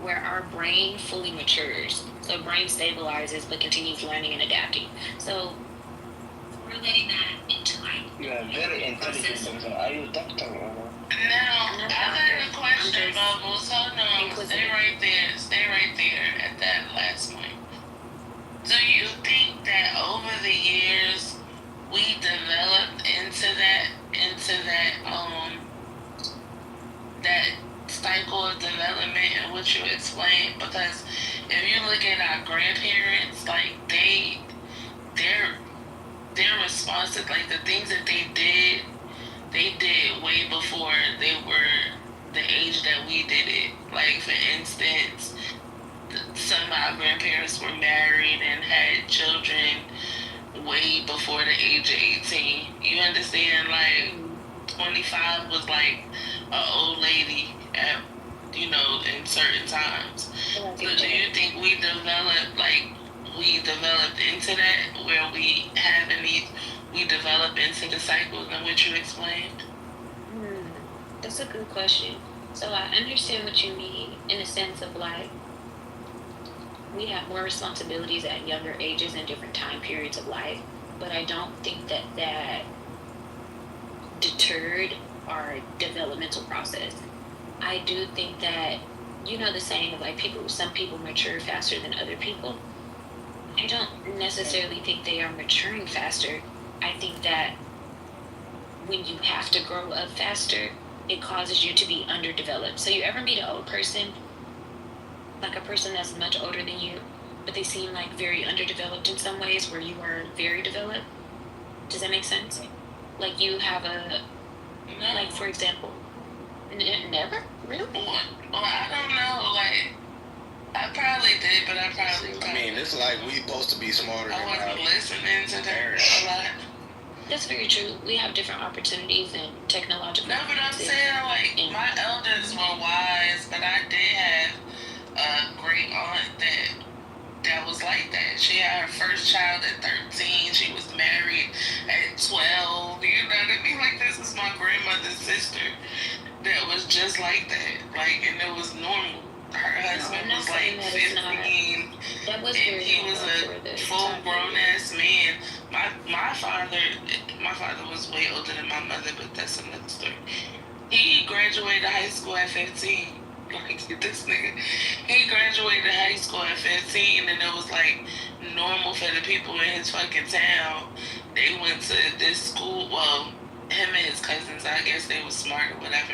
where our brain fully matures. So brain stabilizes but continues learning and adapting. So we're letting that into like. You are very intelligent. Are you a doctor or what? Now, I got a question, Bubbles. Hold on. Stay right there at that last point. Do you think that over the years we developed into that that cycle of development and what you explained? Because if you look at our grandparents, like their response to like the things that they did way before they were the age that we did it. Like for instance, some of our grandparents were married and had children way before the age of 18. You understand? Like 25 was like an old lady at, in certain times. So do you think we developed into that where we develop into the cycles in which you explained? That's a good question. So I understand what you mean in the sense of like we have more responsibilities at younger ages and different time periods of life, but I don't think that deterred our developmental process. I do think that, the saying of like some people mature faster than other people. I don't necessarily think they are maturing faster. I think that when you have to grow up faster, it causes you to be underdeveloped. So you ever meet an old person, like a person that's much older than you, but they seem like very underdeveloped in some ways where you are very developed? Does that make sense? Like you have like for example, never? Really? Well, I don't know, like, I probably did, but I mean, it's like we supposed to be smarter than I wasn't listening to them a lot. That's very true. We have different opportunities and technological. No, but I'm saying, like, my elders were wise, but I did have a great aunt that was like that. She had her first child at 13. She was married at 12. You know what I mean? Like, this is my grandmother's sister that was just like that. Like, and it was normal. Her husband was like 15, and he was a full-grown ass man. My father was way older than my mother, but that's another story. He graduated high school at 15. Like, this nigga, he graduated high school at 15, and it was like normal for the people in his fucking town. They went to this school. Well, him and his cousins, I guess they was smart or whatever,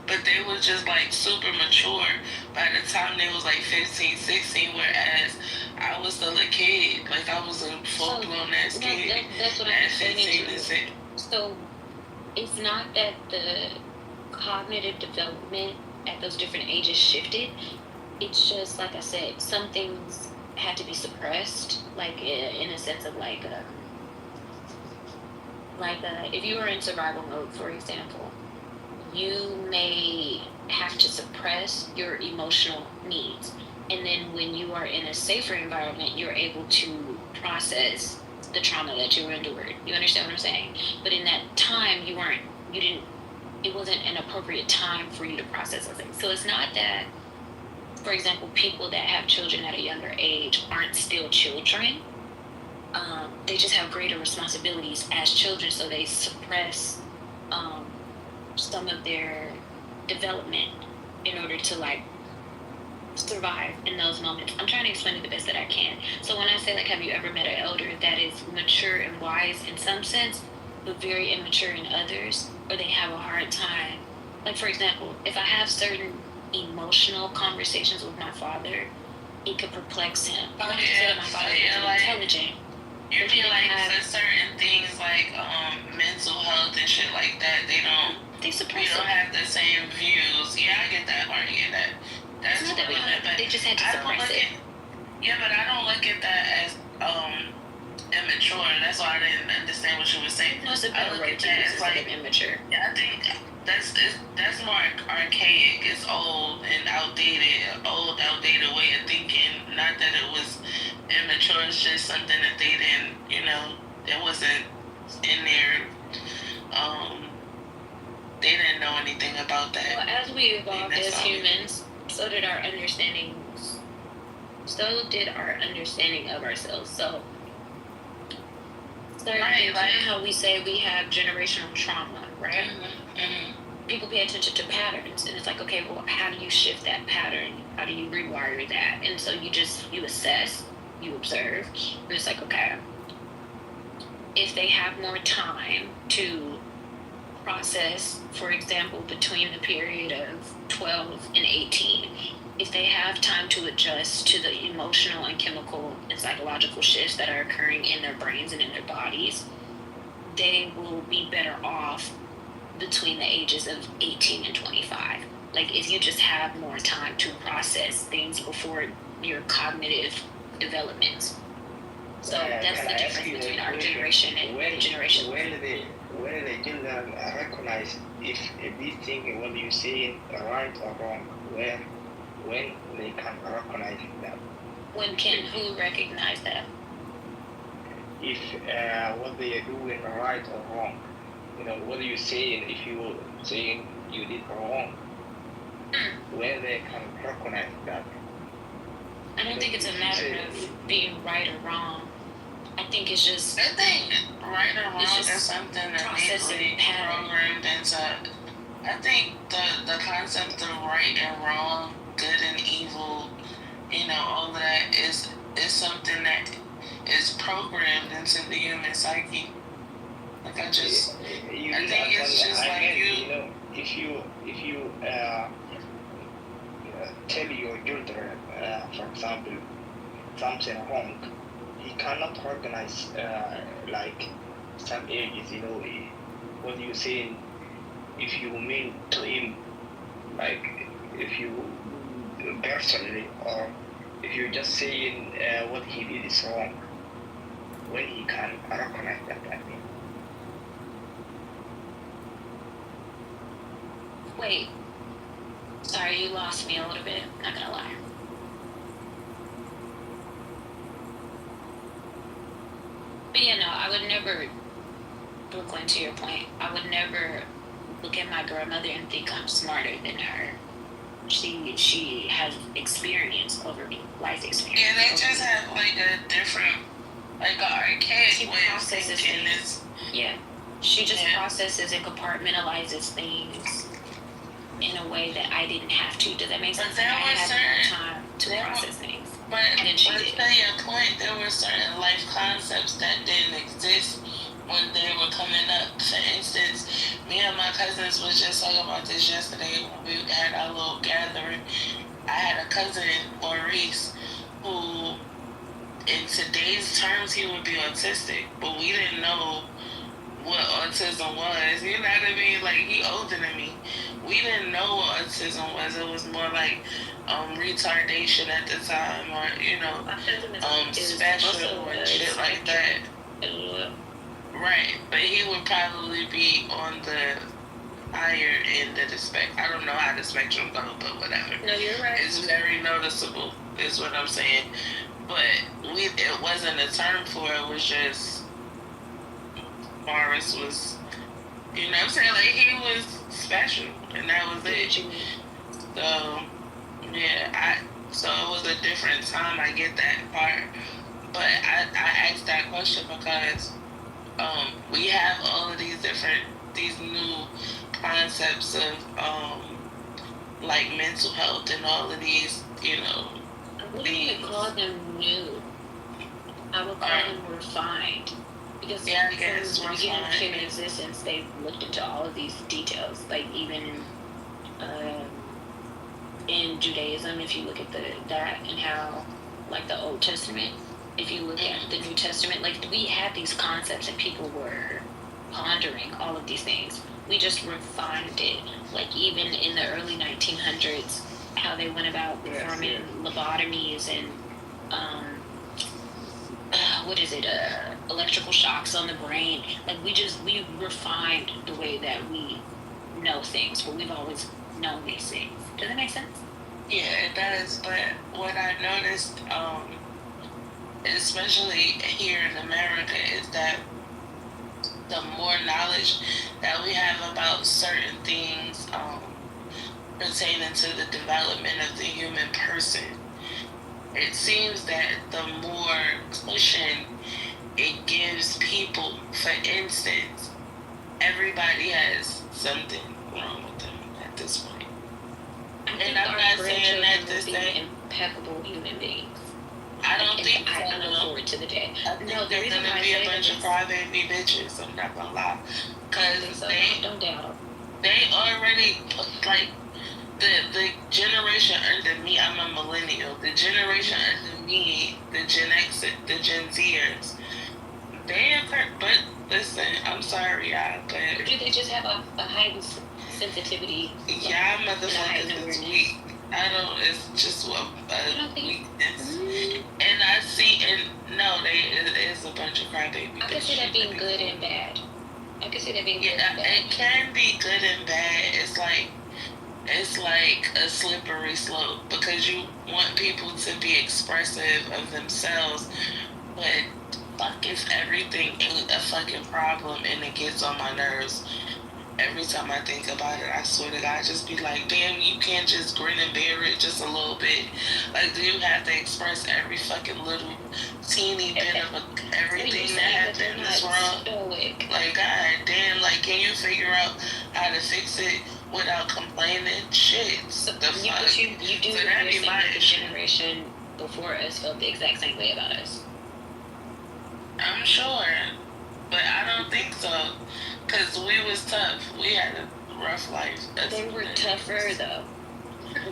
but they was just like super mature by the time they was like 15, 16, whereas I was still a kid. Like, I was a full-blown ass kid. That's what I'm saying. So it's not that the cognitive development at those different ages shifted. It's just, like I said, some things had to be suppressed, like in a sense of like if you were in survival mode, for example, you may have to suppress your emotional needs. And then when you are in a safer environment, you're able to process the trauma that you endured. You understand what I'm saying? But in that time, it wasn't an appropriate time for you to process those things. So it's not that, for example, people that have children at a younger age aren't still children. They just have greater responsibilities as children, so they suppress some of their development in order to like survive in those moments. I'm trying to explain it the best that I can. So when I say, like, have you ever met an elder that is mature and wise in some sense, but very immature in others, or they have a hard time? Like, for example, if I have certain emotional conversations with my father, it could perplex him. Like I said, my father is like, intelligent. You feel like for certain things like mental health and shit like that, we don't have the same views. Yeah, I get that part. Yeah, that's not that we don't have, but they just had to suppress it. Yeah, but I don't look at that as immature. That's why I didn't understand what you were saying. No, it's a better word to use instead of immature. Yeah, I think that's more archaic. It's old and outdated. Outdated way of thinking. Not that it was immature. It's just something that they didn't, that wasn't in their. They didn't know anything about that. Well, as we evolved as humans, so did our understanding. So did our understanding of ourselves. So, right, like how we say we have generational trauma, right? People pay attention to patterns, and it's like, okay, well, how do you shift that pattern? How do you rewire that? And so you assess, you observe, and it's like, okay, if they have more time to process, for example, between the period of 12 and 18, if they have time to adjust to the emotional and chemical and psychological shifts that are occurring in their brains and in their bodies, they will be better off between the ages of 18 and 25. Like, if you just have more time to process things before your cognitive development. So that's the difference between our generation and the generation. Where do the children recognize if this thing, what you say, right or wrong? When they can recognize that? When can who recognize that? If what they are doing right or wrong. What are you saying if you saying you did wrong? When they can recognize that? I don't think it's a matter of being right or wrong. I think it's just. I think right or wrong is something that needs to be programmed into. I think the concept of right and wrong, good and evil, all of that is something that is programmed into the human psyche. Like I think it's just like you. If you tell your daughter, for example, something wrong, he cannot recognize like some ages. What you say, if you mean to him, like if you personally, or if you're just saying what he did is wrong, when he can recognize that, I mean. Wait. Sorry, you lost me a little bit. Not gonna lie. But yeah, no, I would never, Brooklyn, to your point, I would never look at my grandmother and think I'm smarter than her. She has experience over me, life experience. Yeah, they just have like a different, like an archaic way of thinking. Yeah, she just processes and compartmentalizes things in a way that I didn't have to. Does that make sense? But there I was had time to process things. But to your point, there were certain life concepts that didn't exist when they were coming up. For instance, me and my cousins was just talking about this yesterday when we had our little gathering. I had a cousin, Maurice, who in today's terms he would be autistic, but we didn't know what autism was. You know what I mean? Like, he older than me. We didn't know what autism was. It was more like retardation at the time, or special and shit like that. Right, but he would probably be on the higher end of the spectrum. I don't know how the spectrum goes, but whatever. No, you're right. It's very noticeable, is what I'm saying. But it wasn't a term for it. It was just Morris was, you know what I'm saying? Like, he was special, and that was it. So, yeah, so it was a different time. I get that part. But I asked that question because we have all of these new concepts of like mental health and all of these, I wouldn't even call them new. I would call them refined. Because from the beginning of human existence, they've looked into all of these details. Like, even in Judaism, if you look at that and how, like, the Old Testament, if you look at the New Testament, like, we had these concepts and people were pondering all of these things. We just refined it. Like, even in the early 1900s, how they went about performing lobotomies and electrical shocks on the brain. Like, we refined the way that we know things, but we've always known these things. Does that make sense? Yeah, it does. But what I noticed, especially here in America, is that the more knowledge that we have about certain things pertaining to the development of the human person, it seems that the more cushion it gives people. For instance, everybody has something wrong with them at this point. And I'm not saying that to say impeccable human beings. I don't think I look forward to the day. No, there's gonna be a bunch of crybaby bitches. I'm not gonna lie, because don't doubt. They already, like, the generation under me. I'm a millennial. The generation under me, the Gen X, the Gen Zers, they occur. But listen, I'm sorry, y'all, but do they just have a heightened sensitivity? Yeah, motherfuckers is weak. I don't. It's just weakness. And I see, and no, it is a bunch of crybaby. I can see that being good and bad. I can see that being good and bad. It can be good and bad. It's like a slippery slope, because you want people to be expressive of themselves, but fuck if everything ain't a fucking problem and it gets on my nerves. every time I think about it, I swear to God, I just be like, damn, you can't just grin and bear it just a little bit. Like, do you have to express every fucking little teeny bit of everything that happened in this world? Like, God damn, like, can you figure out how to fix it without complaining? Shit, So, the fuck? you do So that be understand my that the issue. generation before us felt the exact same way about us. I'm sure, but I don't think so, because we was tough. We had a rough life. They were tougher, though.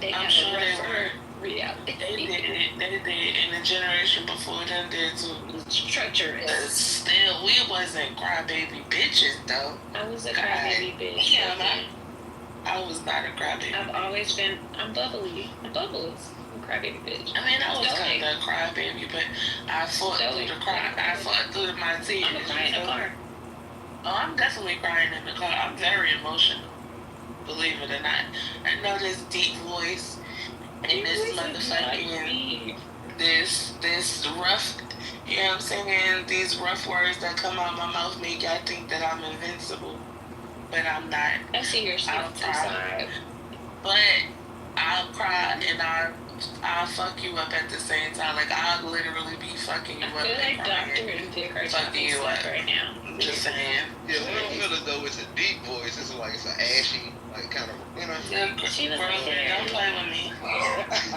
They I'm had sure a they rougher were. reality. They did, and the generation before them did too. Treacherous. Still, we wasn't crybaby bitches, though. I was a crybaby bitch. Yeah, I was not a crybaby. I've always been. I'm bubbly. I'm bubbles. I'm a crybaby bitch. I mean, I was kind of a crybaby, but I fought through the cry. I fought through my tears. I'm a cry in the car. Oh, I'm definitely crying in the car. I'm very emotional. Believe it or not. I know this deep voice and this motherfucking this rough, you know what I'm saying? These rough words that come out my mouth make y'all think that I'm invincible, but I'm not. I see your soft side. But I'll cry and I'll fuck you up at the same time. Like, I'll literally be fucking you up. I feel like Dr. and Vic are fucking you up right now. I'm just saying. Yeah, we don't feel as though it's a deep voice. It's like it's an ashy, like kind of, you know. Yeah, she was like, don't play with me.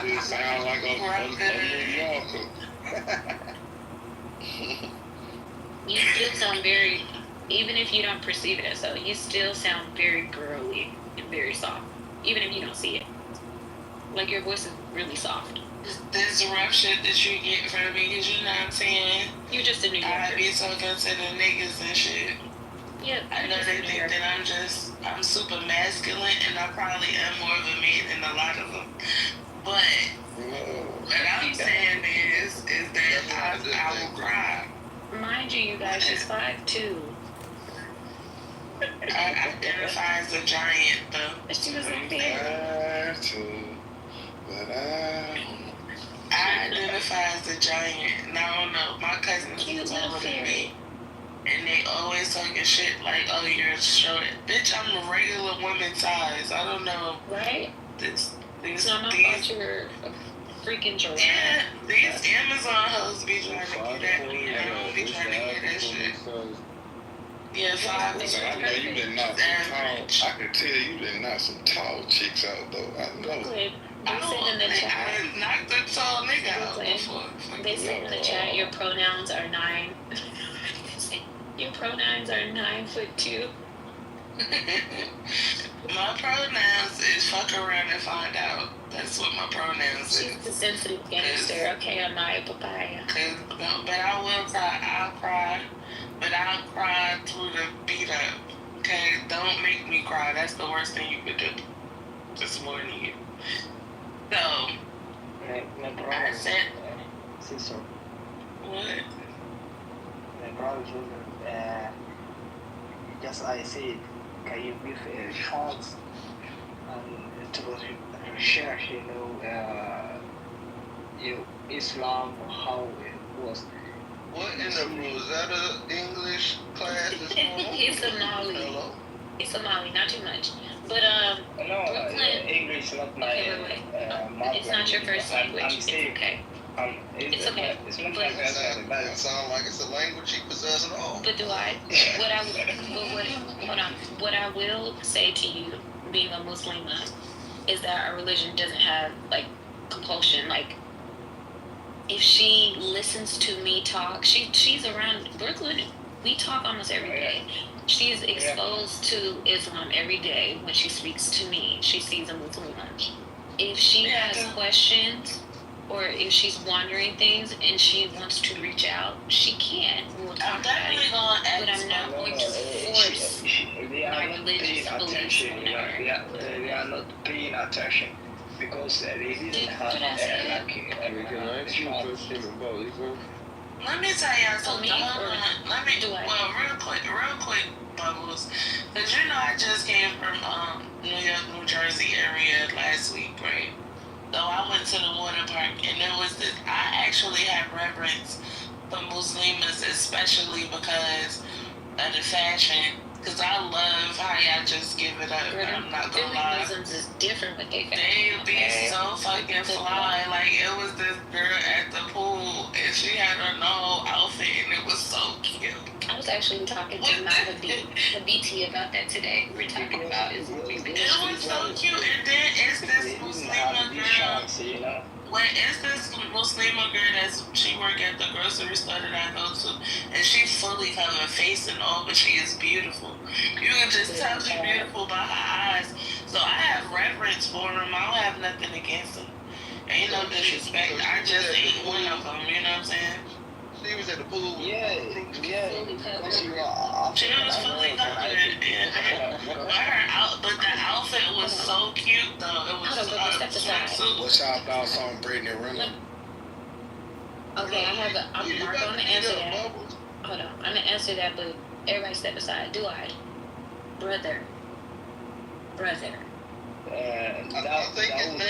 You sound like a New Yorker. You still sound very, even if you don't perceive it as so, you still sound very girly and very soft, even if you don't see it. Like, your voice is really soft. This rough shit that you get from me, because you know what I'm saying? You're just a New Yorker. I be talking to the niggas and shit. Yeah, I know they think that I'm super masculine, and I probably am more of a man than a lot of them. But what I'm saying is that I will cry. Mind you, guys, she's 5'2". I identify as a giant, though. She was a bear. I identify as a giant, and I don't know. My cousins is taller than me, and they always talking shit like, "Oh, you're short." Bitch, I'm a regular woman size. I don't know. Right? These you're a freaking giraffe. Yeah, these Amazon hoes be trying to get at me, and I don't be trying to hear that shit. Yeah, 5 I know you been knock some tall. I can tell you been knock some tall chicks out though. I know. They said in the chat. I knocked a tall nigga out before. They said in the chat your pronouns are 9. Your pronouns are 9'2". My pronouns is fuck around and find out. That's what my pronouns is. She's the sensitive gangster. Okay, I'm my papaya. But I will cry. I'll cry. But I'll cry through the beat up. Okay? Don't make me cry. That's the worst thing you could do. Just warning you. So, I said... Sister. What? My brother just I said, can you give a chance to share, Islam, how it was. What in the Rosetta English class is going on? It's Somali. Hello? It's Somali, not too much. But Brooklyn. English not my it's not your first language. It's okay. It's okay. It sounds like it's a language he possesses at all. But what I will say to you, being a Muslima, is that our religion doesn't have like compulsion. Like, if she listens to me talk, she's around Brooklyn. We talk almost every day. She's exposed to Islam every day. When she speaks to me, she sees a Muslim. If she has questions, or if she's wondering things and she wants to reach out, she can. We'll talk about it. But I'm not going to force my religious beliefs on her. They are not paying attention because they didn't have Let me tell y'all something. Real quick, Bubbles. Because you know I just came from New York, New Jersey area last week, right? So I went to the water park, and there was this. I actually have reverence for Muslims, especially because of the fashion Cause I love how y'all just give it up. I'm not gonna lie. Muslims is different with their They be so fucking fly. Like it was this girl at the pool and she had on the whole outfit and it was so cute. I was actually talking to my BT about that today. We were talking about it was so cute. And then it's this Muslima girl. When it's this Muslima girl she work at the grocery store that I go to, and she fully covered face and all, but she is beautiful. You can just tell she's beautiful by her eyes. So I have reverence for them. I don't have nothing against them. Ain't no disrespect. I just ain't one of them. You know what I'm saying? She was at the pool. Yeah. She was fully covered. But the outfit was so cute though. It was swimsuit. What's y'all thoughts on Brittany Renner? Okay, I'm Mark on the answer that. Hold on, I'm gonna answer that, but everybody step aside. Do I? Brother. I think his name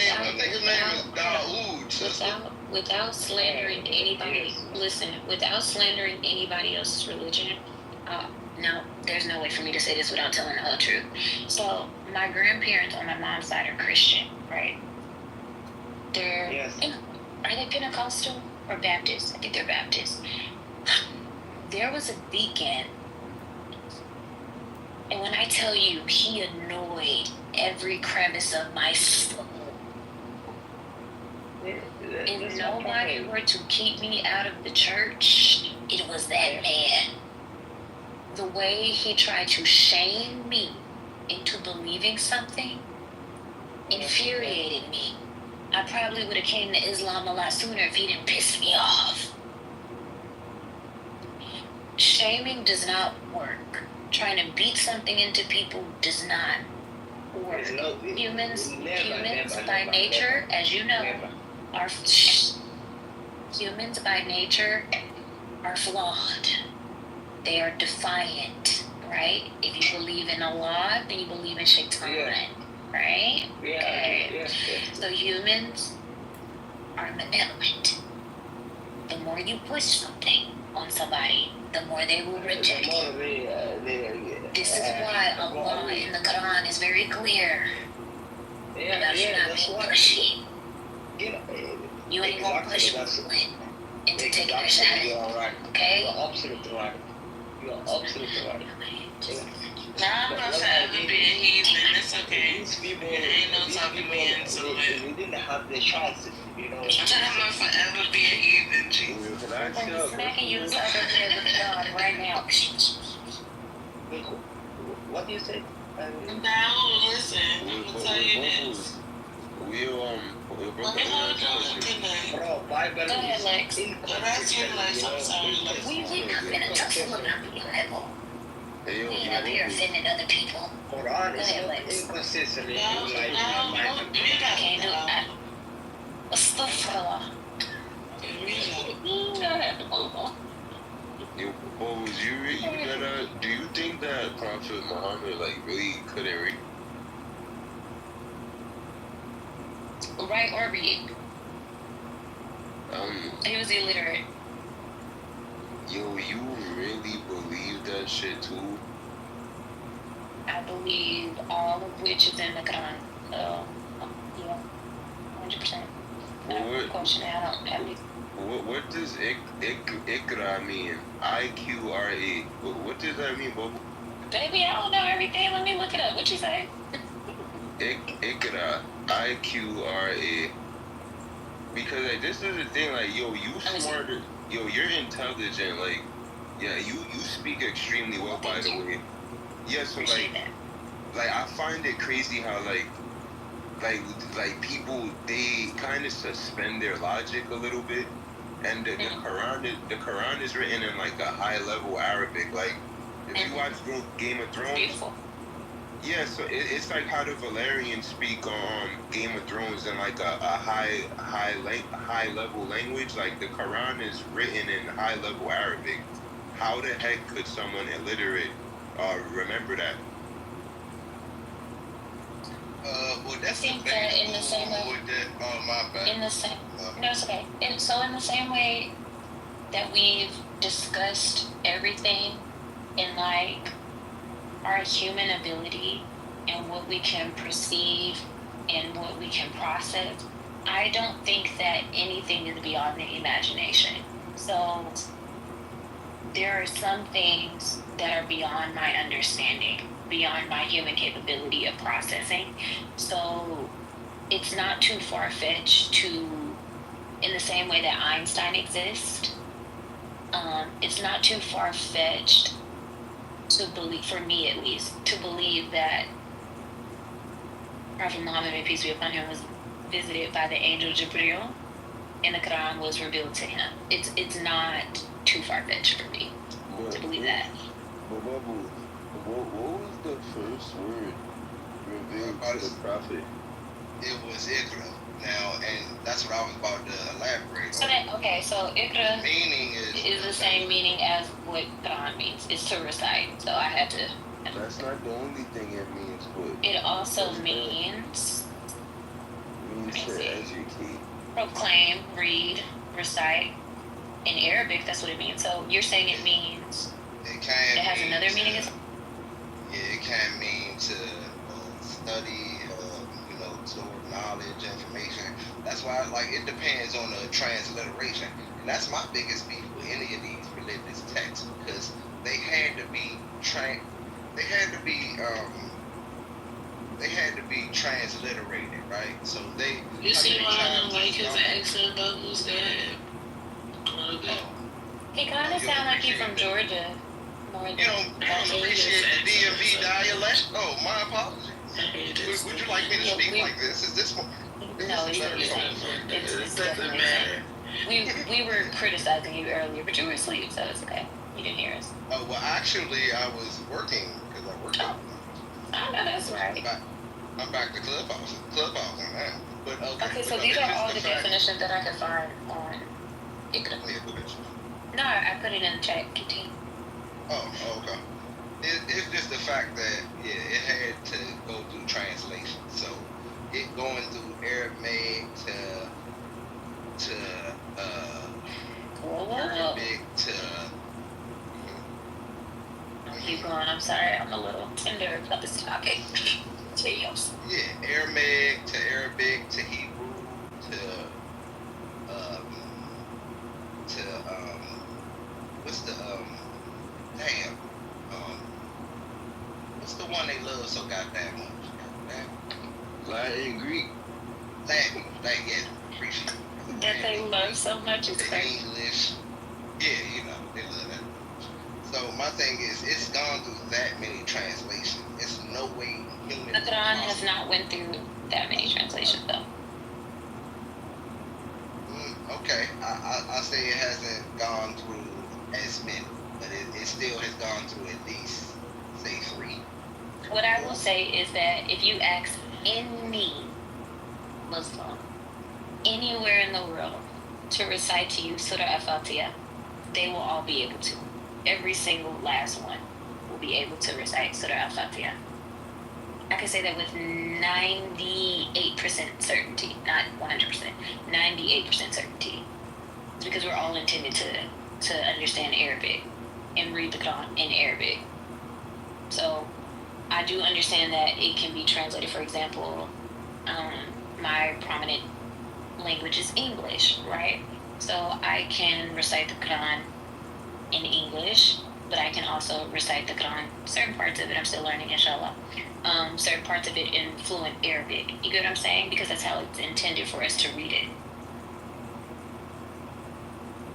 is Daoud. Without slandering anybody, listen, without slandering anybody else's religion, no, there's no way for me to say this without telling the whole truth. So, my grandparents on my mom's side are Christian, right? Are they Pentecostal or Baptist? I think they're Baptist. There was a deacon, and when I tell you, he annoyed every crevice of my soul. If nobody were to keep me out of the church, it was that man. The way he tried to shame me into believing something infuriated me. I probably would have came to Islam a lot sooner if he didn't piss me off. Shaming does not work. Trying to beat something into people does not work. Humans by nature, as you know, humans by nature are flawed. They are defiant, right? If you believe in Allah, then you believe in Shaitan, right? Okay. So humans are malevolent. The more you push something on somebody, the more they will reject it. This is why Allah in the Quran is very clear about you not being pushy. You ain't gonna push me into taking a shot, okay? You're absolutely right. Nah, I'm not forever being heathen. It's okay. Ain't no talking me into it. We didn't have the chance, I'm not forever being heathen, Jesus. I'm smacking you inside the head with a gun right now. What do you say? Now, listen, I'm gonna tell you this. Go ahead, Lex. That's your Lex. I'm sorry, Lex. We're not gonna touch the Bible. We ain't up here offending other people. Quran is inconsistent. Can't do that. Astaghfirullah. Do you think that Prophet Muhammad really couldn't read? Write or read? He was illiterate. Yo, you really believe that shit too? I believe all of which is in the Quran. Yeah, 100%. What does Ikra mean? I-Q-R-A. What does that mean, Bobo? Baby, I don't know everything. Let me look it up. What you say? Ikra. I-Q-R-A. Because this is the thing, you smarter. Yo, you're intelligent. You speak extremely well, by the way. Yeah, so I find it crazy how people, they kind of suspend their logic a little bit, and the Quran is written in a high level Arabic. If you watch Game of Thrones, beautiful. Yeah, so it's like how the Valerians speak on Game of Thrones in a high level language. The Quran is written in high level Arabic. How the heck could someone illiterate remember that? I think that in the same way. No, it's okay. So in the same way that we've discussed everything in our human ability and what we can perceive and what we can process, I don't think that anything is beyond the imagination. So there are some things that are beyond my understanding, beyond my human capability of processing. So it's not too far-fetched to, in the same way that Einstein exists, it's not too far-fetched to believe, for me at least, to believe that Prophet Muhammad, may peace be upon him, was visited by the angel Jibril and the Quran was revealed to him. It's not too far-fetched for me to believe that. But what was the first word revealed to the prophet? It was Ikra. Now, and that's what I was about to elaborate So on. that, okay, so Ikra Meaning is the same meaning as what Quran means. It's to recite. So I had to. That's not the only thing it means, but it also means to educate, proclaim, read, recite. In Arabic, that's what it means. So you're saying it means it has another meaning? Yeah, it can mean to study, store knowledge, information. That's why, like, it depends on the transliteration, and that's my biggest beef with any of these religious texts, because they had to be transliterated, right? So they. You see why I don't like his accent, Bubbles? That. He kind of sound like he's from Georgia. You don't appreciate the DMV dialect? Oh, my apologies. Would you like me to speak like this? Is this more? No, it's definitely the same. We were criticizing you earlier, but you were asleep, so it's okay. You didn't hear us. Oh, well, actually, I was working, because I worked out. Oh, no, that's right. I'm back to Clubhouse now. But okay, so these are all the definitions that I could find on Ikra. No, I put it in the chat. Continue. Oh, okay. It's just the fact that, it had to go through translation. So, it going through Aramaic to Arabic to... Keep going. I'm sorry. I'm a little tender about this topic. Yeah, Aramaic to Arabic to Hebrew to what's the what's the one they love so goddamn much? Latin, Greek. Latin, yeah, appreciate it. That they love so much is crazy. English, yeah, they love that. So my thing is, it's gone through that many translations. It's no way human. The Quran has not went through that many translations, though. Okay, I say it hasn't gone through as many, but it still has gone through at least, say, 3. What I will say is that if you ask any Muslim anywhere in the world to recite to you Surah Al-Fatiha, they will all be able to. Every single last one will be able to recite Surah Al-Fatiha. I can say that with 98% certainty, not 100%, 98% certainty. It's because we're all intended to understand Arabic and read the Quran in Arabic. So I do understand that it can be translated. For example, my prominent language is English, right? So I can recite the Quran in English, but I can also recite the Quran, certain parts of it I'm still learning, inshallah, certain parts of it in fluent Arabic. You get what I'm saying? Because that's how it's intended for us to read it.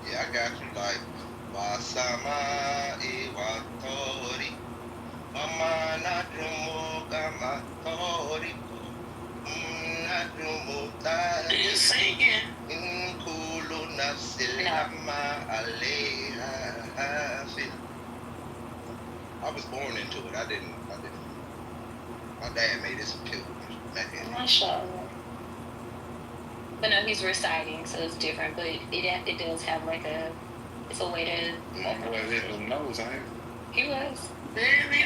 Yeah, I got you. Like, Wasama'i wa tori, Mama Nadrumu Gama Tori, Nadrumu Tari. You're singing. Inkulu Nafsilama Aleha Hafil. I was born into it. I didn't. My dad made this pilgrimage. Mashallah. But no, he's reciting, so it's different. But it does have like it's a way to. Mama was hitting them nose, ain't He was. Daily.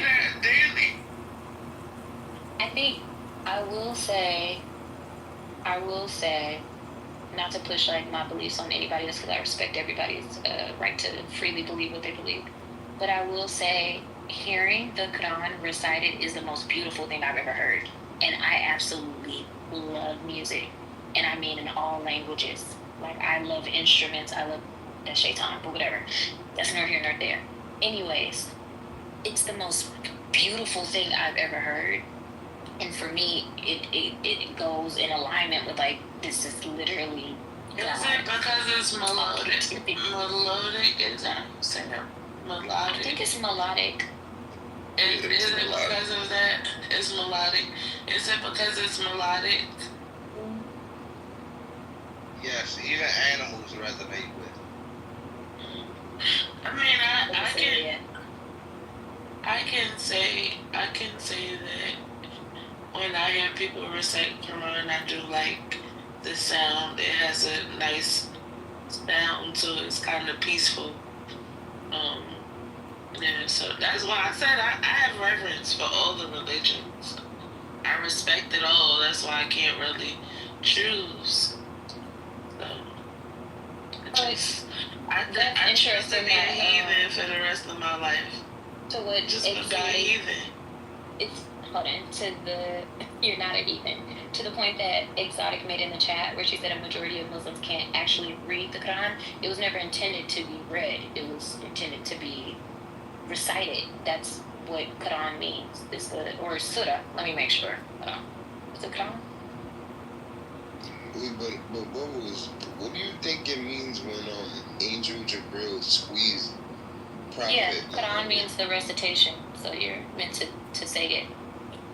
I think I will say, not to push like my beliefs on anybody else, because I respect everybody's right to freely believe what they believe. But I will say hearing the Quran recited is the most beautiful thing I've ever heard. And I absolutely love music. And I mean in all languages. Like, I love instruments. I love that shaitan, but whatever. That's neither here nor there. Anyways, it's the most beautiful thing I've ever heard. And for me, it goes in alignment with, like, this is literally Is it because it's melodic? Melodic? Is that melodic? I think it's melodic. Is it because of that? It's melodic. Is it because it's melodic? Yes, even animals resonate with. I mean, I can say that when I hear people recite Quran, I do like the sound. It has a nice sound to it. It's kind of peaceful. Yeah, so that's why I said I have reverence for all the religions. I respect it all. That's why I can't really choose. So, I choose to be a heathen for the rest of my life. To what just to be a heathen. You're not a heathen. To the point that Exotic made in the chat where she said a majority of Muslims can't actually read the Quran, it was never intended to be read. It was intended to be recited. That's what Quran means. Or surah. Let me make sure. Is it Quran? But what do you think it means when Angel Jabril squeezed Prophet? Yeah, Quran means the recitation, so you're meant to say it.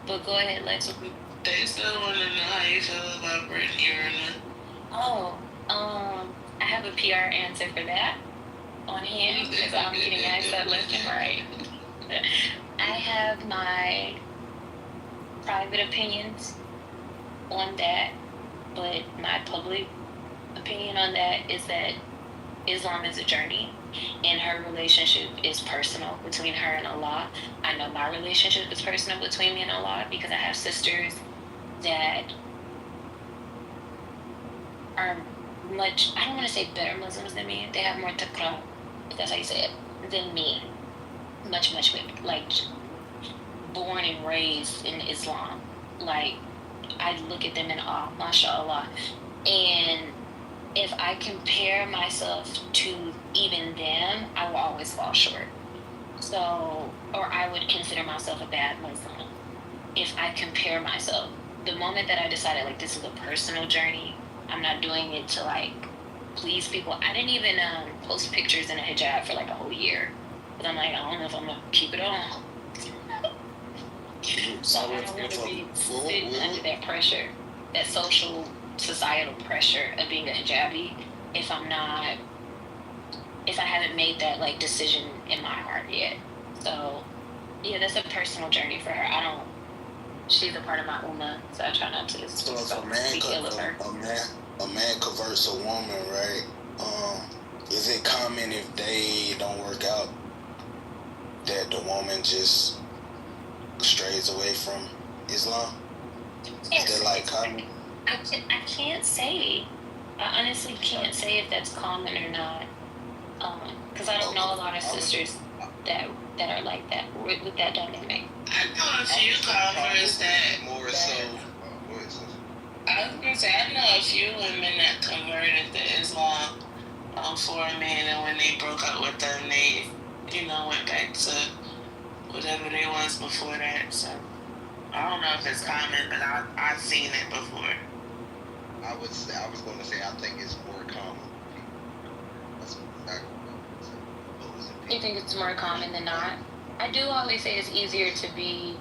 But go ahead, Lex. They still want to know how you feel about Brittany Urna. Oh, I have a PR answer for that on hand because I'm getting asked that left and right. I have my private opinions on that, but my public opinion on that is that Islam is a journey and her relationship is personal between her and Allah. I know my relationship is personal between me and Allah because I have sisters that are much, I don't want to say better Muslims than me. They have more taqwa, if that's how you say it, than me. Much, like, born and raised in Islam. Like, I look at them in awe, mashallah. And if I compare myself to even them, I will always fall short. So, or I would consider myself a bad Muslim if I compare myself. The moment that I decided, like, this is a personal journey, I'm not doing it to, like, please people. I didn't even post pictures in a hijab for, like, a whole year. Because I'm like, I don't know if I'm going to keep it on. So I don't want to be sitting under that pressure, that social, societal pressure of being a hijabi if I haven't made that, like, decision in my heart yet. So, yeah, that's a personal journey for her. She's a part of my ummah, so I try not to speak ill of her. A man converts a woman, right? Is it common if they don't work out that the woman just strays away from Islam? Yes. Is that, like, common? I can't say. I honestly can't say if that's common or not. Because I don't know a lot of sisters that are like that with that dynamic. I know a few converts that more so. I was gonna say I know a few women that converted to Islam for a man, and when they broke up with them, they went back to whatever they was before that. So I don't know if it's common, but I've seen it before. I was going to say I think it's more common. That's exactly what I was saying. You think it's more common than not? I do always say it's easier to be.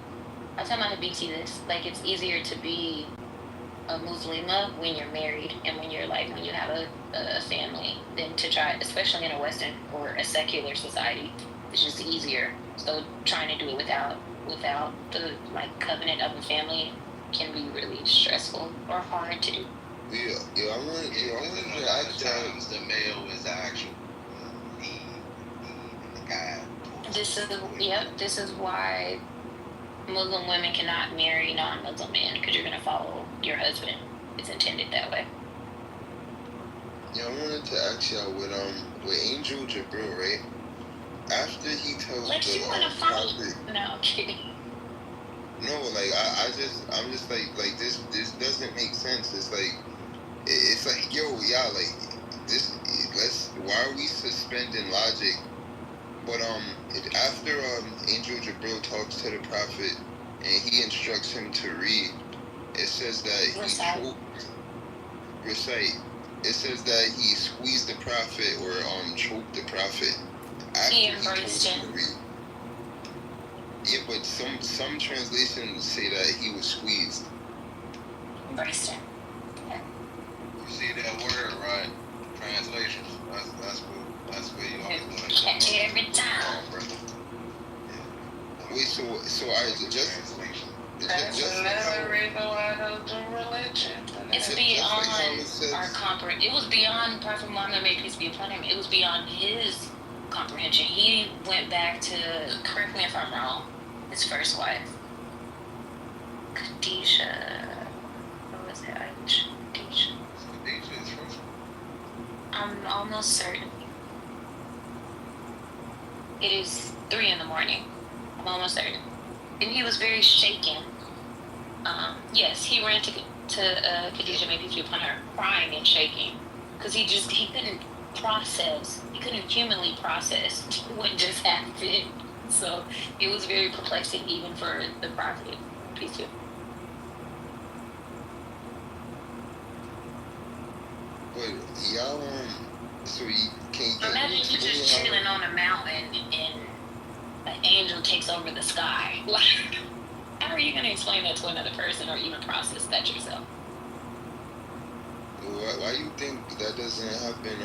I tell my BT this, like, it's easier to be a Muslima when you're married and when you have a family than to try, especially in a Western or a secular society. It's just easier. So trying to do it without the, like, covenant of a family can be really stressful or hard to do. I wanted to ask times the male is the actual lead and the guy. This is why Muslim women cannot marry non-Muslim men, because you're going to follow your husband. It's intended that way. Yeah, I wanted to ask y'all with Angel Jabril, right? after he tells Lex, the you wanna fight? prophet. No, I'm kidding. No, like I'm just like this doesn't make sense. It's like yo, y'all, like this. Why are we suspending logic? But after Angel Jabril talks to the prophet and he instructs him to read, it says that recite. It says that he squeezed the prophet or choked the prophet after he embraced told him to read. Yeah, but some translations say that he was squeezed. Embraced him. You see that word, right? Translations. That's where you always want to catch it every time. Wait, so I just another reason why I don't do religion. It's beyond our comprehension. It was beyond Prophet Muhammad, may peace be upon him. It was beyond his comprehension. He went back to, correct me if I'm wrong, his first wife, Khadijah. What was it? Khadijah. I'm almost certain. It is 3 a.m. I'm almost certain. And he was very shaken. Yes, he ran to Khadijah, may peace be upon her, crying and shaking, because he couldn't process. He couldn't humanly process what just happened. So it was very perplexing, even for the prophet. Peace be. But y'all, so you can imagine you just chilling on a mountain and an angel takes over the sky. Like, how are you going to explain that to another person or even process that yourself? Why do you think that doesn't happen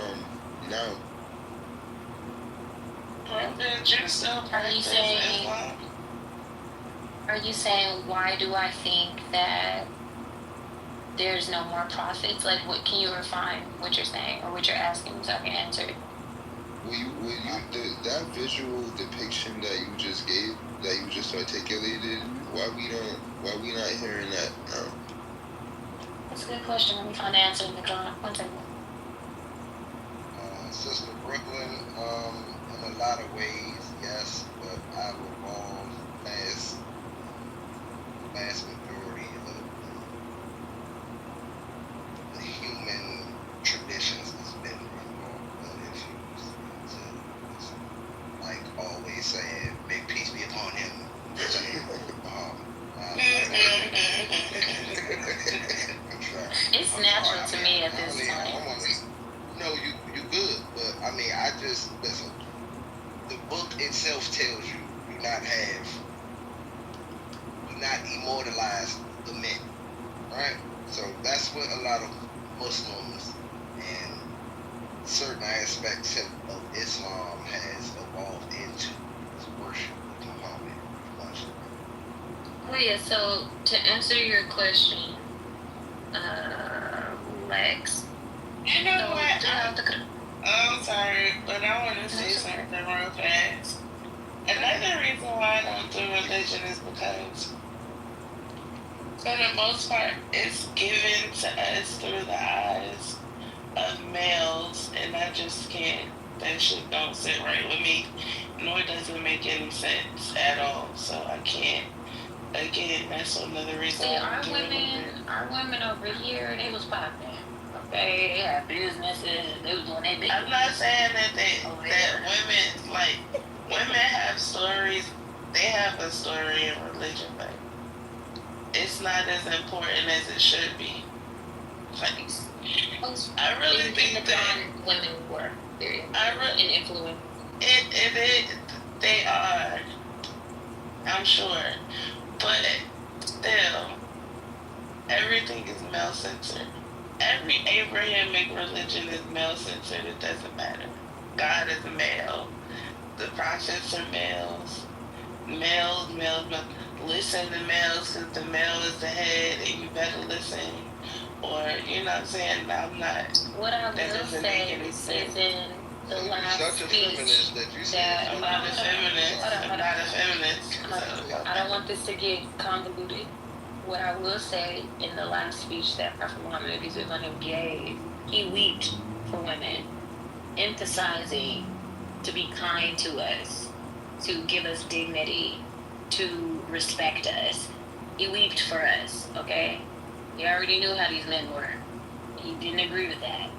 now? Are you saying why do I think that there's no more prophets? Like, what can you refine what you're saying or what you're asking so I can answer it? That visual depiction that you just gave, that you just articulated, why we not hearing that now? That's a good question. Let me find the answer in the car. One second. Sister Brooklyn, in a lot of ways, yes, but I would involve vast majority of the human traditions that's been involved in issues. Like always saying, may peace be upon him. It's natural to me at this time. No, you good, but I mean, I just listen. The book itself tells you do not immortalize the men, right? So that's what a lot of Muslims and certain aspects of Islam has evolved into, is worship of Muhammad. Oh yeah, so to answer your question, Lex. You know what? I'm sorry, but I want to say something real fast. Another reason why I don't do religion is because, for the most part, it's given to us through the eyes of males, and I just can't. That shit don't sit right with me, nor does it make any sense at all. So I can't. Again, that's another reason. See, our women over here, they was popping. Okay, they had businesses. They was doing their business. I'm not saying that women have stories. They have a story in religion, but it's not as important as it should be. Like, I really think that women were very influential. They are. I'm sure, but still, everything is male centered. Every Abrahamic religion is male centered. It doesn't matter. God is a male. The prophets are males. Males. Listen to males because the male is the head and you better listen. Or, you know what I'm saying? I'm not. What I will say is in the last speech that I'm not a feminist. I don't want this to get convoluted. What I will say in the last speech that Prophet Muhammad gave, he wept for women, emphasizing to to be kind to us, to give us dignity, to respect us. He wept for us, okay? He already knew how these men were. He didn't agree with that.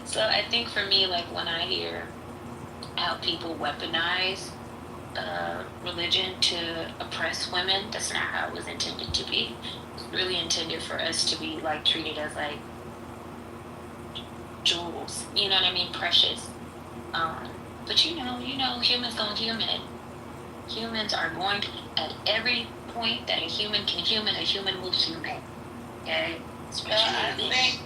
So I think for me, like when I hear how people weaponize religion to oppress women, that's not how it was intended to be. It's really intended for us to be like treated as like jewels, you know what I mean, precious. But you know, humans gonna human. Humans are going to, at every point that a human can human, a human will human. Okay? I think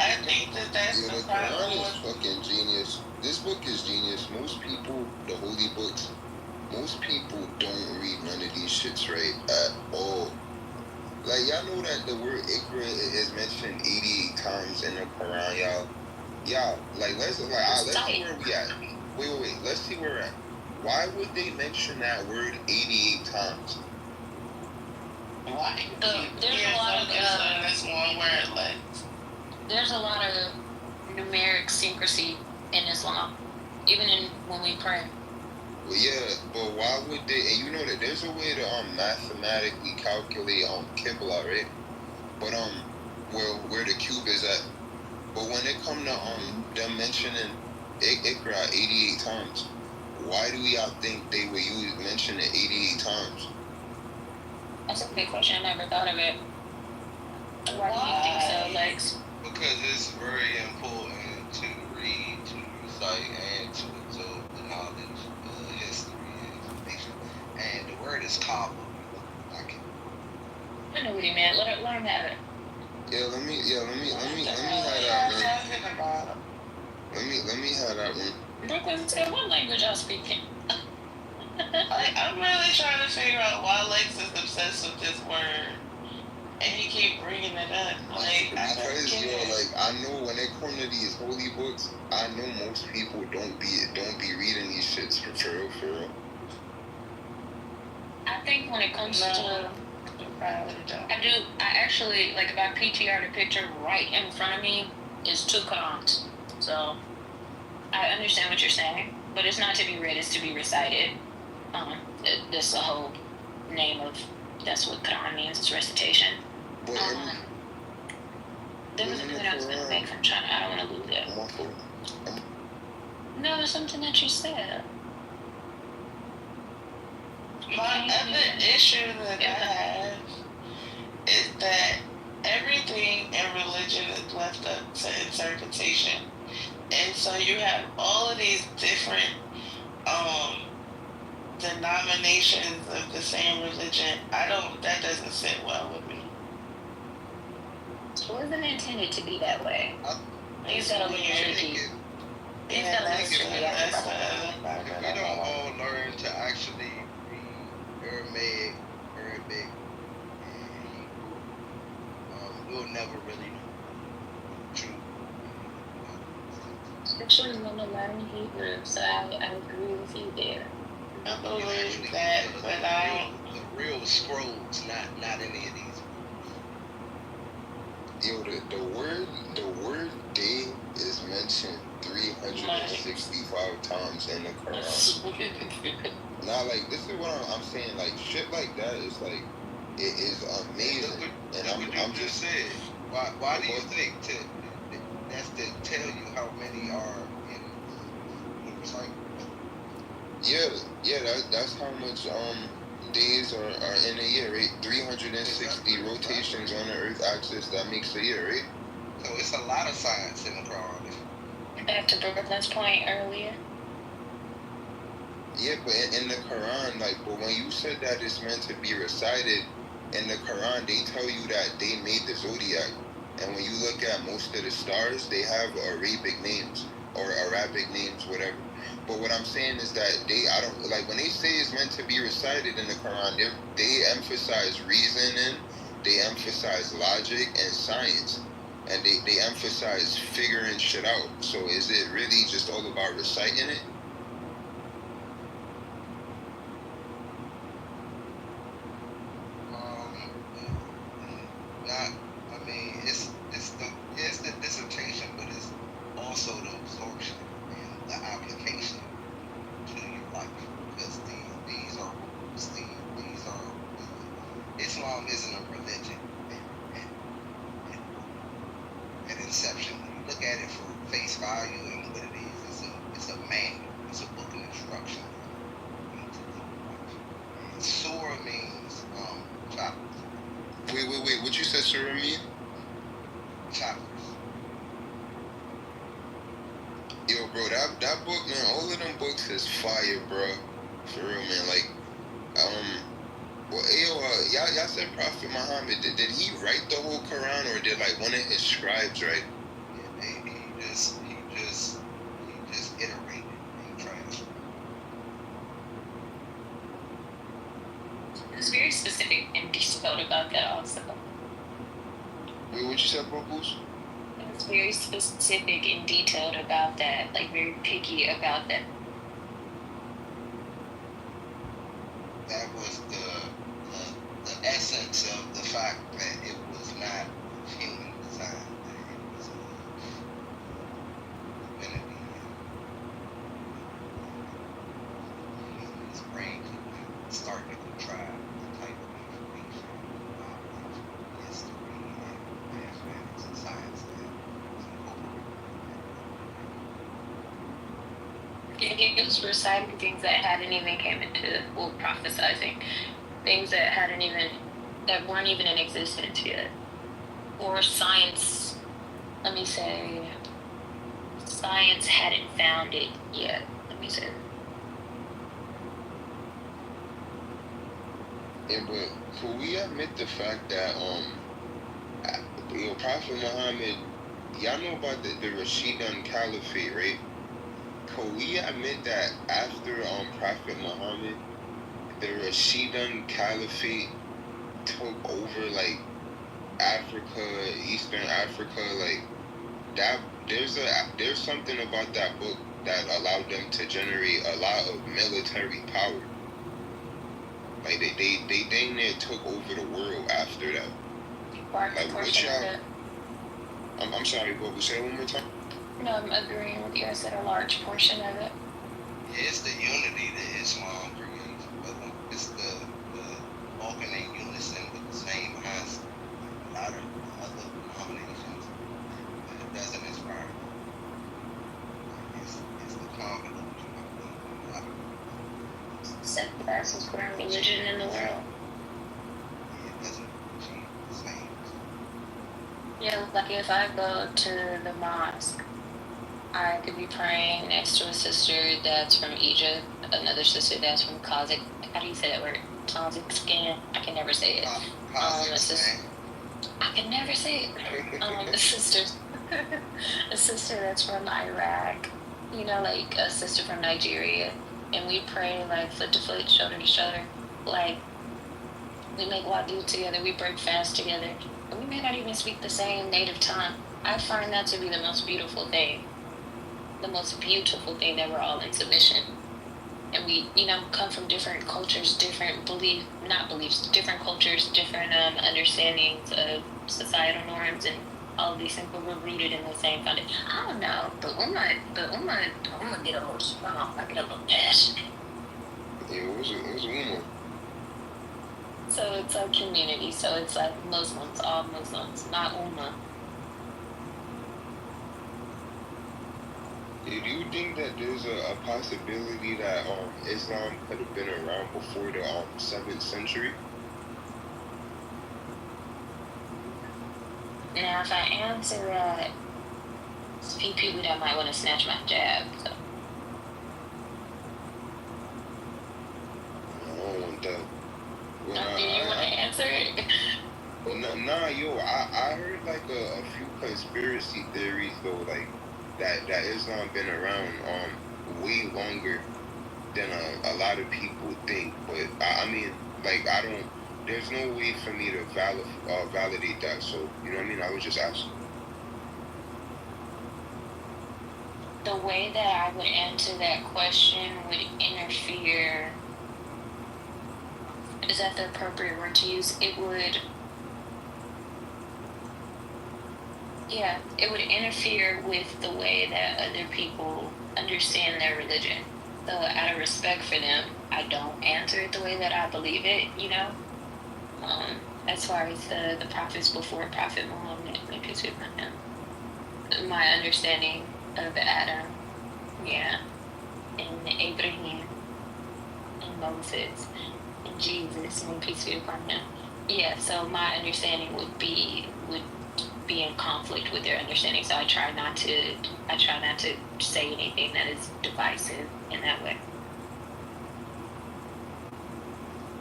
that's Yeah, the the problem Quran is with fucking genius. This book is genius. Most people, the holy books, most people don't read none of these shits right at all. Like, y'all know that the word Ikra is mentioned 88 times in the Quran, y'all. Y'all, like, let's see where we at. Wait. Let's see where we're at. Why would they mention that word 88 times? why There's a lot of that's one word like there's a lot of numeric syncrecy in Islam, even in when we pray. Well, yeah, but why would they? And you know that there's a way to mathematically calculate Qibla, right? But where the cube is at. But when it come to them mentioning Ikra 88 times, why do y'all think they would mention it 88 times? That's a good question. I never thought of it. Why do you think so, Lex? Because it's very important to read, to recite, and to absorb the knowledge, history, and information. And the word is Kaaba. I know what he meant. Let him have it. Yeah, let me have that one. Let me have that one. Brooklyn said, what language y'all speaking? I'm really trying to figure out why Lex is obsessed with this word, and he keep bringing it up. Like, because I know when it comes to these holy books, I know most people don't be reading these shits for real. I think when it comes to, I actually, like, if I PTR the picture right in front of me is 2 Qurans. So I understand what you're saying, but it's not to be read, it's to be recited. That's the whole name of, that's what Quran means, it's recitation. There was a point I was going to make from China. I don't want to lose it. No, it's something that you said. My other issue that I have is that everything in religion is left up to interpretation. And so you have all of these different denominations of the same religion. That doesn't sit well with me. It wasn't intended to be that way. Things got a little tricky. Things got a little tricky. If we don't all learn to actually read Arabic, and Hebrew, we'll never really know true. Especially when we learn Hebrew, so I agree with you there. I believe that, but the real scrolls, not any of these. Yo, the word day is mentioned 365 times in the Quran. Now, like, this is what I'm saying. Like, shit like that is like, it is amazing. And I'm just saying. Why do you think that's to tell you how many are in recycle? Yeah, that's how much days are in a year, right? 360 rotations on the Earth axis. That makes a year, right? So it's a lot of science in the Quran. Back to Brooklyn's point earlier. Yeah, but in the Quran, but when you said that it's meant to be recited, in the Quran, they tell you that they made the zodiac. And when you look at most of the stars, they have Arabic names or Arabic names, whatever. But what I'm saying is that when they say it's meant to be recited in the Quran, they emphasize reasoning, they emphasize logic and science, and they emphasize figuring shit out. So is it really just all about reciting it? It's the dissertation, but it's also the absorption and the application. wait, what you said, Surah mean? Chapters. Yo, bro, that book, man, all of them books is fire, bro. For real, man. Like, well, y'all said Prophet Muhammad. Did he write the whole Quran, or did like one of his scribes write? Yeah, he just iterated and transferred. It was very specific and detailed about that also. Wait, what you said, bro, Goose? It was very specific and detailed about that, like very picky about that. That was the essence of the fact that it was not human design, that it was divinity. His brain could start to contrive the type of information, history, and mathematics and science that He was reciting things that hadn't even came into, well, prophesizing things that weren't even in existence yet, or science. Let me say, science hadn't found it yet. Let me say. Yeah, but can we admit the fact that Prophet Muhammad, y'all know about the Rashidun Caliphate, right? Can we admit that after Prophet Muhammad, the Rashidun Caliphate took over like Africa, Eastern Africa, like that? There's something about that book that allowed them to generate a lot of military power. Like they dang near took over the world after that. Like what y'all? I'm sorry, but we say it one more time. No, I'm agreeing with you. I said a large portion of it. It's the unity that Islam brings, but it's the walking in unison with the same mindset. A lot of other denominations it doesn't inspire them. It's the common illusion of being Second fastest growing religion in the world. It doesn't achieve the same. Yeah, like if I go to the mosque, I could be praying next to a sister that's from Egypt, another sister that's from Kazakh. How do you say that word? Kazakhstan. I can never say it. I can never say it. A sister that's from Iraq. You know, like a sister from Nigeria, and we pray like foot to foot, shoulder to shoulder. Like we make wudu together, we break fast together, and we may not even speak the same native tongue. I find that to be the most beautiful thing. The most beautiful thing, that we're all in submission, and we, come from different cultures, different different cultures, different understandings of societal norms, and all of these things. But we're rooted in the same foundation. I don't know, the Ummah get a little strong. I get a little passionate. Yeah, what's Ummah? So it's a community. So it's like Muslims, all Muslims, not Ummah. Do you think that there's a possibility that Islam could have been around before the 7th century? Now, if I answer that, there's a few people that might want to snatch my jab. So. I don't want that. Well, do you want to answer it? Nah, yo, I heard like a few conspiracy theories though, like that Islam been around way longer than a lot of people think. But I mean, like there's no way for me to validate that. So you know what I mean? I was just asking. The way that I would answer that question would interfere. Is that the appropriate word to use? It would interfere with the way that other people understand their religion. So out of respect for them, I don't answer it the way that I believe it, as far as the prophets before Prophet Muhammad, peace be upon him. My understanding of Adam, and Abraham, and Moses, and Jesus, and peace be upon him. Yeah, so my understanding would be in conflict with their understanding. So I try not to say anything that is divisive in that way.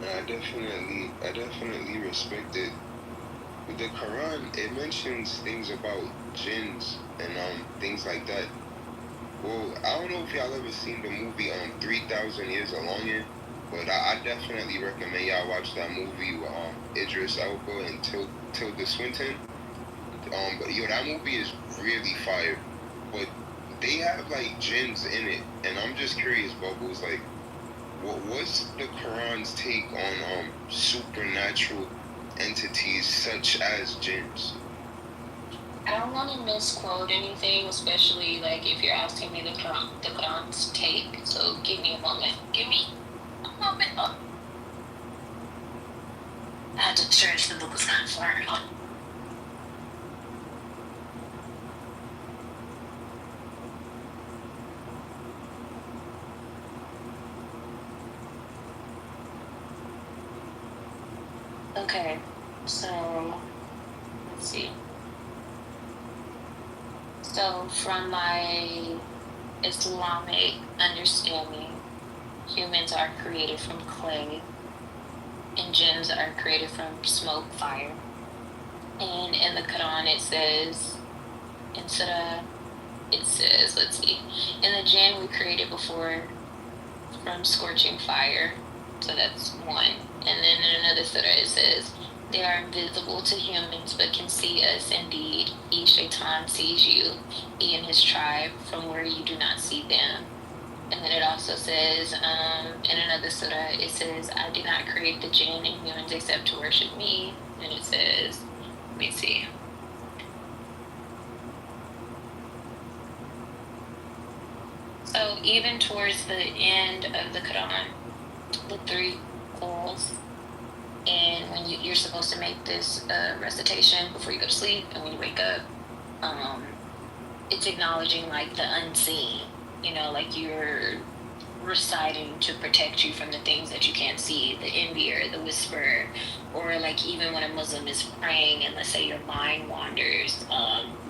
I definitely respect it. With the Quran, it mentions things about jinns and things like that. Well, I don't know if y'all ever seen the movie 3,000 Years of Longing, but I definitely recommend y'all watch that movie with Idris Elba and Tilda Swinton. But that movie is really fire. But they have like jinns in it, and I'm just curious, Bubbles, like, what's the Quran's take on supernatural entities such as jinns? I don't want to misquote anything, especially like if you're asking me the Quran's take. So give me a moment. Give me a moment. Oh. I had to search the book was kind of far. Okay, so let's see. So from my Islamic understanding, humans are created from clay, and jinns are created from smoke, fire. And in the Quran, it says, let's see, in the jinn we created before from scorching fire. So that's one. And then in another surah it says, they are invisible to humans but can see us indeed. Shaitan sees you, he and his tribe, from where you do not see them. And then it also says, in another surah, it says, I did not create the jinn and humans except to worship me. And it says, let me see. So even towards the end of the Quran, the 3 calls, and when you're supposed to make this recitation before you go to sleep and when you wake up, it's acknowledging like the unseen, like you're reciting to protect you from the things that you can't see, the envier, the whisperer, or like even when a Muslim is praying and let's say your mind wanders,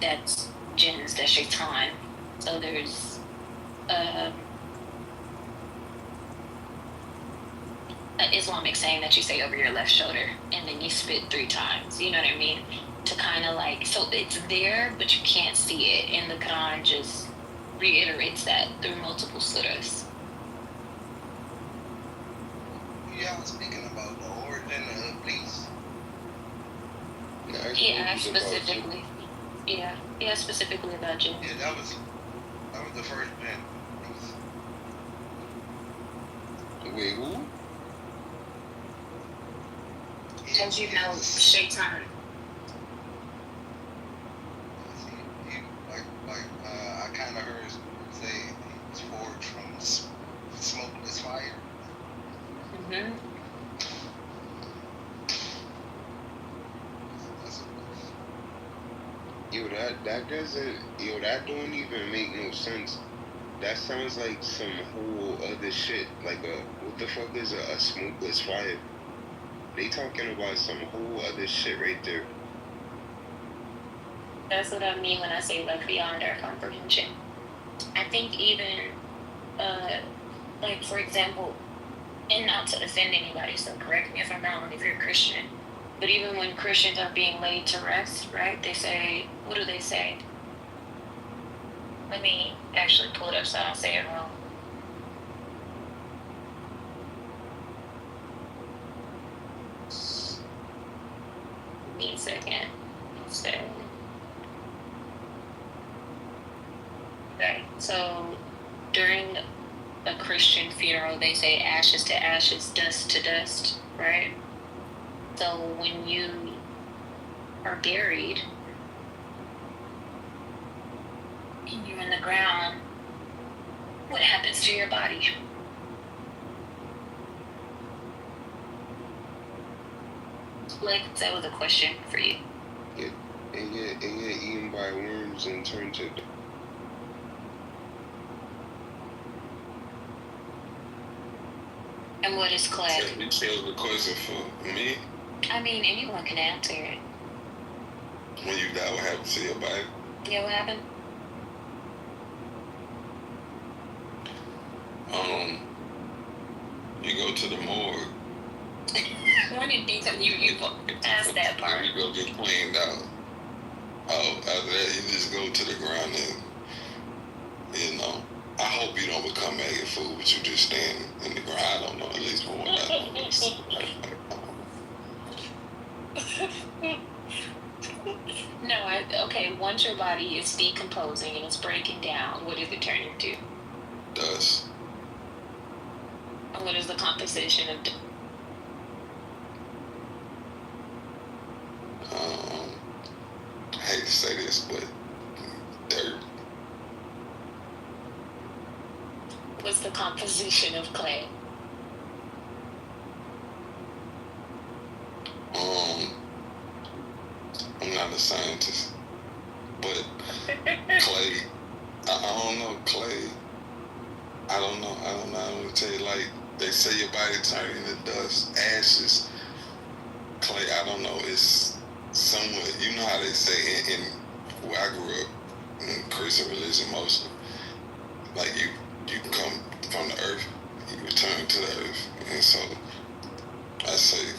that's jinns, that's shaitan. So there's an Islamic saying that you say over your left shoulder and then you spit 3 times, you know what I mean? To kind of like, so it's there, but you can't see it. And the Quran just reiterates that through multiple surahs. Yeah, I was speaking about the origin of peace. Yeah, specifically. Yeah, specifically about jinn. Yeah, that was the first jinn. Wait, who? As you know, shaitan. I kind of heard say it's forged from smokeless fire. Mm-hmm. That don't even make no sense. That sounds like some whole other shit. Like what the fuck is a smokeless fire? They talking about some whole other shit right there. That's what I mean when I say like beyond our comprehension. I think even, like for example, and not to offend anybody, so correct me if I'm wrong if you're a Christian, but even when Christians are being laid to rest, right, they say, what do they say? Let me actually pull it up so I don't say it wrong. Give me a second. Okay, so during a Christian funeral, they say ashes to ashes, dust to dust, right? So when you are buried and you're in the ground, what happens to your body? Like, that was a question for you. It get eaten by worms and turned to... And what is clay? That was a question for me. I mean, anyone can answer it. When you die, what happened to your body? Yeah, what happened? You go to the morgue. When did you asked that part? You go get cleaned out. Oh, after that, you just go to the ground and, you know, I hope you don't become maggot food, but you just stand in the ground. I don't know, at least for one No, okay, once your body is decomposing and it's breaking down, what does it turn into? Dust. And what is the composition of dust? I hate to say this, but dirt. What's the composition of clay? I'm not a scientist, but clay, I don't know, clay, I don't know, I'm gonna tell you, like, they say your body turns into dust, ashes, clay, I don't know, it's somewhat, you know how they say in where I grew up, in Christian religion mostly, like you come from the earth, you return to the earth, and so I say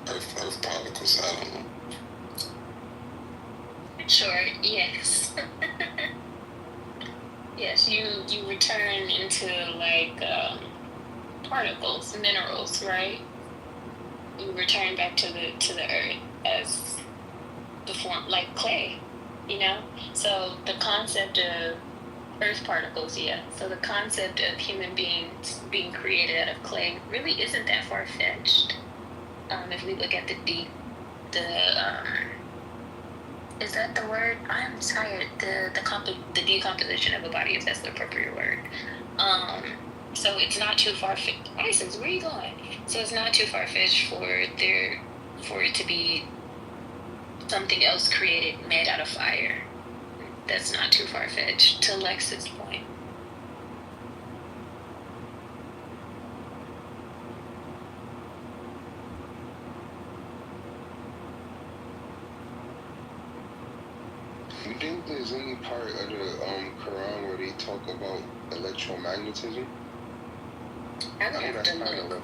earth particles, I don't know. Sure, yes. Yes, you return into like particles, minerals, right? You return back to the earth as the form, like clay, you know? So the concept of earth particles, yeah. So the concept of human beings being created out of clay really isn't that far-fetched. If we look at is that the word? I'm tired. The decomposition of a body, if that's the appropriate word. So it's not too far-fetched. Isis, where are you going? So it's not too far-fetched for it to be something else created, made out of fire. That's not too far-fetched, to Lex's point. You think there's any part of the Quran where they talk about electromagnetism? I would have to look.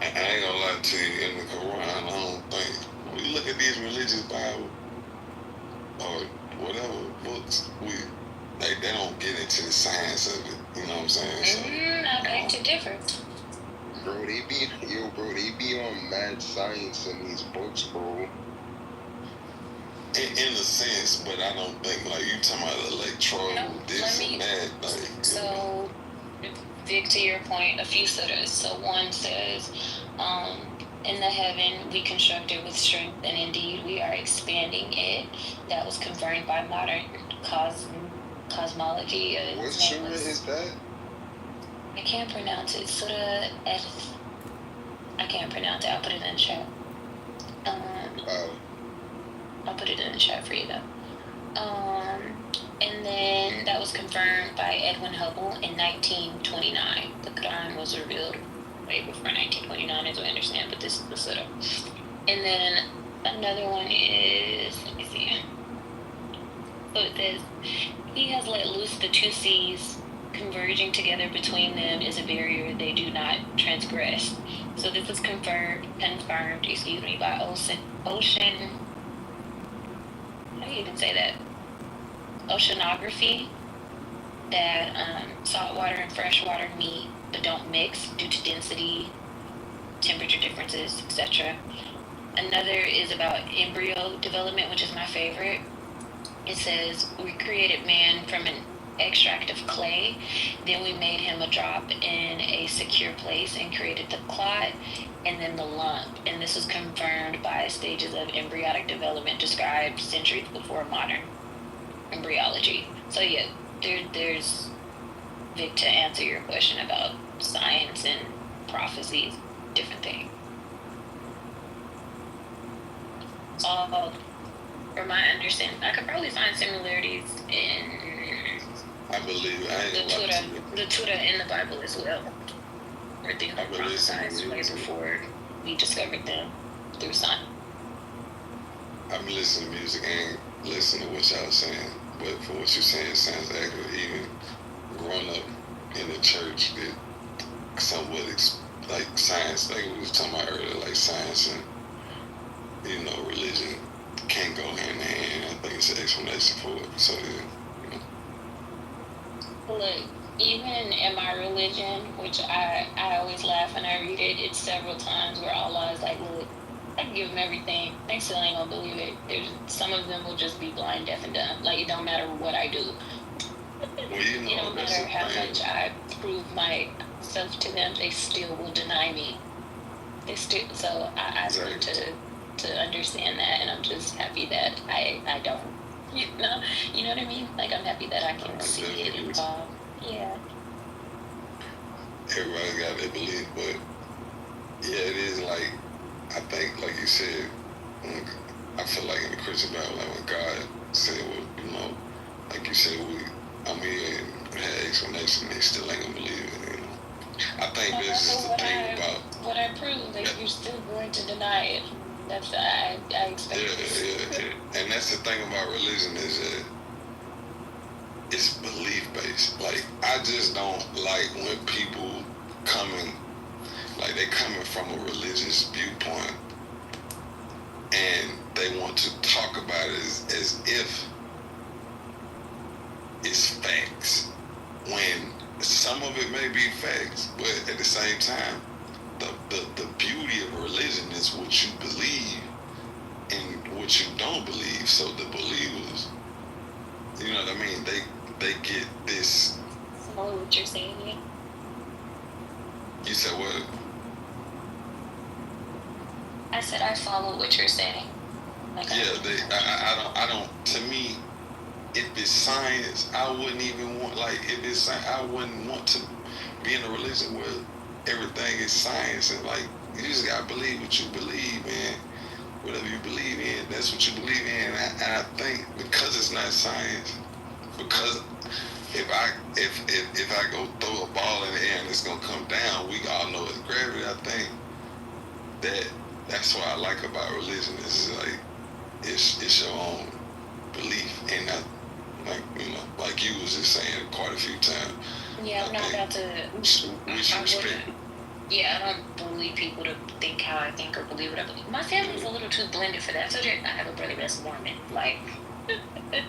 I ain't gonna lie to you, in the Quran, I don't think, when you look at these religious Bible or whatever books, they don't get into the science of it, you know what I'm saying? So, I beg to differ. Bro, they be on mad science in these books, bro. In a sense, but I don't think, like, you talking about electrode, this and that, like, so, Vic, to your point, a few surahs. So one says, in the heaven we constructed with strength, and indeed we are expanding it. That was confirmed by modern cosmology. What surah is that? I can't pronounce it. Surah F. I can't pronounce it. I'll put it in the chat. I'll put it in the chat for you though. And then that was confirmed by Edwin Hubble in 1929. The Quran was revealed way before 1929, as we understand, but this is the Surah. And then another one is, let me see. So it says, he has let loose the two seas, converging together between them is a barrier they do not transgress. So this is confirmed, by ocean. How do you even say that? Oceanography, that saltwater and freshwater meet but don't mix due to density, temperature differences, etc. Another is about embryo development, which is my favorite. It says, we created man from an extract of clay, then we made him a drop in a secure place and created the clot and then the lump. And this was confirmed by stages of embryonic development described centuries before modern embryology. So yeah, there's Vic, to answer your question about science and prophecies, different things. From my understanding, I could probably find similarities in I believe the Torah in the Bible as well. or things like prophesied way before we discovered them through science. I've been listening to music and listening to what y'all saying, but for what you're saying, it sounds accurate. Even growing up in the church, it somewhat like science, like we was talking about earlier, like science and religion can't go hand in hand. I think it's an explanation for it. So Look, even in my religion, which I always laugh when I read it, it's several times where Allah is like, look, I can give them everything. They still ain't gonna believe it. Some of them will just be blind, deaf, and dumb. Like, it don't matter what I do. Well, it don't matter how much I prove myself to them, they still will deny me. So I learned to understand that, and I'm just happy that I don't. You know what I mean? Like, I'm happy that I can see it involved. Yeah. Everybody got their belief, but yeah, it is like, I think, like you said, I feel like in the Christian Bible, like when God said, well, like you said, I'm here and had explanation, they still ain't gonna believe it, I think that's just the thing about what I prove, that you're still going to deny it. That's I expect. Yeah. And that's the thing about religion is that it's belief based. Like, I just don't like when people they coming from a religious viewpoint and they want to talk about it as if it's facts, when some of it may be facts, but at the same time, the beauty of religion is what you believe and what you don't believe. So the believers, you know what I mean, they get this. Follow what you're saying, yeah. You said what? I said I follow what you're saying. Like, yeah, I don't. To me, if it's science, I wouldn't even want. Like, if it's science, I wouldn't want to be in a religion where everything is science and like you just gotta believe what you believe in. Whatever you believe in, that's what you believe in. And I think because it's not science, because if I go throw a ball in the air and it's gonna come down, we all know it's gravity. I think that's what I like about religion. Is like it's your own belief, and not like you was just saying quite a few times. Yeah, I'm not about to. We should respect. Yeah, I don't believe people to think how I think or believe what I believe. My family's a little too blended for that. So I have a brother that's Mormon. Like, I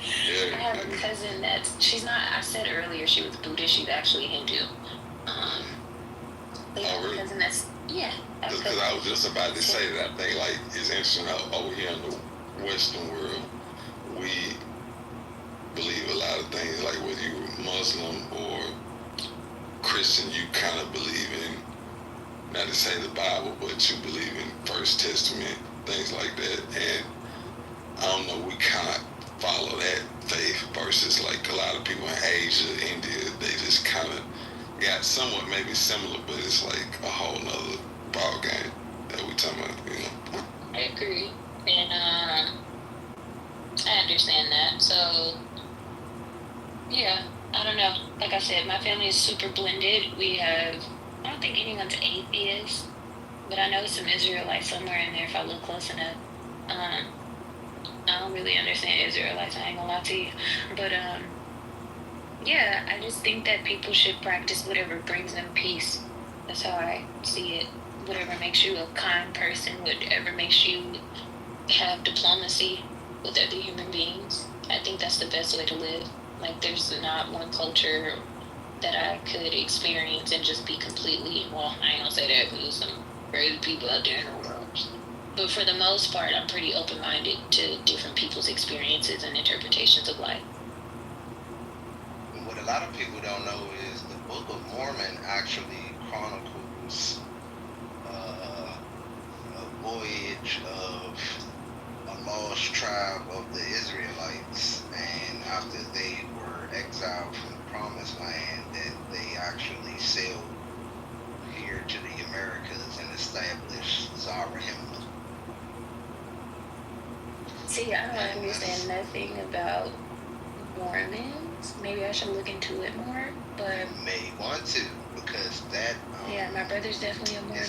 have a cousin she's not, I said earlier she was Buddhist. She's actually Hindu. But yeah, really? A cousin that's, yeah. Because I was just about to say that. I think, like, it's interesting how over here in the Western world, we believe a lot of things. Like, whether you're Muslim or Christian, you kind of believe in, not to say the Bible, but you believe in First Testament, things like that. And I don't know, we kind of follow that faith versus like a lot of people in Asia, India, they just kind of got somewhat maybe similar, but it's like a whole nother ball game that we talking about, I agree. And I understand that. So, yeah, I don't know. Like I said, my family is super blended. We have, I don't think anyone's atheist, but I know some Israelites somewhere in there if I look close enough. I don't really understand Israelites, I ain't gonna lie to you. But, yeah, I just think that people should practice whatever brings them peace. That's how I see it. Whatever makes you a kind person, whatever makes you have diplomacy with other human beings. I think that's the best way to live. Like, there's not one culture that I could experience and just be completely, well, I ain't gonna say that because there's some crazy people out there in the world. But for the most part, I'm pretty open-minded to different people's experiences and interpretations of life. What a lot of people don't know is the Book of Mormon actually chronicles a voyage of a lost tribe of the Israelites, and after they were exiled from the Promised Land, that they actually sailed here to the Americas and established Zarahemla. See, I don't understand nothing about Mormons. Maybe I should look into it more, but... You may want to, because that Yeah, my brother's definitely a Mormon.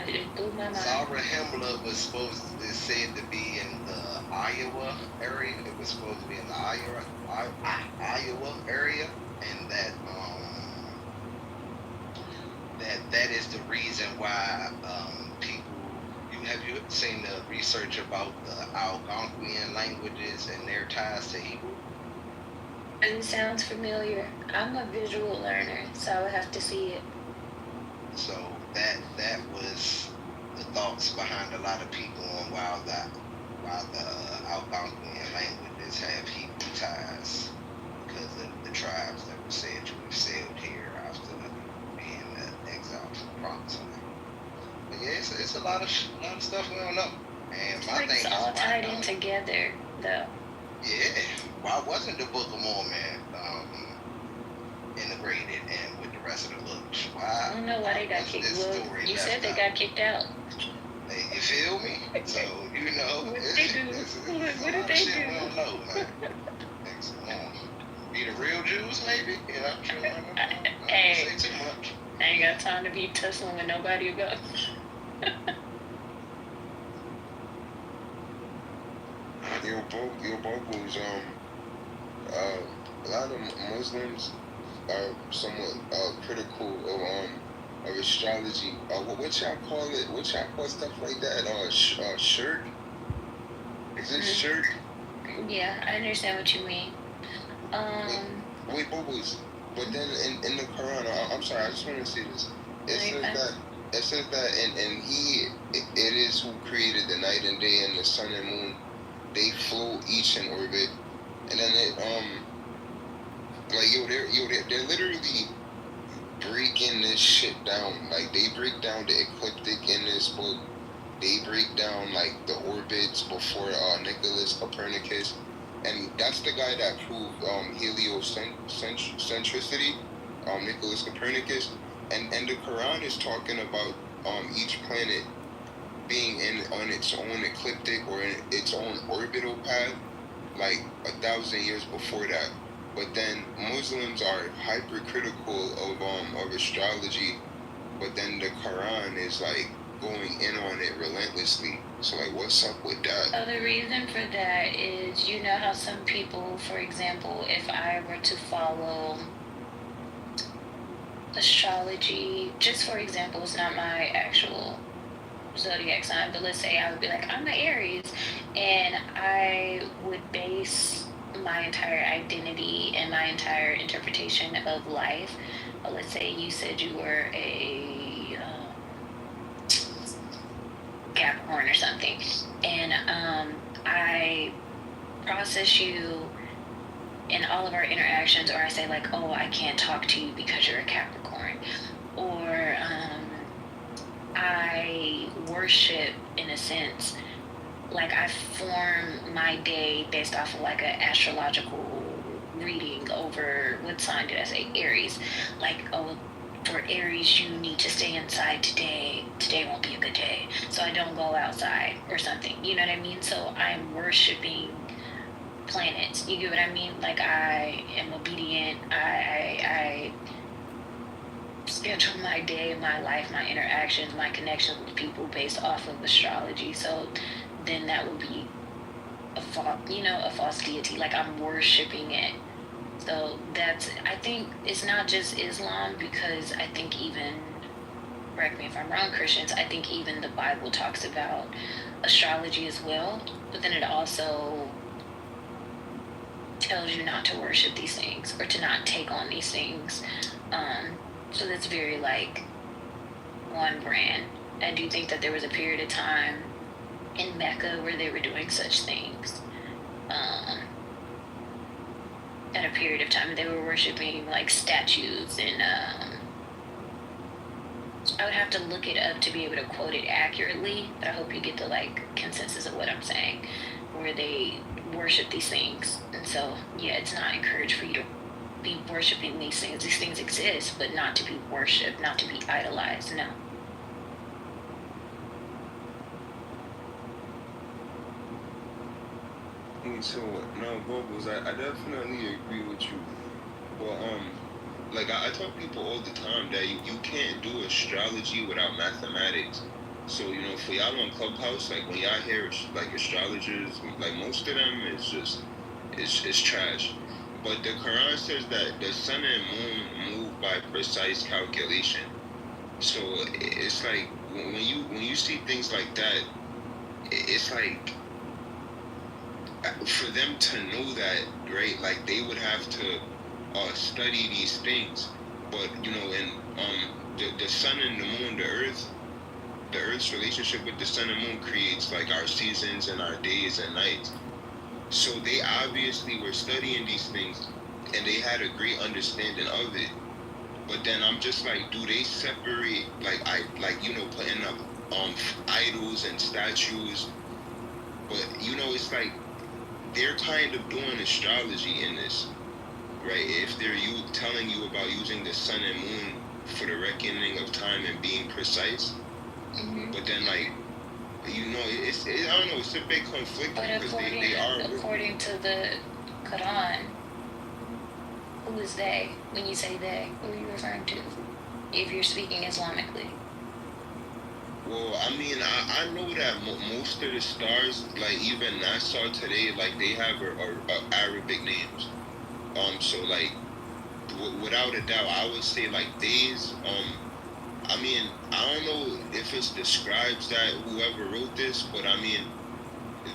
It blew my mind. Zara Himmler was said to be in the Iowa area. It was supposed to be in the Iowa area, and that is the reason why people. Have you seen the research about the Algonquian languages and their ties to Hebrew? It sounds familiar. I'm a visual learner, so I would have to see it. So that was the thoughts behind a lot of people on why the Algonquian languages have Hebrew ties, because of the tribes that were said to have sailed here after being exiled from the promised land. But yeah, it's a lot of stuff we don't know. And my thing It's all tied in together, though. Yeah. Why wasn't the Book of Mormon integrated and with the rest of the books? Why? I don't know why they got kicked out. You said they got kicked out. You feel me? So, you know. What did they do? What did they do? We don't know, man. Be the real Jews, maybe? You know, Hey, say too much. I ain't got time to be tussling with nobody about. Your vocals, a lot of Muslims are somewhat critical of astrology. What y'all call it? What y'all call stuff like that? Shirk? Is it shirk? Yeah, I understand what you mean. Wait, Bubbles. But then in the Quran, I'm sorry, I just want to say this. It says that and it is who created the night and day and the sun and moon. They float each in orbit, and then they're literally breaking this shit down. Like, they break down the ecliptic in this book. They break down like the orbits before Nicholas Copernicus, and that's the guy that proved heliocentricity, Nicholas Copernicus, and the Quran is talking about each planet being on its own ecliptic or in its own orbital path, like 1,000 years before that. But then Muslims are hypercritical of astrology, but then the Quran is like going in on it relentlessly. So like, what's up with that? So the reason for that is, you know how some people, for example, if I were to follow astrology, just for example, it's not my actual zodiac sign, but let's say I would be like, I'm an Aries, and I would base my entire identity and my entire interpretation of life. Let's say you said you were a Capricorn or something, and I process you in all of our interactions, or I say like, oh, I can't talk to you because you're a Capricorn, or I worship, in a sense, like I form my day based off of like an astrological reading over, what sign did I say? Aries. Like, oh, for Aries, you need to stay inside today. Today won't be a good day, so I don't go outside or something. You know what I mean? So I'm worshiping planets. You get what I mean? Like, I am obedient. I schedule my day, my life, my interactions, my connections with people based off of astrology. So then that would be a false deity. Like, I'm worshiping it. So that's, I think it's not just Islam, because I think even, correct me if I'm wrong, Christians, I think even the Bible talks about astrology as well, but then it also tells you not to worship these things or to not take on these things. So that's very like one brand. I do think that there was a period of time in Mecca where they were doing such things. At a period of time, they were worshiping like statues, and I would have to look it up to be able to quote it accurately, but I hope you get the like consensus of what I'm saying, where they worship these things. And so, yeah, it's not encouraged for you to be worshiping these things. These things exist, but not to be worshipped, not to be idolized. No. So no, Bubbles, I definitely agree with you. But like I tell people all the time that you can't do astrology without mathematics. So for y'all on Clubhouse, like when y'all hear like astrologers, like most of them is just it's trash. But the Quran says that the sun and moon move by precise calculation. So it's like when you see things like that, it's like for them to know that, right? Like they would have to study these things. But and the sun and the moon, the Earth's relationship with the sun and moon creates like our seasons and our days and nights. So they obviously were studying these things, and they had a great understanding of it. But then I'm just like, do they separate putting up idols and statues? But it's like they're kind of doing astrology in this, right? If they're telling you about using the sun and moon for the reckoning of time and being precise, but then it's I don't know, it's a bit conflicting because they are according to the Quran. Who is they? When you say they, who are you referring to? If you're speaking Islamically. Well, I mean, I know that most of the stars, like even NASA today, like they have Arabic names. So like, without a doubt, I would say like these. I mean, I don't know if it describes that whoever wrote this, but I mean,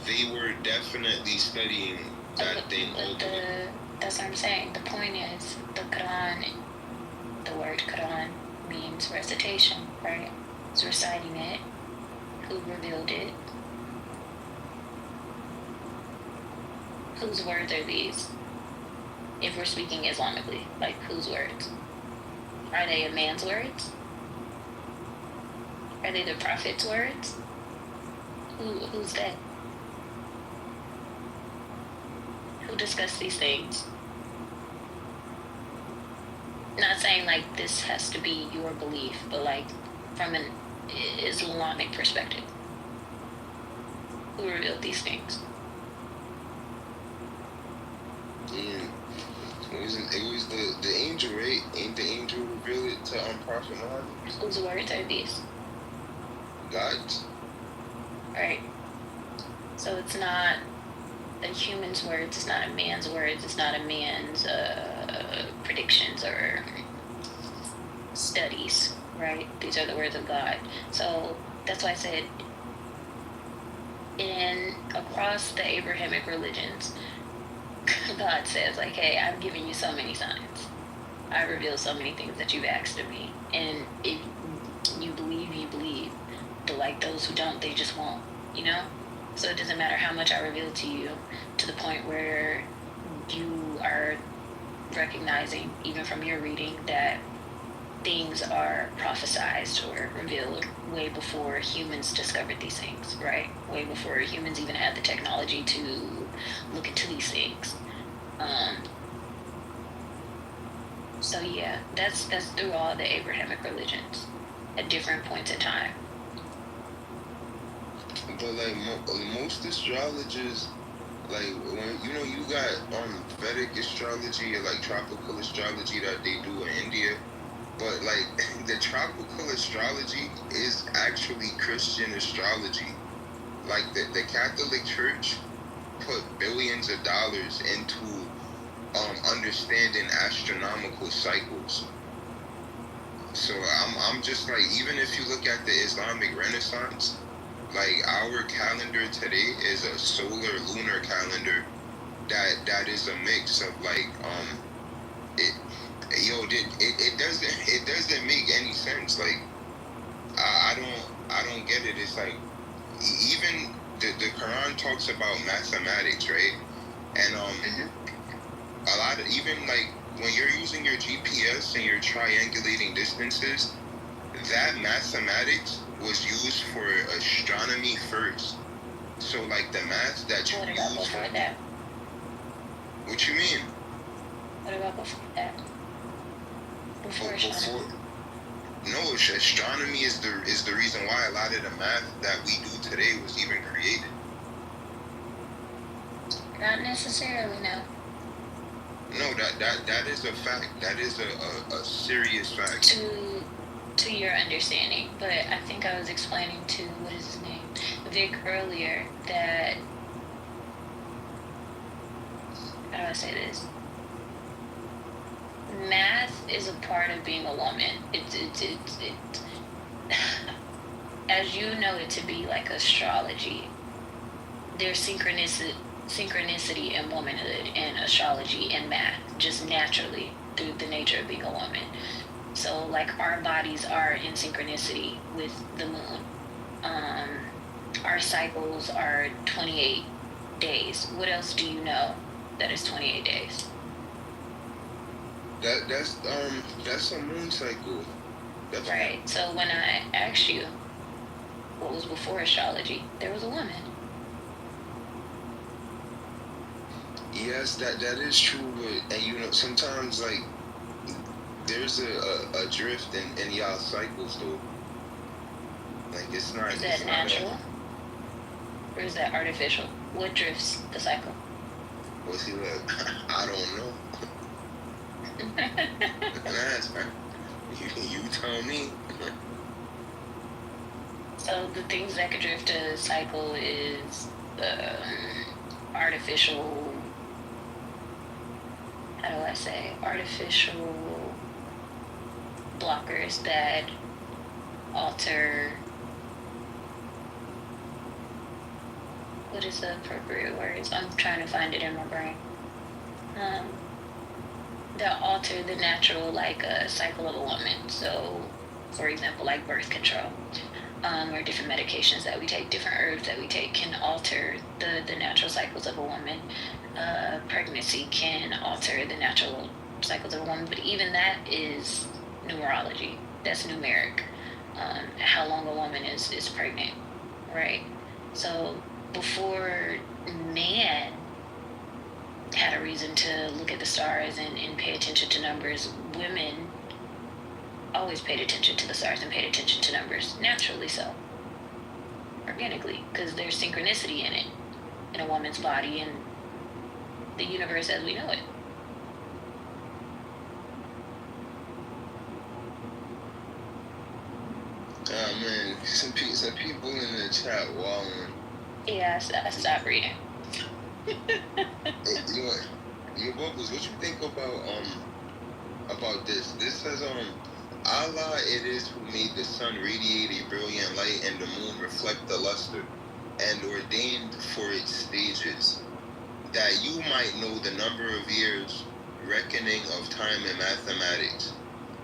they were definitely studying that thing all the way. That's what I'm saying. The point is, the Quran, the word Quran means recitation, right? It's reciting it. Who revealed it? Whose words are these? If we're speaking Islamically, like whose words? Are they a man's words? Are they the prophet's words? Who's they? Who discussed these things? Not saying like this has to be your belief, but like from an Islamic perspective. Who revealed these things? It was the angel, right? Ain't the angel revealed it to Prophet Muhammad? Whose words are these? God's. Right. So it's not a human's words, it's not a man's words, it's not a man's predictions or studies, right? These are the words of God. So that's why I said across the Abrahamic religions, God says like, hey, I've given you so many signs. I revealed so many things that you've asked of me. And if you believe, you believe. But like those who don't, they just won't, So it doesn't matter how much I reveal to you, to the point where you are recognizing, even from your reading, that things are prophesized or revealed way before humans discovered these things, right? Way before humans even had the technology to look into these things. So yeah, that's through all the Abrahamic religions at different points in time. But like most astrologers, like when you got Vedic astrology or like tropical astrology that they do in India, but like the tropical astrology is actually Christian astrology. Like the Catholic Church put billions of dollars into understanding astronomical cycles. So I'm just like, even if you look at the Islamic Renaissance, like our calendar today is a solar lunar calendar that is a mix of like it doesn't make any sense. Like I don't get it. It's like even the Quran talks about mathematics, right? And a lot of, even like when you're using your GPS and you're triangulating distances, that mathematics was used for astronomy first. So like the math that you use. What about before that? What you mean? What about before that? Before astronomy. No, astronomy is the reason why a lot of the math that we do today was even created. Not necessarily, no. No, that is a fact. That is a serious fact. To your understanding, but I think I was explaining to, what is his name, Vic earlier, that, how do I say this? Math is a part of being a woman. It's as you know it to be like astrology. There's synchronicity in womanhood and astrology and math, just naturally through the nature of being a woman. So like our bodies are in synchronicity with the moon. Our cycles are 28 days. What else do you know that is 28 days? That's a moon cycle. That's right. So when I asked you what was before astrology, there was a woman. Yes, that is true, but, and you know, sometimes like there's a drift in y'all cycles though. Like it's not. Is that natural? Or is that artificial? What drifts the cycle? Well, see, look, I don't know. You tell me. So the things that could drift a cycle is artificial. How do I say? Artificial blockers that alter. What is the appropriate words? I'm trying to find it in my brain. That alter the natural cycle of a woman. So, for example, like birth control, or different medications that we take, different herbs that we take can alter the natural cycles of a woman. Pregnancy can alter the natural cycles of a woman, but even that is numerology. That's numeric. How long a woman is pregnant, right? So before man had a reason to look at the stars and pay attention to numbers, women always paid attention to the stars and paid attention to numbers, naturally so, organically, because there's synchronicity in it, in a woman's body and the universe as we know it. Oh man, some people in the chat walling. Yeah, I stopped reading. Yo, Bubbles, what you think about this? This says Allah it is who made the sun radiate a brilliant light and the moon reflect the luster, and ordained for its stages, that you might know the number of years, reckoning of time and mathematics.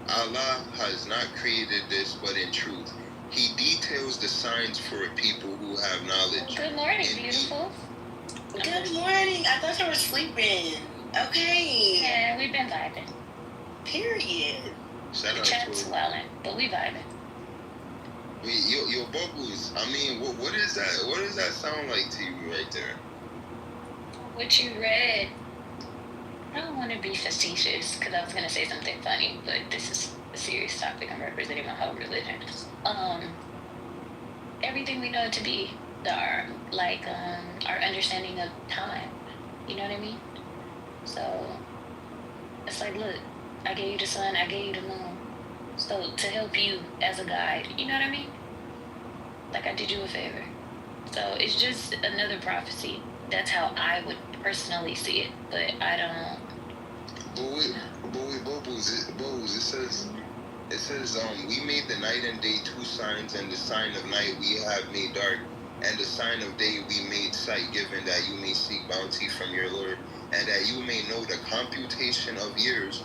Allah has not created this, but in truth, He details the signs for a people who have knowledge. Good morning, beautiful. Good morning. I thought you were sleeping. Okay. Yeah, we've been vibing. Period. The chat's swelling, but we vibing. Wait, yo, Bubbles. I mean, what is that? What does that sound like to you right there? What you read. I don't want to be facetious because I was going to say something funny, but this is a serious topic. I'm representing my whole religion. Everything we know it to be, our understanding of time. You know what I mean? So it's like, look, I gave you the sun, I gave you the moon. So to help you as a guide, you know what I mean? Like I did you a favor. So it's just another prophecy. That's how I would personally see it, but I don't. But wait, Bubbles, it says, we made the night and day two signs, and the sign of night we have made dark, and the sign of day we made sight given, that you may seek bounty from your Lord, and that you may know the computation of years,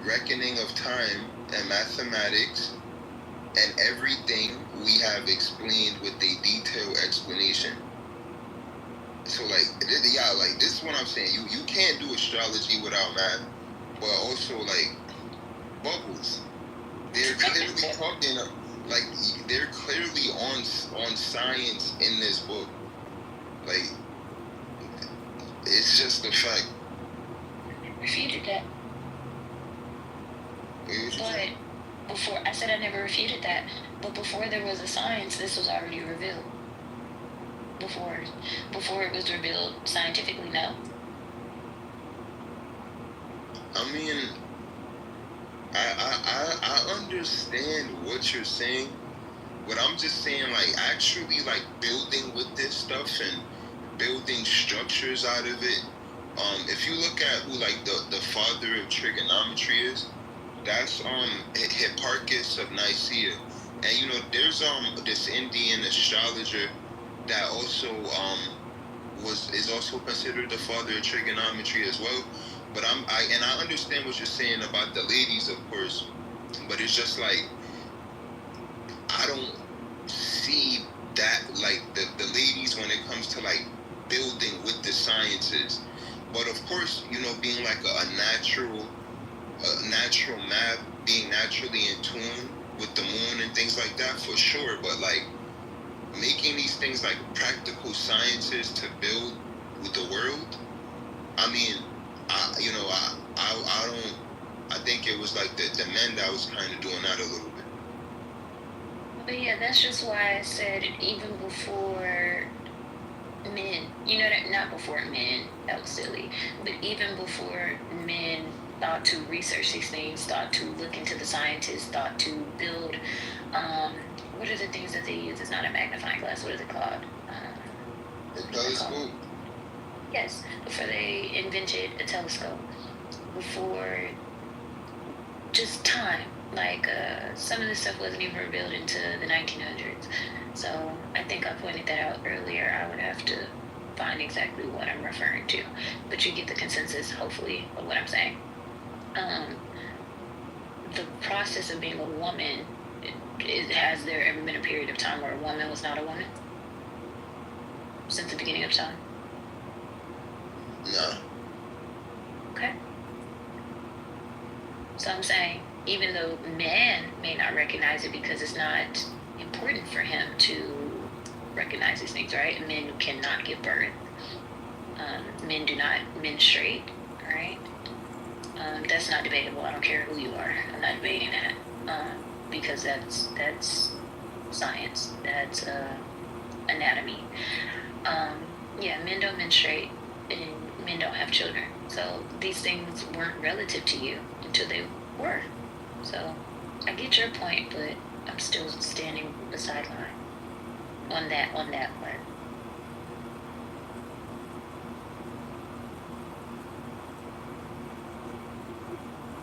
reckoning of time and mathematics, and everything we have explained with a detailed explanation. So this is what I'm saying. You can't do astrology without math, but also Bubbles. They're clearly talking they're clearly on science in this book. Like it's just a fact. Refuted that. But before I said I never refuted that, but before there was a science, this was already revealed. Before it was revealed scientifically, no. I mean, I understand what you're saying, but I'm just saying, like, actually, like, building with this stuff and building structures out of it. If you look at who, like, the father of trigonometry is, that's Hipparchus of Nicaea. And you know, there's this Indian astrologer that also is also considered the father of trigonometry as well. But I understand what you're saying about the ladies, of course, but it's just like I don't see that, like, the ladies when it comes to like building with the sciences. But of course, you know, being like a natural map, being naturally in tune with the moon and things like that, for sure. But like making these things like practical sciences to build with the world, I mean, I don't. I think it was like the men that was kind of doing that a little bit. But yeah, that's just why I said even before men, you know, that not before men, that was silly, but even before men thought to research these things, thought to look into the scientists, thought to build, what are the things that they use? It's not a magnifying glass. What is it called? A telescope? Yes, before they invented a telescope, before just time. Like, some of this stuff wasn't even revealed into the 1900s. So I think I pointed that out earlier. I would have to find exactly what I'm referring to. But you get the consensus, hopefully, of what I'm saying. The process of being a woman, has there ever been a period of time where a woman was not a woman? Since the beginning of time? No. Okay. So I'm saying, even though man may not recognize it because it's not important for him to recognize these things, right? Men cannot give birth. Men do not menstruate, right? That's not debatable. I don't care who you are. I'm not debating that, because that's science. That's anatomy. Yeah, men don't menstruate and men don't have children. So these things weren't relative to you until they were. So I get your point, but I'm still standing beside line on that part.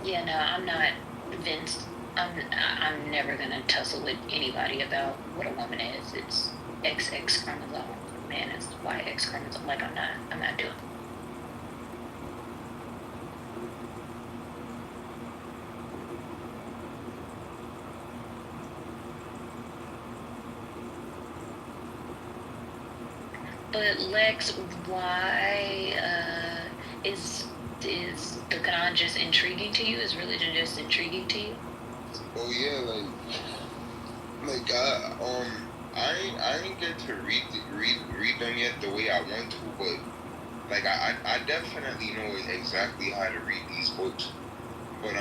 Yeah, no, I'm not convinced. I'm never gonna tussle with anybody about what a woman is. It's XX chromosome. Man, it's YX chromosome. Like, I'm not doing it. But Lex, why is the Quran just intriguing to you? Is religion just intriguing to you? Oh yeah, like I didn't get to read them yet the way I want to, but like I definitely know exactly how to read these books. But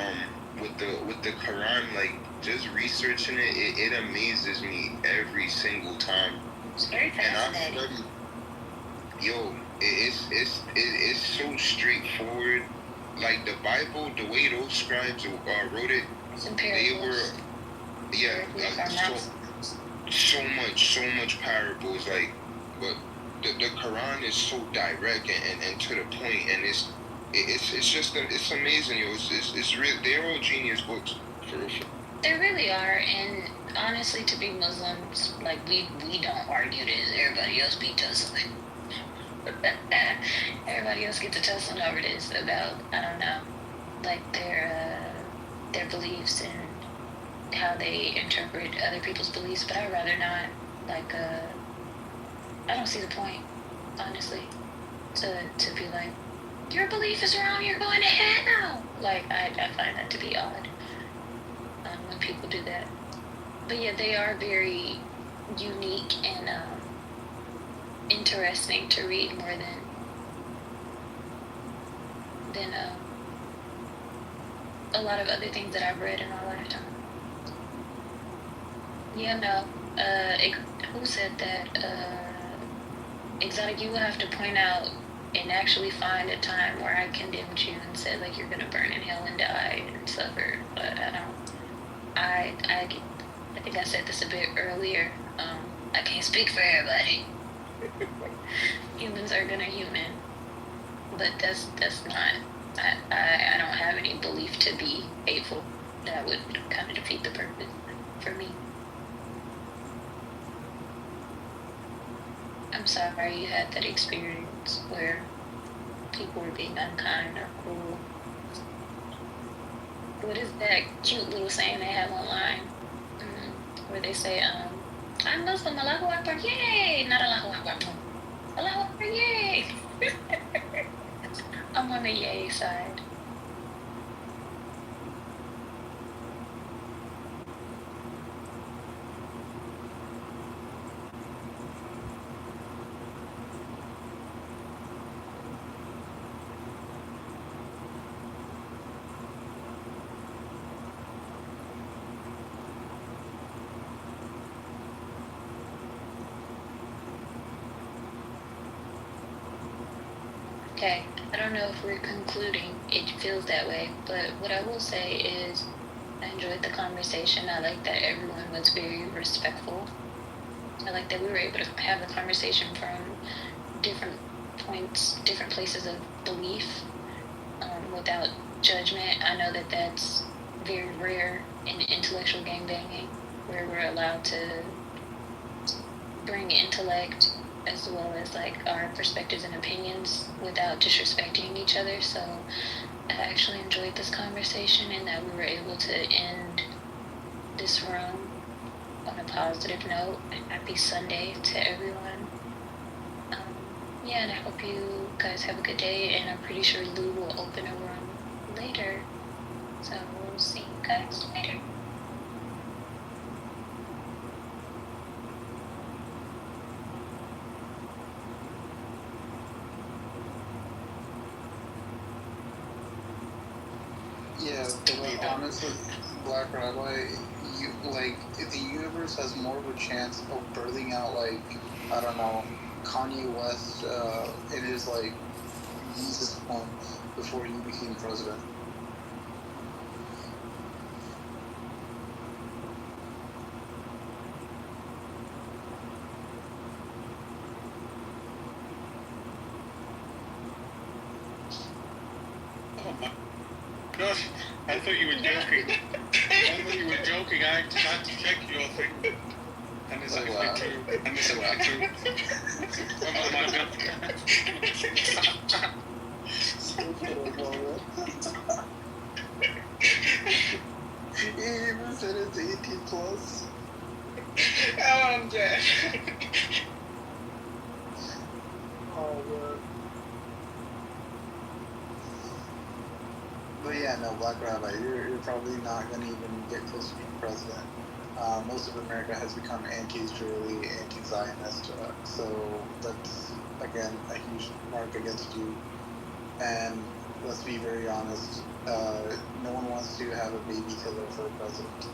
with the Quran, like just researching it amazes me every single time. It's very fascinating. And I study, yo, it's so straightforward. Like the Bible, the way those scribes wrote it, they were, yeah, so much parables. Like, but the Quran is so direct and to the point, and it's just it's amazing, yo. It's real. They're all genius books for real. They really are, and honestly, to be Muslims, like we don't argue this. Everybody else be tussling. Everybody else gets to tussling over this about, I don't know, like their beliefs and how they interpret other people's beliefs. But I'd rather not. Like, I don't see the point, honestly, to be like, your belief is wrong, you're going to hell. Like, I find that to be odd when people do that. But yeah, they are very unique and interesting to read more than a lot of other things that I've read in my lifetime. Yeah, no. Who said that? Exotic, you will have to point out and actually find a time where I condemned you and said, like, you're gonna burn in hell and die and suffer. But I think I said this a bit earlier. I can't speak for everybody. Humans are gonna human, but that's not. I don't have any belief to be hateful. That would kind of defeat the purpose for me. I'm sorry you had that experience where people were being unkind or cruel. What is that cute little saying they have online? Where they say, I'm Muslim, Allahu Akbar, yay! Not Allahu Akbar, Allahu Akbar, yay! I'm on the yay side. Okay, I don't know if we're concluding. It feels that way, but what I will say is I enjoyed the conversation. I like that everyone was very respectful. I like that we were able to have a conversation from different points, different places of belief, without judgment. I know that that's very rare in intellectual gangbanging, where we're allowed to bring intellect as well as like our perspectives and opinions without disrespecting each other. So I actually enjoyed this conversation and that we were able to end this room on a positive note. Happy Sunday to everyone. Yeah, and I hope you guys have a good day, and I'm pretty sure Lou will open a room later. So we'll see you guys later. Yeah, but honestly, Black Rabbi, the universe has more of a chance of birthing out, like, I don't know, Kanye West in his, like, Jesus form before he became president. Oh my gosh, I thought you were joking. I had to check your thing. And it's actually true. And it's actually true. Oh my god. He even said it's 18 plus. Oh, I'm dead. Oh, man. But yeah, no, Black Rabbi, you're probably not going to even get close to being president. Most of America has become anti-Israeli, anti-Zionist, so that's, again, a huge mark against you. And let's be very honest, no one wants to have a baby killer for a president.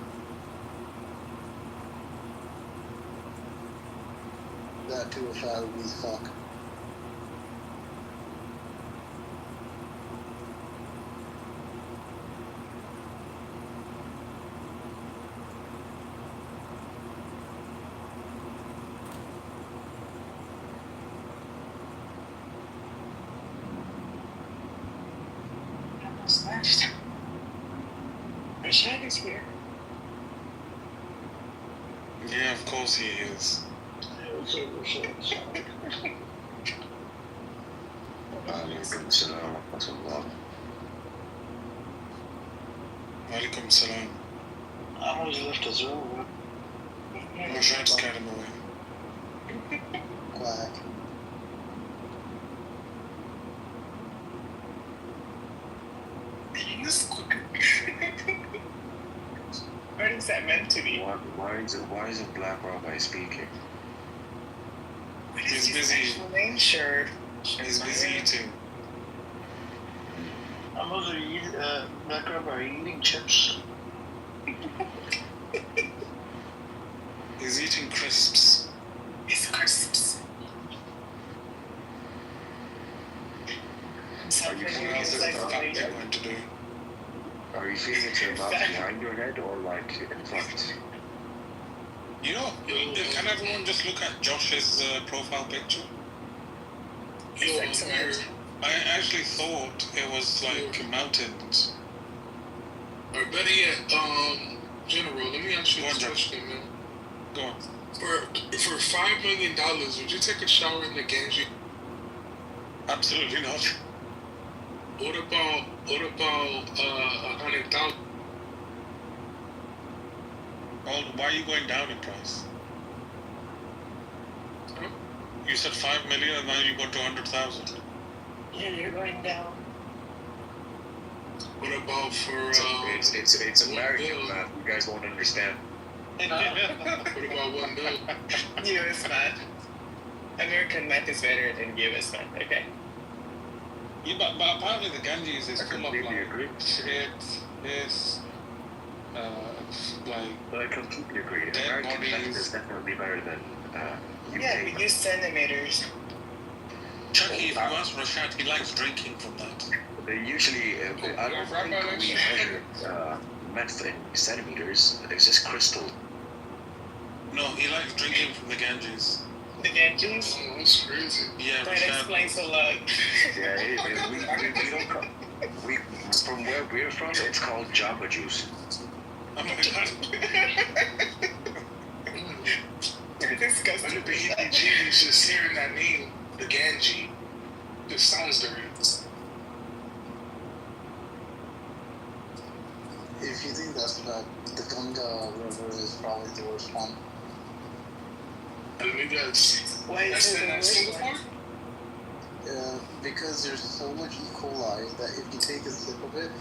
That to a fat obese fuck. Smashed. Rashad is here. Yeah, of course he is. Alaikum salam wa rahmatullah. Alaikum salam. I always left as well. I'm trying to scare him away. Quack. What is that meant to be? Why isn't Black Rabbi speaking? He's busy. Name? Sure. He's busy eating. I'm also Black Rabbi eating chips. He's eating crisps. It's crisps. behind your head or like in front? You know, can everyone just look at Josh's profile picture? Excellent. I actually thought it was like mountains. Or better yet, General, let me ask you this question, man. Go on. For $5 million, would you take a shower in the Ganges? Absolutely not. What about 100,000? Well, why are you going down in price? Huh? You said 5 million and now you go to 100,000. Yeah, you're going down. What about for it's American math. You guys won't understand. what about $1 million? US math. American math is better than US math. Okay. Yeah, but apparently the Ganges is full of like agree. shit. Is like. I completely agree. Dead American math bodies. is definitely better than UK. Yeah, we use centimeters. Chucky, if you ask Rashad, he likes drinking from that. They usually, I don't think we measure math in centimeters. It's just crystal. No, he likes drinking from the Ganges. The Ganges? Oh, that's crazy. Yeah, That Rashad. explains a lot. Yeah, we don't come. From where we're from, it's called Jamba Juice. Oh my god. Disgusting. The EEG is just hearing that name, the Ganges. It sounds dirty. If you think that's bad, the Ganga River is probably the worst one. I think that's Why is it the worst Singapore? Because there's so much E. coli that if you take a sip of it,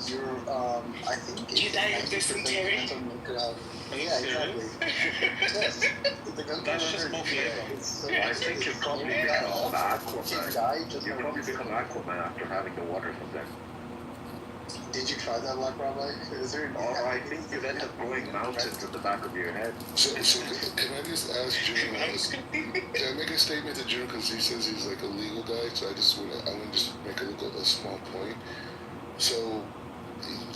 you're, I think You it's die of 90% dysentery? chance of yeah, exactly. Yes. The Ganga That's just River more flavor. is so I think you'll probably become Aquaman. You'll probably become Aquaman after having the water from there. Did you try that, Black Rabbi? Is there I think you'd end up growing mountains at the back of your head. So can I just ask June? Can I make a statement to June because he says he's like a legal guy? So I want to just make a small point. So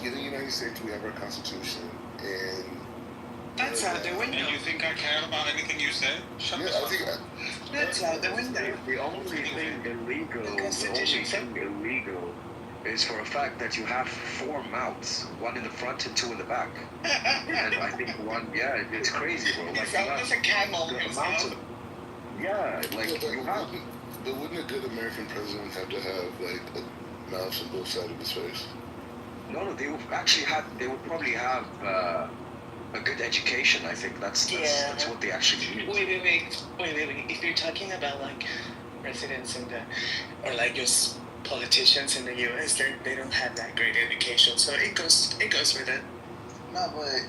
in the United States we have our Constitution, and That's out the window. And you think I care about anything you say? Shut the fuck up. That's out the window. The only thing illegal is for a fact that you have 4 mouths, one in the front and 2 in the back. And I think one, it's crazy, bro. Like, It's almost a camel. Yeah, like you have. But wouldn't a good American president have to have like a mouth on both sides of his face? No, they would probably have a good education. I think that's what they actually need. Wait. If you're talking about like presidents or like just politicians in the U.S., they don't have that great education, so it goes with it. No, but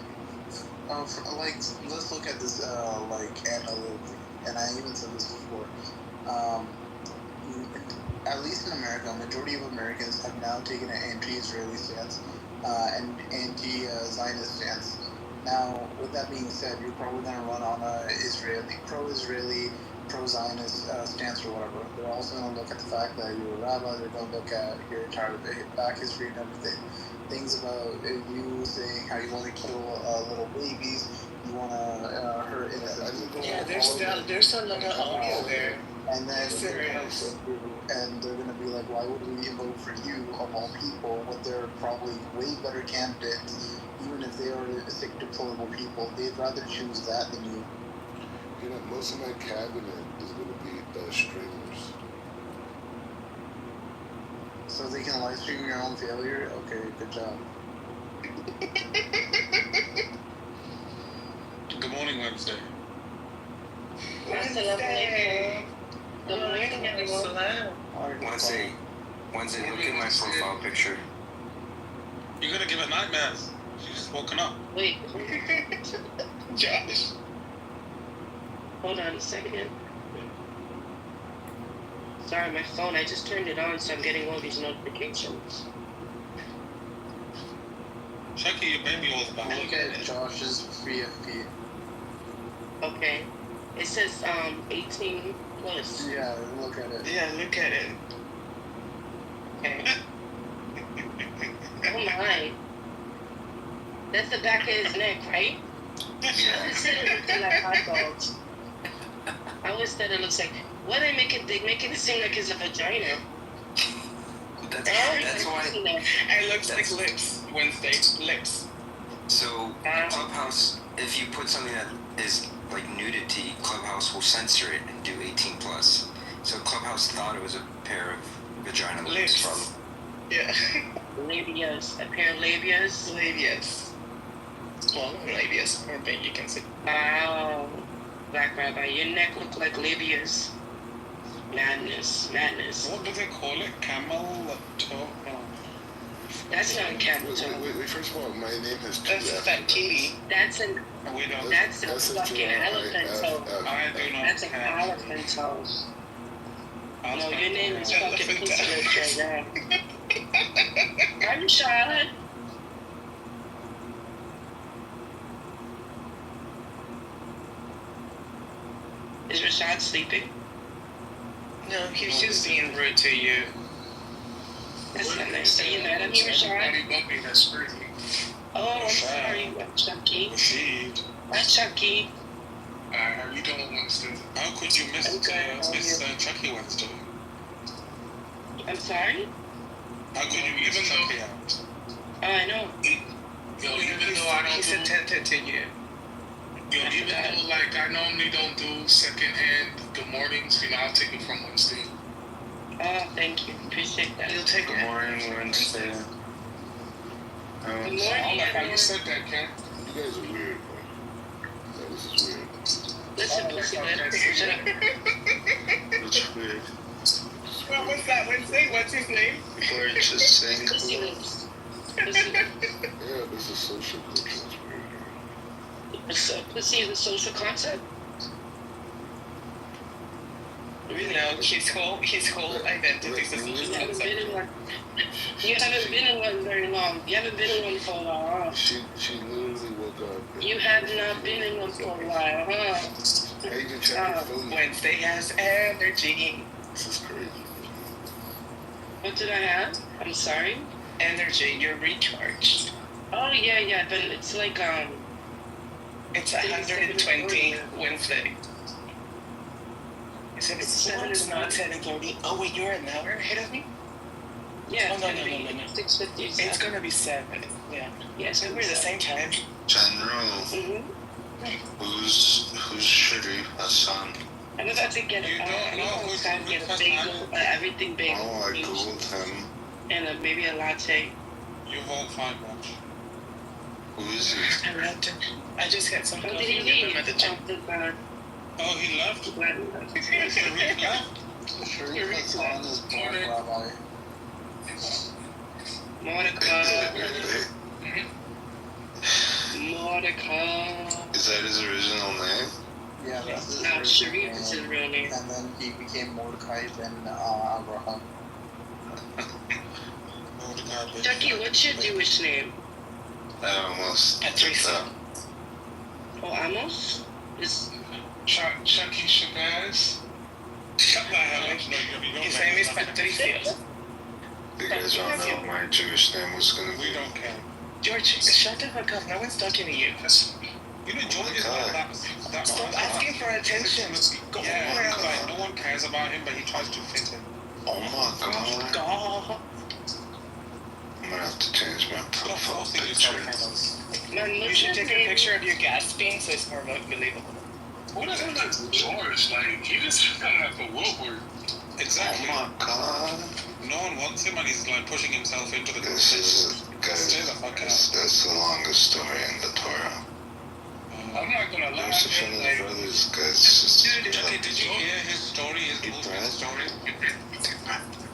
let's look at this analytically, and I even said this before. At least in America, a majority of Americans have now taken an anti-Israeli stance and anti-Zionist stance. Now, with that being said, you're probably going to run on a pro-Israeli, pro-Zionist stance or whatever. They're also going to look at the fact that you're a rabbi. They're going to look at your entire back history and everything. Things about you saying how you only kill little babies, you want to hurt innocent people. Yeah, there's a lot of audio there. And then they're going to be like, why would we vote for you of all people when they're probably way better candidates, even if they are sick deplorable people? They'd rather choose that than you. You know, most of my cabinet is going to be streamers. So they can live stream your own failure? Okay, good job. Good morning, Wednesday. Wednesday. Good morning, everyone. Wednesday, look at my profile picture. You're gonna give it nightmares. She's just woken up. Wait. Josh. Hold on a second. Sorry, my phone, I just turned it on, so I'm getting all these notifications. Chucky, your baby was back. Look at Josh's VFP. Okay. It says 18 plus. Yeah, look at it. Yeah, look at it. Okay. Oh my. That's the back of his neck, right? I always said it looks like hot dogs. I always said it looks like. What they make it seem like it's a vagina. That's why. It looks like lips. Wednesday lips. So Clubhouse, if you put something that is like nudity, Clubhouse will censor it and do 18 plus. So Clubhouse thought it was a pair of vagina lips. Probably. Yeah. Labias. A pair of labias. Labias. Small labias, or big you can see. Wow. Black Rabbi, your neck look like labias. Madness. What do they call it? Camel toe? No. That's not a camel toe. Wait, first of all, my name has two That's a fat kitty. That's a fucking elephant toe. I do not That's an elephant toe. No, your name is fucking pussy lips right now. Are you Charlotte? Is Rashad sleeping? No, he's just being rude to you. That's not nice. Are you mad at me, Rashad? That's crazy. Oh, I'm sorry, Chucky. That's Chucky. How you doing, Winston? How could you miss Chucky Winston? I'm sorry? How could you miss Chucky out? Oh, I know. Yo, even though I don't he's attentive to you. Yo, even though, like, I normally don't do secondhand good mornings, I'll take it from Wednesday. Oh, thank you. Appreciate that. You'll take Good morning, Wednesday. Good morning, How you said that, Ken? You guys are weird, bro. This is weird. Listen, pussy lips. Shut up. It's weird. Well, what's that, Wednesday? What's his name? We're just saying. Pussy lips. Yeah, this is social culture. It's weird. Pussy is a social concept? No, his whole identity is a social concept. You haven't been in one very long. You haven't been in one for a while, huh? She literally woke up. You have not been in one for a while, huh? Hey, you check your phone. Wednesday has energy. This is crazy. What did I have? I'm sorry? Energy, you're recharged. Oh, yeah, but it's like, it's 120 Wednesday. Is it 7 it's not 7:30? Oh, wait, you're an hour ahead of me? Yeah, no. 6:50. It's gonna be 7, yeah. Yeah, so we're the same time. General. Mm-hmm. Who's shitty? Hassan. I'm about to get a bagel, everything bagel. Oh, I googled him. And maybe a latte. You won't find much. Who is he? I just got some coffee from the gym. Oh, he left? Sharif left? Sharif is on his Black Rabbi. Mordecai. Is that his original name? Yeah, that's his Sharif original is his real name. And then he became Mordecai, then Abraham. Chucky, what's your Jewish name? Amos. Patricia. Oh, Amos? Is Chucky Shabazz? His name is Patricia. You guys don't know what my Jewish name was gonna be. We don't care. George, shut the fuck up. No one's talking to you. You know, George is not that Stop asking for attention. Go like, no one cares about him, but he tries to fit in. Oh my god. I'm gonna have to change my profile picture. Man, you should take a picture of your gas bean so it's more believable. What is that George? Like, he just have to Woodward. Exactly. Oh my god. No one wants him, and he's like pushing himself into the This is, guys, Stay the fuck out. that's the longest story in the Torah. I'm not gonna lie. Joseph and his brothers, guys, Chucky, did you hear his story, his movement story?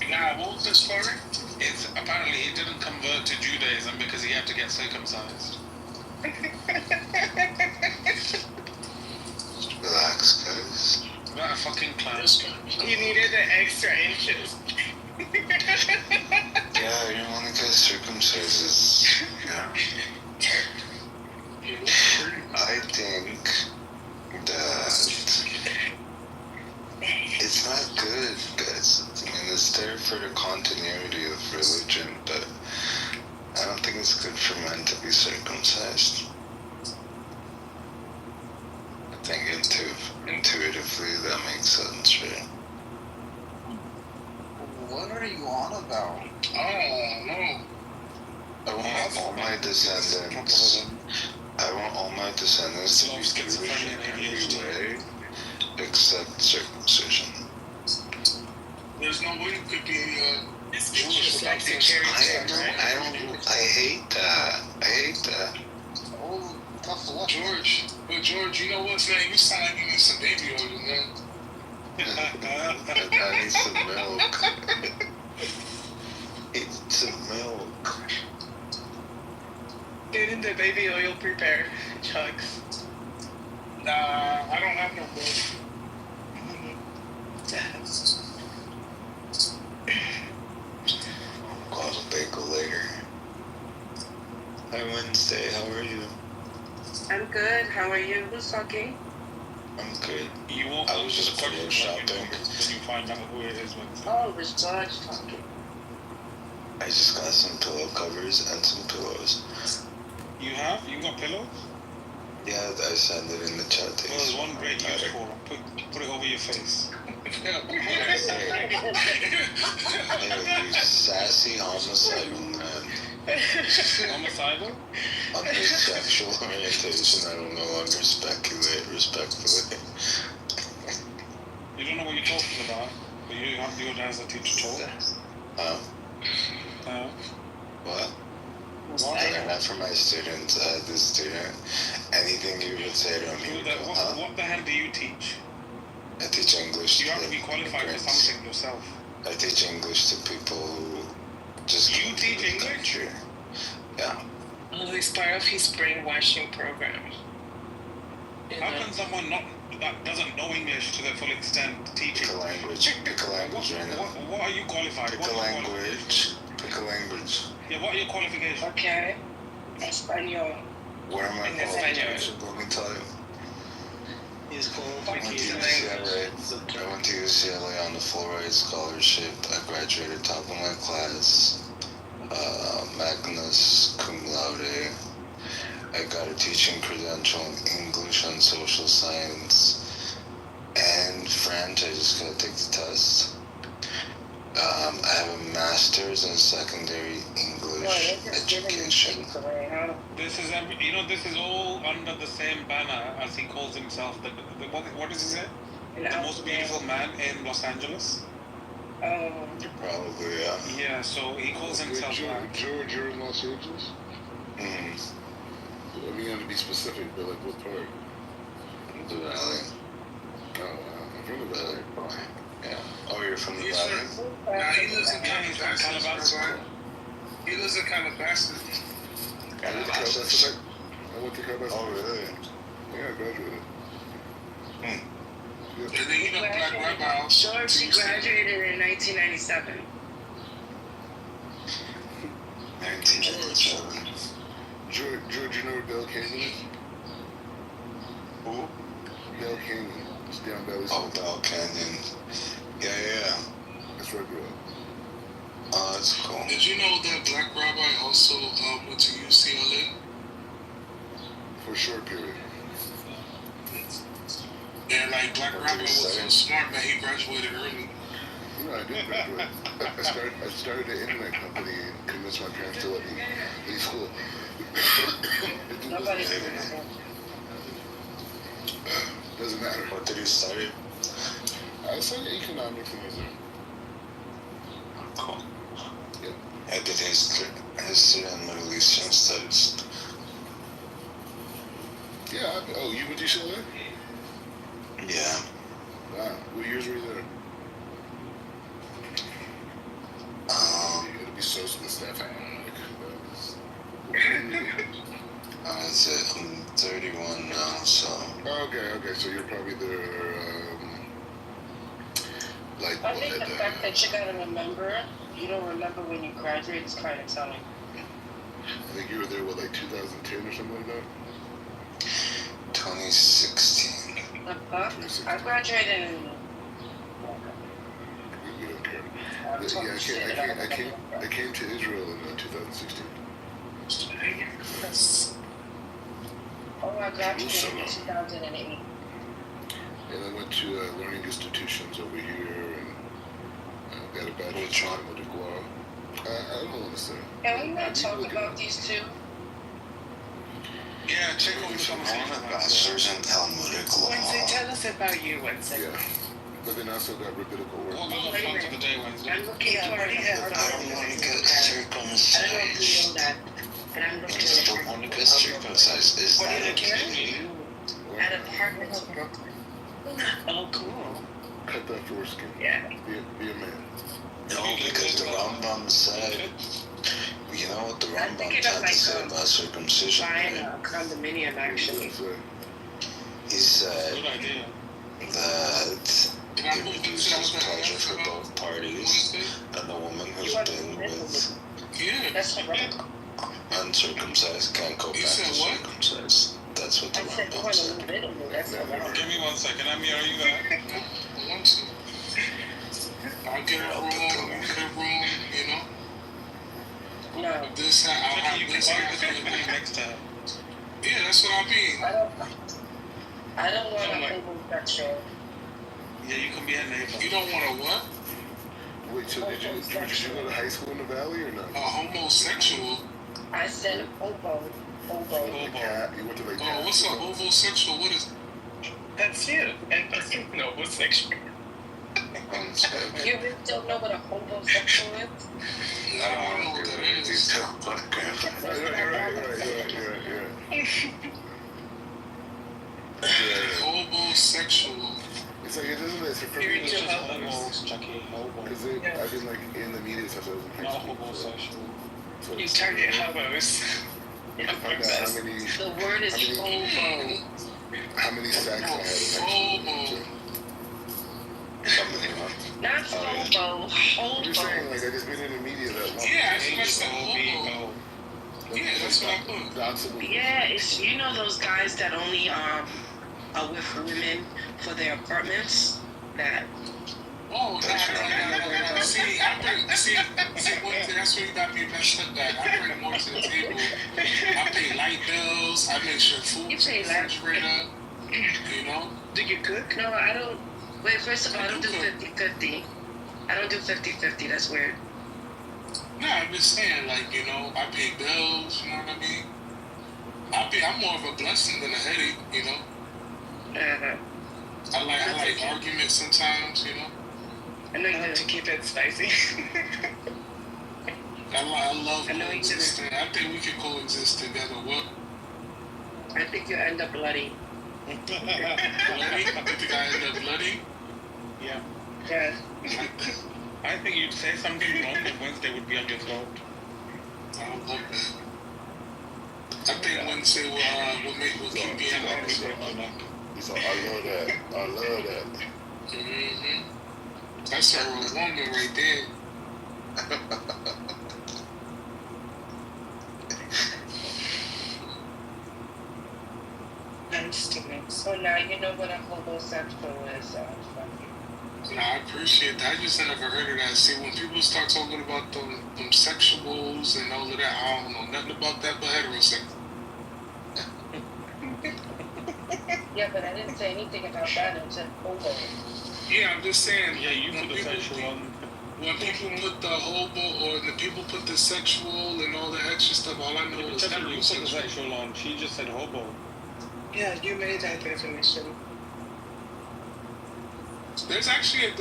Nah, what was the story? It's apparently he didn't convert to Judaism because he had to get circumcised. Relax, guys. What a fucking clown. He needed the extra inches. Yeah, you want to get circumcised. Yeah. I think that it's not good, guys. I mean, it's there for the continuity of religion, but I don't think it's good for men to be circumcised. I think intuitively that makes sense, right? What are you on about? Oh, no. I want all my descendants to be Jewish in every way, except circumcision. There's no way you could be Jewish without being circumcised. I hate that. Oh, tough luck. George, you know what, man? You sound like you need some baby oil, man. I need some milk. It's some milk. Getting the baby oil prepared, Chucks. Nah, I don't have no milk. I'll have a bagel later. Hi Wednesday, how are you? I'm good. How are you? Who's talking? I'm good. You won't I was just pillow shopping. When you find out who it is. Oh, it was George talking. I just got some pillow covers and some pillows. You have? You got pillows? Yeah, I sent it in the chat. Well, there's one great use for them. Put it over your face. Hey, you sassy homicidal man. Homicidal? On his sexual orientation, I will no longer speculate respectfully. You don't know what you're talking about, but you have to go down as a teacher talk. What? I learned that from my students. I had this student. Anything you would say to him, he would go, huh? What the hell do you teach? I teach English You to have to be qualified for something yourself. I teach English to people who just You teach English? Country. Yeah. Oh, it's part of his brainwashing program. How can someone that doesn't know English to the full extent teach it? Pick a language right now. What are you qualified? Pick a language. Yeah, what are your qualifications? Okay. Espanol. What are my qualifications? Let me tell you. I went to UCLA on the full-ride scholarship. I graduated top of my class. Magnus cum laude. I got a teaching credential in English and social science. And French, I just gotta take the test. I have a master's in secondary English education. This is this is all under the same banner as he calls himself. What does he say? The most beautiful man in Los Angeles. Probably, yeah. Yeah, so he calls himself. George, you're in Los Angeles? I mean, you have to be specific, but like what part? The Valley. Oh, wow. I'm from the Valley. Yeah. Oh, you're from the Valley? Nah, he lives in Calabasas. He lives in Calabasas. Calabasas? I went to Calabasas. Oh, really? Yeah, I graduated. And then you know Black Rabbi. George, she graduated in 1997. 1997. George, you know where Bell Canyon is? Who? Bell Canyon. It's down Valley. Oh, Bell Canyon. Yeah. That's where I grew up. Oh, that's cool. Did you know that Black Rabbi also went to UCLA? For a short period. Yeah, like Black Rabbi was so smart, man. He graduated early. You know, I did graduate. I started an internet company and convinced my parents to let me leave school. Doesn't matter. What did you study? I studied economics in Missouri. Cool. Yep. I did history and Middle Eastern studies. Yeah. Oh, you went to UCLA? Yeah. Wow. What years were you there? It'll be so staff. Is it? I'm 31 now, so. Okay. So you're probably there. I think the fact that you gotta remember, you don't remember when you graduated is kind of telling. I think you were there, like 2010 or something like that? 2016. I graduated in. We don't care. I came to Israel in 2016. Oh, I graduated in 2008. And I went to learning institutions over here and got a bachelor's in Talmudic law. I don't want to say. Can we not talk about these two? Yeah, check on the conversation. Bachelor's in Talmudic law. Wednesday, tell us about you, Wednesday. Yeah. But then I also got rabbinical work. What was the fun of the day, Wednesday? I'm looking I don't want to get circumcised. I don't know if you know that, but I'm I looking just don't want to get circumcised. Is What are that you okay? looking at? At apartments in Brooklyn. Oh, cool. Cut that foreskin. Yeah. Be a man. No, because the Rambam said, you know what the Rambam thinking of, had to like, say about circumcision? buying Right? a condominium, actually. He said Good idea. that it reduces pleasure for both parties, and the woman who's been with That's correct. uncircumcised can't go back to circumcised. That's what the I said, you Rambam want to said. move it, and that's correct. Give me 1 second. I'm here. Are you there? I'll get a room, you know? No. This, I'll have this next time. Yeah, that's what I mean. I don't want a homosexual. Yeah, you can be a neighbor. You don't want a what? Wait, so did you go to high school in the Valley or not? A homosexual? I said hobo. Hobo. You went to like Oh, what's a homosexual? What is That's you. And that's no homosexual. You really don't know what a homosexual is? I don't know what that is. Homosexual. It's like it doesn't. It's for me. Because I've been like in the media since I was in high school. Homosexual. So You target hobos. I found out how many. The word is hobo. How many sacks I had in high school. Not hobo. I'm just saying, like I just been in the media that long. Yeah, I think that's the hobo. Yeah, that's what I put. Yeah, it's those guys that only are with women for their apartments. That. Oh, see, one thing, that's what you got me messed up at. I bring more to the table. I pay light bills. I make sure food's in the refrigerator. You know? Do you cook? No, I don't. Wait, first of all, I don't do 50-50. I don't do 50-50. That's weird. No, I'm just saying, like, I pay bills, you know what I mean? I'm more of a blessing than a headache, you know? I like arguments sometimes, you know? I know you have to keep it spicy. I love coexisting. I think we can coexist together. What? I think you end up bloody. Bloody? You think I end up bloody? Yeah. Yeah. I think you'd say something wrong and Wednesday would be on your throat. I don't love that. I think Wednesday will keep me happy. He's like, I love that. I love that. Mm-hmm. That's a woman right there. Understand. So now you know what a homosexual is. No, I appreciate that. I just never heard of that. See, when people start talking about them sexuals and all of that, I don't know nothing about that but heterosexual. Yeah, but I didn't say anything about that. I said hobo. Yeah, I'm just saying. Yeah, you put the sexual on. When people put the hobo or the people put the sexual and all the extra stuff, all I know is You put the heterosexual. sexual on. She just said hobo. Yeah, you made that definition. There's actually a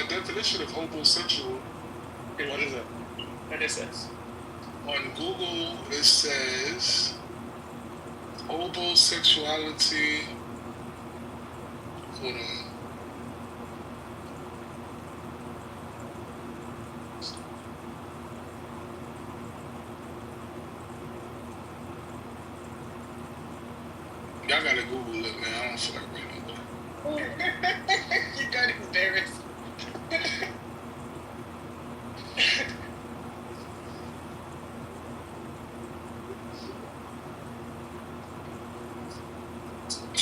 definition of homosexual. What is it? What is this? On Google, it says homosexuality. Hold on. Y'all gotta Google it, man. I don't feel like reading it. You got embarrassed.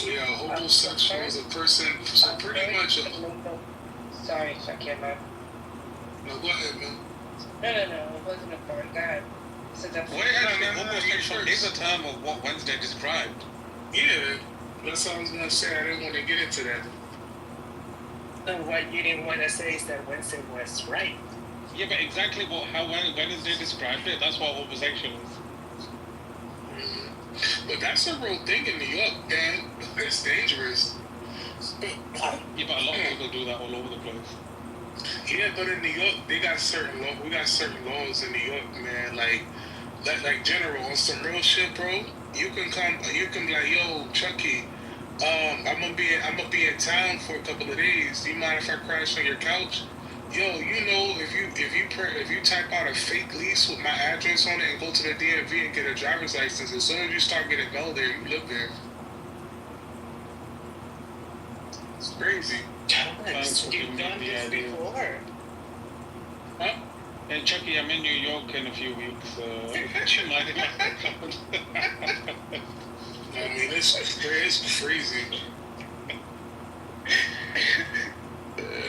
Yeah, homosexual is a person, so pretty much. Sorry, Shakira. No, go ahead, man. No, it wasn't a part. God. homosexual is a term of what Wednesday described. Yeah, that's what I was gonna say. I didn't want to get into that. And what you didn't want to say is that Wednesday was right. Yeah, but exactly how Wednesday described it, that's what homosexual is. But that's a real thing in New York, man. It's dangerous. Yeah, but a lot of people do that all over the place. Yeah, but in New York, we got certain laws in New York, man. Like general on some real shit, bro. You can be like, yo, Chucky, I'm gonna be in town for a couple of days. Do you mind if I crash on your couch? Yo, you know, if you type out a fake lease with my address on it and go to the DMV and get a driver's license, as soon as you start getting mail there, you live there. It's crazy. You've done this before. Huh? Hey, Chucky, I'm in New York in a few weeks. Do you mind if I come? I mean, it's crazy.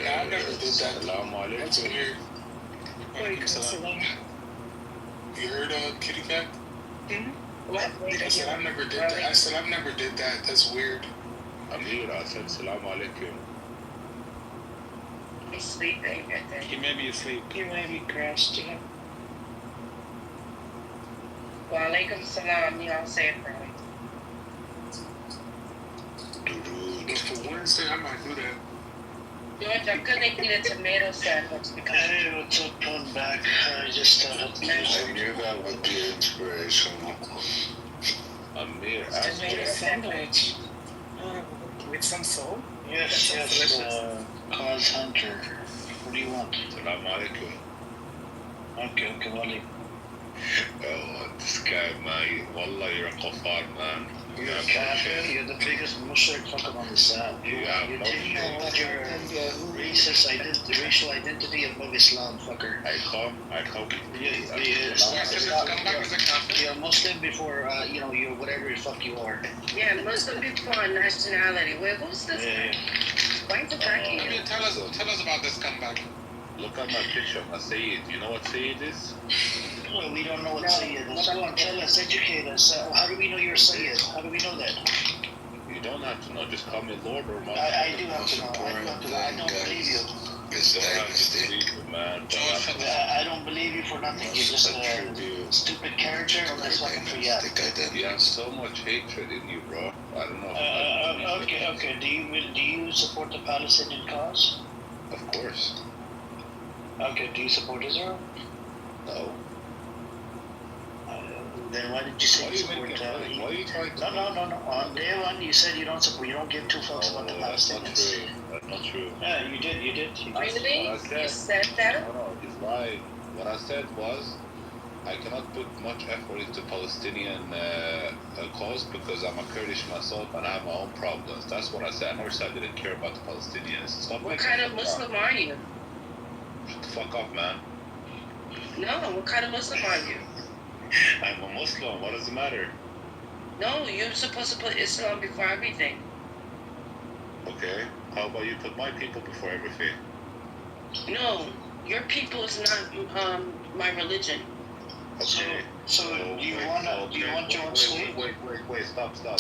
I never did that. That's weird. You heard Kitty Cat? What? I said I never did that. I said I never did that. That's weird. Amir, I said salam alaikum. He's sleeping, I think. He may be asleep. He may be crashed, yeah. Wa alaikum salam, y'all say it right. But for Wednesday, I might do that. George, I'm gonna eat a tomato sandwich because. Hey, what's up? I'm back. I just I knew that would be inspirational. Amir, Tomato sandwich. With some salt? Yes, Cause Hunter. What do you want? Salam alaikum. Okay, Wally. Oh, this guy, man. Wallah, you're a kafar, man. You're a kafir. You're the biggest mushrik fucker on the side. You're taking out your racial identity above Islam, fucker. I come. You're a Muslim before, you're whatever the fuck you are. Yeah, Muslim before nationality. Wait, who's this guy? Why is the guy here? Tell us about this comeback. Look at my picture, my Sayyid. You know what Sayyid is? Well, we don't know what Sayyid is. Go on, tell us, educate us. How do we know you're Sayyid? How do we know that? You don't have to know. Just call me Lord or Mother. I do have to know. I don't believe you. Man. I don't believe you for nothing. You're just a stupid character on this fucking forget. You have so much hatred in you, bro. I don't know. Okay. Do you support the Palestinian cause? Of course. Okay. Do you support Israel? No. Then why did you say you support? Why are you trying to? No. On day one, you said you don't support. You don't give two fucks about the Palestinians. That's not true. Yeah, you did. Really? You said that? No, he's lying. What I said was, I cannot put much effort into Palestinian cause because I'm a Kurdish myself and I have my own problems. That's what I said. I never said I didn't care about the Palestinians. Stop what kind of Muslim are you? Shut the fuck up, man. No, what kind of Muslim are you? I'm a Muslim. What does it matter? No, you're supposed to put Islam before everything. Okay. How about you put my people before everything? No, your people is not my religion. Okay. So do you want your own state? Wait, stop. The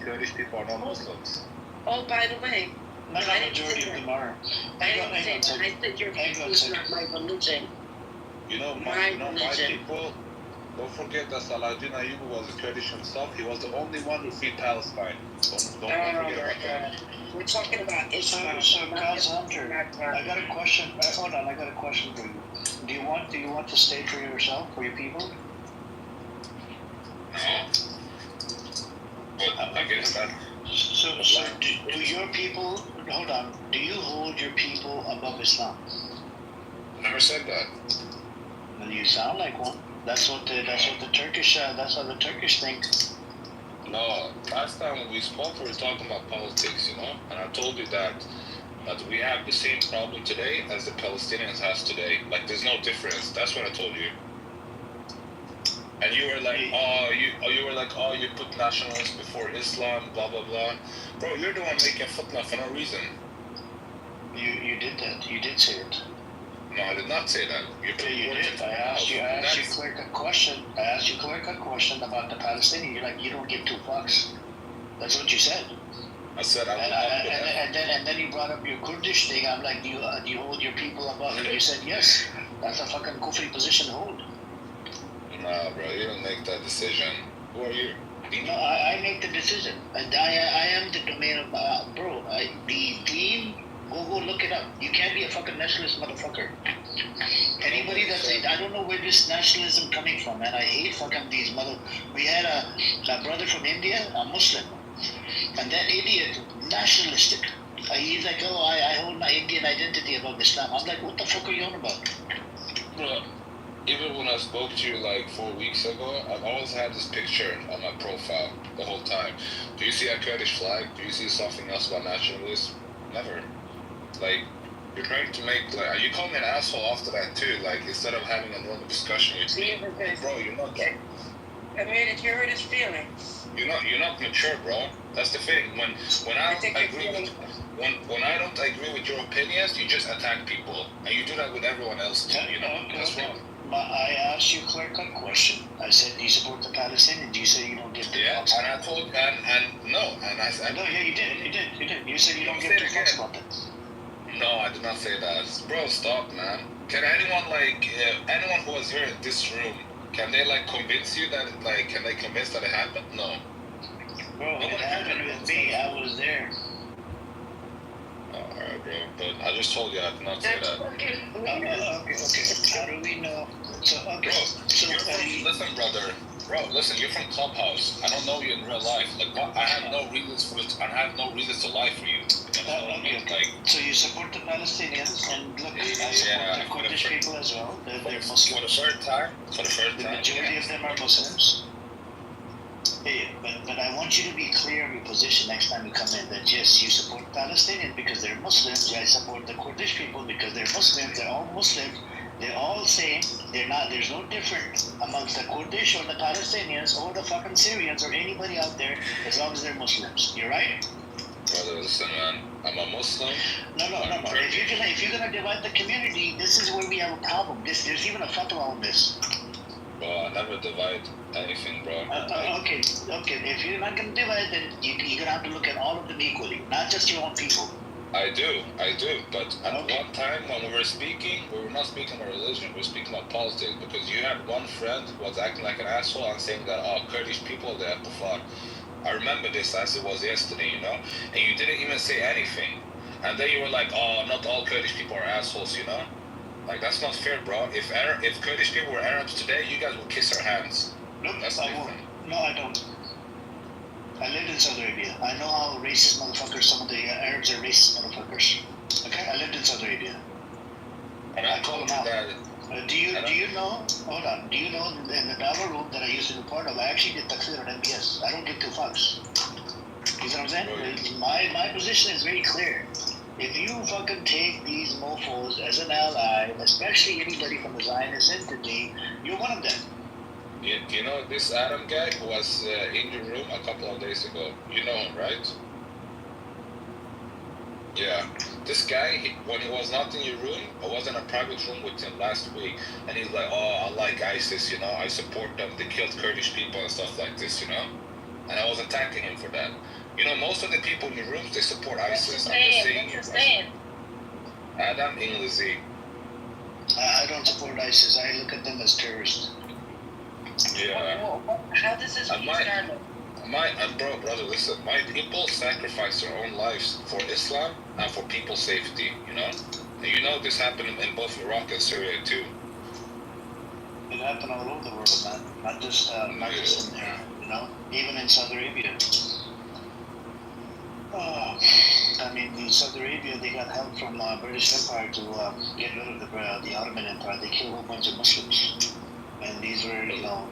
Kurdish people are not Muslims. Oh, by the way. Not the majority of them are. I said your people is not my religion. You know my people. Don't forget that Saladin Ayyub was a Kurdish himself. He was the only one who freed Palestine. Don't forget about that. We're talking about Islam. So God's Hunter, I got a question. Hold on, I got a question for you. Do you want to stay for yourself, for your people? I guess that. So do your people? Hold on. Do you hold your people above Islam? Never said that. Well, you sound like one. That's what the Turkish. That's how the Turkish think. No, last time when we spoke, we were talking about politics, and I told you that we have the same problem today as the Palestinians has today. Like, there's no difference. That's what I told you. And you were like, you put nationalists before Islam, blah blah blah. Bro, you're the one making fitna for no reason. You did that. You did say it. No, I did not say that. You put You words did. into I my asked you. mouth. I asked you That's- clear-cut question. I asked you clear-cut question about the Palestinian. You're like, you don't give two fucks. That's what you said. I said I would And, not put and then you brought up your Kurdish thing. I'm like, do you hold your people above? And you said yes. That's a fucking kufri position to hold. Nah, bro, you don't make that decision. Who are you? No, I make the decision. And I am the domain of bro. The team. Go look it up. You can't be a fucking nationalist motherfucker. Anybody that's I don't know where this nationalism coming from, man. I hate fucking these mother. We had a brother from India, a Muslim, and that idiot nationalistic. He's like, oh, I hold my Indian identity above Islam. I'm like, what the fuck are you on about? Bro, even when I spoke to you like 4 weeks ago, I've always had this picture on my profile the whole time. Do you see a Kurdish flag? Do you see something else about nationalists? Never. Like, you're trying to make, like, you call me an asshole after that too, like, instead of having a normal discussion, bro, you're not, I mean, it's your his feelings. you're not mature, bro. That's the thing. When I don't agree with, when I don't agree with your opinions, you just attack people, and you do that with everyone else too. You know, that's wrong. But I asked you a clear-cut question. I said, do you support the Palestinians? You said you don't give two fucks. And I told, and no, and I said, no, yeah, you did. You said you don't give two fucks about that. No, I did not say that. Bro, stop, man. Can anyone, like, anyone who was here in this room, can they, like, convince you that, like, can they convince that it happened? No. Bro, it happened with me. I was there. Oh, alright, bro. But I just told you I did not say that. Okay. How do we know? So, okay. Bro, listen, brother. Bro, listen, you're from Clubhouse. I don't know you in real life. Like, I have no reasons to lie for you. Okay. So you support the Palestinians, and look, I support the Kurdish people as well. They're Muslims. For the third time. The majority of them are Muslims. Hey, but I want you to be clear on your position next time you come in. That yes, you support Palestinians because they're Muslims. I support the Kurdish people because they're Muslims. They're all Muslims. They're all same. They're not. There's no difference amongst the Kurdish or the Palestinians or the fucking Syrians or anybody out there as long as they're Muslims. You're right. Brother, listen, man. I'm a Muslim. No. If you're gonna divide the community, this is where we have a problem. There's even a fatwa on this. Well, I never divide anything, bro. Okay. If you're not gonna divide, then you're gonna have to look at all of them equally, not just your own people. I do. But at one time when we were speaking, we were not speaking about religion. We were speaking about politics because you had one friend who was acting like an asshole and saying that, oh, Kurdish people, they have to fuck. I remember this as it was yesterday, you know? And you didn't even say anything. And then you were like, oh, not all Kurdish people are assholes, you know? Like, that's not fair, bro. If Kurdish people were Arabs today, you guys would kiss our hands. Nope, that's different. No, I don't. I lived in Saudi Arabia. I know how racist motherfuckers, some of the Arabs are racist motherfuckers. Okay? I lived in Saudi Arabia. And I call them out. Do you know, hold on, do you know in the Dava room that I used to be part of, I actually did takfir on MBS. I don't give two fucks. You know what I'm saying? My position is very clear. If you fucking take these mofos as an ally, especially anybody from the Zionist entity, you're one of them. You know this Adam guy who was in your room a couple of days ago? You know him, right? Yeah. This guy, when he was not in your room, I was in a private room with him last week, and he's like, oh, I like ISIS, you know, I support them, they killed Kurdish people and stuff like this, you know? And I was attacking him for that. You know, most of the people in your rooms, they support ISIS. I'm just saying. Adam Inglazi. I don't support ISIS. I look at them as terrorists. Yeah. How does this get started? Brother, listen. My people sacrifice their own lives for Islam and for people's safety, you know? And you know this happened in both Iraq and Syria, too. It happened all over the world, man. Not just in there, you know? Even in Saudi Arabia. I mean, in Saudi Arabia, they got help from British Empire to get rid of the Ottoman Empire. They killed a whole bunch of Muslims. And these were, you know,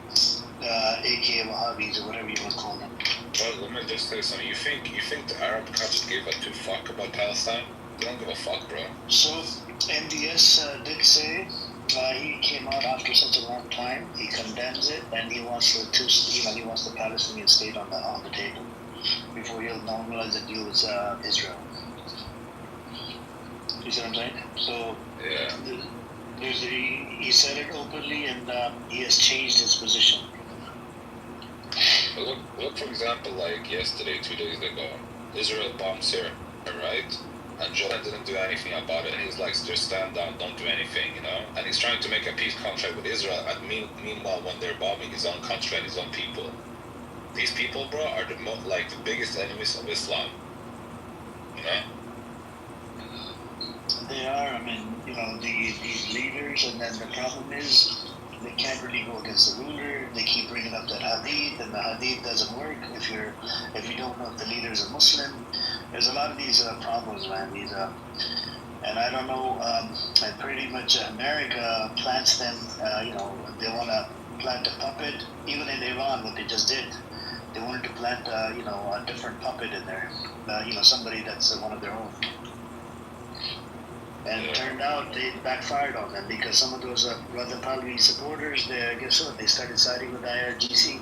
AK Wahhabis or whatever you want to call them. Well, let me just say something. You think the Arab countries gave a two fuck about Palestine? They don't give a fuck, bro. So, MDS did say he came out after such a long time. He condemns it, and he wants he wants the Palestinian state on the table before he'll normalize the deal with Israel. You see what I'm saying? So, yeah. He said it openly, and he has changed his position. But look, for example, like yesterday, 2 days ago, Israel bombed Syria, right? And Joe didn't do anything about it. And he's like, just stand down, don't do anything, you know? And he's trying to make a peace contract with Israel. And meanwhile, when they're bombing his own country and his own people, these people, bro, are the biggest enemies of Islam, you know? They are. I mean, these leaders, and then the problem is they can't really go against the ruler. They keep bringing up that hadith, and the hadith doesn't work if you don't know if the leader is a Muslim. There's a lot of these problems, man. And I don't know. And pretty much America plants them. They want to plant a puppet. Even in Iran, what they just did, they wanted to plant, a different puppet in there. Somebody that's one of their own. And it turned out they backfired on them because some of those Brother Pahlavi supporters, guess what? They started siding with IRGC.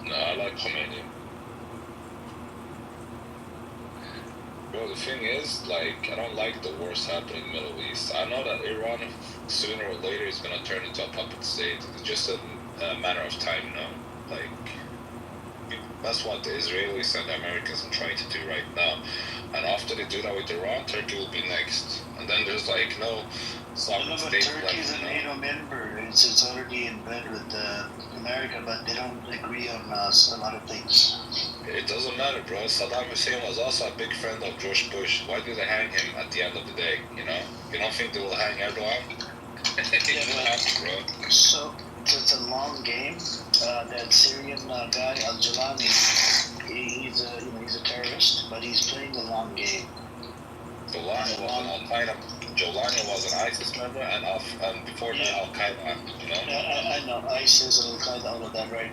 No, I like Khomeini. Bro, the thing is, like, I don't like the wars happening in the Middle East. I know that Iran, sooner or later, is going to turn into a puppet state. It's just a matter of time, you know? Like, that's what the Israelis and the Americans are trying to do right now. And after they do that with Iran, Turkey will be next. And then there's like no sovereign state left. Turkey's a NATO member. It's already in bed with America, but they don't agree on a lot of things. It doesn't matter, bro. Saddam Hussein was also a big friend of George Bush. Why did they hang him at the end of the day, you know? You don't think they will hang Erdogan? Bro. So it's a long game. That Syrian guy, Al-Jalani, he's a terrorist, but he's playing a long game. Jolani was an Al-Qaeda. Jolani was an ISIS member, and before that, Al-Qaeda, you know? I know, ISIS and Al-Qaeda, all of that, right?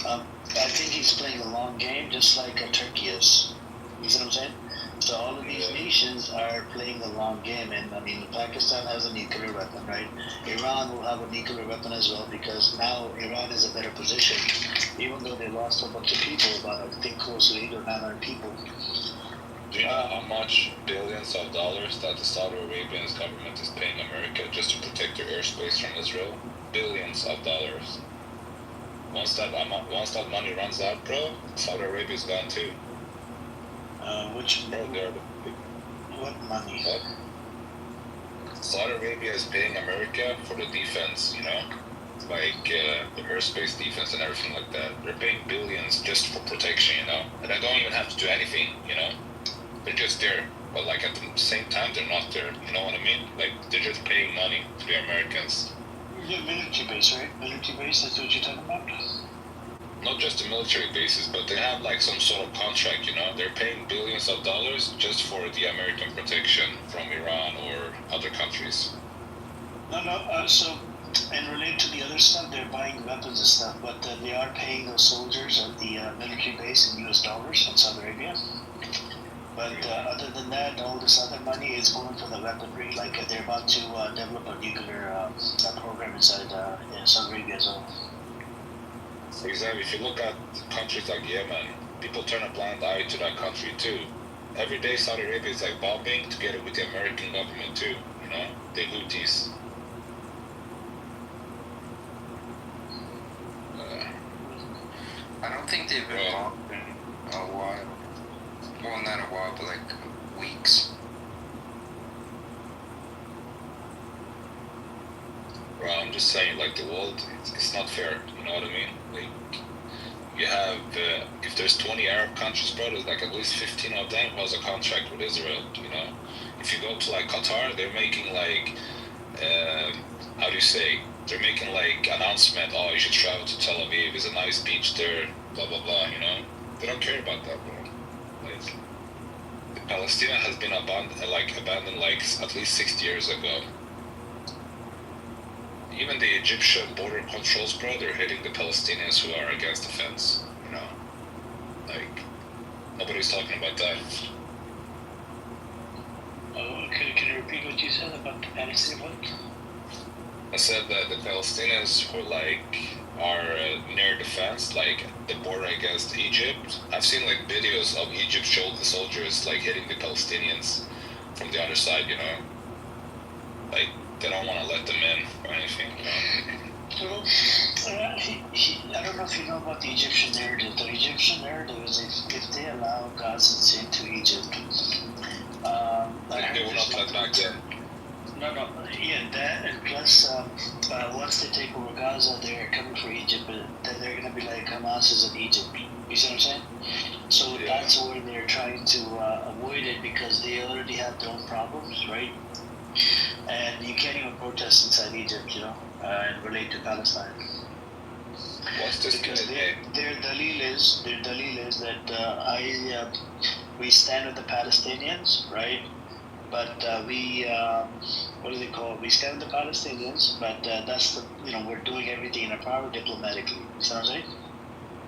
I think he's playing a long game, just like Turkey is. You see what I'm saying? So all of these nations are playing a long game, and I mean, Pakistan has a nuclear weapon, right? Iran will have a nuclear weapon as well, because now Iran is in a better position, even though they lost a bunch of people, about, I think, close to 800 or 900 people. Do you know how much billions of dollars that the Saudi Arabian government is paying America just to protect their airspace from Israel? Billions of dollars. Once that money runs out, bro, Saudi Arabia is gone too. What money? Saudi Arabia is paying America for the defense, you know? Like the airspace defense and everything like that. They're paying billions just for protection, you know? And they don't even have to do anything, you know? They're just there. But like at the same time, they're not there. You know what I mean? Like they're just paying money to the Americans. Yeah, military base, right? Military base, that's what you're talking about? Not just the military bases, but they have like some sort of contract, you know? They're paying billions of dollars just for the American protection from Iran or other countries. No, so, and related to the other stuff, they're buying weapons and stuff, but they are paying those soldiers at the military base in US dollars in Saudi Arabia. But other than that, all this other money is going for the weaponry. Like they're about to develop a nuclear program inside Saudi Arabia as well. For example, if you look at countries like Yemen, people turn a blind eye to that country too. Every day Saudi Arabia is like bombing together with the American government too, you know? The Houthis. I don't think they've been bombed in a while. Well, not a while, but like weeks. Bro, I'm just saying, like, the world, it's not fair, you know what I mean? Like, you have, if there's 20 Arab countries, bro, there's like at least 15 of them who has a contract with Israel, you know? If you go to, like, Qatar, they're making, like, how do you say? They're making, like, announcement, oh, you should travel to Tel Aviv, there's a nice beach there, blah, blah, blah, you know? They don't care about that, bro. Like, Palestine has been abandoned, like, at least 60 years ago. Even the Egyptian border controls, bro, they're hitting the Palestinians who are against the fence, you know? Like, nobody's talking about that. Can you repeat what you said about the Palestinian what? I said that the Palestinians who, like, are near the fence, like, the border against Egypt. I've seen, like, videos of Egypt soldiers, like, hitting the Palestinians from the other side, you know? like they don't want to let them in or anything. Well, I don't know if you know about the Egyptian narrative. The Egyptian narrative is if they allow Gazans into Egypt, They will not let back in. No, yeah, that, and plus, once they take over Gaza, they're coming for Egypt, but then they're gonna be like Hamas is in Egypt. You see what I'm saying? So that's where they're trying to avoid it because they already have their own problems, right? And you can't even protest inside Egypt, you know, and relate to Palestine. What's this? Because their dalil is that we stand with the Palestinians, right? But what do they call it? We stand with the Palestinians, but that's the, you know, we're doing everything in our power diplomatically. You know what I'm saying?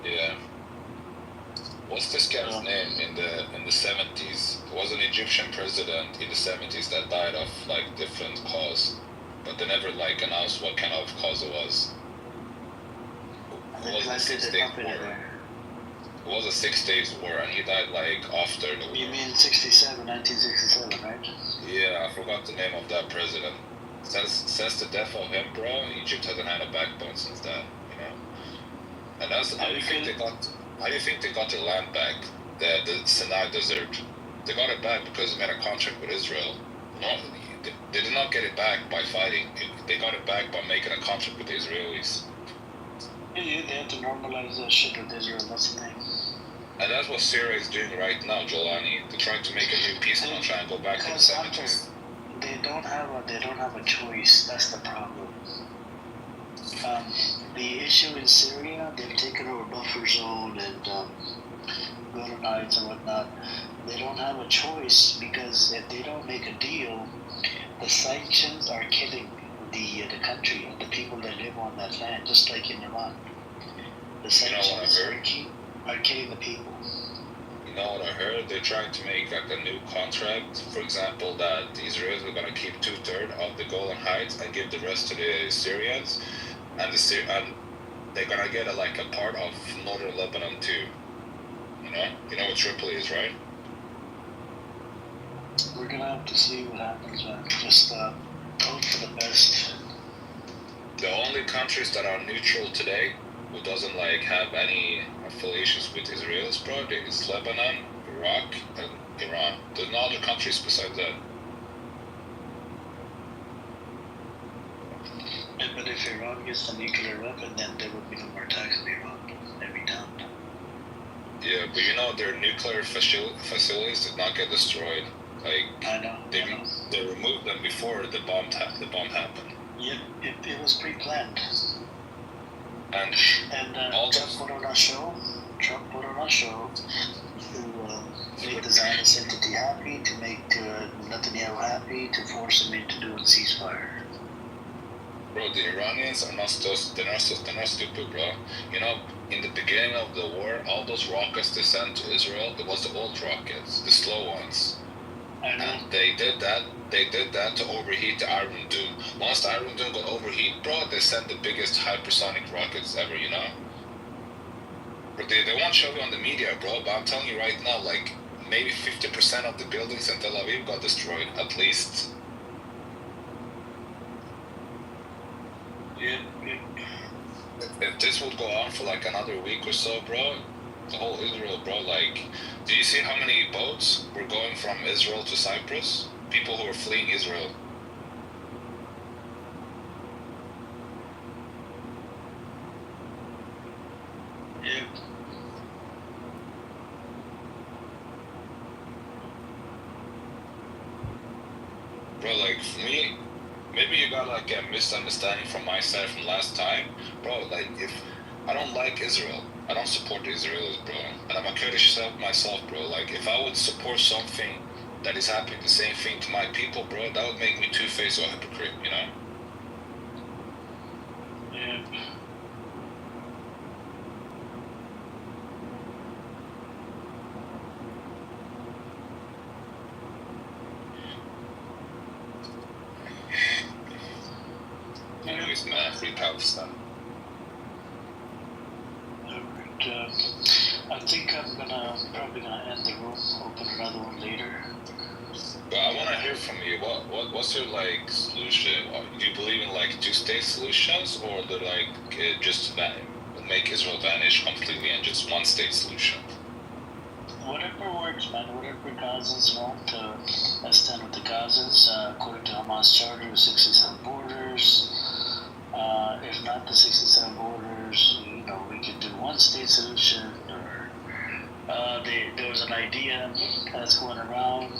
Yeah. What's this guy's name in the 70s? It was an Egyptian president in the 70s that died of like different cause, but they never like announced what kind of cause it was. It was a 6 Days War. It was a 6 Days War, and he died like after the war. You mean 1967, right? Yeah, I forgot the name of that president. Since the death of him, bro, Egypt hasn't had a backbone since that, you know. And that's how do you think they got? How do you think they got their land back? The Sinai Desert. They got it back because they made a contract with Israel. No, they did not get it back by fighting. They got it back by making a contract with the Israelis. Yeah, they have to normalize that shit with Israel. That's the thing. And that's what Syria is doing right now, Jolani. They're trying to make a new peace contract and go back to the 70s. They don't have a choice. That's the problem. The issue in Syria, they've taken over buffer zone and Golden Heights and whatnot. They don't have a choice because if they don't make a deal, the sanctions are killing the country and the people that live on that land, just like in Iran. The sanctions are killing the people. You know what I heard? They're trying to make like a new contract. For example, that the Israelis are gonna keep 2/3 of the Golan Heights and give the rest to the Syrians, and they're gonna get like a part of northern Lebanon too. You know what Tripoli is, right? We're gonna have to see what happens, man. Just hope for the best. The only countries that are neutral today, who doesn't like have any affiliations with Israelis, bro, is Lebanon, Iraq, and Iran. There's no other countries besides that. Yeah, but if Iran gets the nuclear weapon, then there would be no more attacks in Iran. Every time. Yeah, but you know their nuclear facilities did not get destroyed. Like I know. They removed them before the bomb happened. Yep, it was pre-planned. And Trump put on a show to make the Zionist entity happy, to make Netanyahu happy, to force him into doing ceasefire. Bro, the Iranians are not stupid, bro. You know, in the beginning of the war, all those rockets they sent to Israel, it was the old rockets, the slow ones. And they did that to overheat the Iron Dome. Once the Iron Dome got overheat, bro, they sent the biggest hypersonic rockets ever, you know? But they won't show you on the media, bro, but I'm telling you right now, like, maybe 50% of the buildings in Tel Aviv got destroyed, at least. Yeah. If this would go on for like another week or so, bro, the whole Israel, bro, like, do you see how many boats were going from Israel to Cyprus? People who are fleeing Israel. Yeah. Bro, like, for me, maybe you got like a misunderstanding from my side from last time. Bro, like, if I don't like Israel, I don't support the Israelis, bro. And I'm a Kurdish myself, bro. Like, if I would support something that is happening the same thing to my people, bro, that would make me two-faced or a hypocrite, you know? Yeah. Anyways, man, free Palestine. I think I'm probably gonna end the room, open another one later. But I want to hear from you. What's your like solution? Do you believe in like two-state solutions, or the like just make Israel vanish completely and just one-state solution? Whatever works, man. Whatever Gazans want to extend with the Gazans, according to Hamas charter, the 67 borders. If not the 67 borders, we could do one-state solution, or there was an idea that's going around.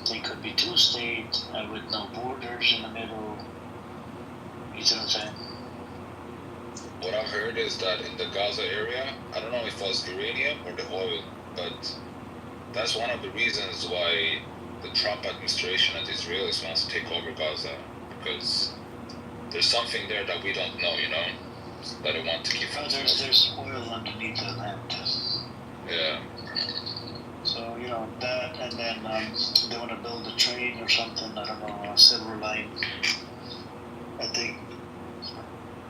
It could be two-state with no borders in the middle. You see what I'm saying? What I've heard is that in the Gaza area, I don't know if it was uranium or the oil, but that's one of the reasons why the Trump administration and the Israelis wants to take over Gaza, because there's something there that we don't know, that they want to keep from There's oil underneath the land. Yeah. So, that, and then they want to build a train or something, I don't know, a silver line. I think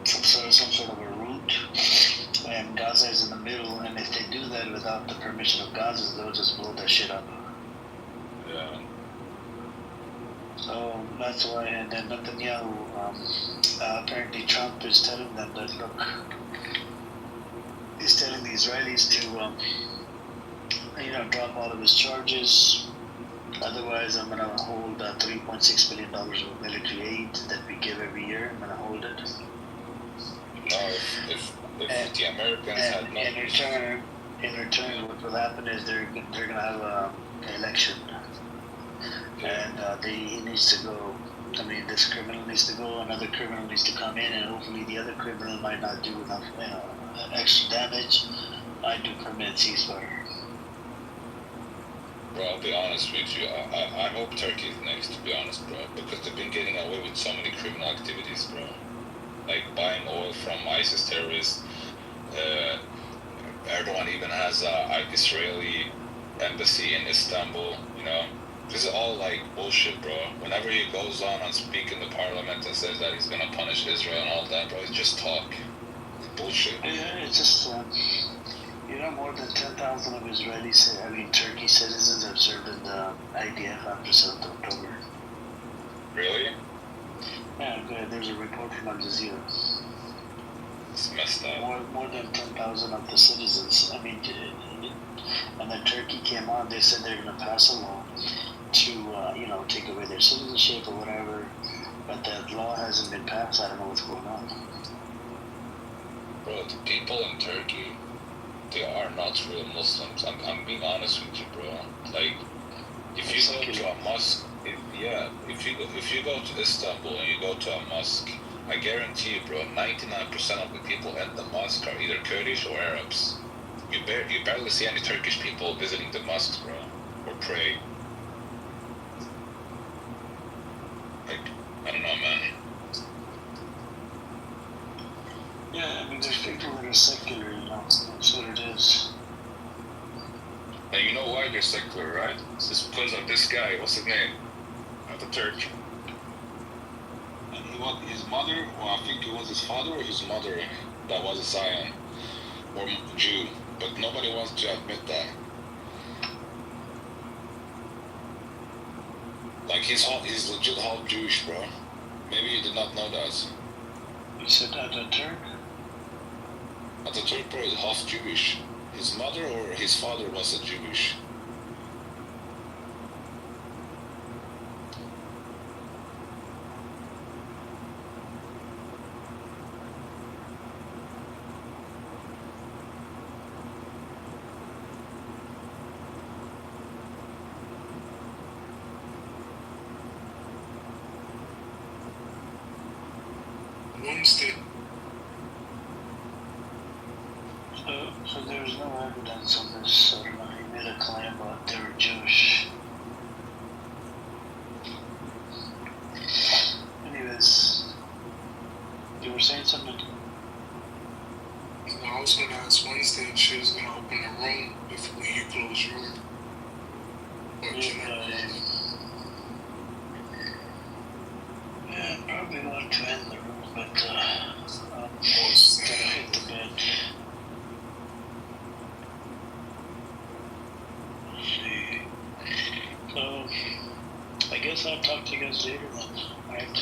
some sort of a route, and Gaza is in the middle, and if they do that without the permission of Gaza, they'll just blow that shit up. Yeah. So that's why, and then Netanyahu, apparently Trump is telling them that, look, he's telling the Israelis to, drop all of his charges. Otherwise, I'm going to hold $3.6 billion of military aid that we give every year. I'm going to hold it. No, if the Americans had not... In return, what will happen is they're going to have an election. And he needs to go. I mean, this criminal needs to go, another criminal needs to come in, and hopefully the other criminal might not do enough extra damage. I do permanent ceasefire. Bro, I'll be honest with you. I hope Turkey is next, to be honest, bro, because they've been getting away with so many criminal activities, bro. Like buying oil from ISIS terrorists. Erdogan even has an Israeli embassy in Istanbul, This is all like bullshit, bro. Whenever he goes on and speak in the parliament and says that he's gonna punish Israel and all that, bro, it's just talk. It's bullshit. Yeah, it's just, more than 10,000 of Turkey citizens have served in the IDF after 7th October. Really? Yeah, there's a report from Al Jazeera. It's messed up. More than 10,000 of the citizens. And then Turkey came on, they said they're going to pass a law to, take away their citizenship or whatever, but that law hasn't been passed. I don't know what's going on. Bro, the people in Turkey, they are not real Muslims. I'm being honest with you, bro. Like, if you go to a mosque, if you go to Istanbul and you go to a mosque, I guarantee you, bro, 99% of the people at the mosque are either Kurdish or Arabs. You barely see any Turkish people visiting the mosques, bro, or pray. Like, I don't know, man. Yeah, there's people that are secular, that's what it is. And you know why they're secular, right? It's just because of this guy, what's his name? The Turk. And his mother, or I think it was his father or his mother, that was a Zion, or Jew. But nobody wants to admit that. Like, he's legit half Jewish, bro. Maybe you did not know that. You said Ataturk? Ataturk, bro, is half Jewish. His mother or his father was a Jewish. Wednesday. So there's no evidence on this. I don't know, he made a claim about they were Jewish. Anyways, you were saying something? I was gonna ask Wednesday if she was gonna open a room when you close your room. Yeah, probably want to end the room, but I'm gonna hit the bed. Let's see. So guess I'll talk to you guys later then. Alright.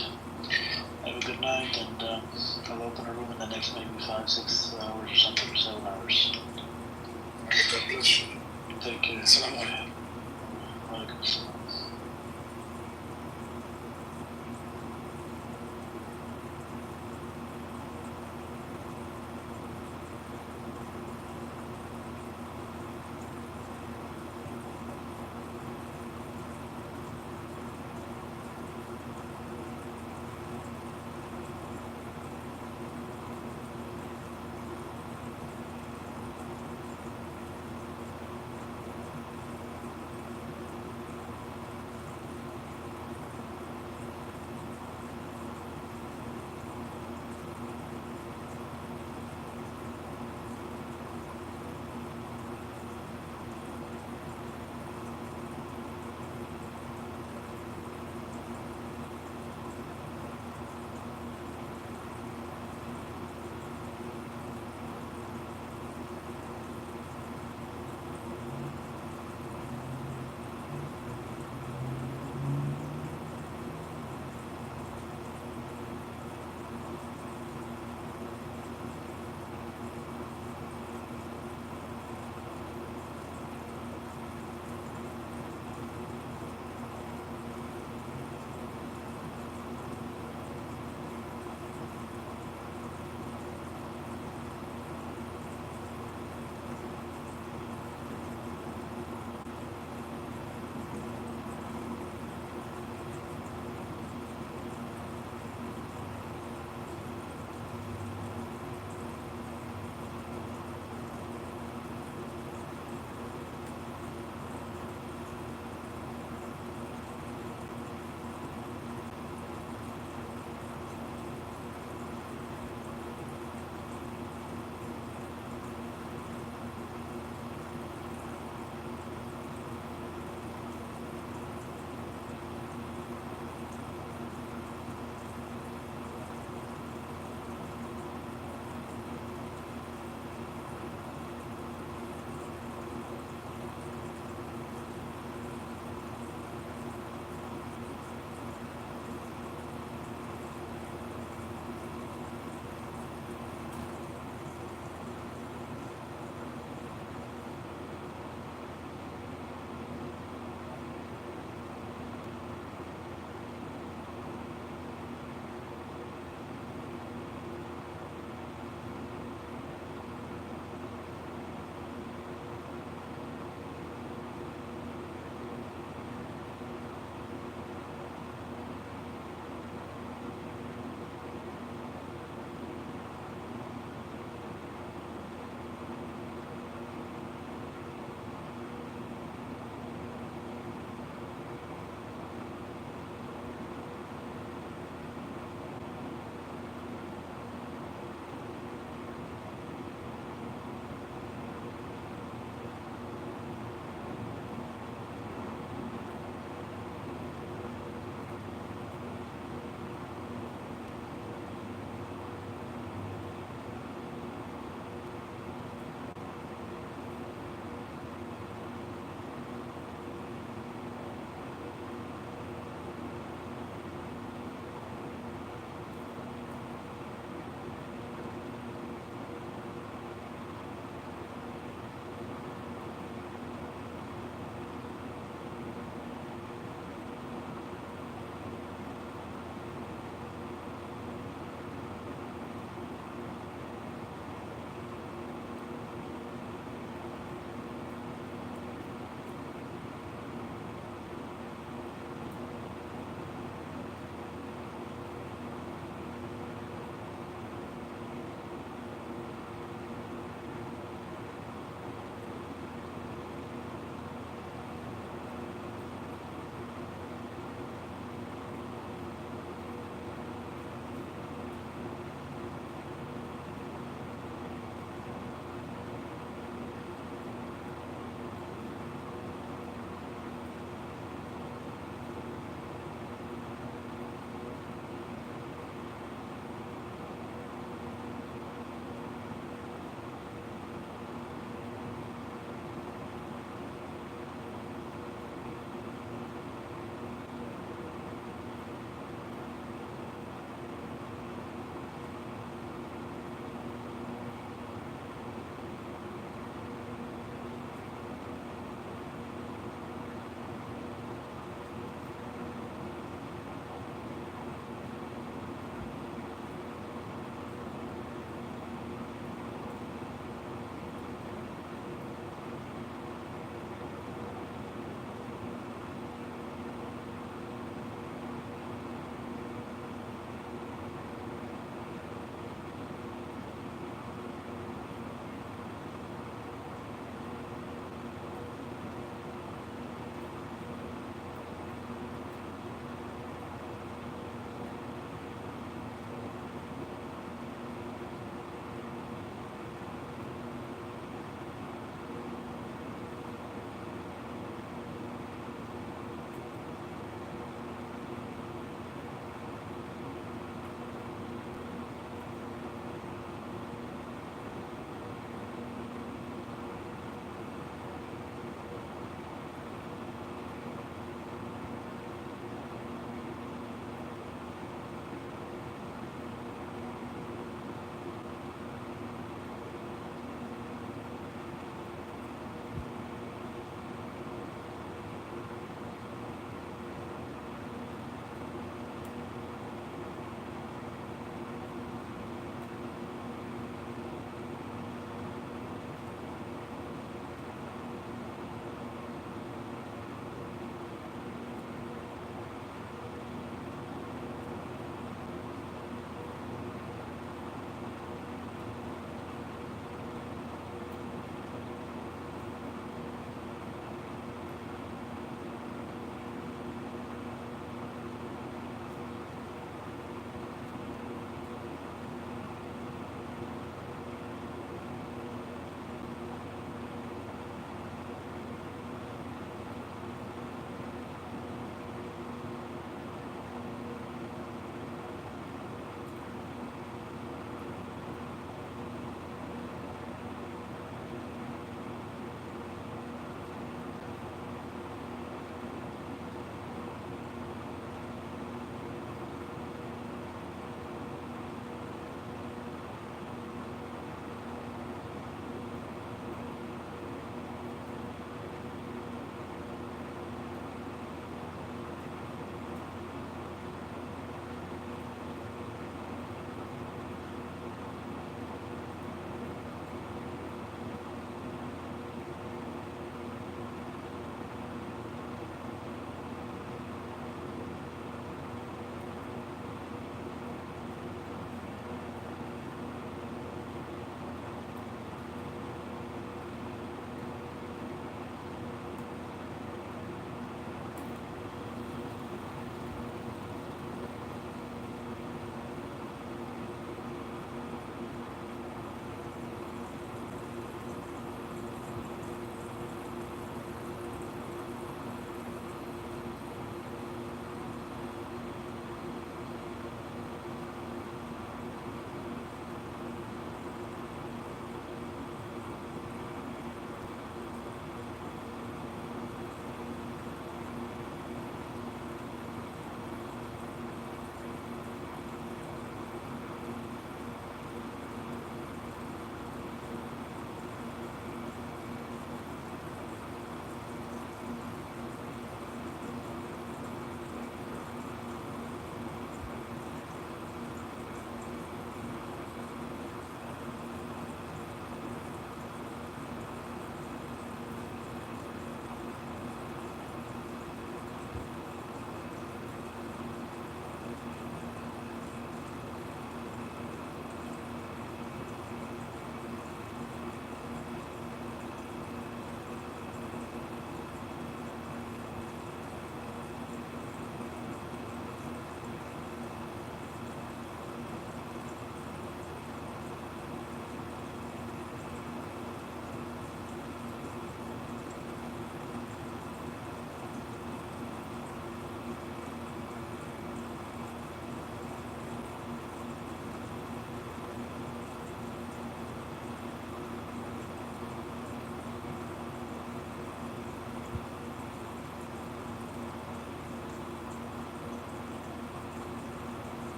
Have a good night, and I'll open a room in the next maybe 5-6 hours or something, or 7 hours. God bless you. Take care. Assalamu alaikum. Walaikum salam.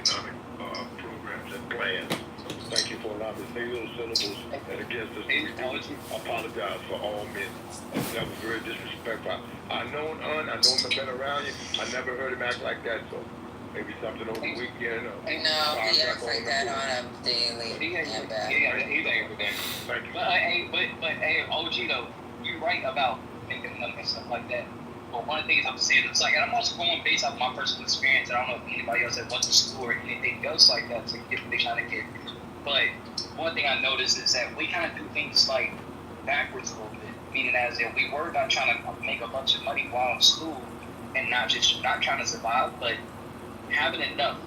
economic programs and plans. Thank you for allowing me to say those syllables and against this. I apologize for all men. That was very disrespectful. I know him, I've been around you. I never heard him act like that, so maybe something over the weekend. No, he acts like that on a daily. He's angry with that. Thank you. But hey, OG though, you're right about making money and stuff like that. But one of the things I'm saying, it's like, and I'm also going based off my personal experience. I don't know if anybody else that went to school or anything else like that to get what they're trying to get. But one thing I noticed is that we kind of do things like backwards a little bit. Meaning as if we worry about trying to make a bunch of money while in school and not trying to survive, but having enough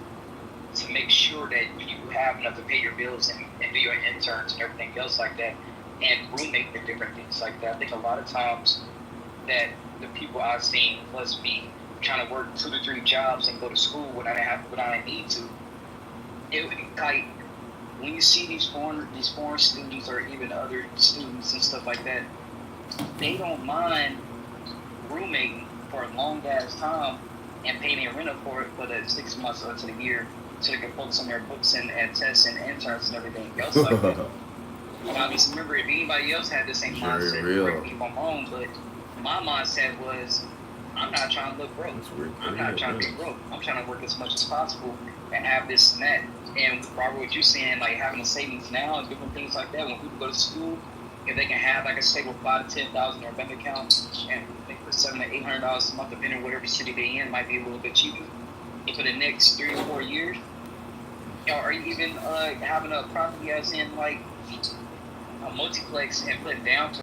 to make sure that you have enough to pay your bills and do your interns and everything else like that, and roommate for different things like that. I think a lot of times that the people I've seen plus me trying to work 2 to 3 jobs and go to school when I need to, it like when you see these foreign students or even other students and stuff like that, they don't mind roommating for a long ass time and paying their rent up for it for the 6 months or to the year, so they can focus on their books and tests and interns and everything else like that. Well, obviously, remember, if anybody else had the same mindset, correct me if I'm wrong, but my mindset was, I'm not trying to look broke. I'm not trying to be broke. I'm trying to work as much as possible and have this and that. And Robert, what you're saying, like having a savings now and different things like that, when people go to school, if they can have like a stable $5,000 to $10,000 in their bank account and they put $700 to $800 a month, depending on whatever city they in, might be a little bit cheaper. And for the next 3 or 4 years, or even having a property as in like a multiplex and put down to